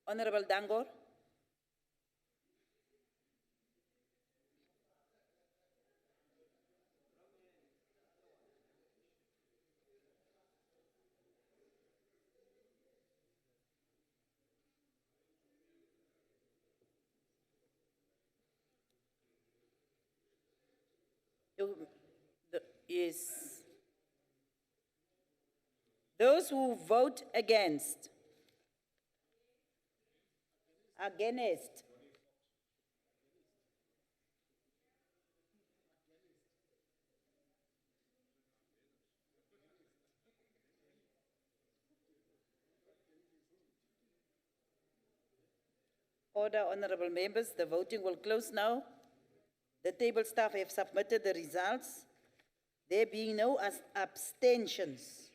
Honorable Dangor. Yes. Those who vote against. Against. Order, honorable members, the voting will close now. The table staff have submitted the results. There being no abstentions.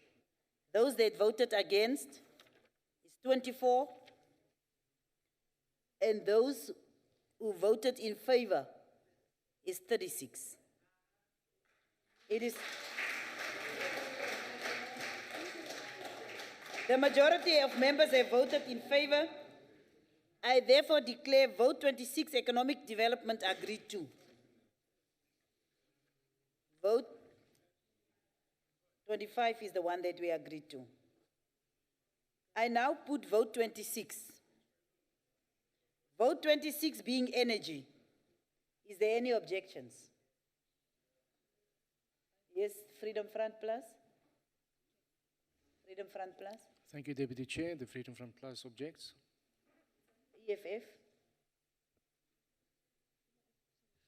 Those that voted against is 24. And those who voted in favor is 36. It is the majority of members have voted in favor. I therefore declare vote 26 economic development agreed to. Vote 25 is the one that we agreed to. I now put vote 26. Vote 26 being energy. Is there any objections? Yes, Freedom Front Plus? Freedom Front Plus? Thank you, Deputy Chair. The Freedom Front Plus objects. EFF?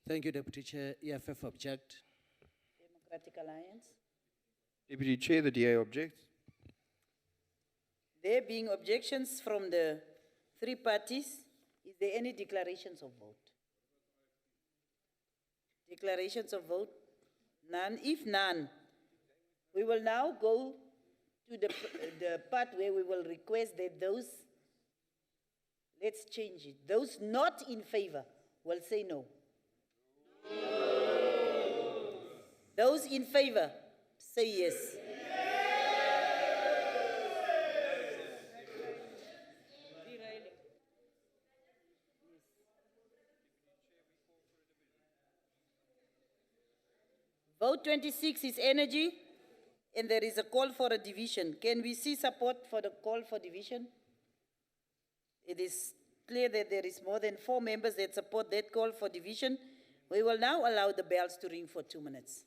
Thank you, Deputy Chair. EFF object. Democratic Alliance? Deputy Chair, the DA objects. There being objections from the three parties, is there any declarations of vote? Declarations of vote? None. If none, we will now go to the part where we will request that those, let's change it, those not in favor will say no. Those in favor, say yes. Vote 26 is energy, and there is a call for a division. Can we see support for the call for division? It is clear that there is more than 4 members that support that call for division. We will now allow the bells to ring for 2 minutes.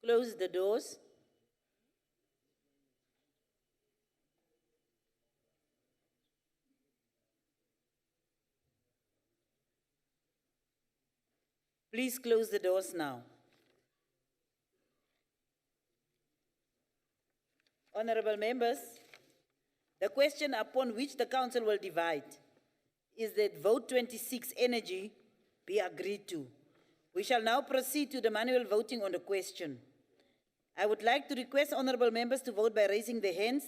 Close the doors. Please close the doors now. Honorable members, the question upon which the council will divide is that vote 26 energy be agreed to. We shall now proceed to the manual voting on the question. I would like to request honorable members to vote by raising their hands,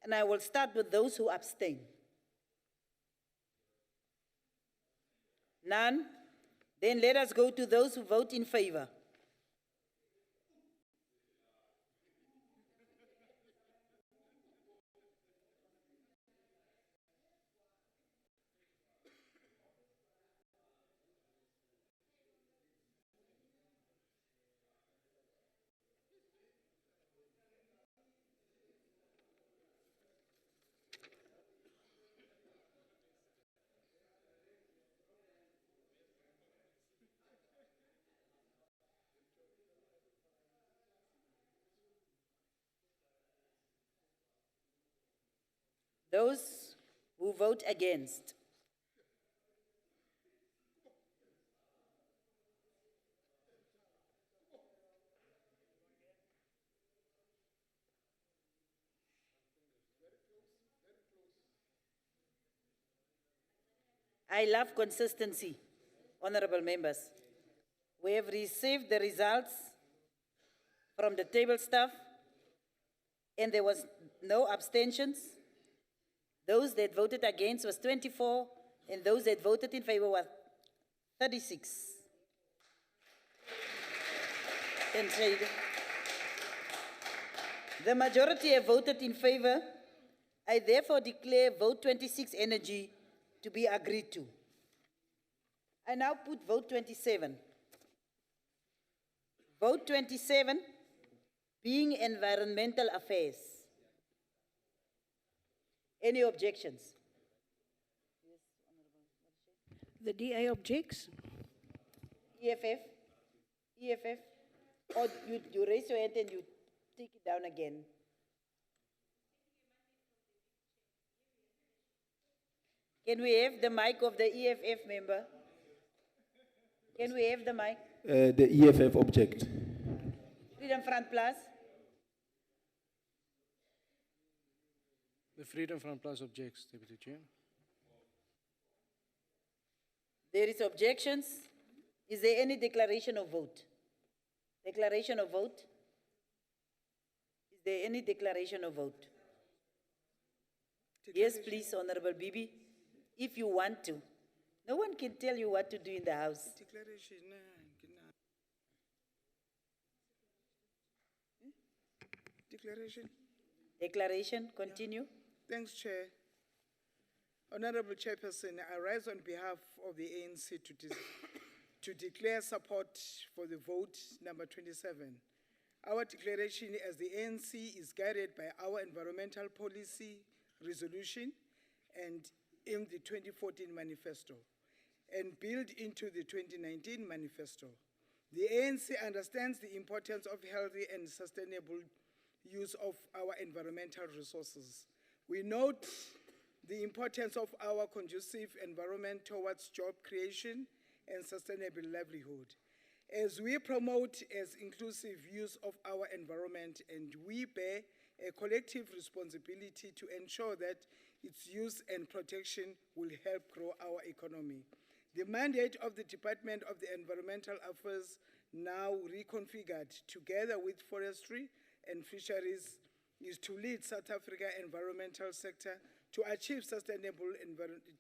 and I will start with those who abstain. None? Then let us go to those who vote in favor. Those who vote against. I love consistency, honorable members. We have received the results from the table staff, and there was no abstentions. Those that voted against was 24, and those that voted in favor were 36. And the majority have voted in favor. I therefore declare vote 26 energy to be agreed to. I now put vote 27. Vote 27, being environmental affairs. Any objections? The DA objects. EFF? EFF? Or you raise your hand and you take it down again. Can we have the mic of the EFF member? Can we have the mic? The EFF object. Freedom Front Plus? The Freedom Front Plus objects, Deputy Chair. There is objections. Is there any declaration of vote? Declaration of vote? Is there any declaration of vote? Yes, please, Honorable Bibi, if you want to. No one can tell you what to do in the House. Declaration. Declaration. Declaration, continue. Thanks, Chair. Honorable Chairperson, I rise on behalf of the ANC to declare support for the vote number 27. Our declaration as the ANC is guided by our environmental policy resolution and in the 2014 manifesto and built into the 2019 manifesto. The ANC understands the importance of healthy and sustainable use of our environmental resources. We note the importance of our conducive environment towards job creation and sustainable livelihood. As we promote as inclusive use of our environment, and we bear a collective responsibility to ensure that its use and protection will help grow our economy. The mandate of the Department of the Environmental Affairs, now reconfigured together with Forestry and Fisheries, is to lead South Africa environmental sector to achieve sustainable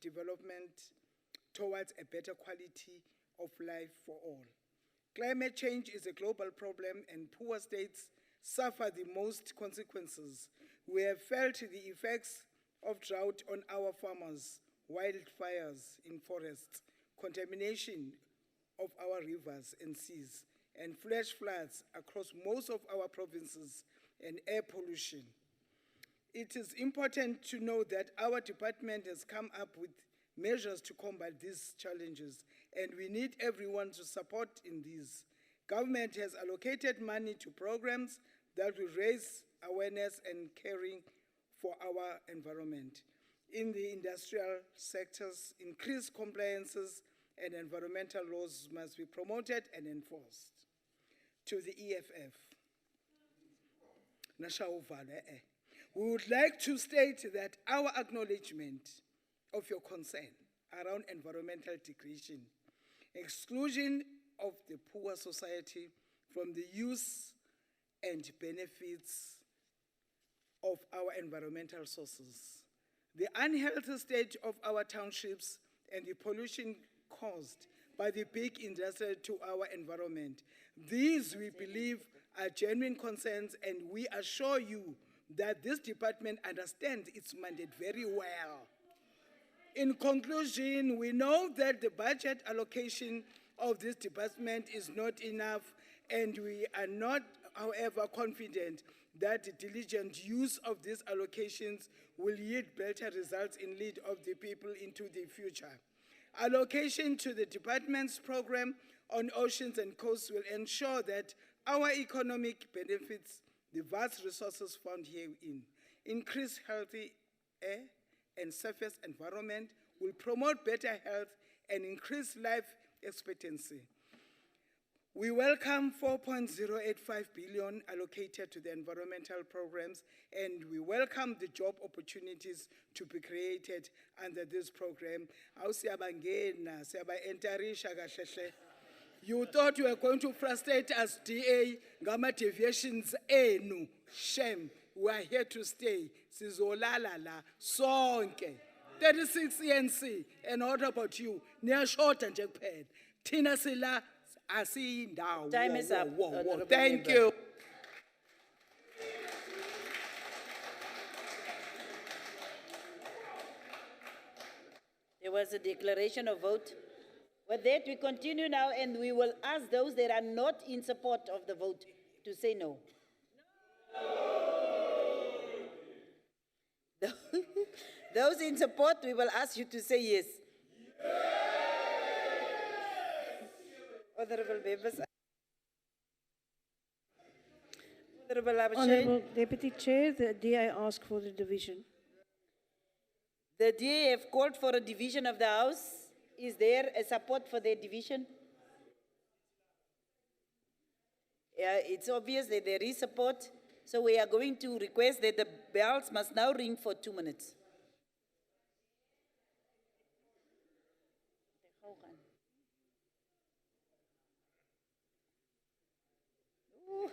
development towards a better quality of life for all. Climate change is a global problem, and poor states suffer the most consequences. We have felt the effects of drought on our farmers, wildfires in forests, contamination of our rivers and seas, and flash floods across most of our provinces, and air pollution. It is important to know that our department has come up with measures to combat these challenges, and we need everyone to support in these. Government has allocated money to programs that will raise awareness and caring for our environment. In the industrial sectors, increased compliances and environmental laws must be promoted and enforced. To the EFF, we would like to state that our acknowledgement of your concern around environmental degradation, exclusion of the poor society from the use and benefits of our environmental sources, the unhealthy state of our townships, and the pollution caused by the big industry to our environment. These, we believe, are genuine concerns, and we assure you that this department understands its mandate very well. In conclusion, we know that the budget allocation of this department is not enough, and we are not, however, confident that the diligent use of these allocations will yield better results in lead of the people into the future. Allocation to the department's program on oceans and coasts will ensure that our economic benefits the vast resources found herein, increase healthy air, and safest environment, will promote better health and increase life expectancy. We welcome 4.085 billion allocated to the environmental programs, and we welcome the job opportunities to be created under this program. You thought you were going to frustrate us, DA, Gamma deviations, enu, shame. We are here to stay. Sizolala la, sonke. 36 ENC, and what about you? Near short and Japan. Tina Silla, I see now. Time is up, Honorable Thank Member. you. There was a declaration of vote. With that, we continue now, and we will ask those that are not in support of the vote to say no. Those in support, we will ask you to say yes. Honorable members. Honorable Abashai. Honourable Deputy Chair, the DA asked for the division. The DA have called for a division of the House. Is there a support for the division? Yeah, it's obvious that there is support. So we are going to request that the bells must now ring for 2 minutes. Ooh.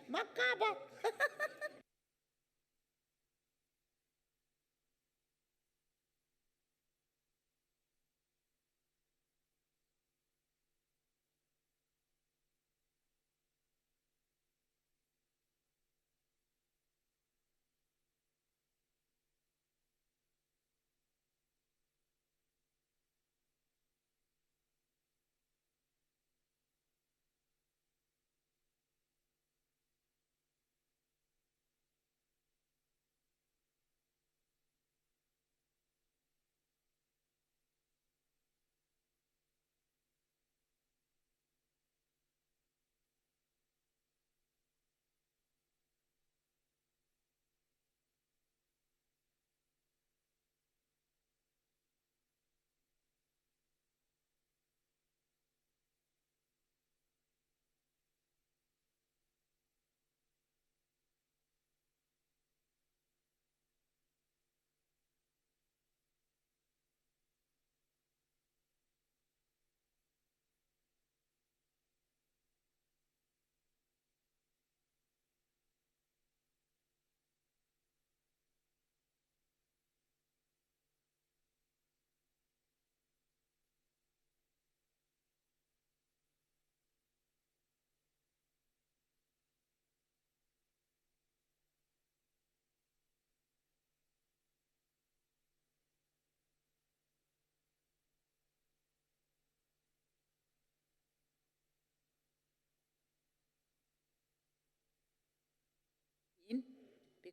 Macabre.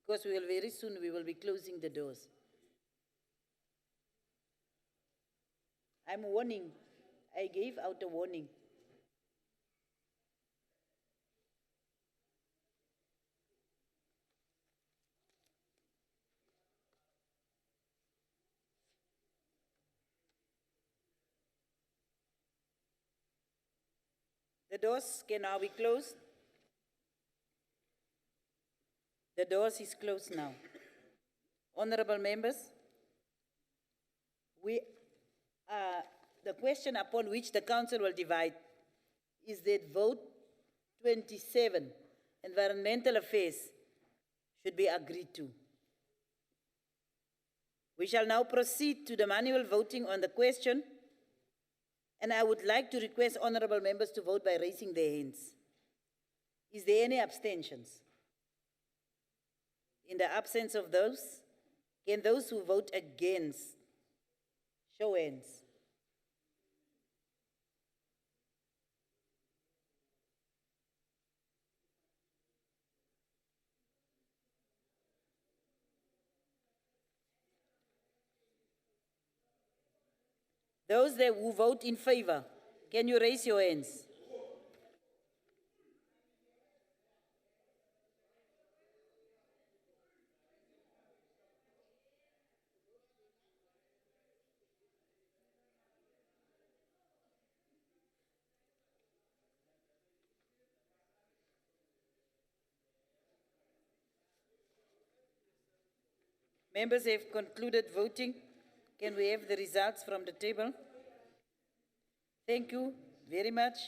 Because very soon we will be closing the doors. I'm warning. I gave out a warning. The doors can now be closed. The doors is closed now. Honorable members, the question upon which the council will divide is that vote 27, environmental affairs, should be agreed to. We shall now proceed to the manual voting on the question, and I would like to request honorable members to vote by raising their hands. Is there any abstentions? In the absence of those, can those who vote against show hands? Those who vote in favor, can you raise your hands? Members have concluded voting. Can we have the results from the table? Thank you very much.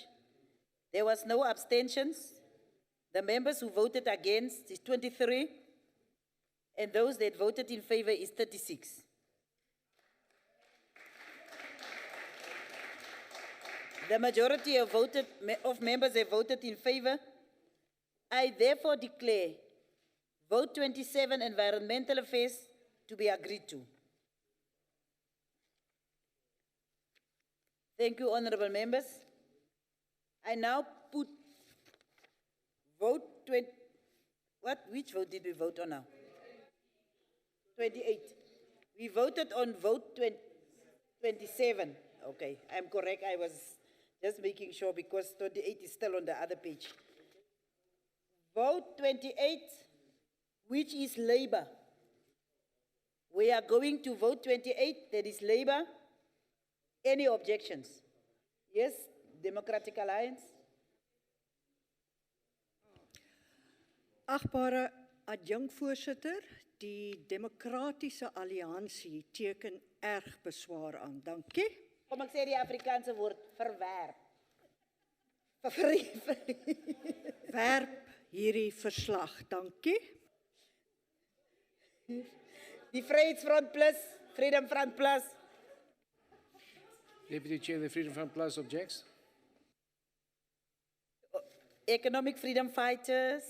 There was no abstentions. The members who voted against is 23, and those that voted in favor is 36. The majority of members have voted in favor. I therefore declare vote 27, environmental affairs, to be agreed to. Thank you, honorable members. I now put vote 20, which vote did we vote on now? 28. We voted on vote 27. Okay, I'm correct. I was just making sure because 28 is still on the other page. Vote 28, which is Labour. We are going to vote 28, that is Labour. Any objections? Yes, Democratic Alliance. Agbare adjunkvoorsitter, die Demokratiese Alliansie teken erg beswaar aan. Dankie. Kom ek sê die Afrikaanse woord, verwerp. Werp hierdie verslag. Dankie. Die Vryheidsfront Plus, Freedom Front Plus. Deputy Chair, the Freedom Front Plus objects. Economic Freedom Fighters.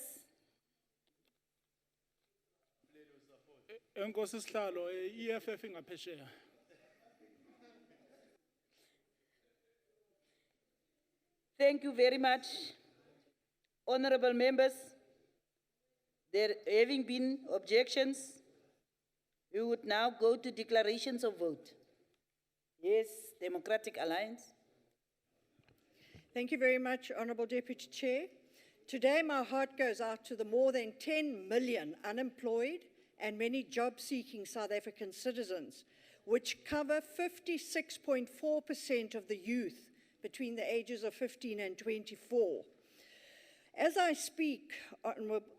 Enkosi Sihlalo, EFF ingaphesheya. Thank you very much, honorable members. There having been objections, we would now go to declarations of vote. Yes, Democratic Alliance. Thank you very much, Honourable Deputy Chair. Today, my heart goes out to the more than 10 million unemployed and many job-seeking South African citizens, which cover 56.4% of the youth between the ages of 15 and 24. As I speak,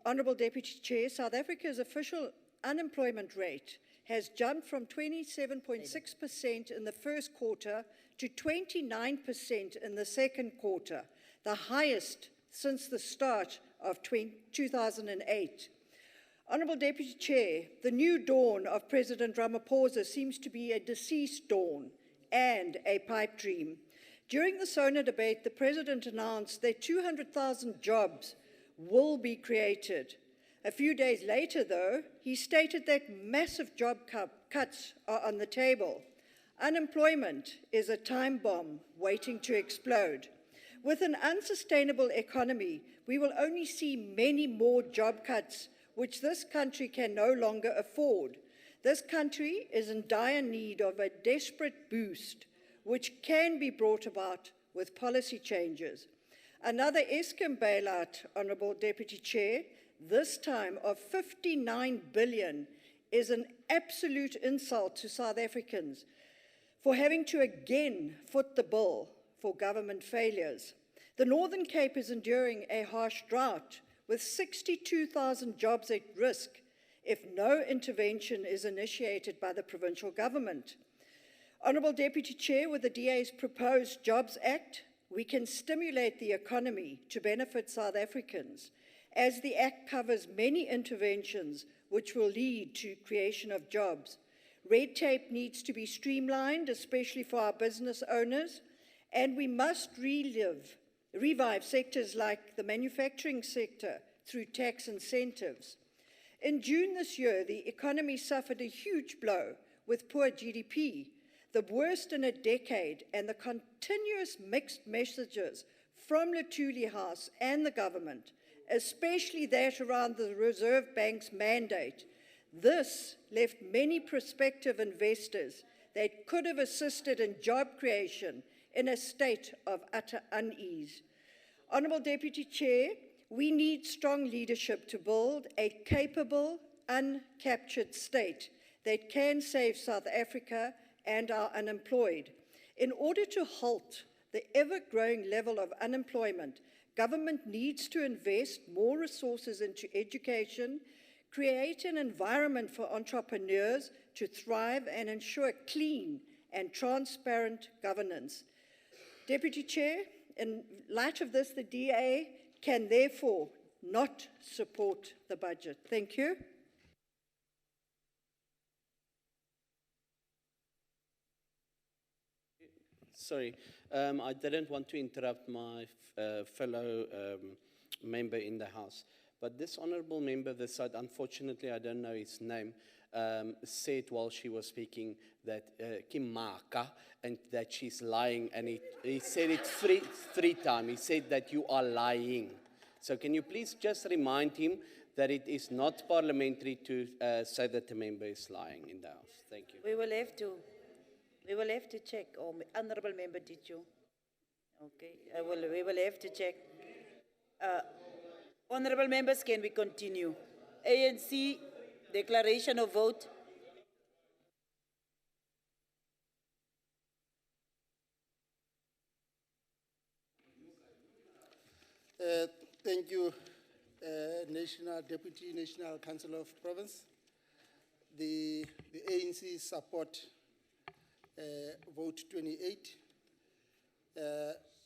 Honourable Deputy Chair, South Africa's official unemployment rate has jumped from 27.6% in the first quarter to 29% in the second quarter, the highest since the start of 2008. Honourable Deputy Chair, the new dawn of President Ramaphosa seems to be a deceased dawn and a pipe dream. During the SONA debate, the President announced that 200,000 jobs will be created. A few days later, though, he stated that massive job cuts are on the table. Unemployment is a time bomb waiting to explode. With an unsustainable economy, we will only see many more job cuts, which this country can no longer afford. This country is in dire need of a desperate boost, which can be brought about with policy changes. Another Eskom bailout, Honourable Deputy Chair, this time of 59 billion, is an absolute insult to South Africans for having to again foot the bill for government failures. The Northern Cape is enduring a harsh drought with 62,000 jobs at risk if no intervention is initiated by the provincial government. Honourable Deputy Chair, with the DA's proposed Jobs Act, we can stimulate the economy to benefit South Africans, as the Act covers many interventions which will lead to creation of jobs. Red tape needs to be streamlined, especially for our business owners, and we must revive sectors like the manufacturing sector through tax incentives. In June this year, the economy suffered a huge blow with poor GDP, the worst in a decade, and the continuous mixed messages from Luthuli House and the government, especially that around the Reserve Bank's mandate. This left many prospective investors that could have assisted in job creation in a state of utter unease. Honourable Deputy Chair, we need strong leadership to build a capable, uncaptured state that can save South Africa and our unemployed. In order to halt the ever-growing level of unemployment, government needs to invest more resources into education, create an environment for entrepreneurs to thrive and ensure clean and transparent governance. Deputy Chair, in light of this, the DA can therefore not support the budget. Thank you. Sorry, I didn't want to interrupt my fellow member in the House, but this honourable member this side, unfortunately I don't know his name, said while she was speaking that Kimaka and that she's lying, and he said it three times. He said that you are lying. So can you please just remind him that it is not parliamentary to say that the member is lying in the House. Thank you. We will have to check. Oh, honourable member, did you? Okay, we will have to check. Honourable members, can we continue? ANC, declaration of vote. Thank you, Deputy National Council of Province. The ANC support vote 28,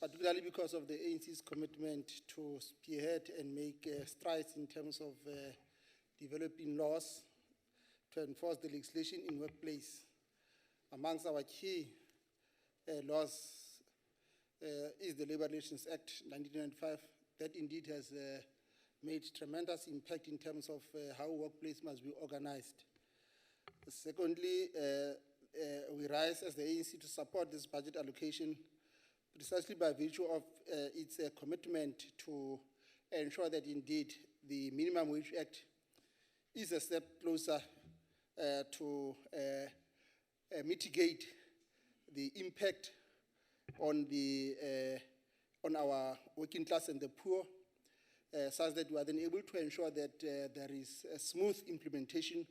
particularly because of the ANC's commitment to spearhead and make strides in terms of developing laws to enforce the legislation in workplace. Amongst our key laws is the Labour Relations Act 1995. That indeed has made tremendous impact in terms of how workplace must be organized. Secondly, we rise as the ANC to support this budget allocation precisely by virtue of its commitment to ensure that indeed the Minimum Wage Act is a step closer to mitigate the impact on our working class and the poor, such that we are then able to ensure that there is a smooth implementation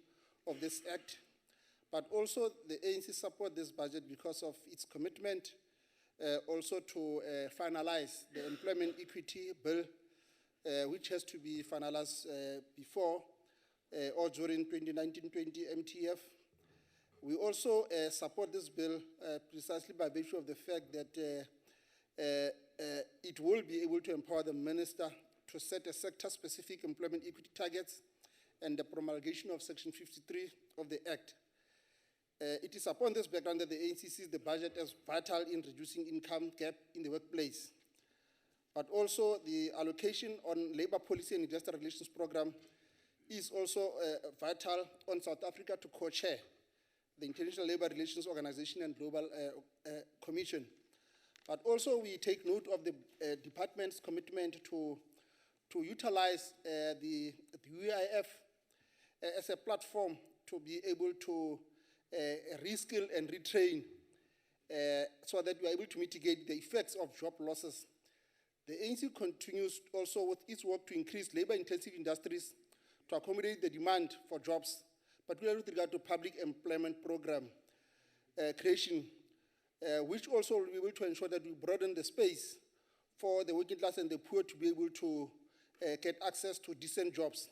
of this act. But also the ANC support this budget because of its commitment also to finalize the Employment Equity Bill, which has to be finalized before or during 2019-20 MTF. We also support this bill precisely by virtue of the fact that it will be able to empower the minister to set a sector-specific employment equity targets and the promulgation of Section 53 of the Act. It is upon this background that the ANC sees the budget as vital in reducing income gap in the workplace. But also the allocation on labour policy and industrial relations program is also vital on South Africa to co-chair the International Labour Relations Organization and Global Commission. But also we take note of the department's commitment to utilize the UIF as a platform to be able to reskill and retrain so that we are able to mitigate the effects of job losses. The ANC continues also with its work to increase labor-intensive industries to accommodate the demand for jobs, particularly with regard to public employment program creation, which also will be able to ensure that we broaden the space for the working class and the poor to be able to get access to decent jobs.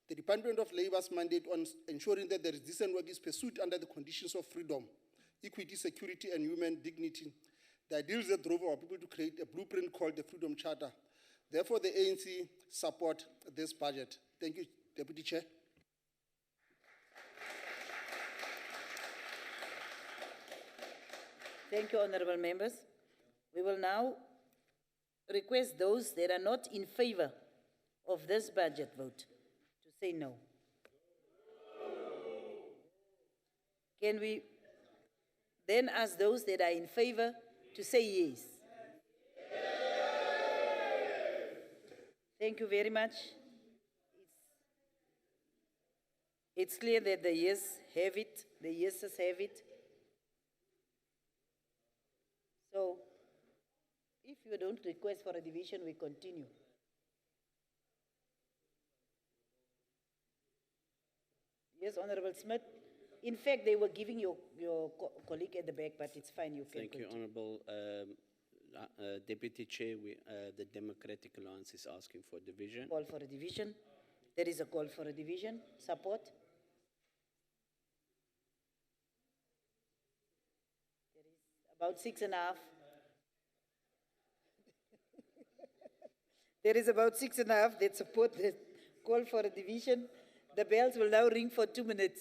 The Department of Labour's mandate on ensuring that there is decent work is pursued under the conditions of freedom, equity, security, and human dignity. The ideals that drove our people to create a blueprint called the Freedom Charter. Therefore, the ANC support this budget. Thank you, Deputy Chair. Thank you, honourable members. We will now request those that are not in favour of this budget vote to say no. Can we then ask those that are in favour to say yes? Thank you very much. It's clear that the yes have it, the yeses have it. So, if you don't request for a division, we continue. Yes, Honourable Smith. In fact, they were giving your colleague at the back, but it's fine, you can continue. Thank you, Honourable Deputy Chair. The Democratic Alliance is asking for division. Call for a division. There is a call for a division. Support? There is about 6.5. There is about 6.5 that support the call for a division. The bells will now ring for 2 minutes.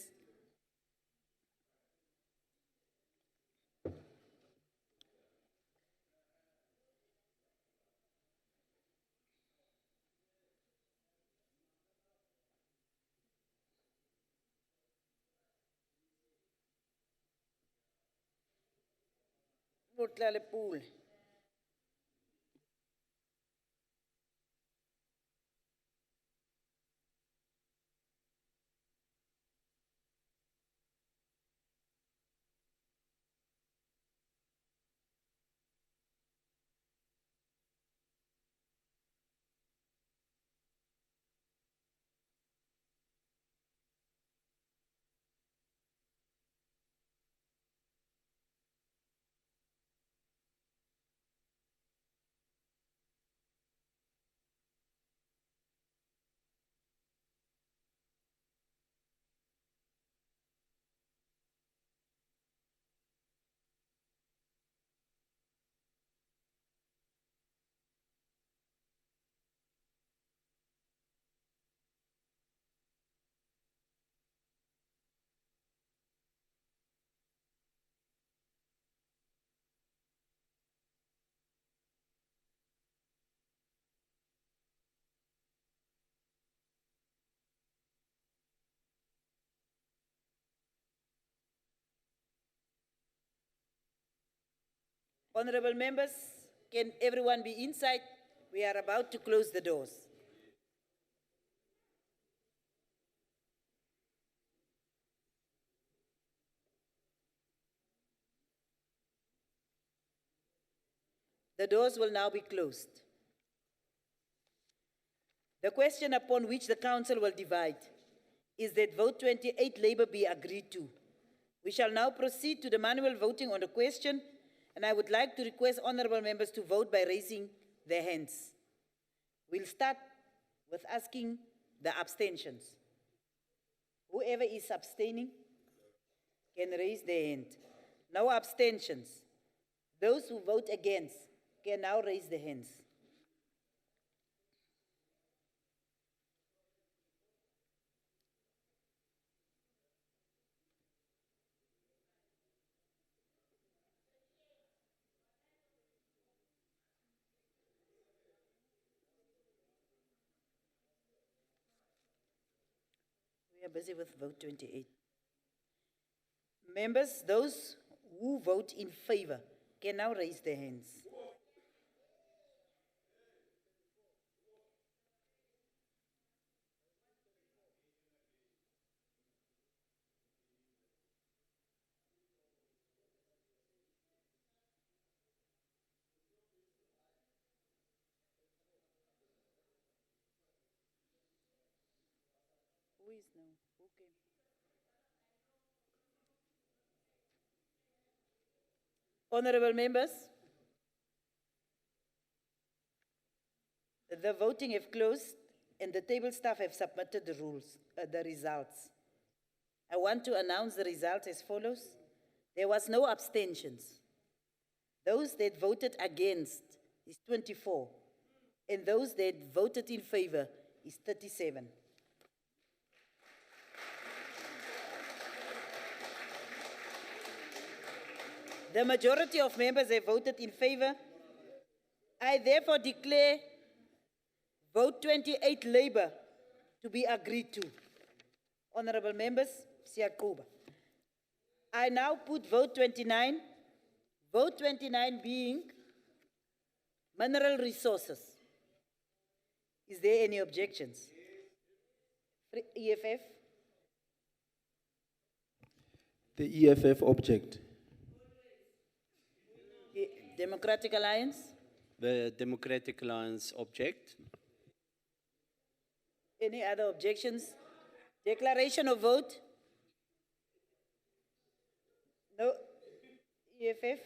Motlale pool. Honorable members, can everyone be inside? We are about to close the doors. The doors will now be closed. The question upon which the council will divide is that vote 28 Labour be agreed to. We shall now proceed to the manual voting on the question, and I would like to request honorable members to vote by raising their hands. We'll start with asking the abstentions. Whoever is abstaining can raise their hand. No abstentions. Those who vote against can now raise their hands. We are busy with vote 28. Members, those who vote in favor can now raise their hands. Who is now? Okay. Honorable members, the voting have closed and the table staff have submitted the results. I want to announce the results as follows. There was no abstentions. Those that voted against is 24, and those that voted in favor is 37. The majority of members have voted in favor. I therefore declare vote 28 Labour to be agreed to. Honorable members, Siyaquba. I now put vote 29, vote 29 being mineral resources. Is there any objections? EFF? The EFF object. Democratic Alliance? The Democratic Alliance object. Any other objections? Declaration of vote? No. EFF?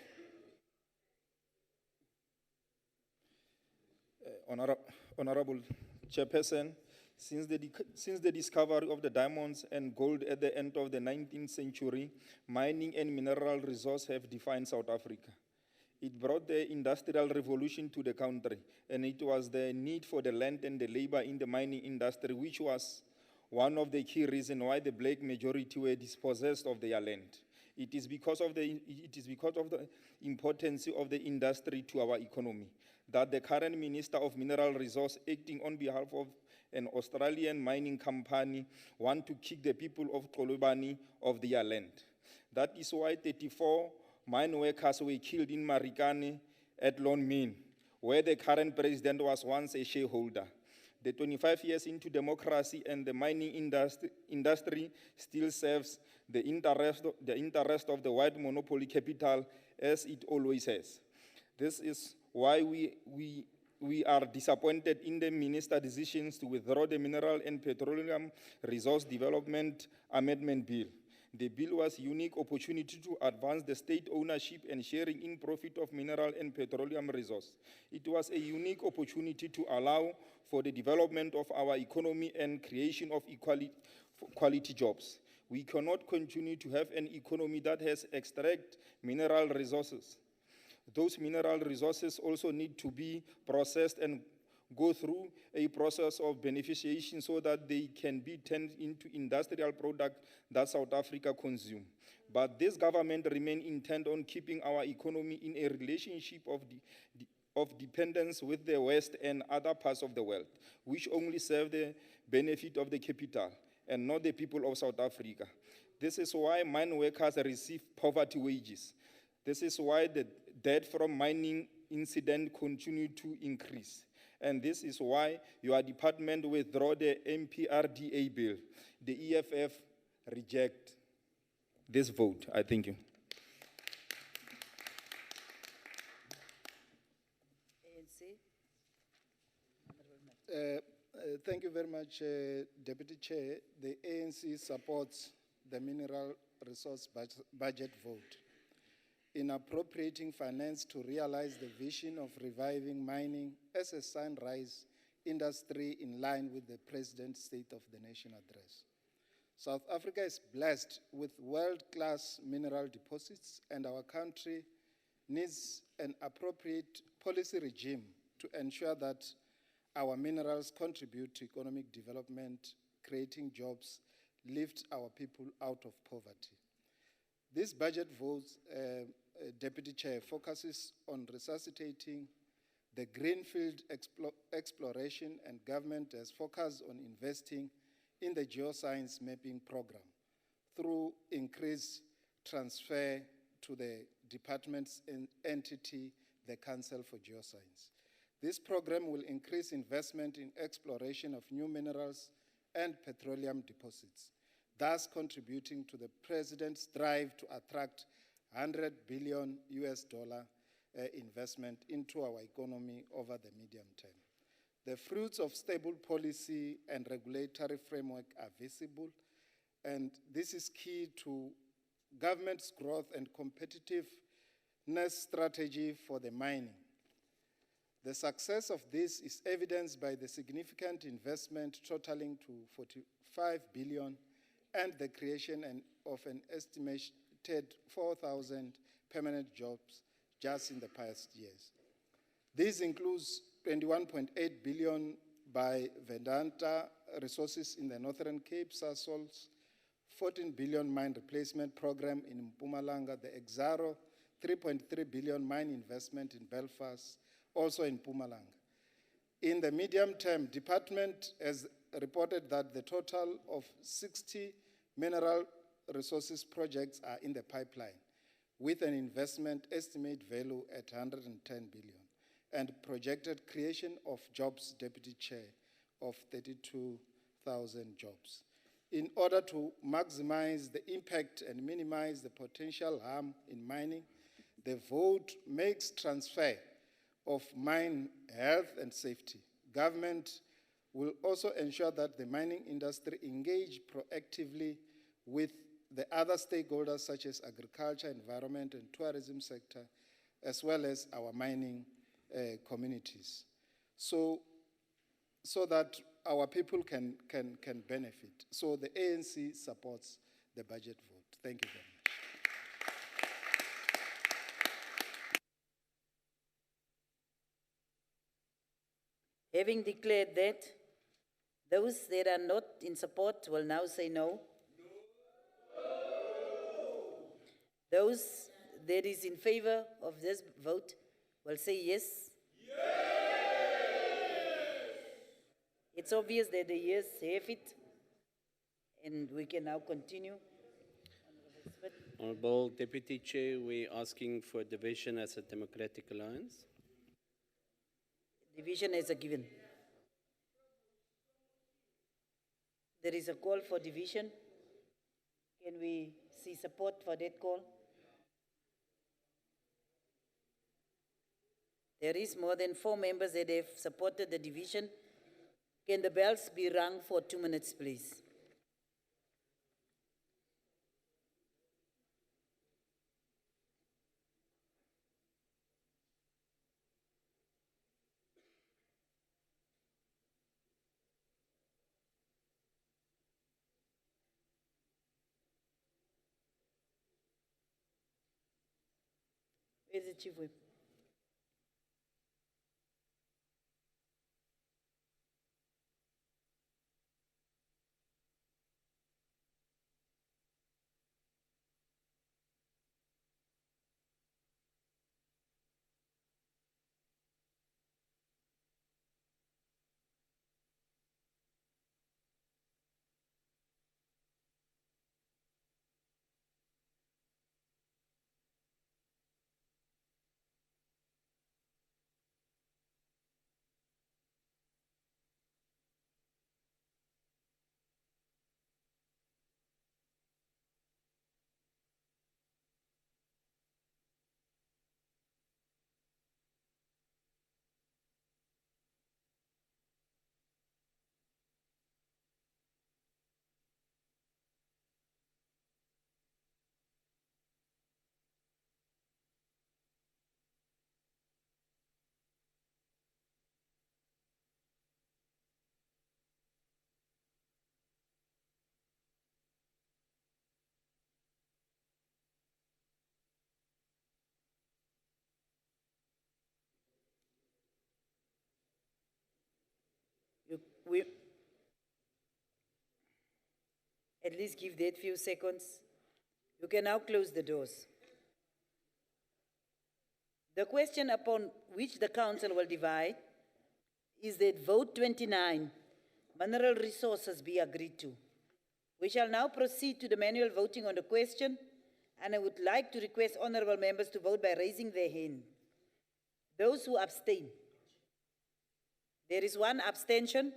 Honorable Chairperson, Since the discovery of the diamonds and gold at the end of the 19th century, mining and mineral resources have defined South Africa. It brought the industrial revolution to the country, and it was the need for the land and the labor in the mining industry which was one of the key reasons why the black majority were dispossessed of their land. It is because of the importance of the industry to our economy that the current Minister of Mineral Resources, acting on behalf of an Australian mining company, want to kick the people of Xolobane of their land. That is why 34 mine workers were killed in Marikane at Lone Mine, where the current president was once a shareholder. The 25 years into democracy and the mining industry still serves the interest of the white monopoly capital as it always has. This is why we are disappointed in the minister's decisions to withdraw the Mineral and Petroleum Resource Development Amendment Bill. The bill was a unique opportunity to advance the state ownership and sharing in profit of mineral and petroleum resources. It was a unique opportunity to allow for the development of our economy and creation of quality jobs. We cannot continue to have an economy that has extract mineral resources. Those mineral resources also need to be processed and go through a process of beneficiation so that they can be turned into industrial products that South Africa consumes. But this government remains intent on keeping our economy in a relationship of dependence with the West and other parts of the world, which only serve the benefit of the capital and not the people of South Africa. This is why mine workers receive poverty wages. This is why the death from mining incident continue to increase. And this is why your department withdraw the MPRDA bill. The EFF reject this vote. I thank you. Thank you very much, Deputy Chair. The ANC supports the mineral resource budget vote in appropriating finance to realize the vision of reviving mining as a sunrise industry in line with the President's State of the Nation address. South Africa is blessed with world-class mineral deposits, and our country needs an appropriate policy regime to ensure that our minerals contribute to economic development, creating jobs, lift our people out of poverty. This budget vote, Deputy Chair, focuses on resuscitating the greenfield exploration, and government has focused on investing in the geoscience mapping program through increased transfer to the department's entity, the Council for Geoscience. This program will increase investment in exploration of new minerals and petroleum deposits, thus contributing to the President's drive to attract $100 billion investment into our economy over the medium term. The fruits of stable policy and regulatory framework are visible, and this is key to government's growth and competitiveness strategy for the mining. The success of this is evidenced by the significant investment totaling to 45 billion and the creation of an estimated 4,000 permanent jobs just in the past years. This includes 21.8 billion by Vedanta Resources in the Northern Cape, Sasol's 14 billion mine replacement program in Mpumalanga, the Exaro 3.3 billion mine investment in Belfast, also in Mpumalanga. In the medium term, department has reported that the total of 60 mineral resources projects are in the pipeline, with an investment estimate value at 110 billion and projected creation of jobs, Deputy Chair, of 32,000 jobs. In order to maximize the impact and minimize the potential harm in mining, the vote makes transfer of mine health and safety. Government will also ensure that the mining industry engage proactively with the other stakeholders such as agriculture, environment, and tourism sector, as well as our mining communities. So that our people can benefit. So the ANC supports the budget vote. Thank you very much. Having declared that, those that are not in support will now say no. Those that is in favor of this vote will say yes. It's obvious that the yes have it, and we can now continue. Honorable Deputy Chair, we're asking for division as a Democratic Alliance. Division is a given. There is a call for division. Can we see support for that call? There is more than 4 members that have supported the division. Can the bells be rung for 2 minutes, please? Where's the Chief Whip? We at least give that few seconds. You can now close the doors. The question upon which the council will divide is that vote 29, mineral resources, be agreed to. We shall now proceed to the manual voting on the question, and I would like to request honorable members to vote by raising their hand. Those who abstain. There is 1 abstention.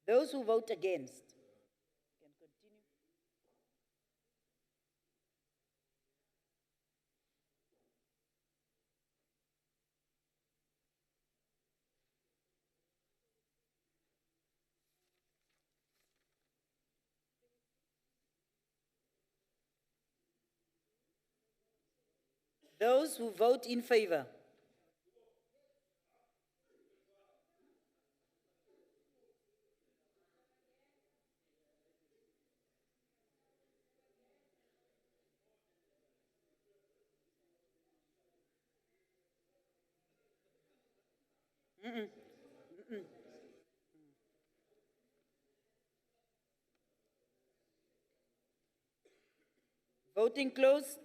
Those who vote against. Can continue. Those who vote in favor. Voting closed.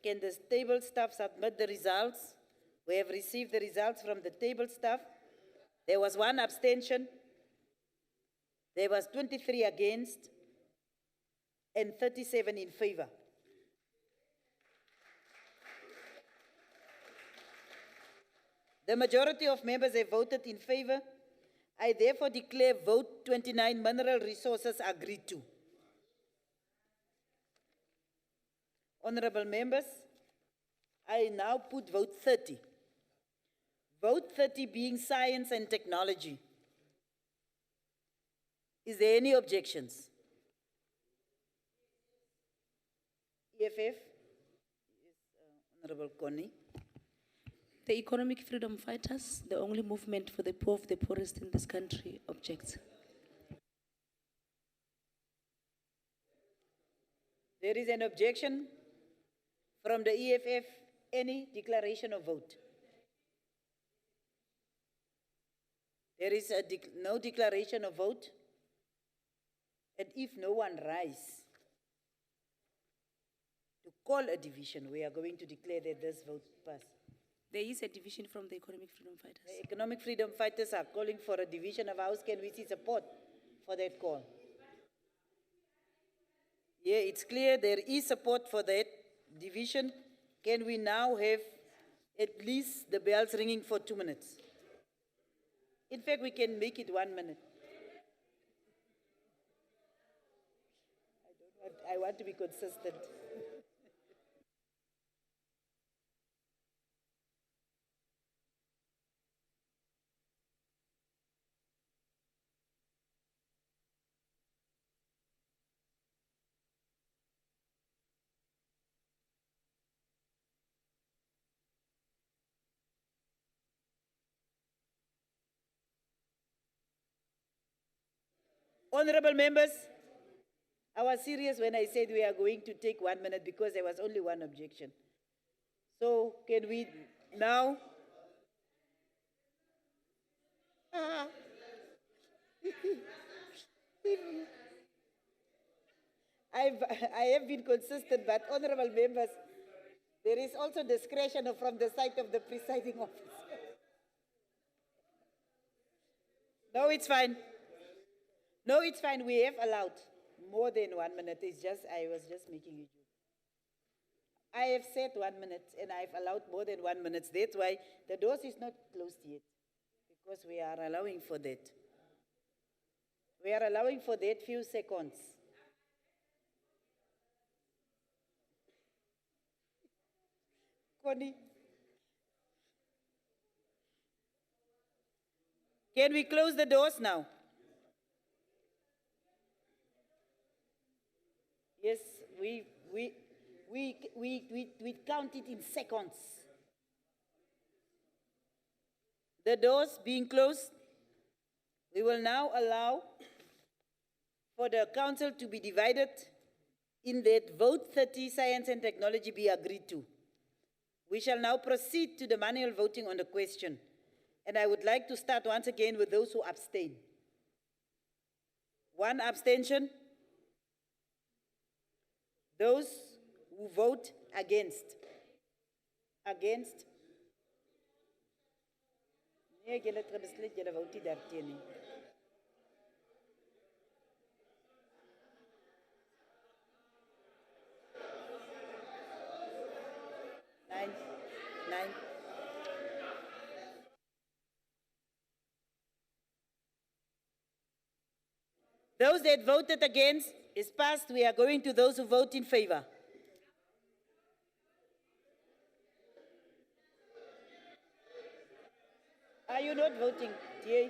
Can the table staff submit the results? We have received the results from the table staff. There was 1 abstention. There was 23 against and 37 in favor. The majority of members have voted in favor. I therefore declare vote 29 mineral resources agreed to. Honorable members, I now put vote 30. Vote 30 being science and technology. Is there any objections? EFF? Yes, Honorable Connie. The economic freedom fighters, the only movement for the poor of the poorest in this country, objects. There is an objection from the EFF. Any declaration of vote? There is no declaration of vote. And if no one rise to call a division, we are going to declare that this vote passed. There is a division from the economic freedom fighters. The economic freedom fighters are calling for a division of House. Can we see support for that call? Yeah, it's clear there is support for that division. Can we now have at least the bells ringing for 2 minutes? In fact, we can make it 1 minute. I want to be consistent. Honorable members, I was serious when I said we are going to take 1 minute because there was only one objection. So can we now? I have been consistent, but honorable members, there is also discretion from the side of the presiding officer. No, it's fine. No, it's fine. We have allowed more than 1 minute. It's just, I was just making a joke. I have said 1 minute and I've allowed more than 1 minute. That's why the doors is not closed yet, because we are allowing for that. We are allowing for that few seconds. Connie. Can we close the doors now? Yes, we count it in seconds. The doors being closed, we will now allow for the council to be divided in that vote 30, science and technology, be agreed to. We shall now proceed to the manual voting on the question. And I would like to start once again with those who abstain. 1 abstention. Those who vote against. Against. Nine. Those that voted against is passed. We are going to those who vote in favor. Are you not voting, DA?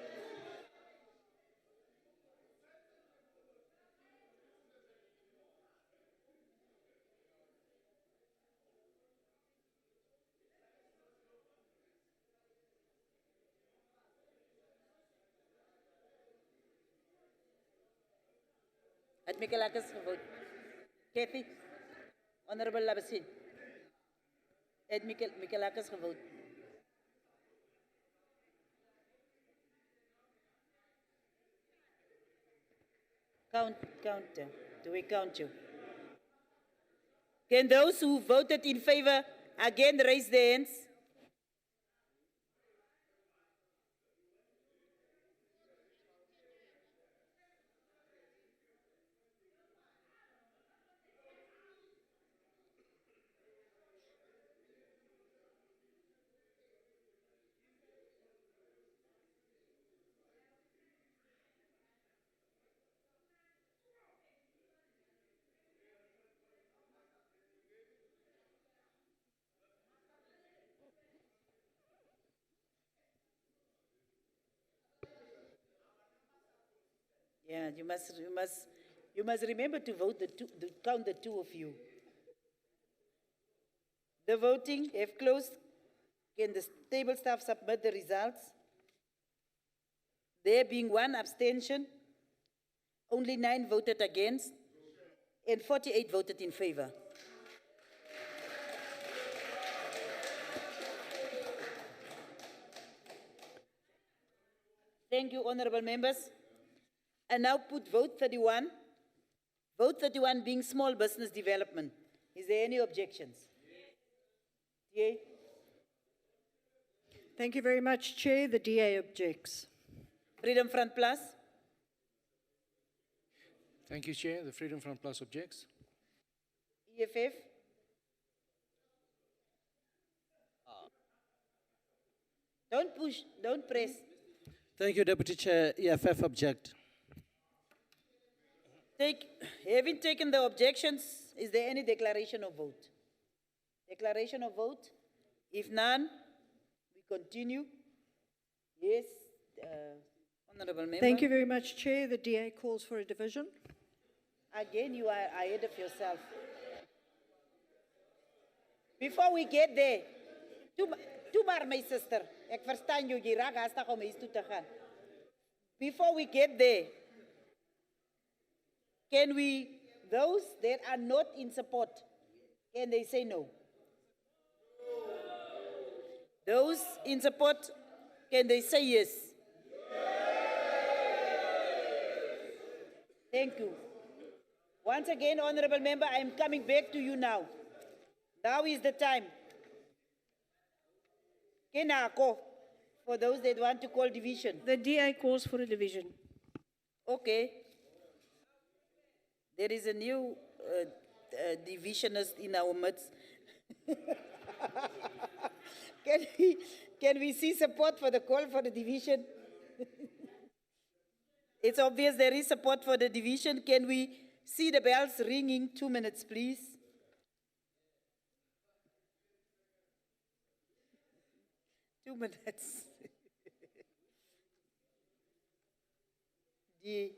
At Mikelakis vote. Kathy, Honorable Labasin. At Mikelakis vote. Count. Do we count you? Can those who voted in favor again raise their hands? Yeah, you must remember to vote to count the 2 of you. The voting have closed. Can the table staff submit the results? There being one abstention, only 9 voted against, and 48 voted in favor. Thank you, honorable members. I now put vote 31. Vote 31 being small business development. Is there any objections? Yay. Thank you very much, Chair. The DA objects. Freedom Front Plus. Thank you, Chair. The Freedom Front Plus objects. EFF. Don't push, don't press. Thank you, Deputy Chair. EFF object. Having taken the objections, is there any declaration of vote? Declaration of vote? If none, we continue. Yes, honorable member. Thank you very much, Chair. The DA calls for a division. Again, you are ahead of yourself. Before we get there, toe maar my sister. Ek verstaan jou, jy raak haastig om huis toe te gaan. Before we get there, can we, those that are not in support, can they say no? Those in support, can they say yes? Thank you. Once again, honorable member, I am coming back to you now. Now is the time. Kenako, for those that want to call division. The DA calls for a division. Okay. There is a new divisionist in our midst. Can we see support for the call for the division? It's obvious there is support for the division. Can we see the bells ringing? 2 minutes, please. Two minutes. D.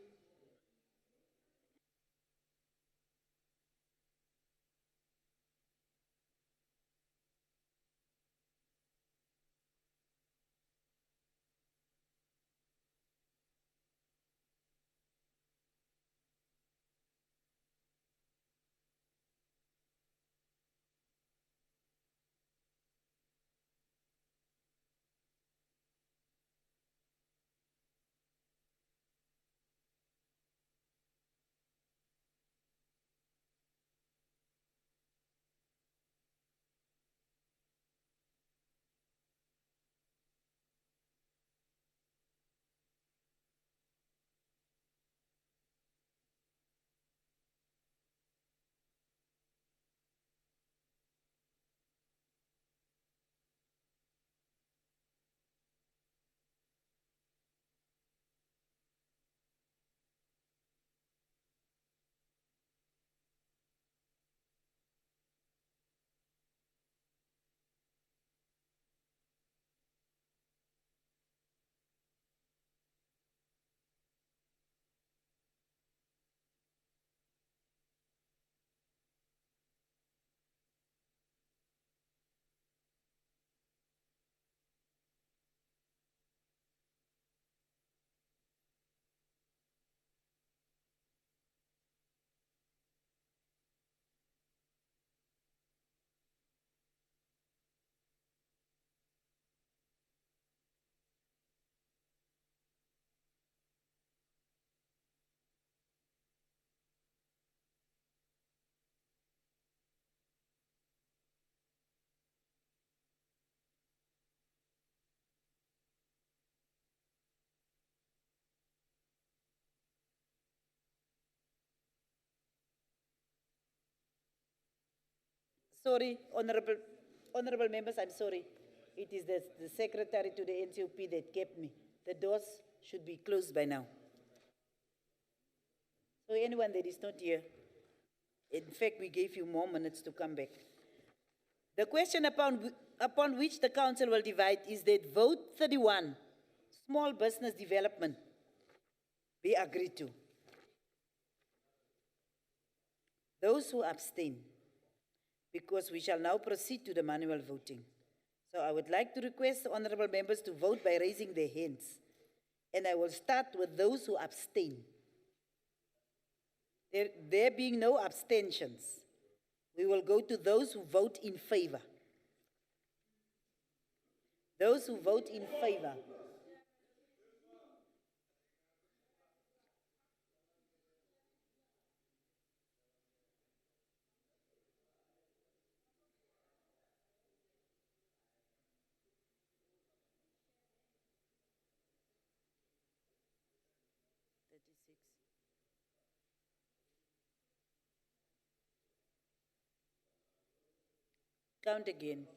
Sorry, honorable members, I'm sorry. It is the secretary to the NCOP that kept me. The doors should be closed by now. So anyone that is not here, in fact, we gave you more minutes to come back. The question upon which the council will divide is that vote 31, small business development, be agreed to. Those who abstain, because we shall now proceed to the manual voting. So I would like to request the honorable members to vote by raising their hands. And I will start with those who abstain. There being no abstentions, we will go to those who vote in favor. Those who vote in favor. Count again.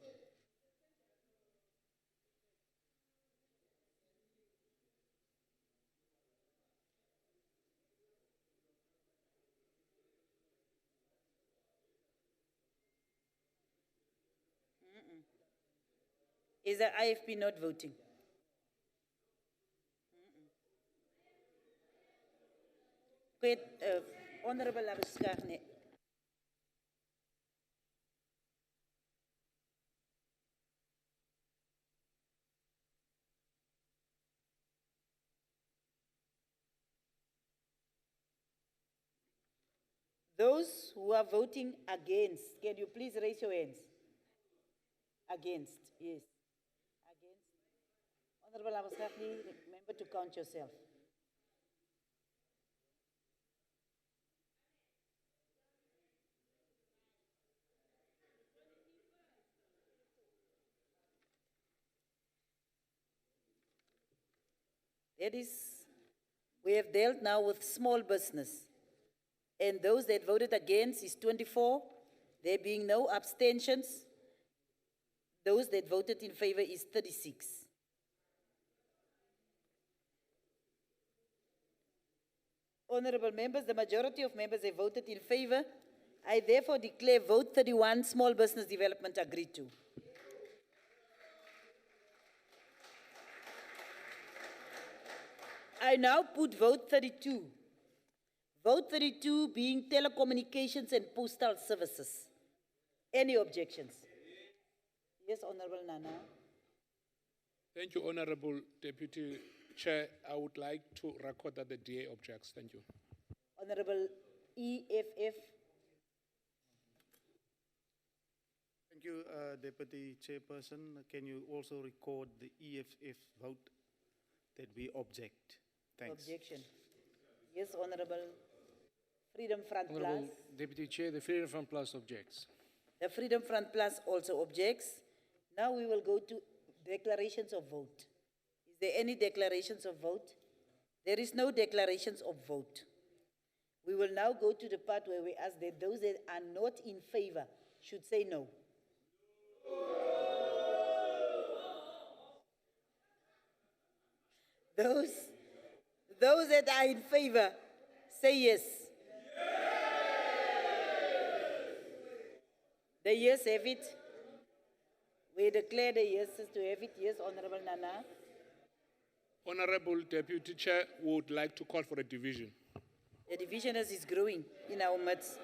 Is the IFP not voting? Wait, Honorable Labuschagne. Those who are voting against, can you please raise your hands? Against, yes. Against. Honorable Abasakli, remember to count yourself. That is, we have dealt now with small business. And those that voted against is 24, there being no abstentions. Those that voted in favor is 36. Honorable members, the majority of members have voted in favor. I therefore declare vote 31, small business development agreed to. I now put vote 32. Vote 32 being telecommunications and postal services. Any objections? Yes, Honorable Nana. Thank you, Honorable Deputy Chair. I would like to record that the DA objects. Thank you. Honorable EFF. Thank you, Deputy Chairperson. Can you also record the EFF vote that we object? Thanks. Objection. Yes, Honorable Freedom Front Honorable Plus. Deputy Chair, the Freedom Front Plus objects. The Freedom Front Plus also objects. Now we will go to declarations of vote. Is there any declarations of vote? There is no declarations of vote. We will now go to the part where we ask that those that are not in favor should say no. Those that are in favor, say yes. The yes have it. We declare the yeses to have it. Yes, Honorable Nana. Honorable Deputy Chair, would like to call for a division. The division is growing in our midst.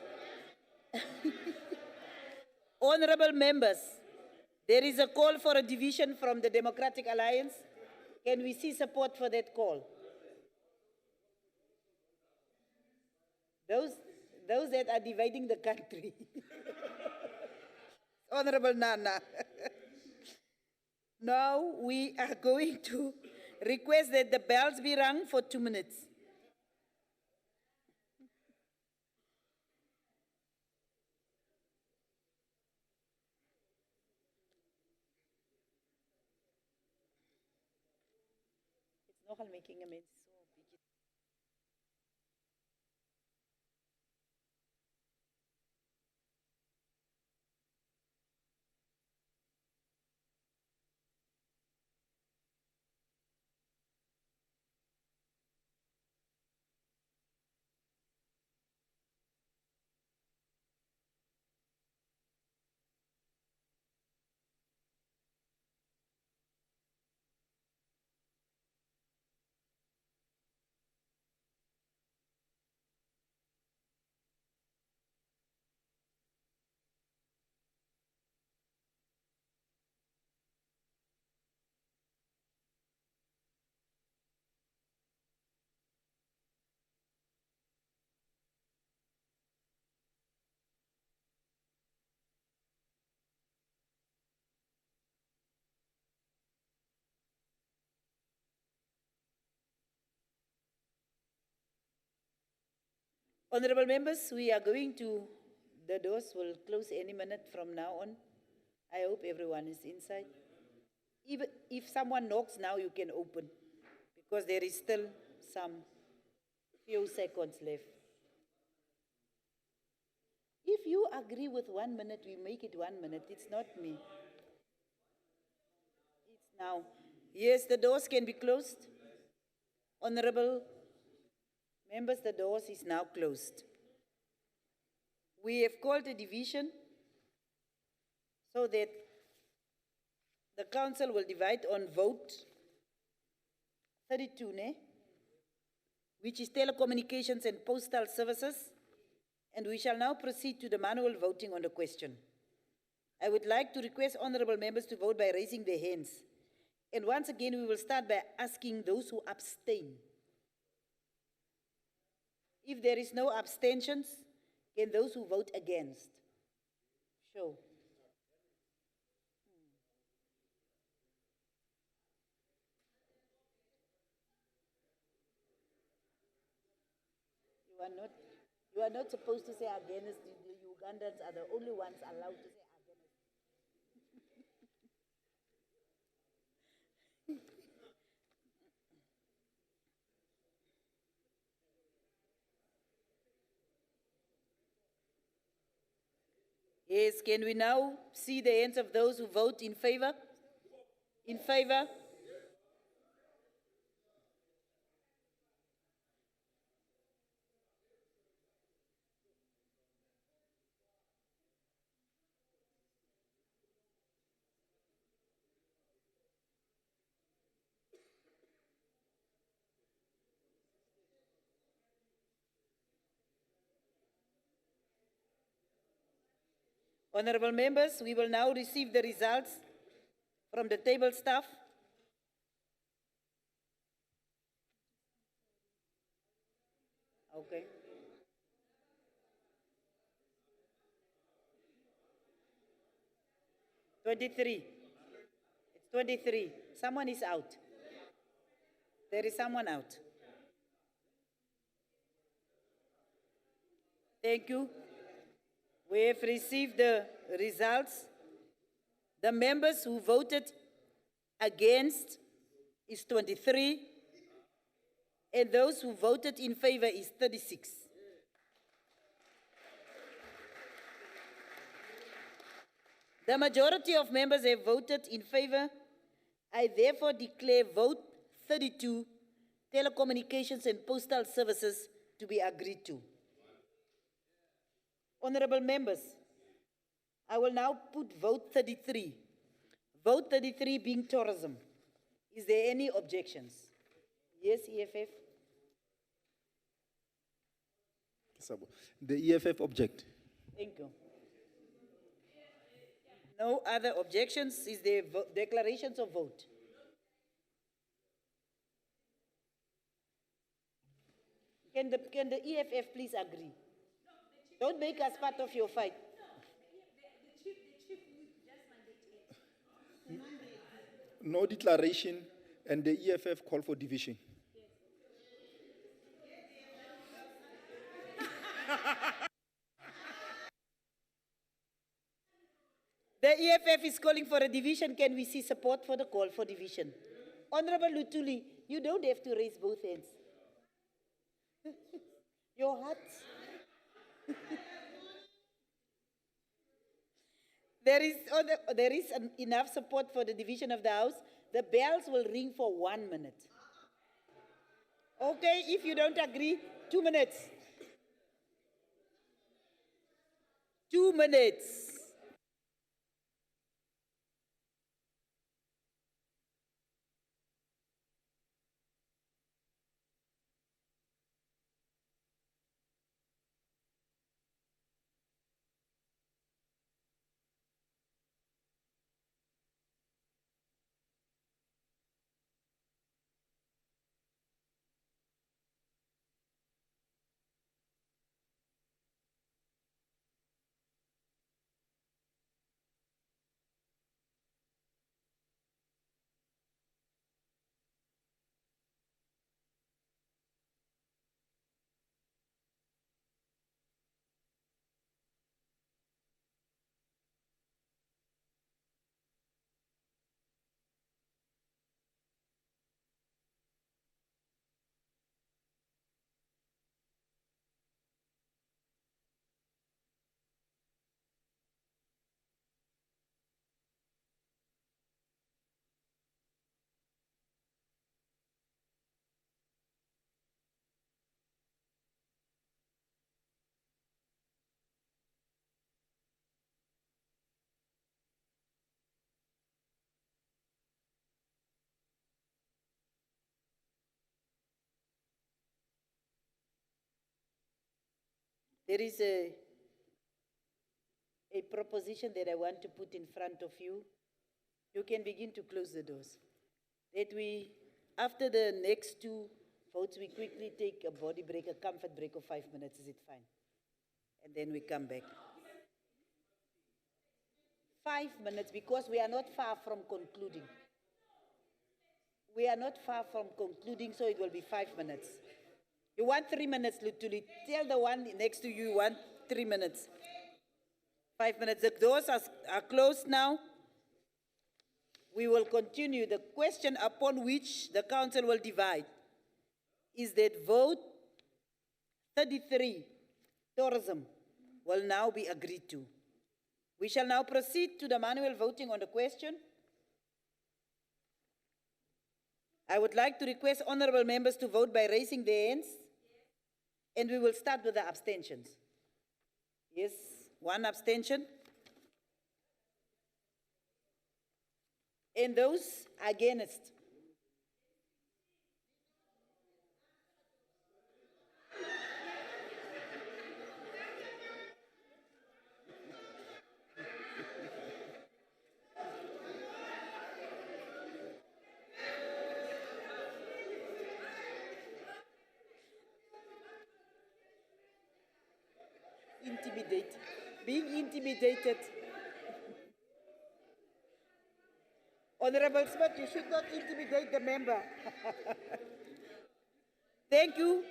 Honorable members, there is a call for a division from the Democratic Alliance. Can we see support for that call? Those that are dividing the country. Honorable Nana. Now we are going to request that the bells be rung for 2 minutes. It's nogal making a mess. Honorable members, we are going to, the doors will close any minute from now on. I hope everyone is inside. Even if someone knocks now, you can open, because there is still some few seconds left. If you agree with 1 minute, we make it 1 minute. It's not me. It's now. Yes, the doors can be closed. Honorable members, the doors is now closed. We have called a division so that the council will divide on vote 32, which is telecommunications and postal services, and we shall now proceed to the manual voting on the question. I would like to request honorable members to vote by raising their hands. And once again, we will start by asking those who abstain. If there is no abstentions, can those who vote against show? You are not supposed to say against. The Ugandans are the only ones allowed to say against. Yes, can we now see the hands of those who vote in favor? In favor? Honorable members, we will now receive the results from the table staff. Okay. Twenty-three. It's 23. Someone is out. There is someone out. Thank you. We have received the results. The members who voted against is 23, and those who voted in favor is 36. The majority of members have voted in favor. I therefore declare vote 32, telecommunications and postal services, to be agreed to. Honorable members, I will now put vote 33. Vote 33 being tourism. Is there any objections? Yes, EFF? The EFF object. Thank you. No other objections? Is there declarations of vote? Can the EFF please agree? Don't make us part of your fight. No declaration, and the EFF call for division. The EFF is calling for a division. Can we see support for the call for division? Honorable Lutuli, you don't have to raise both hands. Your heart. There is enough support for the division of the House. The bells will ring for 1 minute. Okay, if you don't agree, 2 minutes. 2 minutes. There is a proposition that I want to put in front of you. You can begin to close the doors. That we, after the next two votes, we quickly take a body break, a comfort break of 5 minutes. Is it fine? And then we come back. 5 minutes, because we are not far from concluding. We are not far from concluding, so it will be 5 minutes. You want 3 minutes, Lutuli? Tell the one next to you, you want 3 minutes. 5 minutes. The doors are closed now. We will continue. The question upon which the council will divide is that vote 33, tourism, will now be agreed to. We shall now proceed to the manual voting on the question. I would like to request honorable members to vote by raising their hands. And we will start with the abstentions. Yes, one abstention. And those against. Being intimidated. Honorable Smith, you should not intimidate the member. Thank you.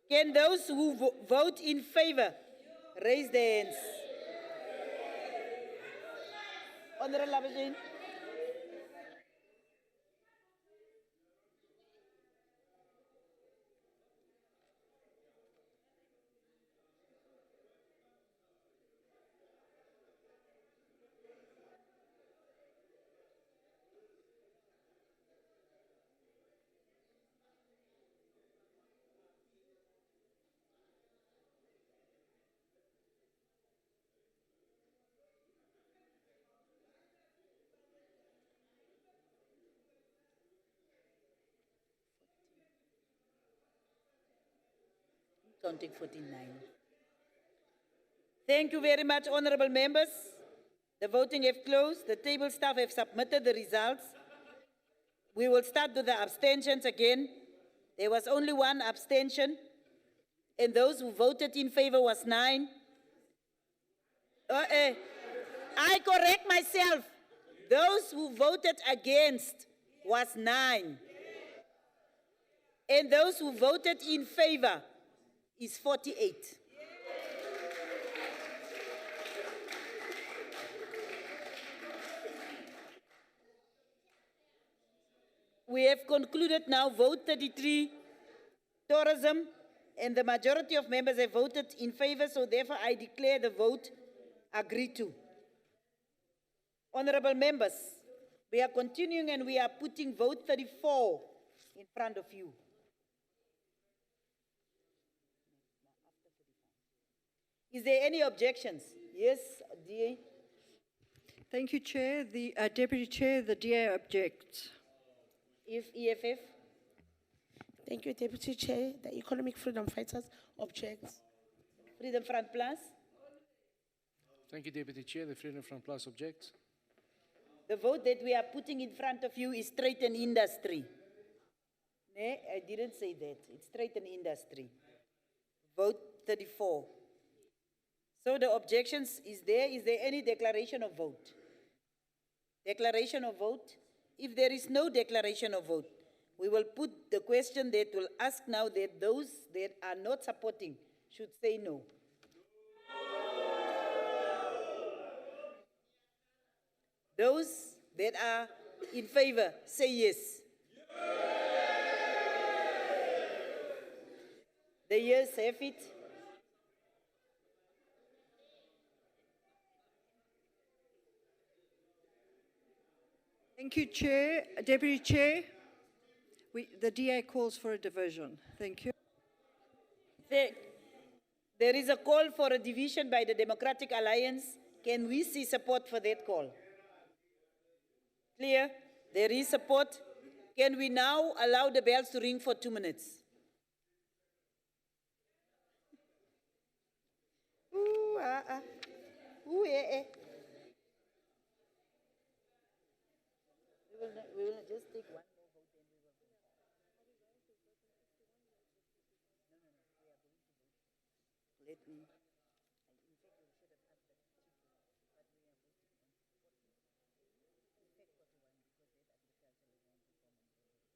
Can those who vote in favor raise their hands? Honorable Labajin. Counting 49. Thank you very much, honorable members. The voting have closed. The table staff have submitted the results. We will start with the abstentions again. There was only one abstention, and those who voted in favor was 9. I correct myself. Those who voted against was 9. And those who voted in favor is 48. We have concluded now vote 33, tourism, and the majority of members have voted in favor, so therefore I declare the vote agreed to. Honorable members, we are continuing and we are putting vote 34 in front of you. Is there any objections? Yes, DA. Thank you, Chair. The Deputy Chair, the DA objects. If EFF? Thank you, Deputy Chair. The Economic Freedom Fighters objects. Freedom Front Plus? Thank you, Deputy Chair. The Freedom Front Plus objects. The vote that we are putting in front of you is trade and industry. No, I didn't say that. It's trade and industry. Vote 34. So the objections is there. Is there any declaration of vote? Declaration of vote? If there is no declaration of vote, we will put the question that will ask now that those that are not supporting should say no. Those that are in favor, say yes. The yes have it. Thank you, Chair. Deputy Chair, the DA calls for a division. Thank you. There is a call for a division by the Democratic Alliance. Can we see support for that call? Clear? There is support. Can we now allow the bells to ring for 2 minutes? Ooh, eh. We will just take one more vote and we will vote. Let me. In fact, we should have asked that chief, but we are voting on 40.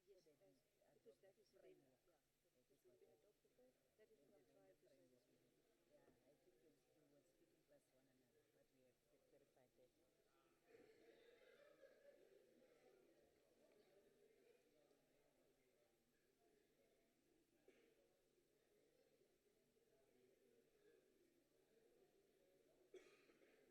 In fact, 41 because that agricultural land reform and and then the rest, we will just vote on the budget so that we adopt the framework. That is what we adopt the first. That is from 5 to 7. Yeah, I think they were speaking plus one another, but we have clarified that.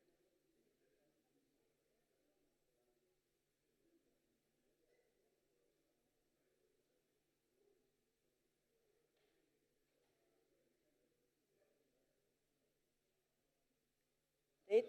It,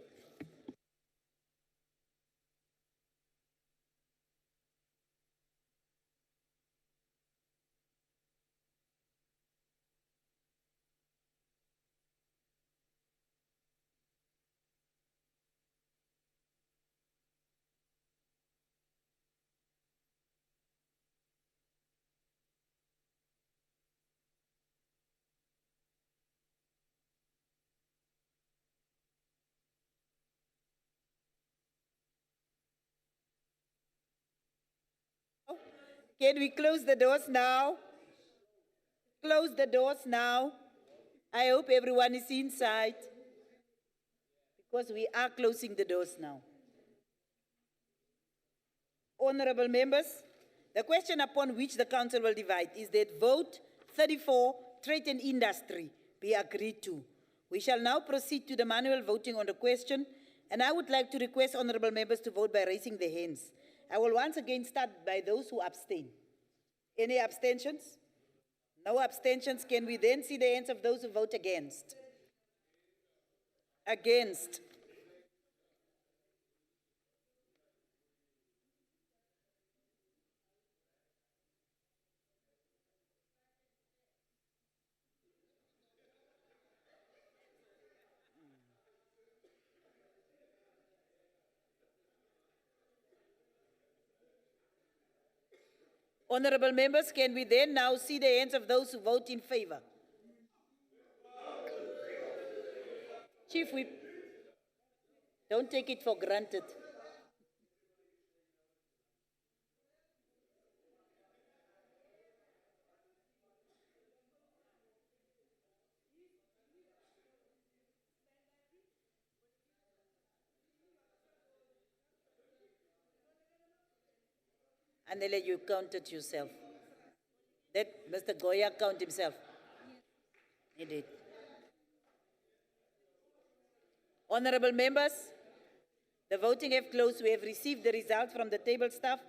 Can we close the doors now? Close the doors now. I hope everyone is inside because we are closing the doors now. Honorable members, the question upon which the council will divide is that vote 34, trade and industry, be agreed to. We shall now proceed to the manual voting on the question, and I would like to request honorable members to vote by raising their hands. I will once again start by those who abstain. Any abstentions? No abstentions. Can we then see the hands of those who vote against? Against. Honorable members, can we then now see the hands of those who vote in favor? Chief Whip, don't take it for granted. Anele, you counted yourself. That Mr. Goya count himself. He did. Honorable members, the voting have closed. We have received the results from the table staff.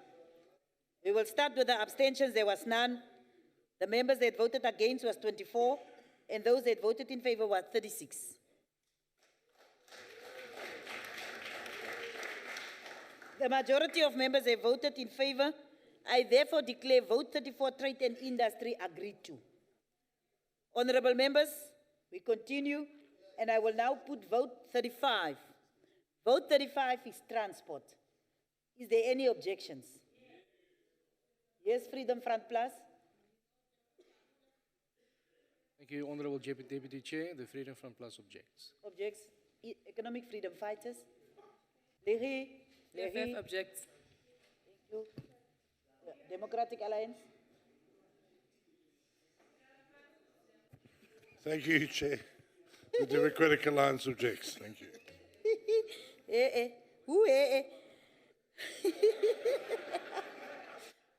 We will start with the abstentions. There was none. The members that voted against was 24, and those that voted in favor were 36. The majority of members have voted in favor. I therefore declare vote 34, trade and industry agreed to. Honorable members, we continue, and I will now put vote 35. Vote 35 is transport. Is there any objections? Yes, Freedom Front Plus. Thank you, Honorable Deputy Chair. The Freedom Front Plus objects. Objects. Economic Freedom Fighters. Lehi. EFF objects. Thank you. Democratic Alliance. Thank you, Chair. The Democratic Alliance objects. Thank you. Who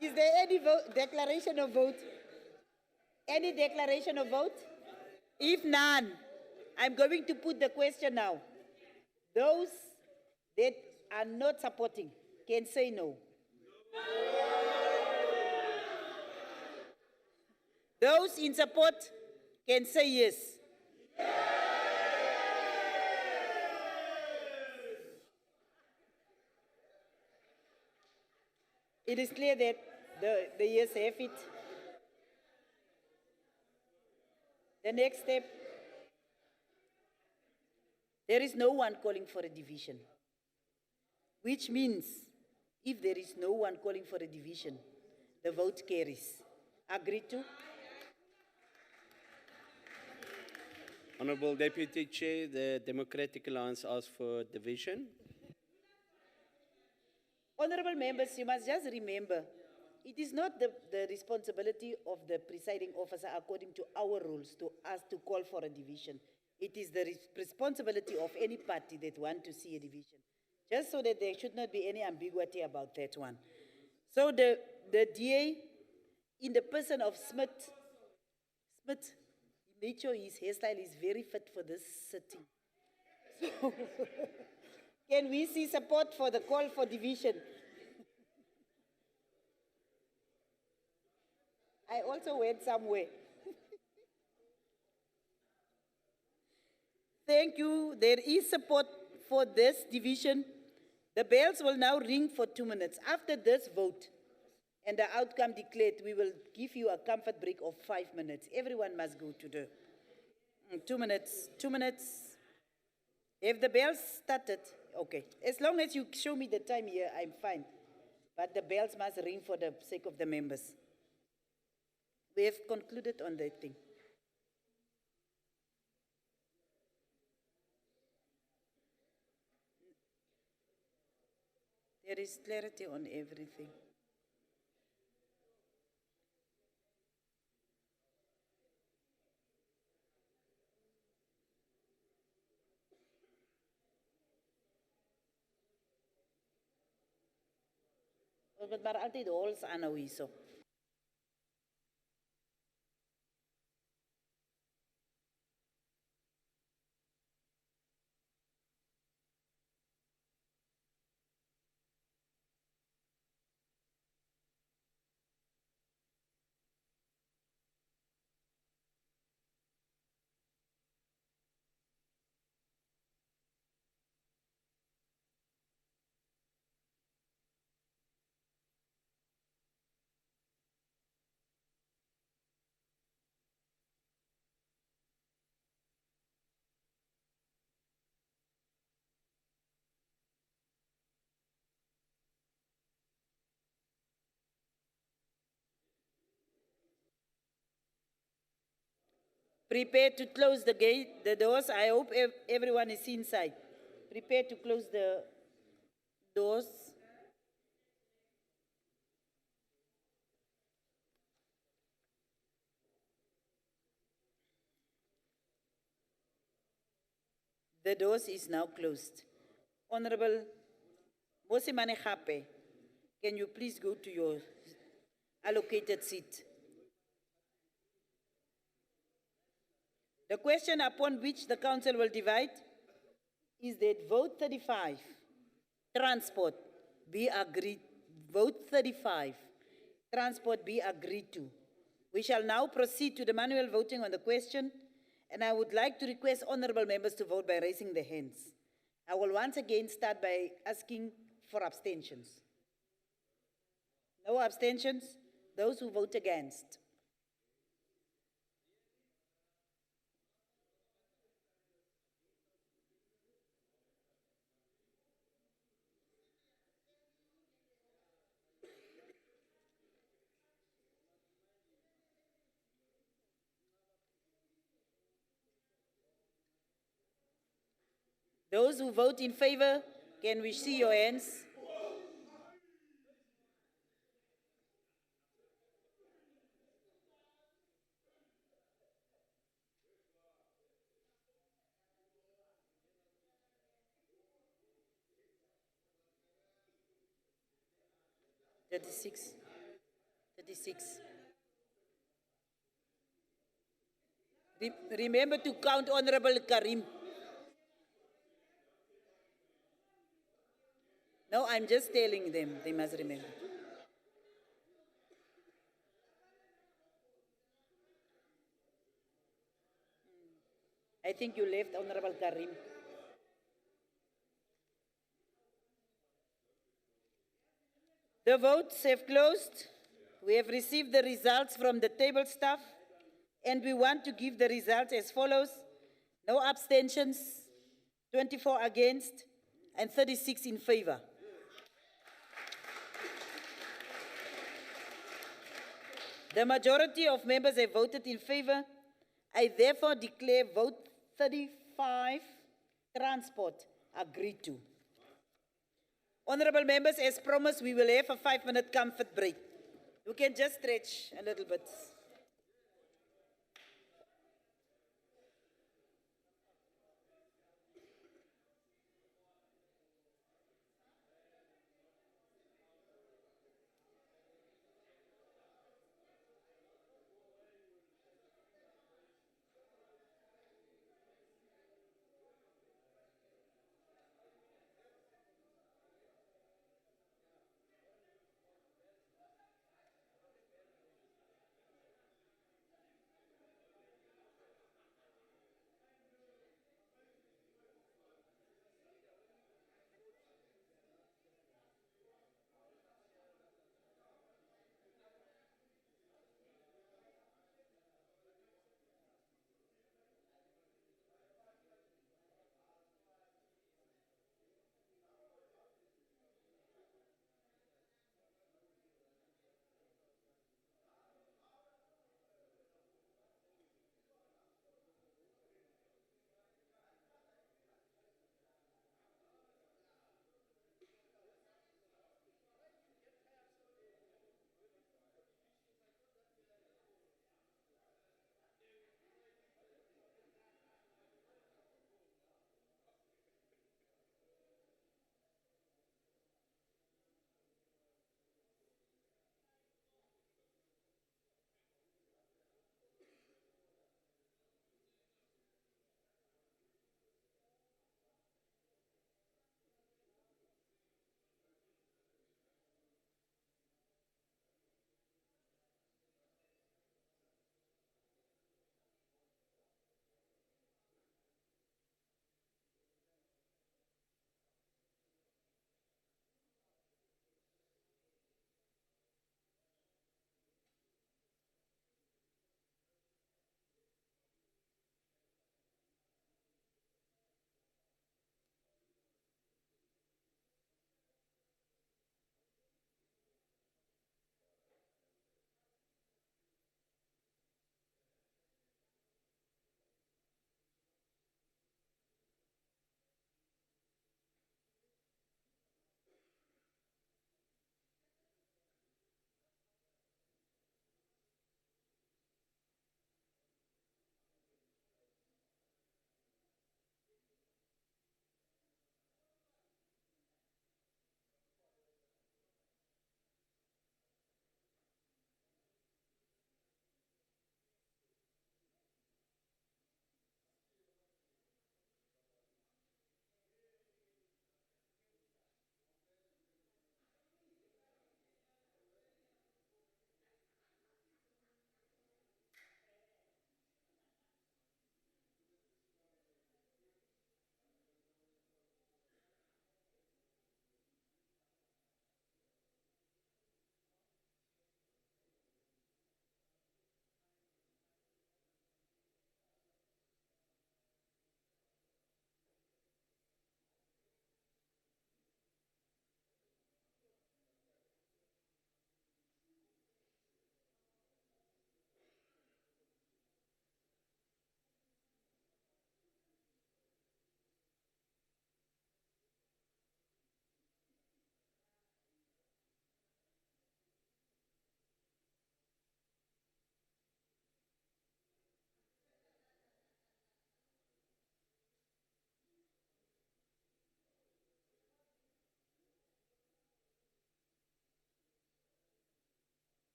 Is there any declaration of vote? Any declaration of vote? If none, I'm going to put the question now. Those that are not supporting can say no. Those in support can say yes. It is clear that the yes have it. The next step, there is no one calling for a division, which means if there is no one calling for a division, the vote carries. Agreed to? Honorable Deputy Chair, the Democratic Alliance asks for division. Honorable members, you must just remember, it is not the responsibility of the presiding officer according to our rules to ask to call for a division. It is the responsibility of any party that want to see a division. Just so that there should not be any ambiguity about that one. So the DA, in the person of Smith, he made sure his hairstyle is very fit for this sitting. So, can we see support for the call for division? I also went somewhere. Thank you. There is support for this division. The bells will now ring for 2 minutes. After this vote and the outcome declared, we will give you a comfort break of 5 minutes. Everyone must go to the 2 minutes. 2 minutes. If the bells started, okay. As long as you show me the time here, I'm fine. But the bells must ring for the sake of the members. We have concluded on that thing. There is clarity on everything. Maar altyd hols aanhou hierso. Prepare to close the gate, the doors. I hope everyone is inside. Prepare to close the doors. The doors is now closed. Honorable Mosimane Khape, can you please go to your allocated seat? The question upon which the council will divide is that vote 35, transport, be agreed. Vote 35, transport be agreed to. We shall now proceed to the manual voting on the question, and I would like to request honorable members to vote by raising their hands. I will once again start by asking for abstentions. No abstentions? Those who vote against? Those who vote in favor, can we see your hands? Thirty-six. Remember to count Honorable Karim. No, I'm just telling them, they must remember. I think you left Honorable Karim. The votes have closed. We have received the results from the table staff. And we want to give the results as follows. No abstentions, 24 against, and 36 in favor. The majority of members have voted in favor. I therefore declare vote 35, transport, agreed to. Honorable members, as promised, we will have a 5-minute comfort break. You can just stretch a little bit.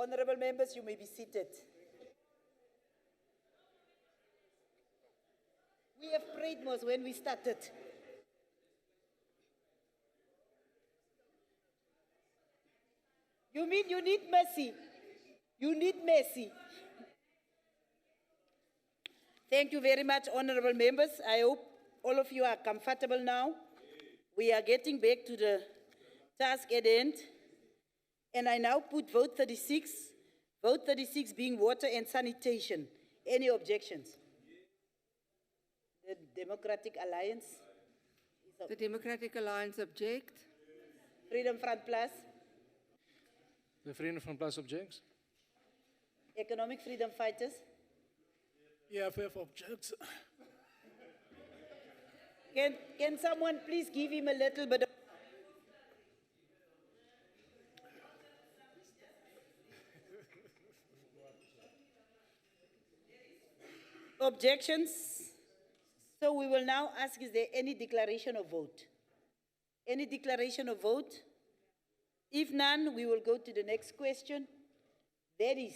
Honorable members, you may be seated. We have prayed most when we started. You mean you need mercy? You need mercy. Thank you very much, honorable members. I hope all of you are comfortable now. We are getting back to the task at hand. And I now put vote 36 being water and sanitation. Any objections? The Democratic Alliance? The Democratic Alliance object. Freedom Front Plus? The Freedom Front Plus objects. Economic Freedom Fighters? EFF objects. Can someone please give him a little bit of... Objections? So we will now ask, is there any declaration of vote? Any declaration of vote? If none, we will go to the next question. That is,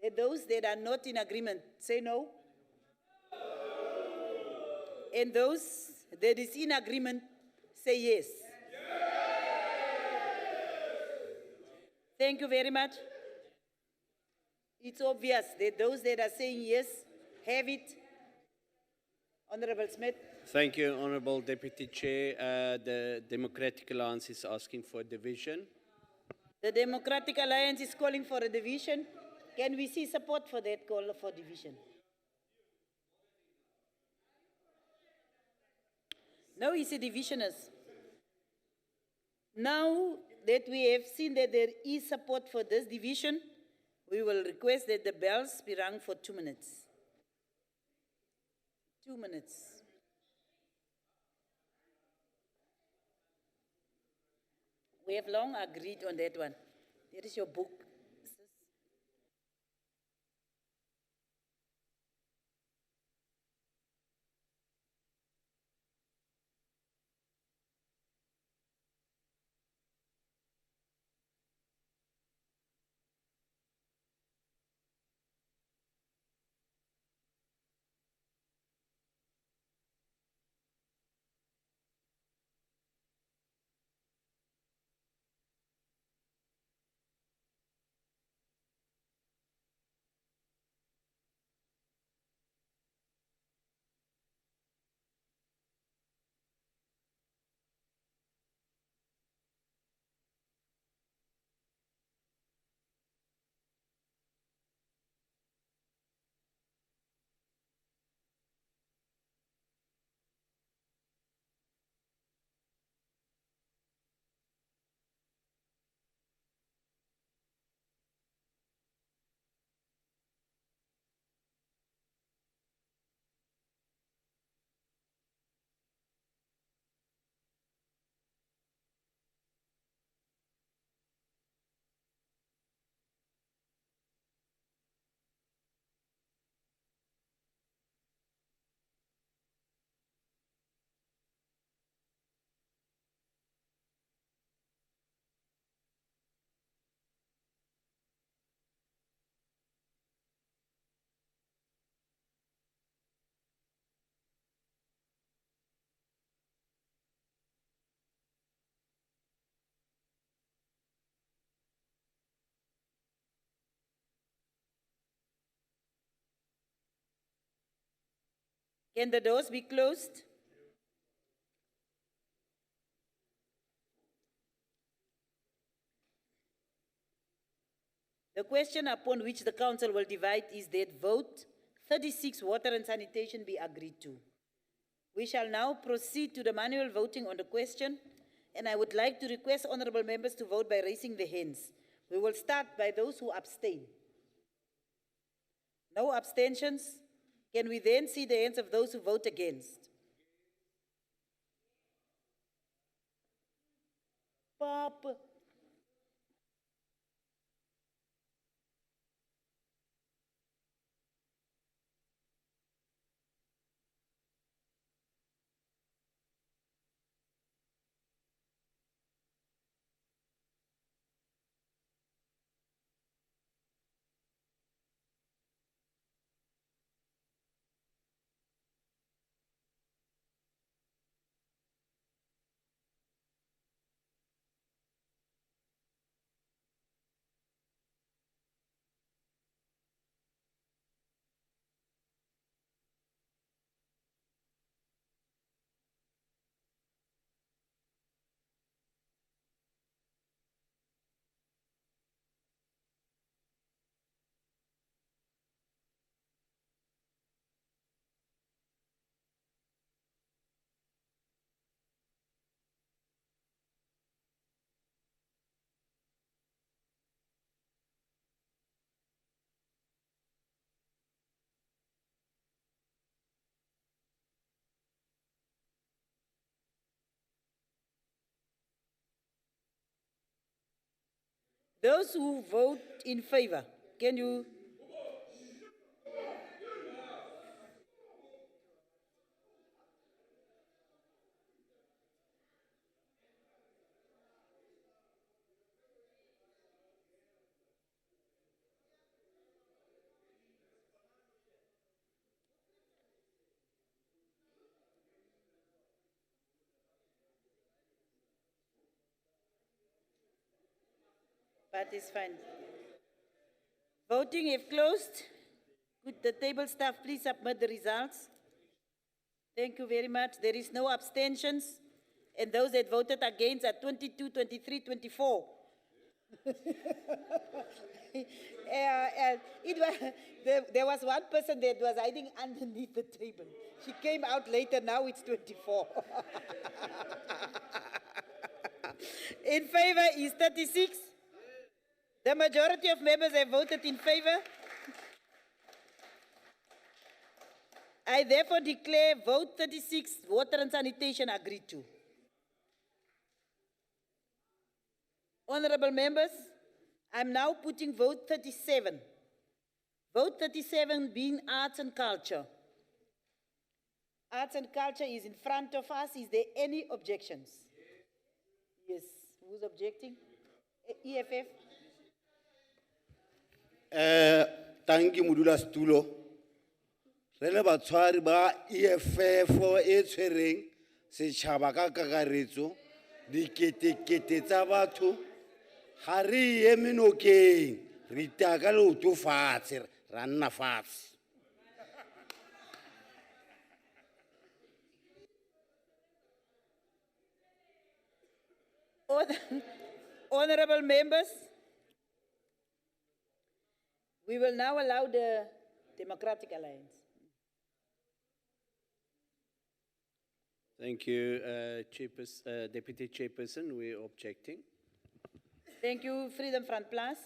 that those that are not in agreement, say no. And those that is in agreement, say yes. Thank you very much. It's obvious that those that are saying yes have it. Honorable Smith. Thank you, Honorable Deputy Chair. The Democratic Alliance is asking for a division. The Democratic Alliance is calling for a division. Can we see support for that call for division? No, it's a divisioners. Now that we have seen that there is support for this division, we will request that the bells be rung for 2 minutes. 2 minutes. We have long agreed on that one. There is your book. Can the doors be closed? The question upon which the council will divide is that vote 36 water and sanitation be agreed to. We shall now proceed to the manual voting on the question, and I would like to request honorable members to vote by raising their hands. We will start by those who abstain. No abstentions? Can we then see the hands of those who vote against? Papa. Those who vote in favor, can you? That is fine. Voting if closed. Could the table staff please submit the results? Thank you very much. There is no abstentions. And those that voted against are 22, 23, 24. There was one person that was hiding underneath the table. She came out later, now it's 24. In favor is 36. The majority of members have voted in favor. I therefore declare vote 36, water and sanitation agreed to. Honorable members, I'm now putting vote 37. Vote 37 being arts and culture. Arts and culture is in front of us. Is there any objections? Yes. Who's objecting? EFF? Thank you, Modula Stulo. Rele batshwari ba EFF e tshwereng setšhaba ka kakaretso dikete-kete tsa batho ga re eme nokeng re itea ka leoto fatshe ra nna fatshe. Honorable members, we will now allow the Democratic Alliance. Thank you, Deputy Chairperson. We are objecting. Thank you, Freedom Front Plus.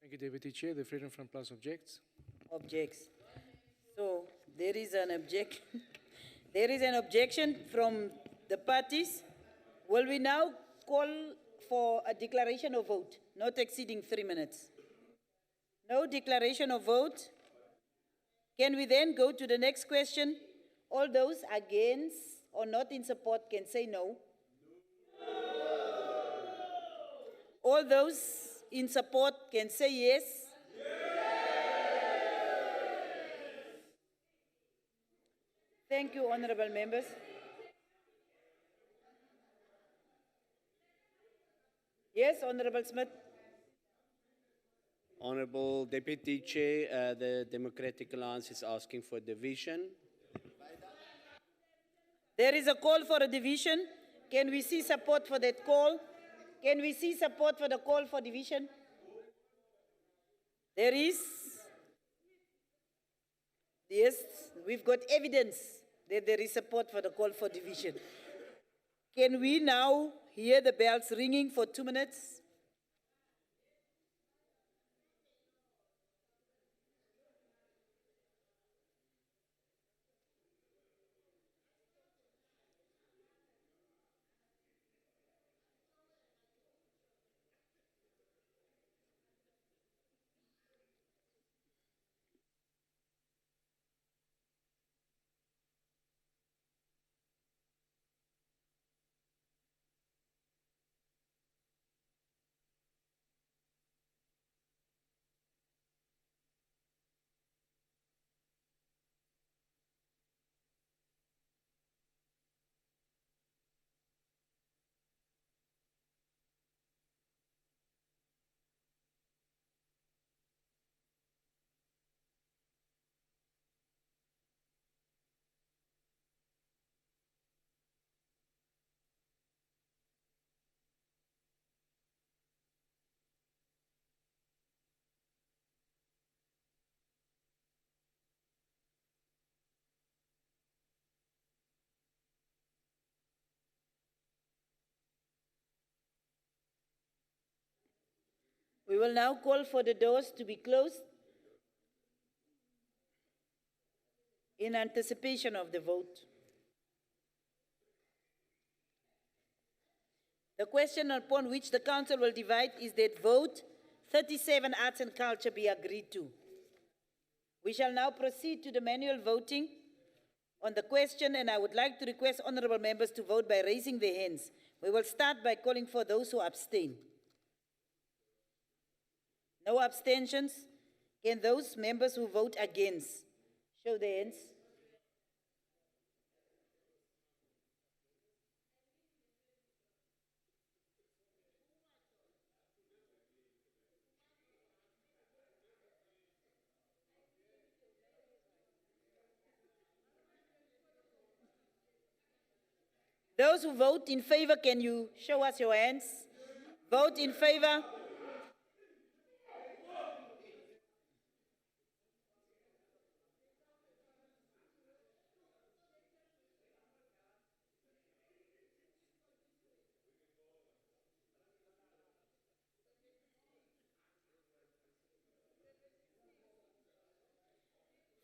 Thank you, Deputy Chair. The Freedom Front Plus objects. Objects. So there is an objection. There is an objection from the parties. Will we now call for a declaration of vote, not exceeding 3 minutes? No declaration of vote. Can we then go to the next question? All those against or not in support can say no. All those in support can say yes. Thank you, honorable members. Yes, Honorable Smith. Honorable Deputy Chair, the Democratic Alliance is asking for division. There is a call for a division. Can we see support for that call? Can we see support for the call for division? There is. Yes, we've got evidence that there is support for the call for division. Can we now hear the bells ringing for 2 minutes? We will now call for the doors to be closed in anticipation of the vote. The question upon which the council will divide is that vote 37 arts and culture be agreed to. We shall now proceed to the manual voting on the question, and I would like to request honorable members to vote by raising their hands. We will start by calling for those who abstain. No abstentions? Can those members who vote against show their hands? Those who vote in favor, can you show us your hands? Vote in favor.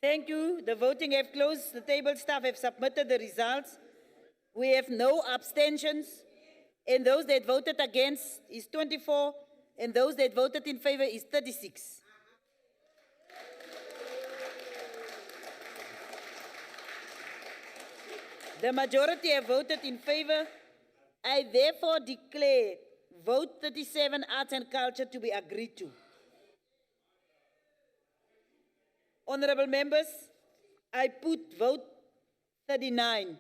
Thank you. The voting have closed. The table staff have submitted the results. We have no abstentions. And those that voted against is 24. And those that voted in favor is 36. The majority have voted in favor. I therefore declare vote 37 arts and culture to be agreed to. Honorable members, I put vote 38,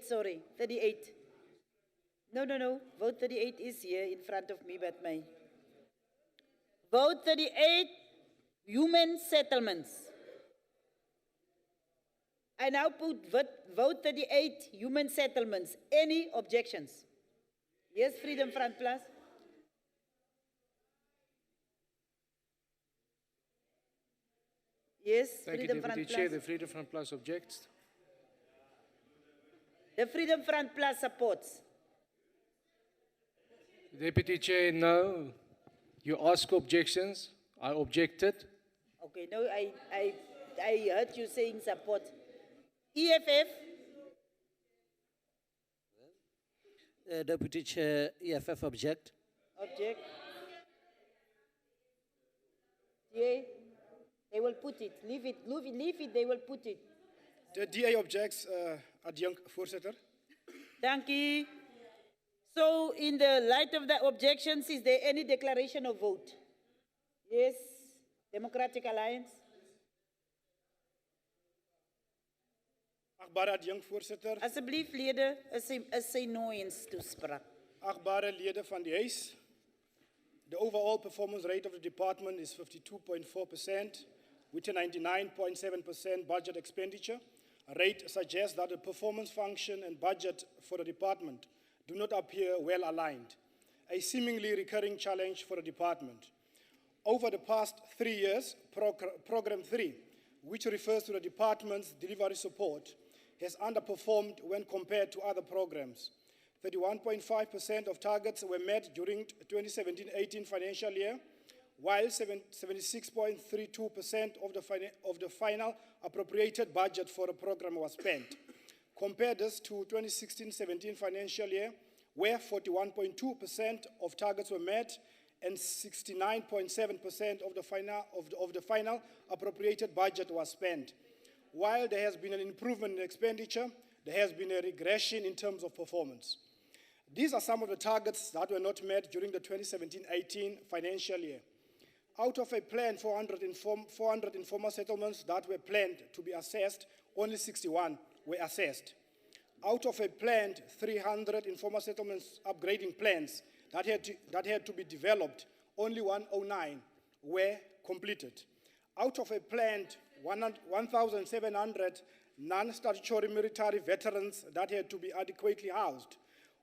sorry, 38. No, vote 38 is here in front of me, but my. Vote 38, human settlements. I now put vote 38, human settlements. Any objections? Yes, Freedom Front Plus. Yes, Thank you, Freedom Deputy Front Chair. Plus. The Freedom Front Plus objects. The Freedom Front Plus supports. Deputy Chair, no. You ask objections. I objected. Okay, no, I heard you saying support. EFF? Deputy Chair, EFF object. Object. Yeah, they will put it. Leave it, they will put it. The DA objects, adjunct voorzitter. Thank you. So, in the light of the objections, is there any declaration of vote? Yes, Democratic Alliance. Achtbare adjunct voorzitter. Alsjeblieft, leden, is sy nou eens toespraak. Achtbare leden van die huis. The overall performance rate of the department is 52.4%, with a 99.7% budget expenditure. A rate suggests that the performance function and budget for the department do not appear well aligned, a seemingly recurring challenge for the department. Over the past 3 years, Program 3, which refers to the department's delivery support, has underperformed when compared to other programs. 31.5% of targets were met during 2017-18 financial year, while 76.32% of the final appropriated budget for the program was spent. Compare this to 2016-17 financial year, where 41.2% of targets were met and 69.7% of the final appropriated budget was spent. While there has been an improvement in expenditure, there has been a regression in terms of performance. These are some of the targets that were not met during the 2017-18 financial year. Out of a planned 400 informal settlements that were planned to be assessed, only 61 were assessed. Out of a planned 300 informal settlements upgrading plans that had to be developed, only 109 were completed. Out of a planned 1,700 non-statutory military veterans that had to be adequately housed,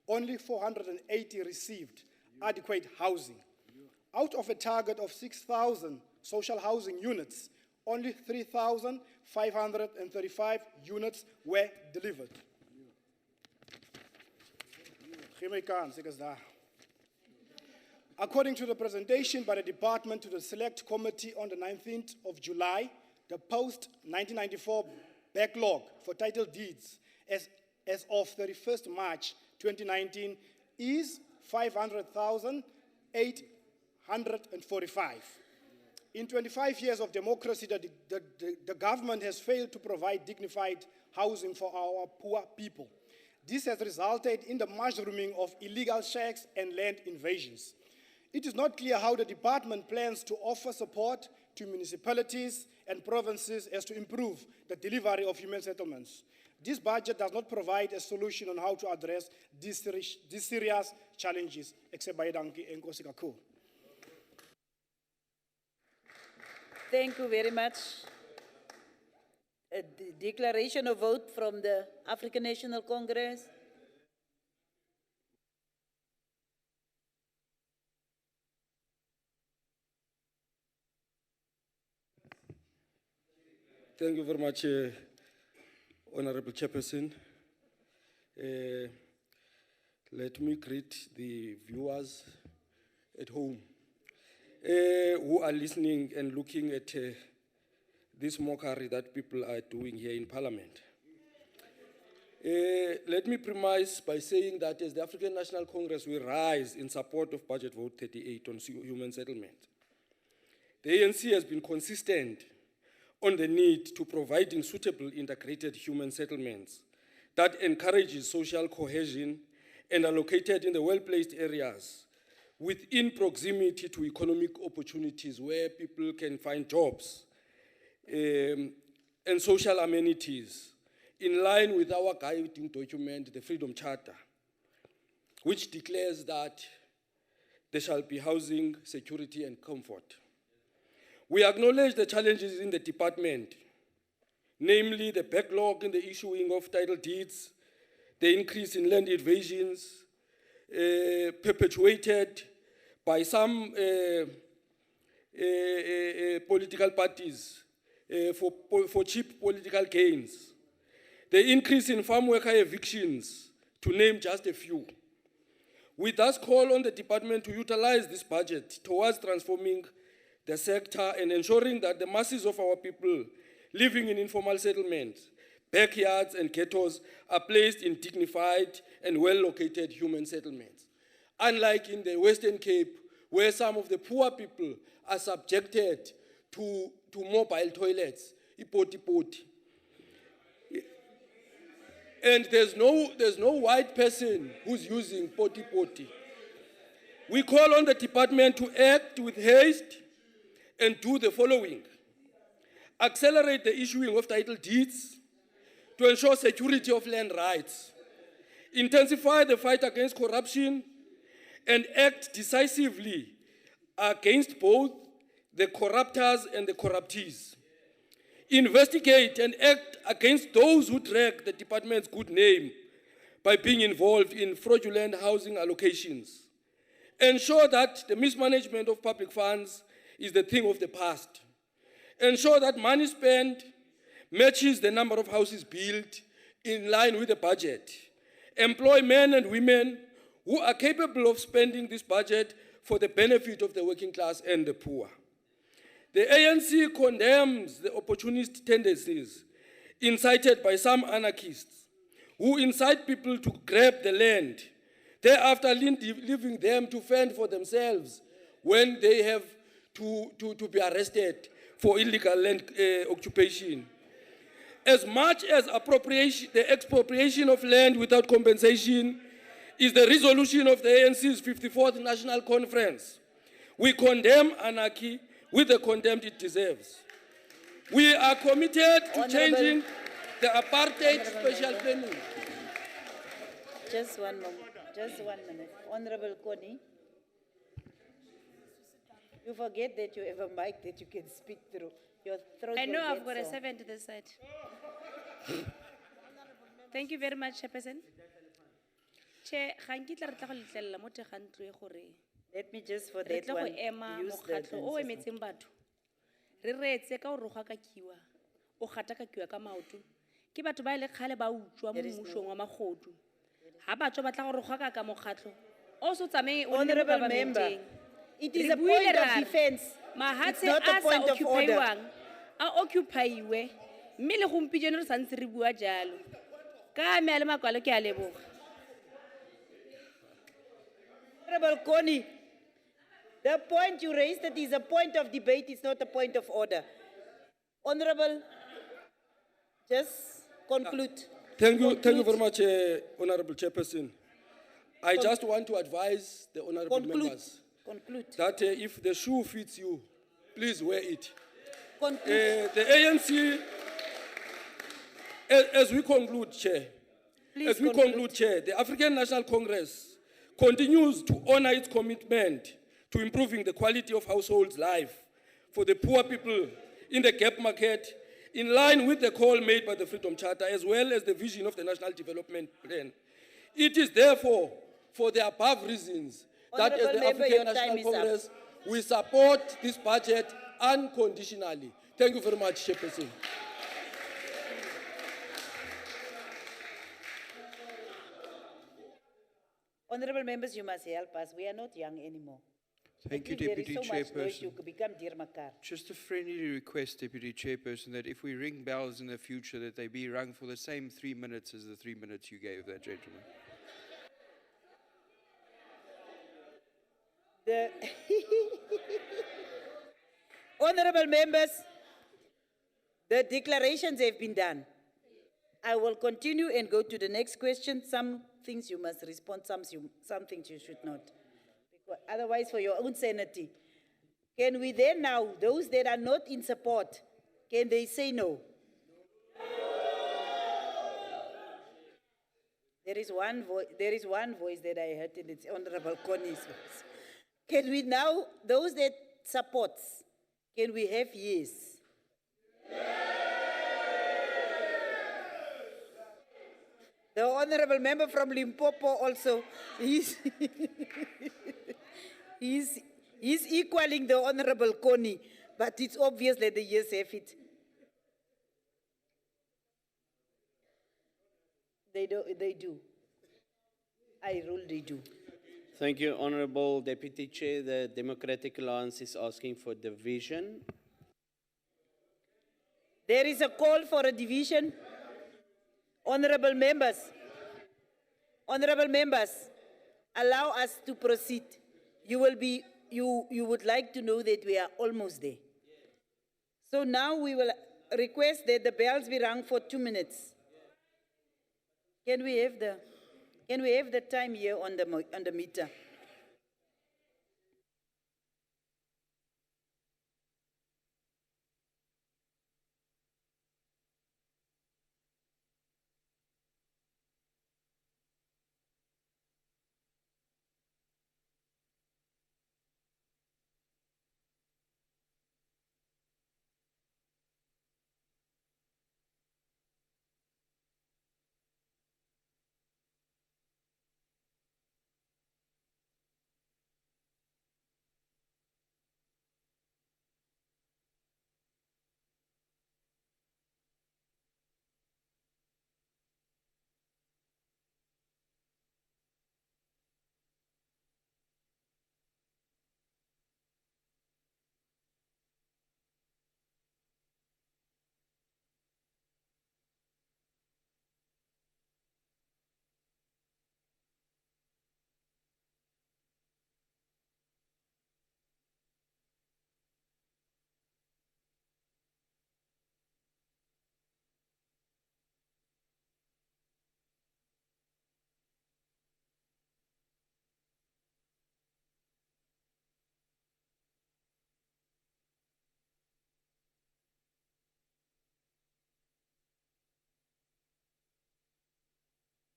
only 480 received adequate housing. Out of a target of 6,000 social housing units, only 3,535 units were delivered. According to the presentation by the department to the Select Committee on the 19th of July, the post-1994 backlog for title deeds as of 31st March 2019 is 500,845. In 25 years of democracy, the government has failed to provide dignified housing for our poor people. This has resulted in the mushrooming of illegal shacks and land invasions. It is not clear how the department plans to offer support to municipalities and provinces as to improve the delivery of human settlements. This budget does not provide a solution on how to address these serious challenges. Thank you very much. A declaration of vote from the African National Congress. Thank you very much, Honorable Chairperson. Let me greet the viewers at home who are listening and looking at this mockery that people are doing here in Parliament. Let me premise by saying that as the African National Congress, we rise in support of Budget Vote 38 on human settlement. The ANC has been consistent on the need to providing suitable integrated human settlements that encourages social cohesion and are located in the well-placed areas within proximity to economic opportunities where people can find jobs and social amenities in line with our guiding document, the Freedom Charter, which declares that there shall be housing, security, and comfort. We acknowledge the challenges in the department, namely the backlog in the issuing of title deeds, the increase in land invasions, perpetuated by some political parties for cheap political gains, the increase in farm worker evictions, to name just a few. We thus call on the department to utilize this budget towards transforming the sector and ensuring that the masses of our people living in informal settlements, backyards and ghettos are placed in dignified and well-located human settlements. Unlike in the Western Cape, where some of the poor people are subjected to mobile toilets, ipoti-poti. And there's no white person who's using poti-poti. We call on the department to act with haste and do the following: accelerate the issuing of title deeds to ensure security of land rights, intensify the fight against corruption, and act decisively against both the corruptors and the corruptees. Investigate and act against those who drag the department's good name by being involved in fraudulent housing allocations. Ensure that the mismanagement of public funds is the thing of the past. Ensure that money spent matches the number of houses built in line with the budget. Employ men and women who are capable of spending this budget for the benefit of the working class and the poor. The ANC condemns the opportunist tendencies incited by some anarchists who incite people to grab the land, thereafter leaving them to fend for themselves when they have to be arrested for illegal land occupation. As much as the expropriation of land without compensation is the resolution of the ANC's 54th National Conference, we condemn anarchy with the contempt it deserves. We are committed to changing the apartheid special planning. Just one moment, just 1 minute. Honorable Connie, you forget that you have a mic that you can speak through. Your throat I know will I've get got a sore. 7 to this side. Thank you very much, Chairperson. Chair, ga nkitla re tla go letlelela mo teng ga ntlo e gore Let me just for re that tla go one ema use that mokgatlho o one. emetseng batho re reetse ka gore go akakiwa o gatakakiwa ka maoto ke batho ba ile kgale ba utswa mo There is no- mmusong wa magodu ga batho ba tla gore go ka mokgatlho o so tsamaye o nne mo Honorable member, governmenteng. it is Re a buile point ra of re, defense. mahatshe It's not a a sa point of order. occupy-wang a occupy-iwe mme le gompieno re santse re bua jalo ka me a le makwalo ke a leboga. Honorable Connie, the point you raised that is a point of debate, it's not a point of order. Honorable, just conclude. Thank you very much, Honorable Chairperson. I just want to advise the honorable members that if the shoe fits you, please wear it. The ANC, as we conclude, Chair, the African National Congress continues to honor its commitment to improving the quality of households' life for the poor people in the gap market, in line with the call made by the Freedom Charter, as well as the vision of the National Development Plan. It is therefore for the above reasons that as the African National Congress, we support this budget unconditionally. Thank you very much, Chairperson. Honorable members, you must help us. We are not young anymore. Thank you, If there is Deputy so much noise, Chairperson. you could become dear Makar. Just a friendly request, Deputy Chairperson, that if we ring bells in the future, that they be rung for the same 3 minutes as the 3 minutes you gave that gentleman. The Honorable members, the declarations have been done. I will continue and go to the next question. Some things you must respond, some things you should not. Because otherwise, for your own sanity. Can we then now, those that are not in support, can they say no? There is one voice that I heard, and it's Honorable Connie's voice. Can we now, those that support, can we have yes? The honorable member from Limpopo also, he's equaling the honorable Connie, but it's obvious that the yes have it. They do. I rule they do. Thank you, Honorable Deputy Chair. The Democratic Alliance is asking for division. There is a call for a division. Honorable members, allow us to proceed. You would like to know that we are almost there. So now we will request that the bells be rung for 2 minutes. Can we have the time here on the meter?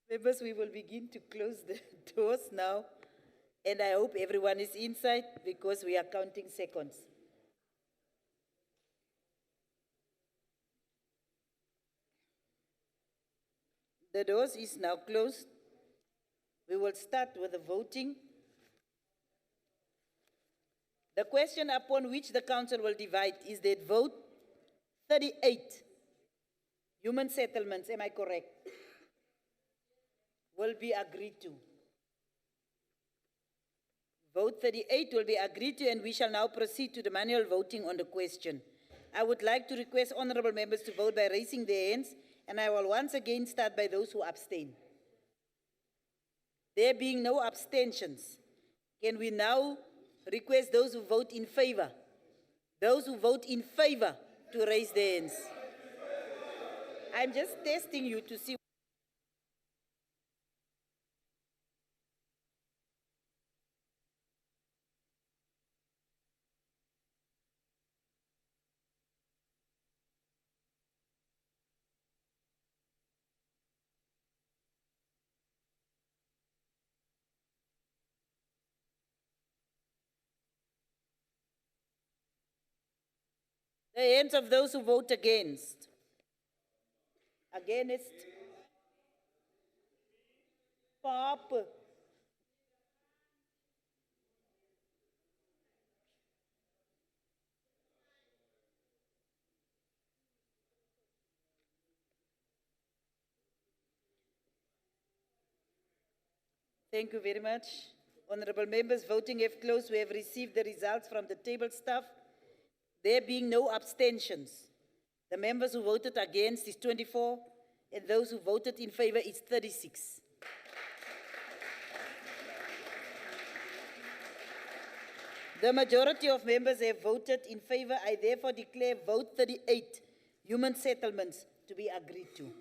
Members, we will begin to close the doors now. And I hope everyone is inside because we are counting seconds. The doors is now closed. We will start with the voting. The question upon which the council will divide is that vote 38. Human settlements, am I correct? Will be agreed to. Vote 38 will be agreed to, and we shall now proceed to the manual voting on the question. I would like to request honorable members to vote by raising their hands, and I will once again start by those who abstain. There being no abstentions, Can we now request those who vote in favor? Those who vote in favor to raise their hands. I'm just testing you to see. The hands of those who vote against. Against. Papa. Thank you very much. Honorable members, voting have closed. We have received the results from the table staff. There being no abstentions, the members who voted against is 24, and those who voted in favor is 36. The majority of members have voted in favor. I therefore declare vote 38, human settlements, to be agreed to.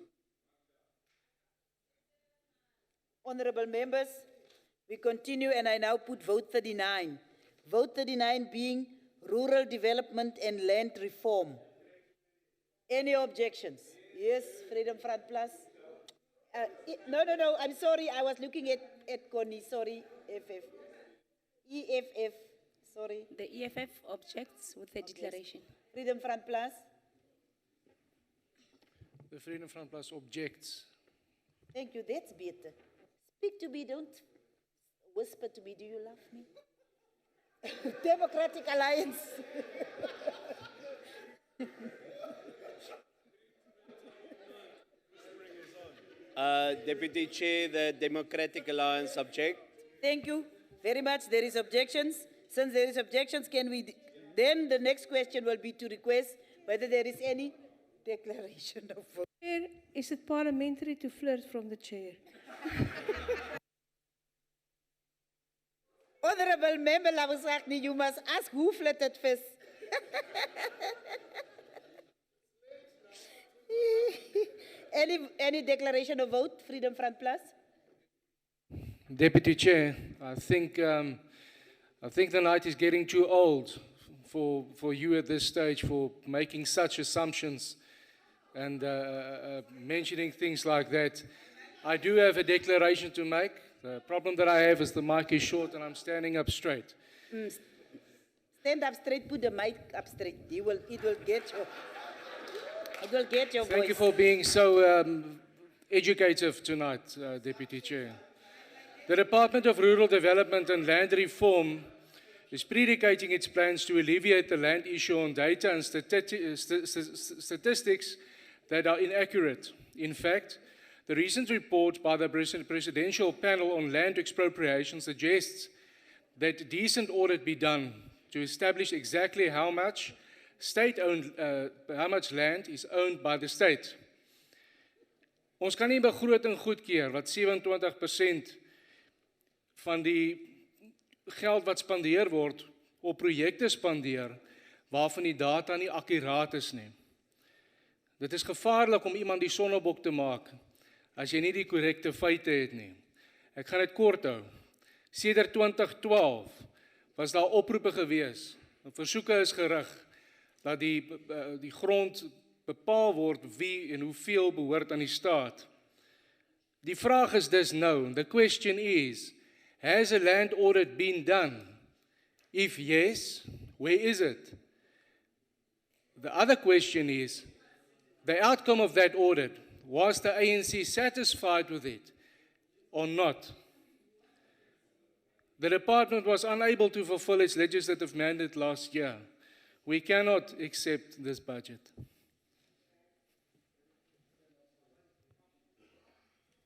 Honorable members, we continue, and I now put vote 39. Vote 39 being rural development and land reform. Any objections? Yes, Freedom Front Plus. No, I'm sorry. I was looking at Connie. Sorry, FF. EFF. Sorry. The EFF objects with the declaration. Freedom Front Plus. The Freedom Front Plus objects. Thank you. That's better. Speak to me. Don't whisper to me. Do you love me? Democratic Alliance. Deputy Chair, the Democratic Alliance object. Thank you very much. There is objections. Since there is objections, can we, then the next question will be to request whether there is any declaration of vote. Chair, is it parliamentary to flirt from the chair? Honorable Member Labusakni, you must ask who flirted first. Any declaration of vote, Freedom Front Plus? Deputy Chair, I think the night is getting too old for you at this stage for making such assumptions and mentioning things like that. I do have a declaration to make. The problem that I have is the mic is short and I'm standing up straight. Stand up straight, put the mic up straight. It will get your voice. Thank you for being so educative tonight, Deputy Chair. The Department of Rural Development and Land Reform is predicating its plans to alleviate the land issue on data and statistics that are inaccurate. In fact, the recent report by the Presidential Panel on Land Expropriation suggests that a decent audit be done to establish exactly how much land is owned by the state. Ons kan nie begroting goedkeur wat 27% van die geld wat spandeer word op projekte spandeer waarvan die data nie akkuraat is nie. Dit is gevaarlik om iemand die sonnebok te maak as jy nie die korrekte feite het nie. Ek gaan dit kort hou. Sedert 2012 was daar oproepe gewees. Versoeke is gerig dat die grond bepaal word wie en hoeveel behoort aan die staat. Die vraag is dus nou, the question is, has a land audit been done? If yes, where is it? The other question is, the outcome of that audit, was the ANC satisfied with it or not? The department was unable to fulfill its legislative mandate last year. We cannot accept this budget.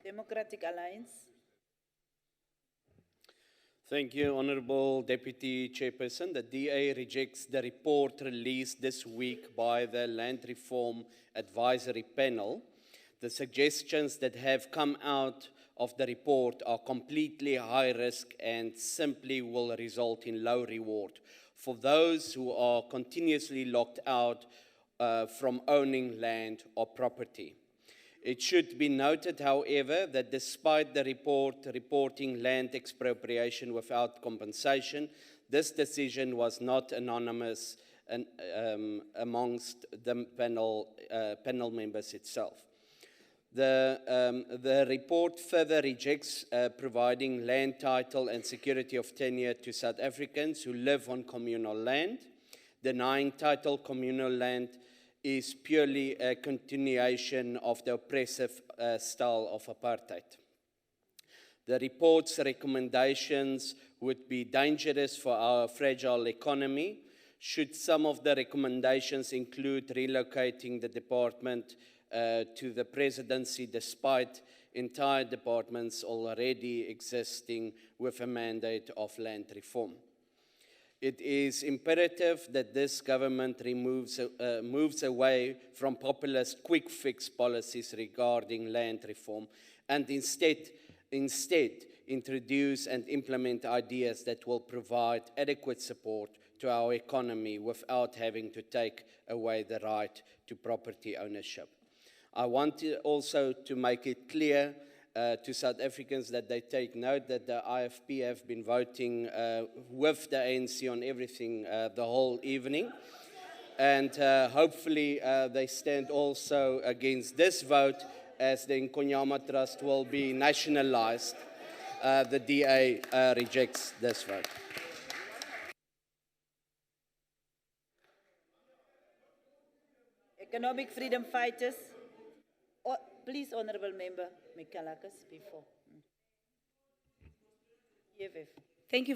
Democratic Alliance. Thank you, Honourable Deputy Chairperson. The DA rejects the report released this week by the Land Reform Advisory Panel. The suggestions that have come out of the report are completely high risk and simply will result in low reward for those who are continuously locked out from owning land or property. It should be noted, however, that despite the report reporting land expropriation without compensation, this decision was not anonymous amongst the panel members itself. The report further rejects providing land title and security of tenure to South Africans who live on communal land. Denying title communal land is purely a continuation of the oppressive style of apartheid. The report's recommendations would be dangerous for our fragile economy. Should some of the recommendations include relocating the department to the presidency despite entire departments already existing with a mandate of land reform? It is imperative that this government moves away from populist quick fix policies regarding land reform and instead introduce and implement ideas that will provide adequate support to our economy without having to take away the right to property ownership. I want also to make it clear to South Africans that they take note that the IFP have been voting with the ANC on everything the whole evening. And hopefully they stand also against this vote as the Nkonyama Trust will be nationalized. The DA rejects this vote. Economic freedom fighters. Oh, please, Honorable Member Mikalakas, before. EFF. Thank you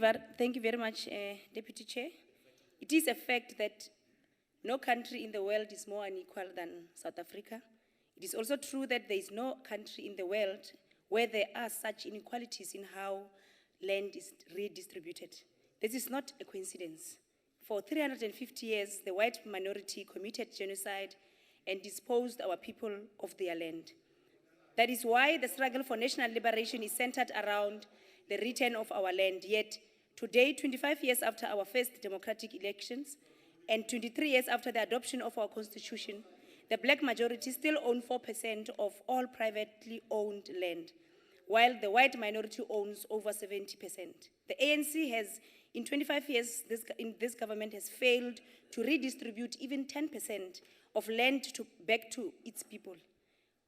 very much, Deputy Chair. It is a fact that no country in the world is more unequal than South Africa. It is also true that there is no country in the world where there are such inequalities in how land is redistributed. This is not a coincidence. For 350 years, the white minority committed genocide and disposed our people of their land. That is why the struggle for national liberation is centered around the return of our land. Yet, today, 25 years after our first democratic elections and 23 years after the adoption of our constitution, the black majority still own 4% of all privately owned land, while the white minority owns over 70%. The ANC has, in 25 years, this government has failed to redistribute even 10% of land back to its people.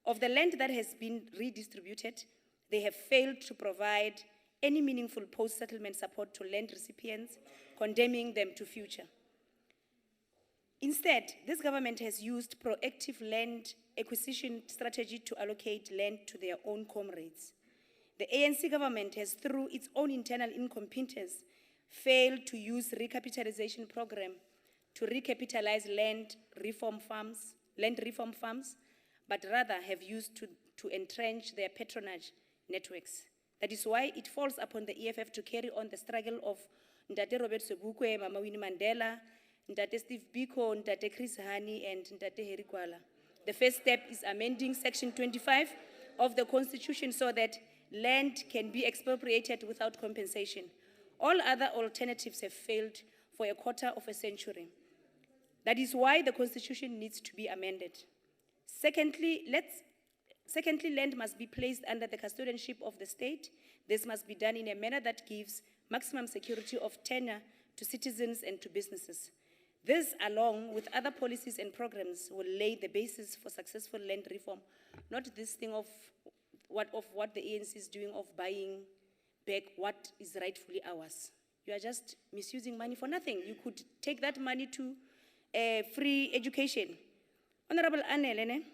Of the land that has been redistributed, they have failed to provide any meaningful post-settlement support to land recipients, condemning them to future. Instead, this government has used proactive land acquisition strategy to allocate land to their own comrades. The ANC government has, through its own internal incompetence, failed to use recapitalization program to recapitalize land reform farms, but rather have used to entrench their patronage networks. That is why it falls upon the EFF to carry on the struggle of Ndate Robert Sobukwe, Mama Winnie Mandela, Ndate Steve Biko, Ndate Chris Hani, and Ndate Heri Kwala. The first step is amending Section 25 of the Constitution so that land can be expropriated without compensation. All other alternatives have failed for a quarter of a century. That is why the Constitution needs to be amended. Secondly, land must be placed under the custodianship of the state. This must be done in a manner that gives maximum security of tenure to citizens and to businesses. This, along with other policies and programs, will lay the basis for successful land reform, not this thing of what the ANC is doing of buying back what is rightfully ours. You are just misusing money for nothing. You could take that money to free education. Honorable Anne,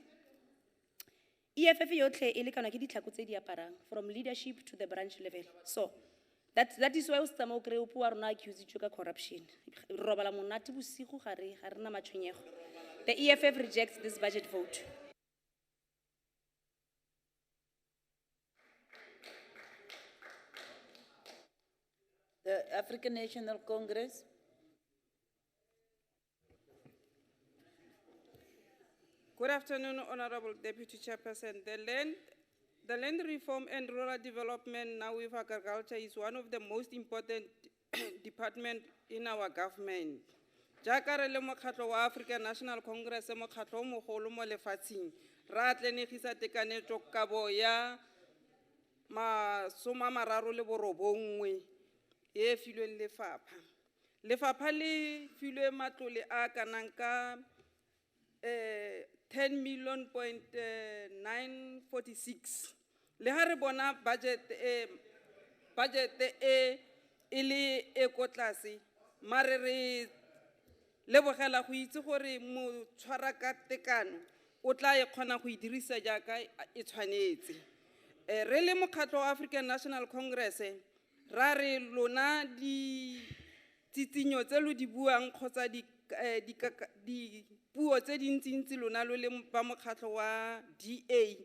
EFF yotlhe e lekana ke ditlhako tse di aparang from leadership to the branch level. So that is why o tsama o kry o puwa rona accuse ka corruption. Robala monate bosigo ga re na matshwenyego. The EFF rejects this budget vote. The African National Congress. Good afternoon, Honorable Deputy Chairperson. The land The land reform and rural development now with agriculture is one of the most important departments in our government. Jaaka re le mokgatlo wa African National Congress, mokgatlo o mogolo mo lefatsheng, ra tlenegisa tekanyetso kabo ya ma-39 e filweng lefapha. Lefapha le filwe matlole a kanang ka 10,946. Le ha re bona budget e le e ko tlase, mare re lebogela go itse gore motshwara ka tekano o tla e kgona go e dirisa jaaka e tshwanetse. Re le mokgatlo wa African National Congress, ra re lona di tsitsinyo tse lo di buang kgotsa di puo tse dintsintsi lona lo le ba mokgatlo wa DA.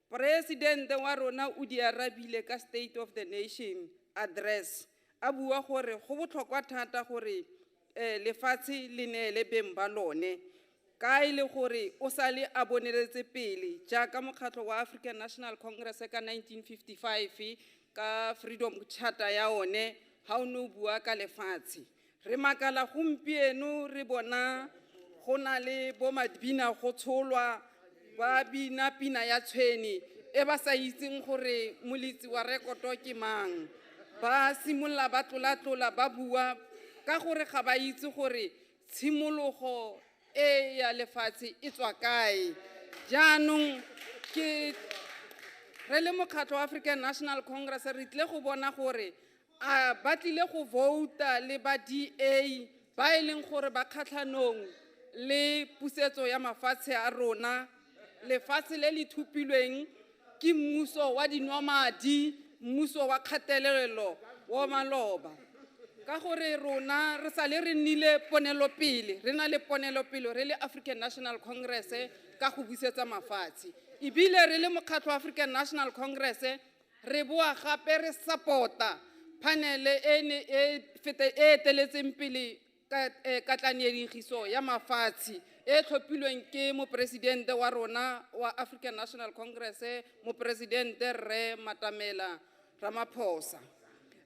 President wa rona o di arabile ka State of the Nation address. A bua gore go botlhokwa thata gore lefatshe le neele beng ba lone. Ka ile gore o sa le a boneletse pele jaaka mokgatlo wa African National Congress ka 1955 ka Freedom Charter ya one ha o no bua ka lefatshe. Re makala gompieno re bona go na le bo madibina go tsholwa ba bina pina ya tshweni e ba sa itseng gore molitsi wa rekoto ke mang. Ba simolla ba tlola ba bua ka gore ga ba itse gore tshimologo e ya lefatshe e tswa kae. Jaanong ke re le mokgatlo wa African National Congress re tle go bona gore a ba tlile go vouta le ba DA ba e leng gore ba kgatlhanong le pusetso ya mafatshe a rona. Lefatshe le le thupilweng ke mmuso wa dinwamadi, mmuso wa kgatelelo wa maloba. Ka gore rona re sa le re nnile ponelopele, re na le ponelopele re le African National Congress ka go busetsa mafatshe. Ebile re le mokgatlo wa African National Congress re boa gape re supporta panel e teletseng pele ka tlanegiso ya mafatshe e tlhophilweng ke mopresidente wa rona wa African National Congress, mopresidente Re Matamela Ramaphosa.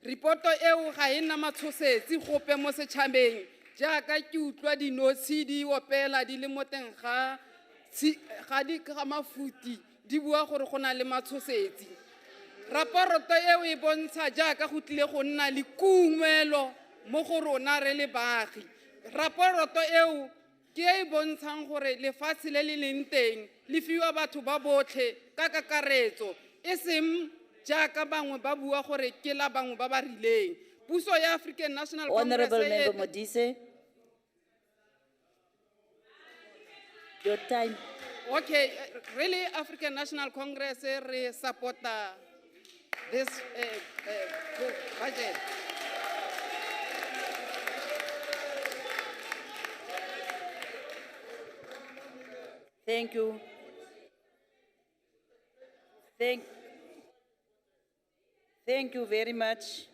Ripoto eo ga ena matshosetsi gope mo setšhabeng jaaka ke utlwa dinotshe di opela di le mo teng ga mafuti di bua gore go na le matshosetsi. Raporoto eo e bontsha jaaka go tlile go nna le kumelo mo go rona re le baagi. Raporoto eo ke e bontshang gore lefatshe le le leng teng le fiwa batho ba botlhe ka kakaretso e seng jaaka bangwe ba bua gore ke la bangwe ba ba rileng. Puso ya African National Congress. Honorable Member Modise. Your time. Okay, really African National Congress re support this budget. Thank you. Thank you very much.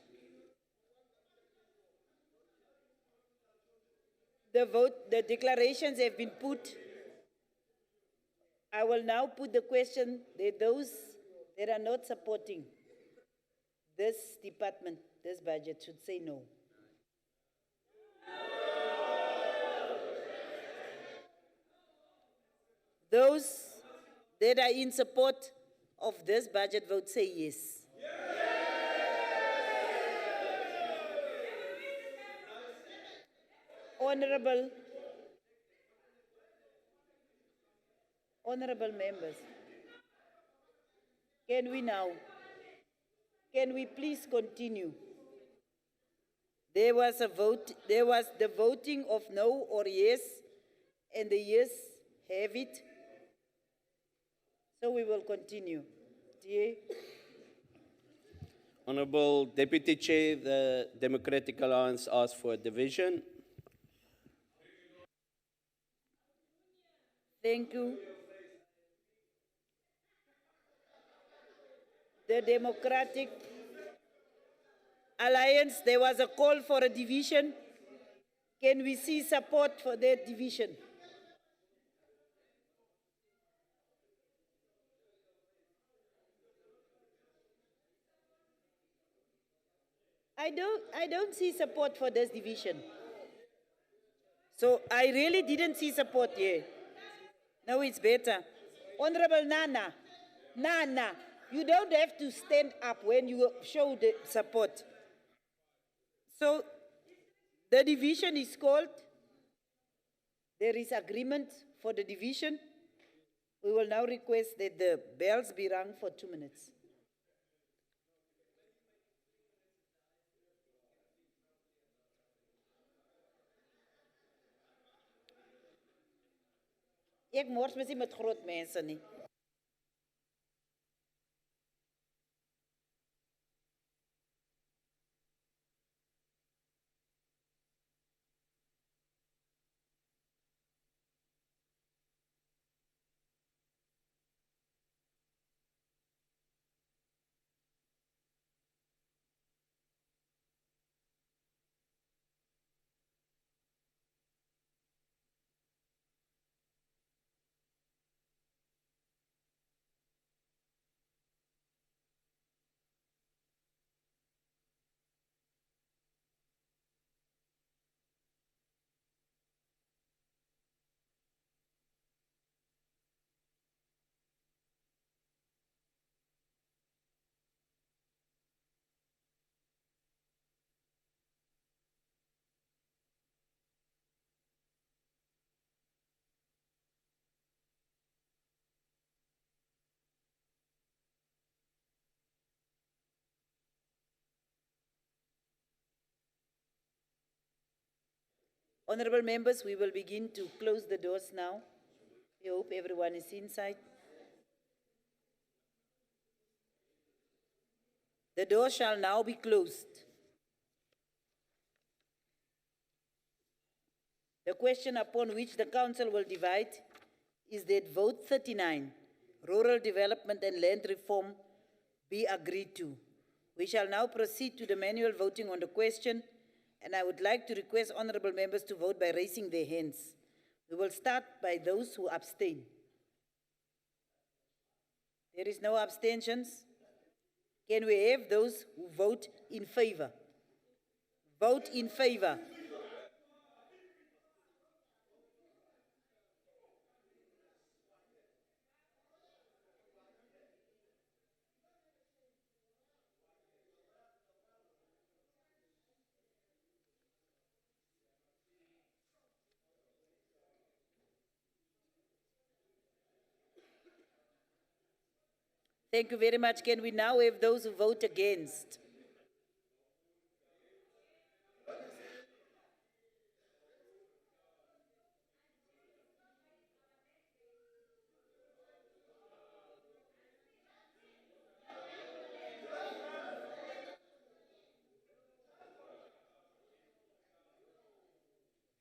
The declarations have been put. I will now put the question that those that are not supporting this department, this budget, should say no. Those that are in support of this budget vote say yes. Honorable members, can we please continue? There was the voting of no or yes, and the yes have it. So we will continue. DA. Honorable Deputy Chair, the Democratic Alliance asks for a division. Thank you. The Democratic Alliance, there was a call for a division. Can we see support for that division? I don't see support for this division. So I really didn't see support here. Now it's better. Honorable Nana, you don't have to stand up when you show the support. So the division is called. There is agreement for the division. We will now request that the bells be rung for 2 minutes. Ek mors mens nie met groot mense nie. Honorable members, we will begin to close the doors now. I hope everyone is inside. The door shall now be closed. The question upon which the council will divide is that vote 39, rural development and land reform, be agreed to. We shall now proceed to the manual voting on the question, and I would like to request honorable members to vote by raising their hands. We will start by those who abstain. There is no abstentions. Can we have those who vote in favor? Vote in favor. Thank you very much. Can we now have those who vote against?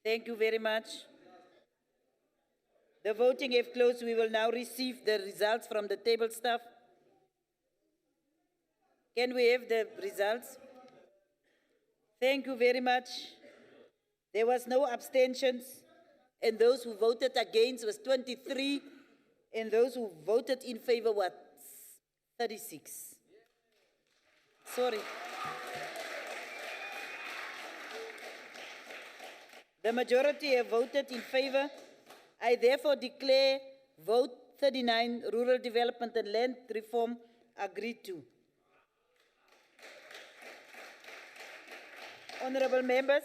Thank you very much. The voting have closed. We will now receive the results from the table staff. Can we have the results? Thank you very much. There was no abstentions, and those who voted against was 23, and those who voted in favor were 36. Sorry. The majority have voted in favor. I therefore declare vote 39, rural development and land reform, agreed to. Honorable members,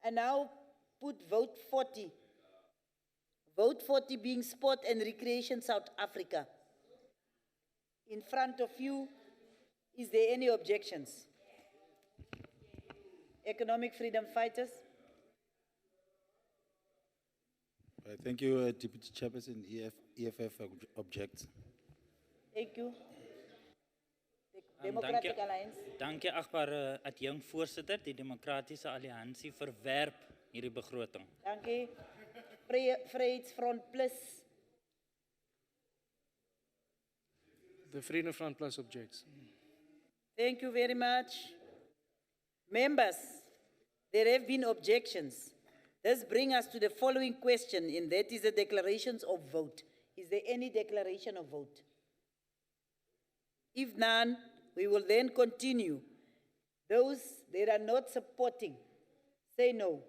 I now put vote 40. Vote 40 being Sport and Recreation South Africa. In front of you, is there any objections? Economic Freedom Fighters. Thank you, Deputy Chairperson. EFF objects. Thank you. Democratic Alliance. Dankie agbare adjunct voorsitter, die Demokratiese Alliansie verwerp hierdie begroting. Dankie. Vryheidsfront Plus. The Freedom Front Plus objects. Thank you very much. Members, there have been objections. This brings us to the following question, and that is the declarations of vote. Is there any declaration of vote? If none, we will then continue Those that are not supporting, say no.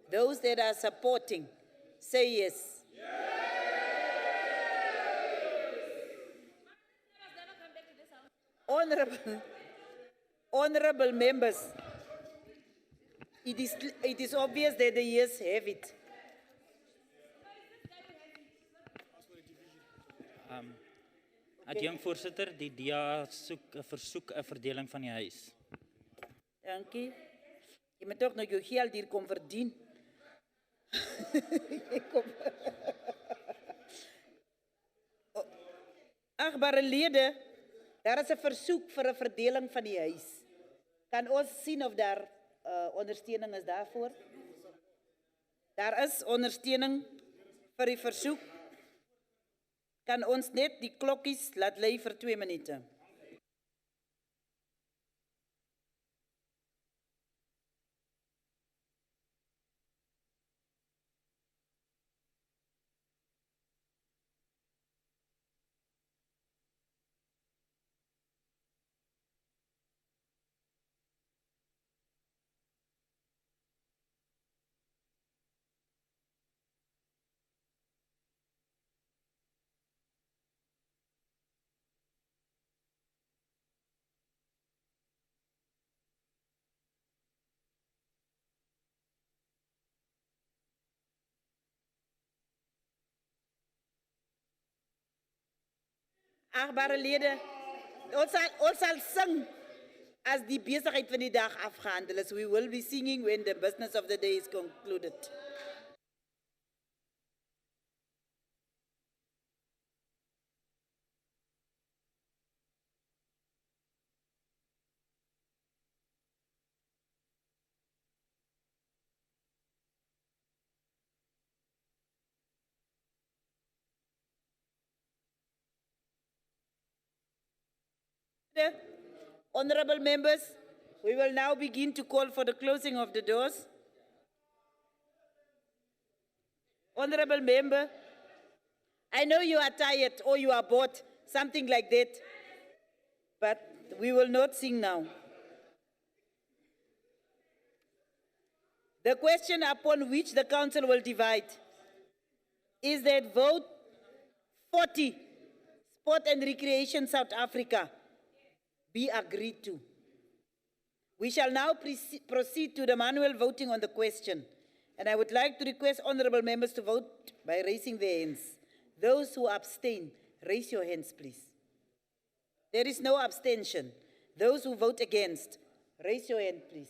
Those that are supporting, say yes. Honorable members, it is obvious that the yes have it. Adjunct voorzitter, die DA versoek 'n verdeling van die huis. Dankie. Je moet toch nog je geld hier komen verdienen. Achtbare leden, daar is een verzoek voor een verdeling van die huis. Kan ons zien of daar ondersteuning is daarvoor? Daar is ondersteuning voor die verzoek. Kan ons net die klokjes laat lui voor 2 minuten? Achtbare leden, ons zal zingen als die bezigheid van die dag afgehandeld is. We will be singing when the business of the day is concluded. Honorable members, we will now begin to call for the closing of the doors. Honorable member, I know you are tired or you are bored, something like that, but we will not sing now. The question upon which the council will divide is that vote 40, Sport and Recreation South Africa, be agreed to. We shall now proceed to the manual voting on the question. And I would like to request honorable members to vote by raising their hands. Those who abstain, raise your hands, please. There is no abstention. Those who vote against, raise your hand, please.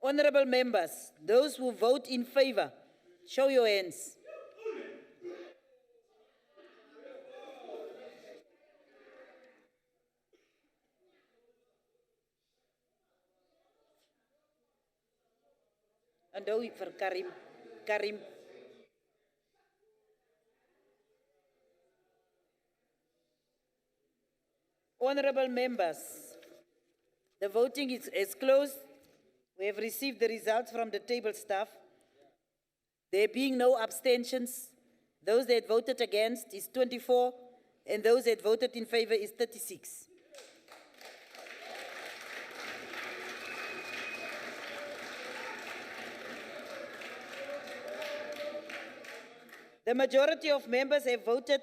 Honorable members, those who vote in favor, show your hands. And now for Karim. Honorable members, the voting is closed. We have received the results from the table staff. There being no abstentions, those that voted against is 24, and those that voted in favor is 36. The majority of members have voted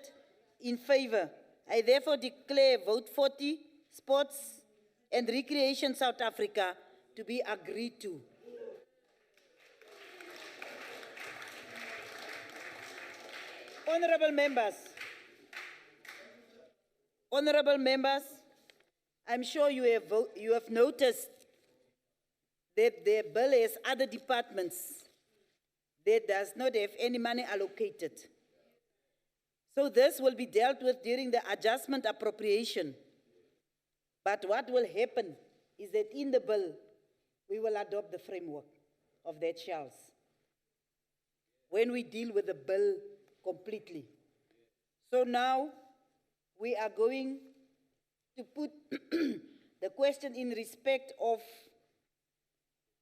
in favor. I therefore declare vote 40, Sports and Recreation South Africa, to be agreed to. Honorable members, I'm sure you have noticed that the bill has other departments that does not have any money allocated. So this will be dealt with during the adjustment appropriation. But what will happen is that in the bill, we will adopt the framework of that shells when we deal with the bill completely. So now we are going to put the question in respect of,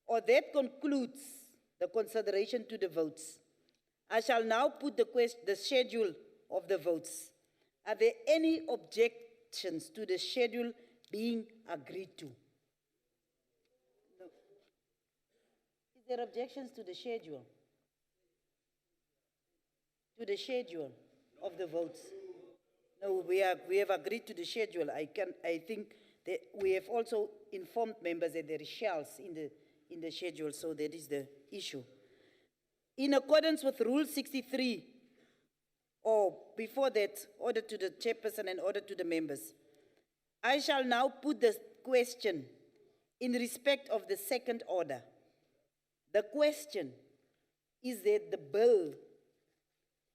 or that concludes the consideration to the votes. I shall now put the schedule of the votes. Are there any objections to the schedule being agreed to? No. Is there objections to the schedule? To the schedule of the votes? No, we have agreed to the schedule. I think that we have also informed members that there is shells in the schedule, so that is the issue. In accordance with Rule 63, or before that, order to the chairperson and order to the members, I shall now put the question in respect of the second order. The question is that the bill,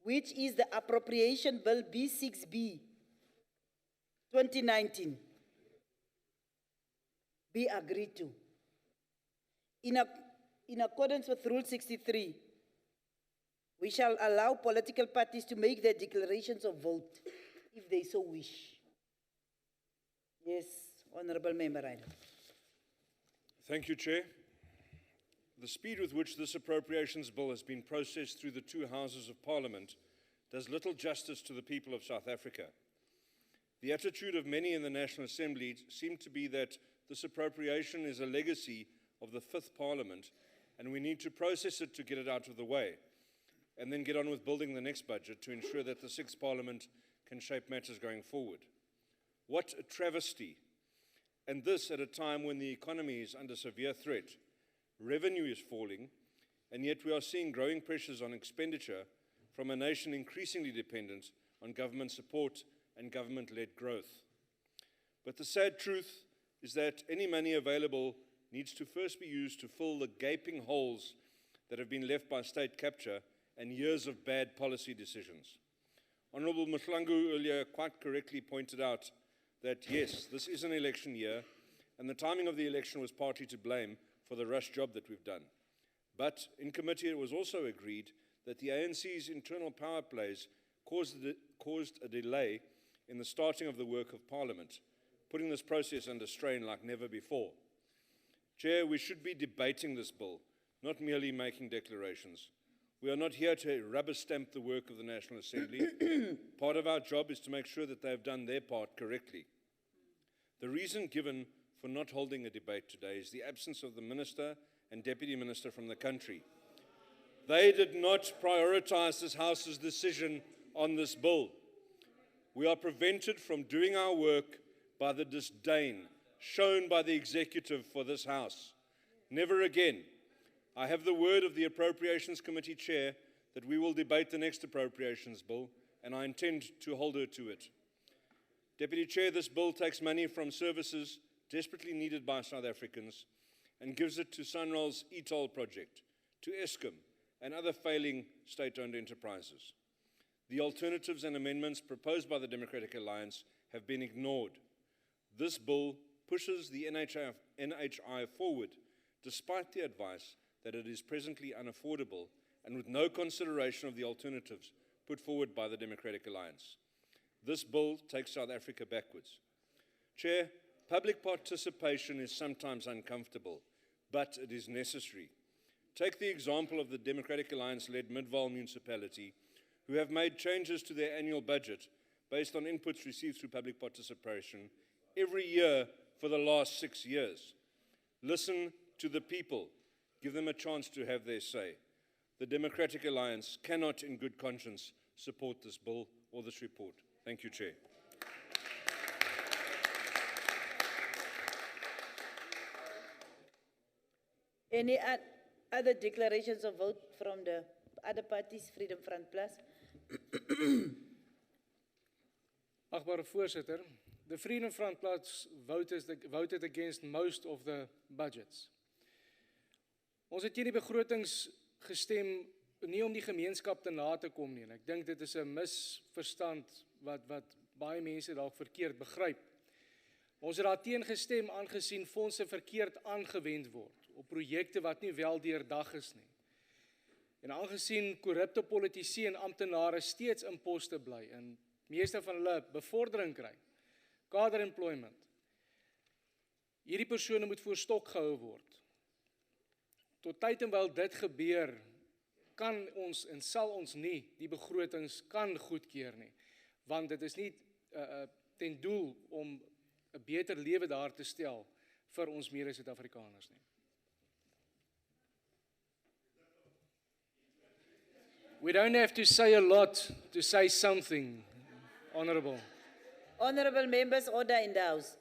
which is the Appropriation Bill B6B 2019, be agreed to. In accordance with Rule 63, we shall allow political parties to make their declarations of vote if they so wish. Yes, Honourable Member Ryder. Thank you, Chair. The speed with which this appropriations bill has been processed through the two houses of Parliament does little justice to the people of South Africa. The attitude of many in the National Assembly seems to be that this appropriation is a legacy of the Fifth Parliament, and we need to process it to get it out of the way, and then get on with building the next budget to ensure that the Sixth Parliament can shape matters going forward. What a travesty. And this at a time when the economy is under severe threat, revenue is falling, and yet we are seeing growing pressures on expenditure from a nation increasingly dependent on government support and government-led growth. But the sad truth is that any money available needs to first be used to fill the gaping holes that have been left by state capture and years of bad policy decisions. Honourable Mhlangu earlier quite correctly pointed out that yes, this is an election year, and the timing of the election was partly to blame for the rush job that we've done. But in committee it was also agreed that the ANC's internal power plays caused a delay in the starting of the work of Parliament, putting this process under strain like never before. Chair, we should be debating this bill, not merely making declarations. We are not here to rubber stamp the work of the National Assembly. Part of our job is to make sure that they have done their part correctly. The reason given for not holding a debate today is the absence of the Minister and Deputy Minister from the country. They did not prioritize this House's decision on this bill. We are prevented from doing our work by the disdain shown by the Executive for this House. Never again. I have the word of the Appropriations Committee Chair that we will debate the next appropriations bill, and I intend to hold her to it. Deputy Chair, this bill takes money from services desperately needed by South Africans and gives it to Sunroll's e-toll project, to Eskom, and other failing state-owned enterprises. The alternatives and amendments proposed by the Democratic Alliance have been ignored. This bill pushes the NHI forward, despite the advice that it is presently unaffordable and with no consideration of the alternatives put forward by the Democratic Alliance. This bill takes South Africa backwards. Chair, public participation is sometimes uncomfortable, but it is necessary. Take the example of the Democratic Alliance-led Midvaal municipality, who have made changes to their annual budget based on inputs received through public participation every year for the last 6 years. Listen to the people. Give them a chance to have their say. The Democratic Alliance cannot, in good conscience, support this bill or this report. Thank you, Chair. Any other declarations of vote from the other parties, Freedom Front Plus? Agbare Voorsitter, the Freedom Front Plus voted against most of the budgets. Ons het teen die begrotings gestem nie om die gemeenskap te na te kom nie. En ek dink dit is 'n misverstand wat baie mense dalk verkeerd begryp. Ons het daarteen gestem aangesien fondse verkeerd aangewend word op projekte wat nie wel deurdag is nie. En aangesien korrupte politici en amptenare steeds in poste bly en meeste van hulle bevordering kry, Kader employment. Hierdie persone moet voor stok gehou word. Tot tyd en wel dit gebeur, kan ons en sal ons nie die begrotings kan goedkeur nie, want dit is nie ten doel om 'n beter lewe daar te stel vir ons mede Suid-Afrikaners nie. We don't have to say a lot to say something, Honourable. Honorable members, order in the House.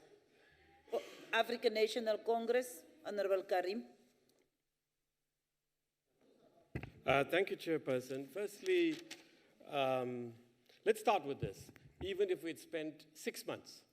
African National Congress, Honorable Karim. Thank you, Chairperson. Firstly, let's start with this. Even if we'd spent 6 months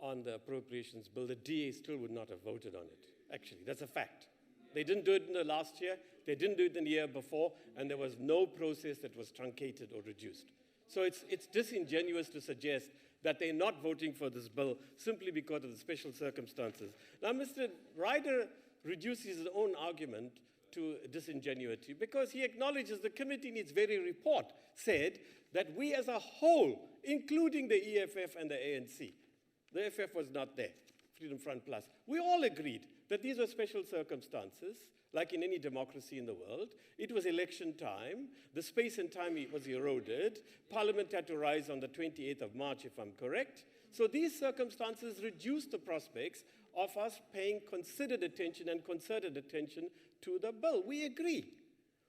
on the appropriations bill, the DA still would not have voted on it. Actually, that's a fact. They didn't do it in the last year, they didn't do it in the year before, and there was no process that was truncated or reduced. So it's disingenuous to suggest that they're not voting for this bill simply because of the special circumstances. Now, Mr. Ryder reduces his own argument to disingenuity because he acknowledges the committee in its very report said that we as a whole, including the EFF and the ANC, the FF was not there, Freedom Front Plus, we all agreed that these were special circumstances, like in any democracy in the world. It was election time, the space and time was eroded, Parliament had to rise on the 28th of March, if I'm correct. So these circumstances reduced the prospects of us paying considered attention and concerted attention to the bill. We agree.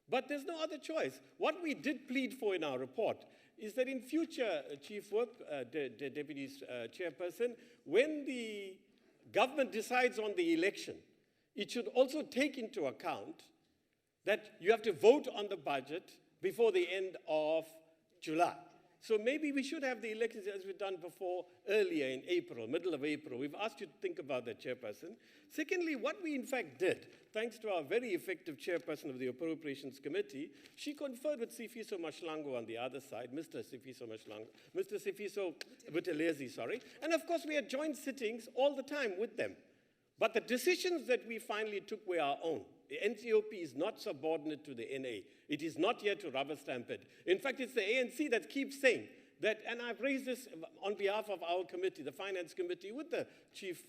But there's no other choice. What we did plead for in our report is that in future, Chief Whip, Deputy Chairperson, when the government decides on the election, it should also take into account that you have to vote on the budget before the end of July. So maybe we should have the elections as we've done before, earlier in April, middle of April. We've asked you to think about that, Chairperson. Secondly, what we in fact did, thanks to our very effective Chairperson of the Appropriations Committee, she conferred with Sifiso Mashlango on the other side, Mr. Sifiso Buthelezi, sorry. And of course, we had joint sittings all the time with them. But the decisions that we finally took were our own. The NCOP is not subordinate to the NA. It is not here to rubber stamp it. In fact, it's the ANC that keeps saying that, and I've raised this on behalf of our committee, the Finance Committee, with the Chief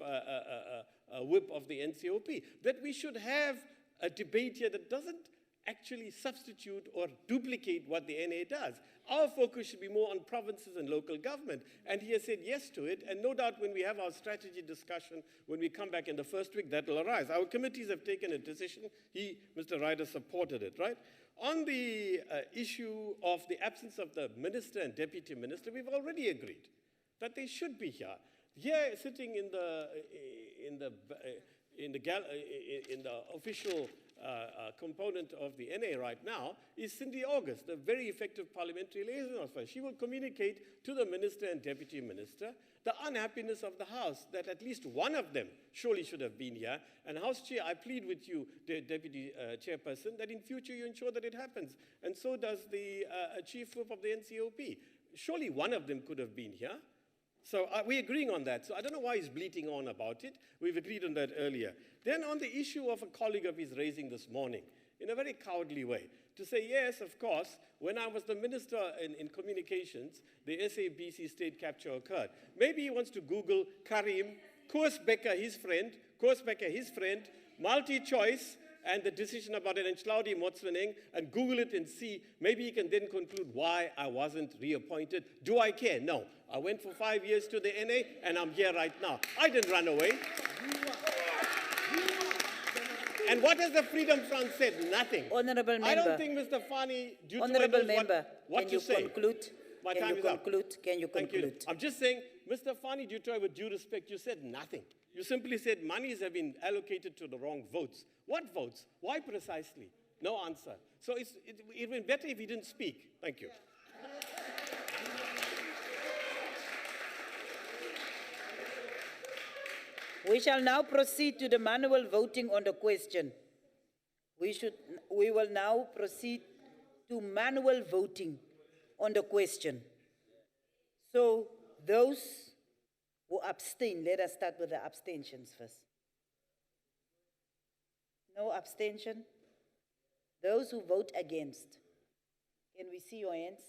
Whip of the NCOP, that we should have a debate here that doesn't actually substitute or duplicate what the NA does. Our focus should be more on provinces and local government. And he has said yes to it. And no doubt when we have our strategy discussion, when we come back in the first week, that will arise. Our committees have taken a decision. Mr. Ryder, supported it, right? On the issue of the absence of the minister and deputy minister, we've already agreed that they should be here. Here, sitting in the official component of the NA right now is Cindy August, a very effective parliamentary liaison officer. She will communicate to the minister and deputy minister the unhappiness of the House, that at least one of them surely should have been here. And House Chair, I plead with you, the Deputy Chairperson, that in future you ensure that it happens. And so does the Chief Whip of the NCOP. Surely one of them could have been here. So we're agreeing on that. So I don't know why he's bleating on about it. We've agreed on that earlier. Then on the issue of a colleague of his raising this morning, in a very cowardly way, to say, yes, of course, when I was the minister in communications, the SABC state capture occurred. Maybe he wants to Google Karim, Koosbekker, his friend, multi-choice, and the decision about it, and Schlaudi Motsweneng, and Google it and see. Maybe he can then conclude why I wasn't reappointed. Do I care? No. I went for 5 years to the NA, and I'm here right now. I didn't run away. And what has the Freedom Front said? Nothing. Honourable member. I don't think Mr. Fani, due Honourable to member, what you say. Conclude? My can time you is conclude? up. Can you conclude? Thank you. I'm just saying, Mr. Fani, with due respect, you said nothing. You simply said monies have been allocated to the wrong votes. What votes? Why precisely? No answer. So it would be better if he didn't speak. Thank you. We shall now proceed to the manual voting on the question. We will now proceed to manual voting on the question. So those who abstain, let us start with the abstentions first. No abstention? Those who vote against, can we see your hands?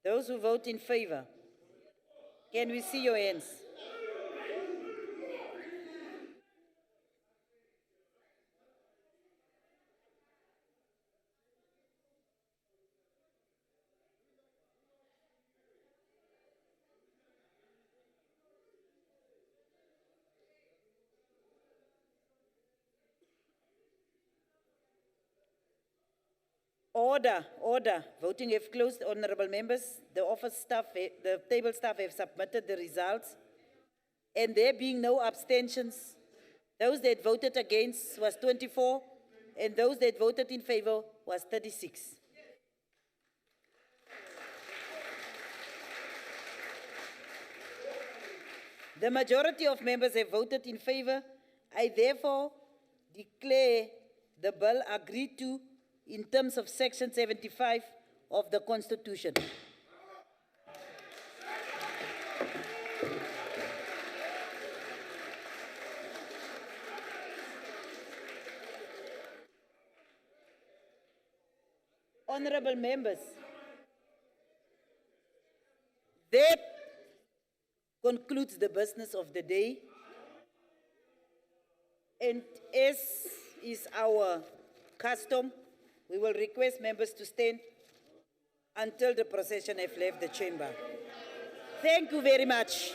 Those who vote in favor, can we see your hands? Order, order. Voting have closed, honorable members. The office staff, the table staff have submitted the results. And there being no abstentions, those that voted against was 24, and those that voted in favor was 36. The majority of members have voted in favor. I therefore declare the bill agreed to in terms of Section 75 of the Constitution. Honorable members, that concludes the business of the day. And as is our custom, we will request members to stand until the procession have left the chamber. Thank you very much.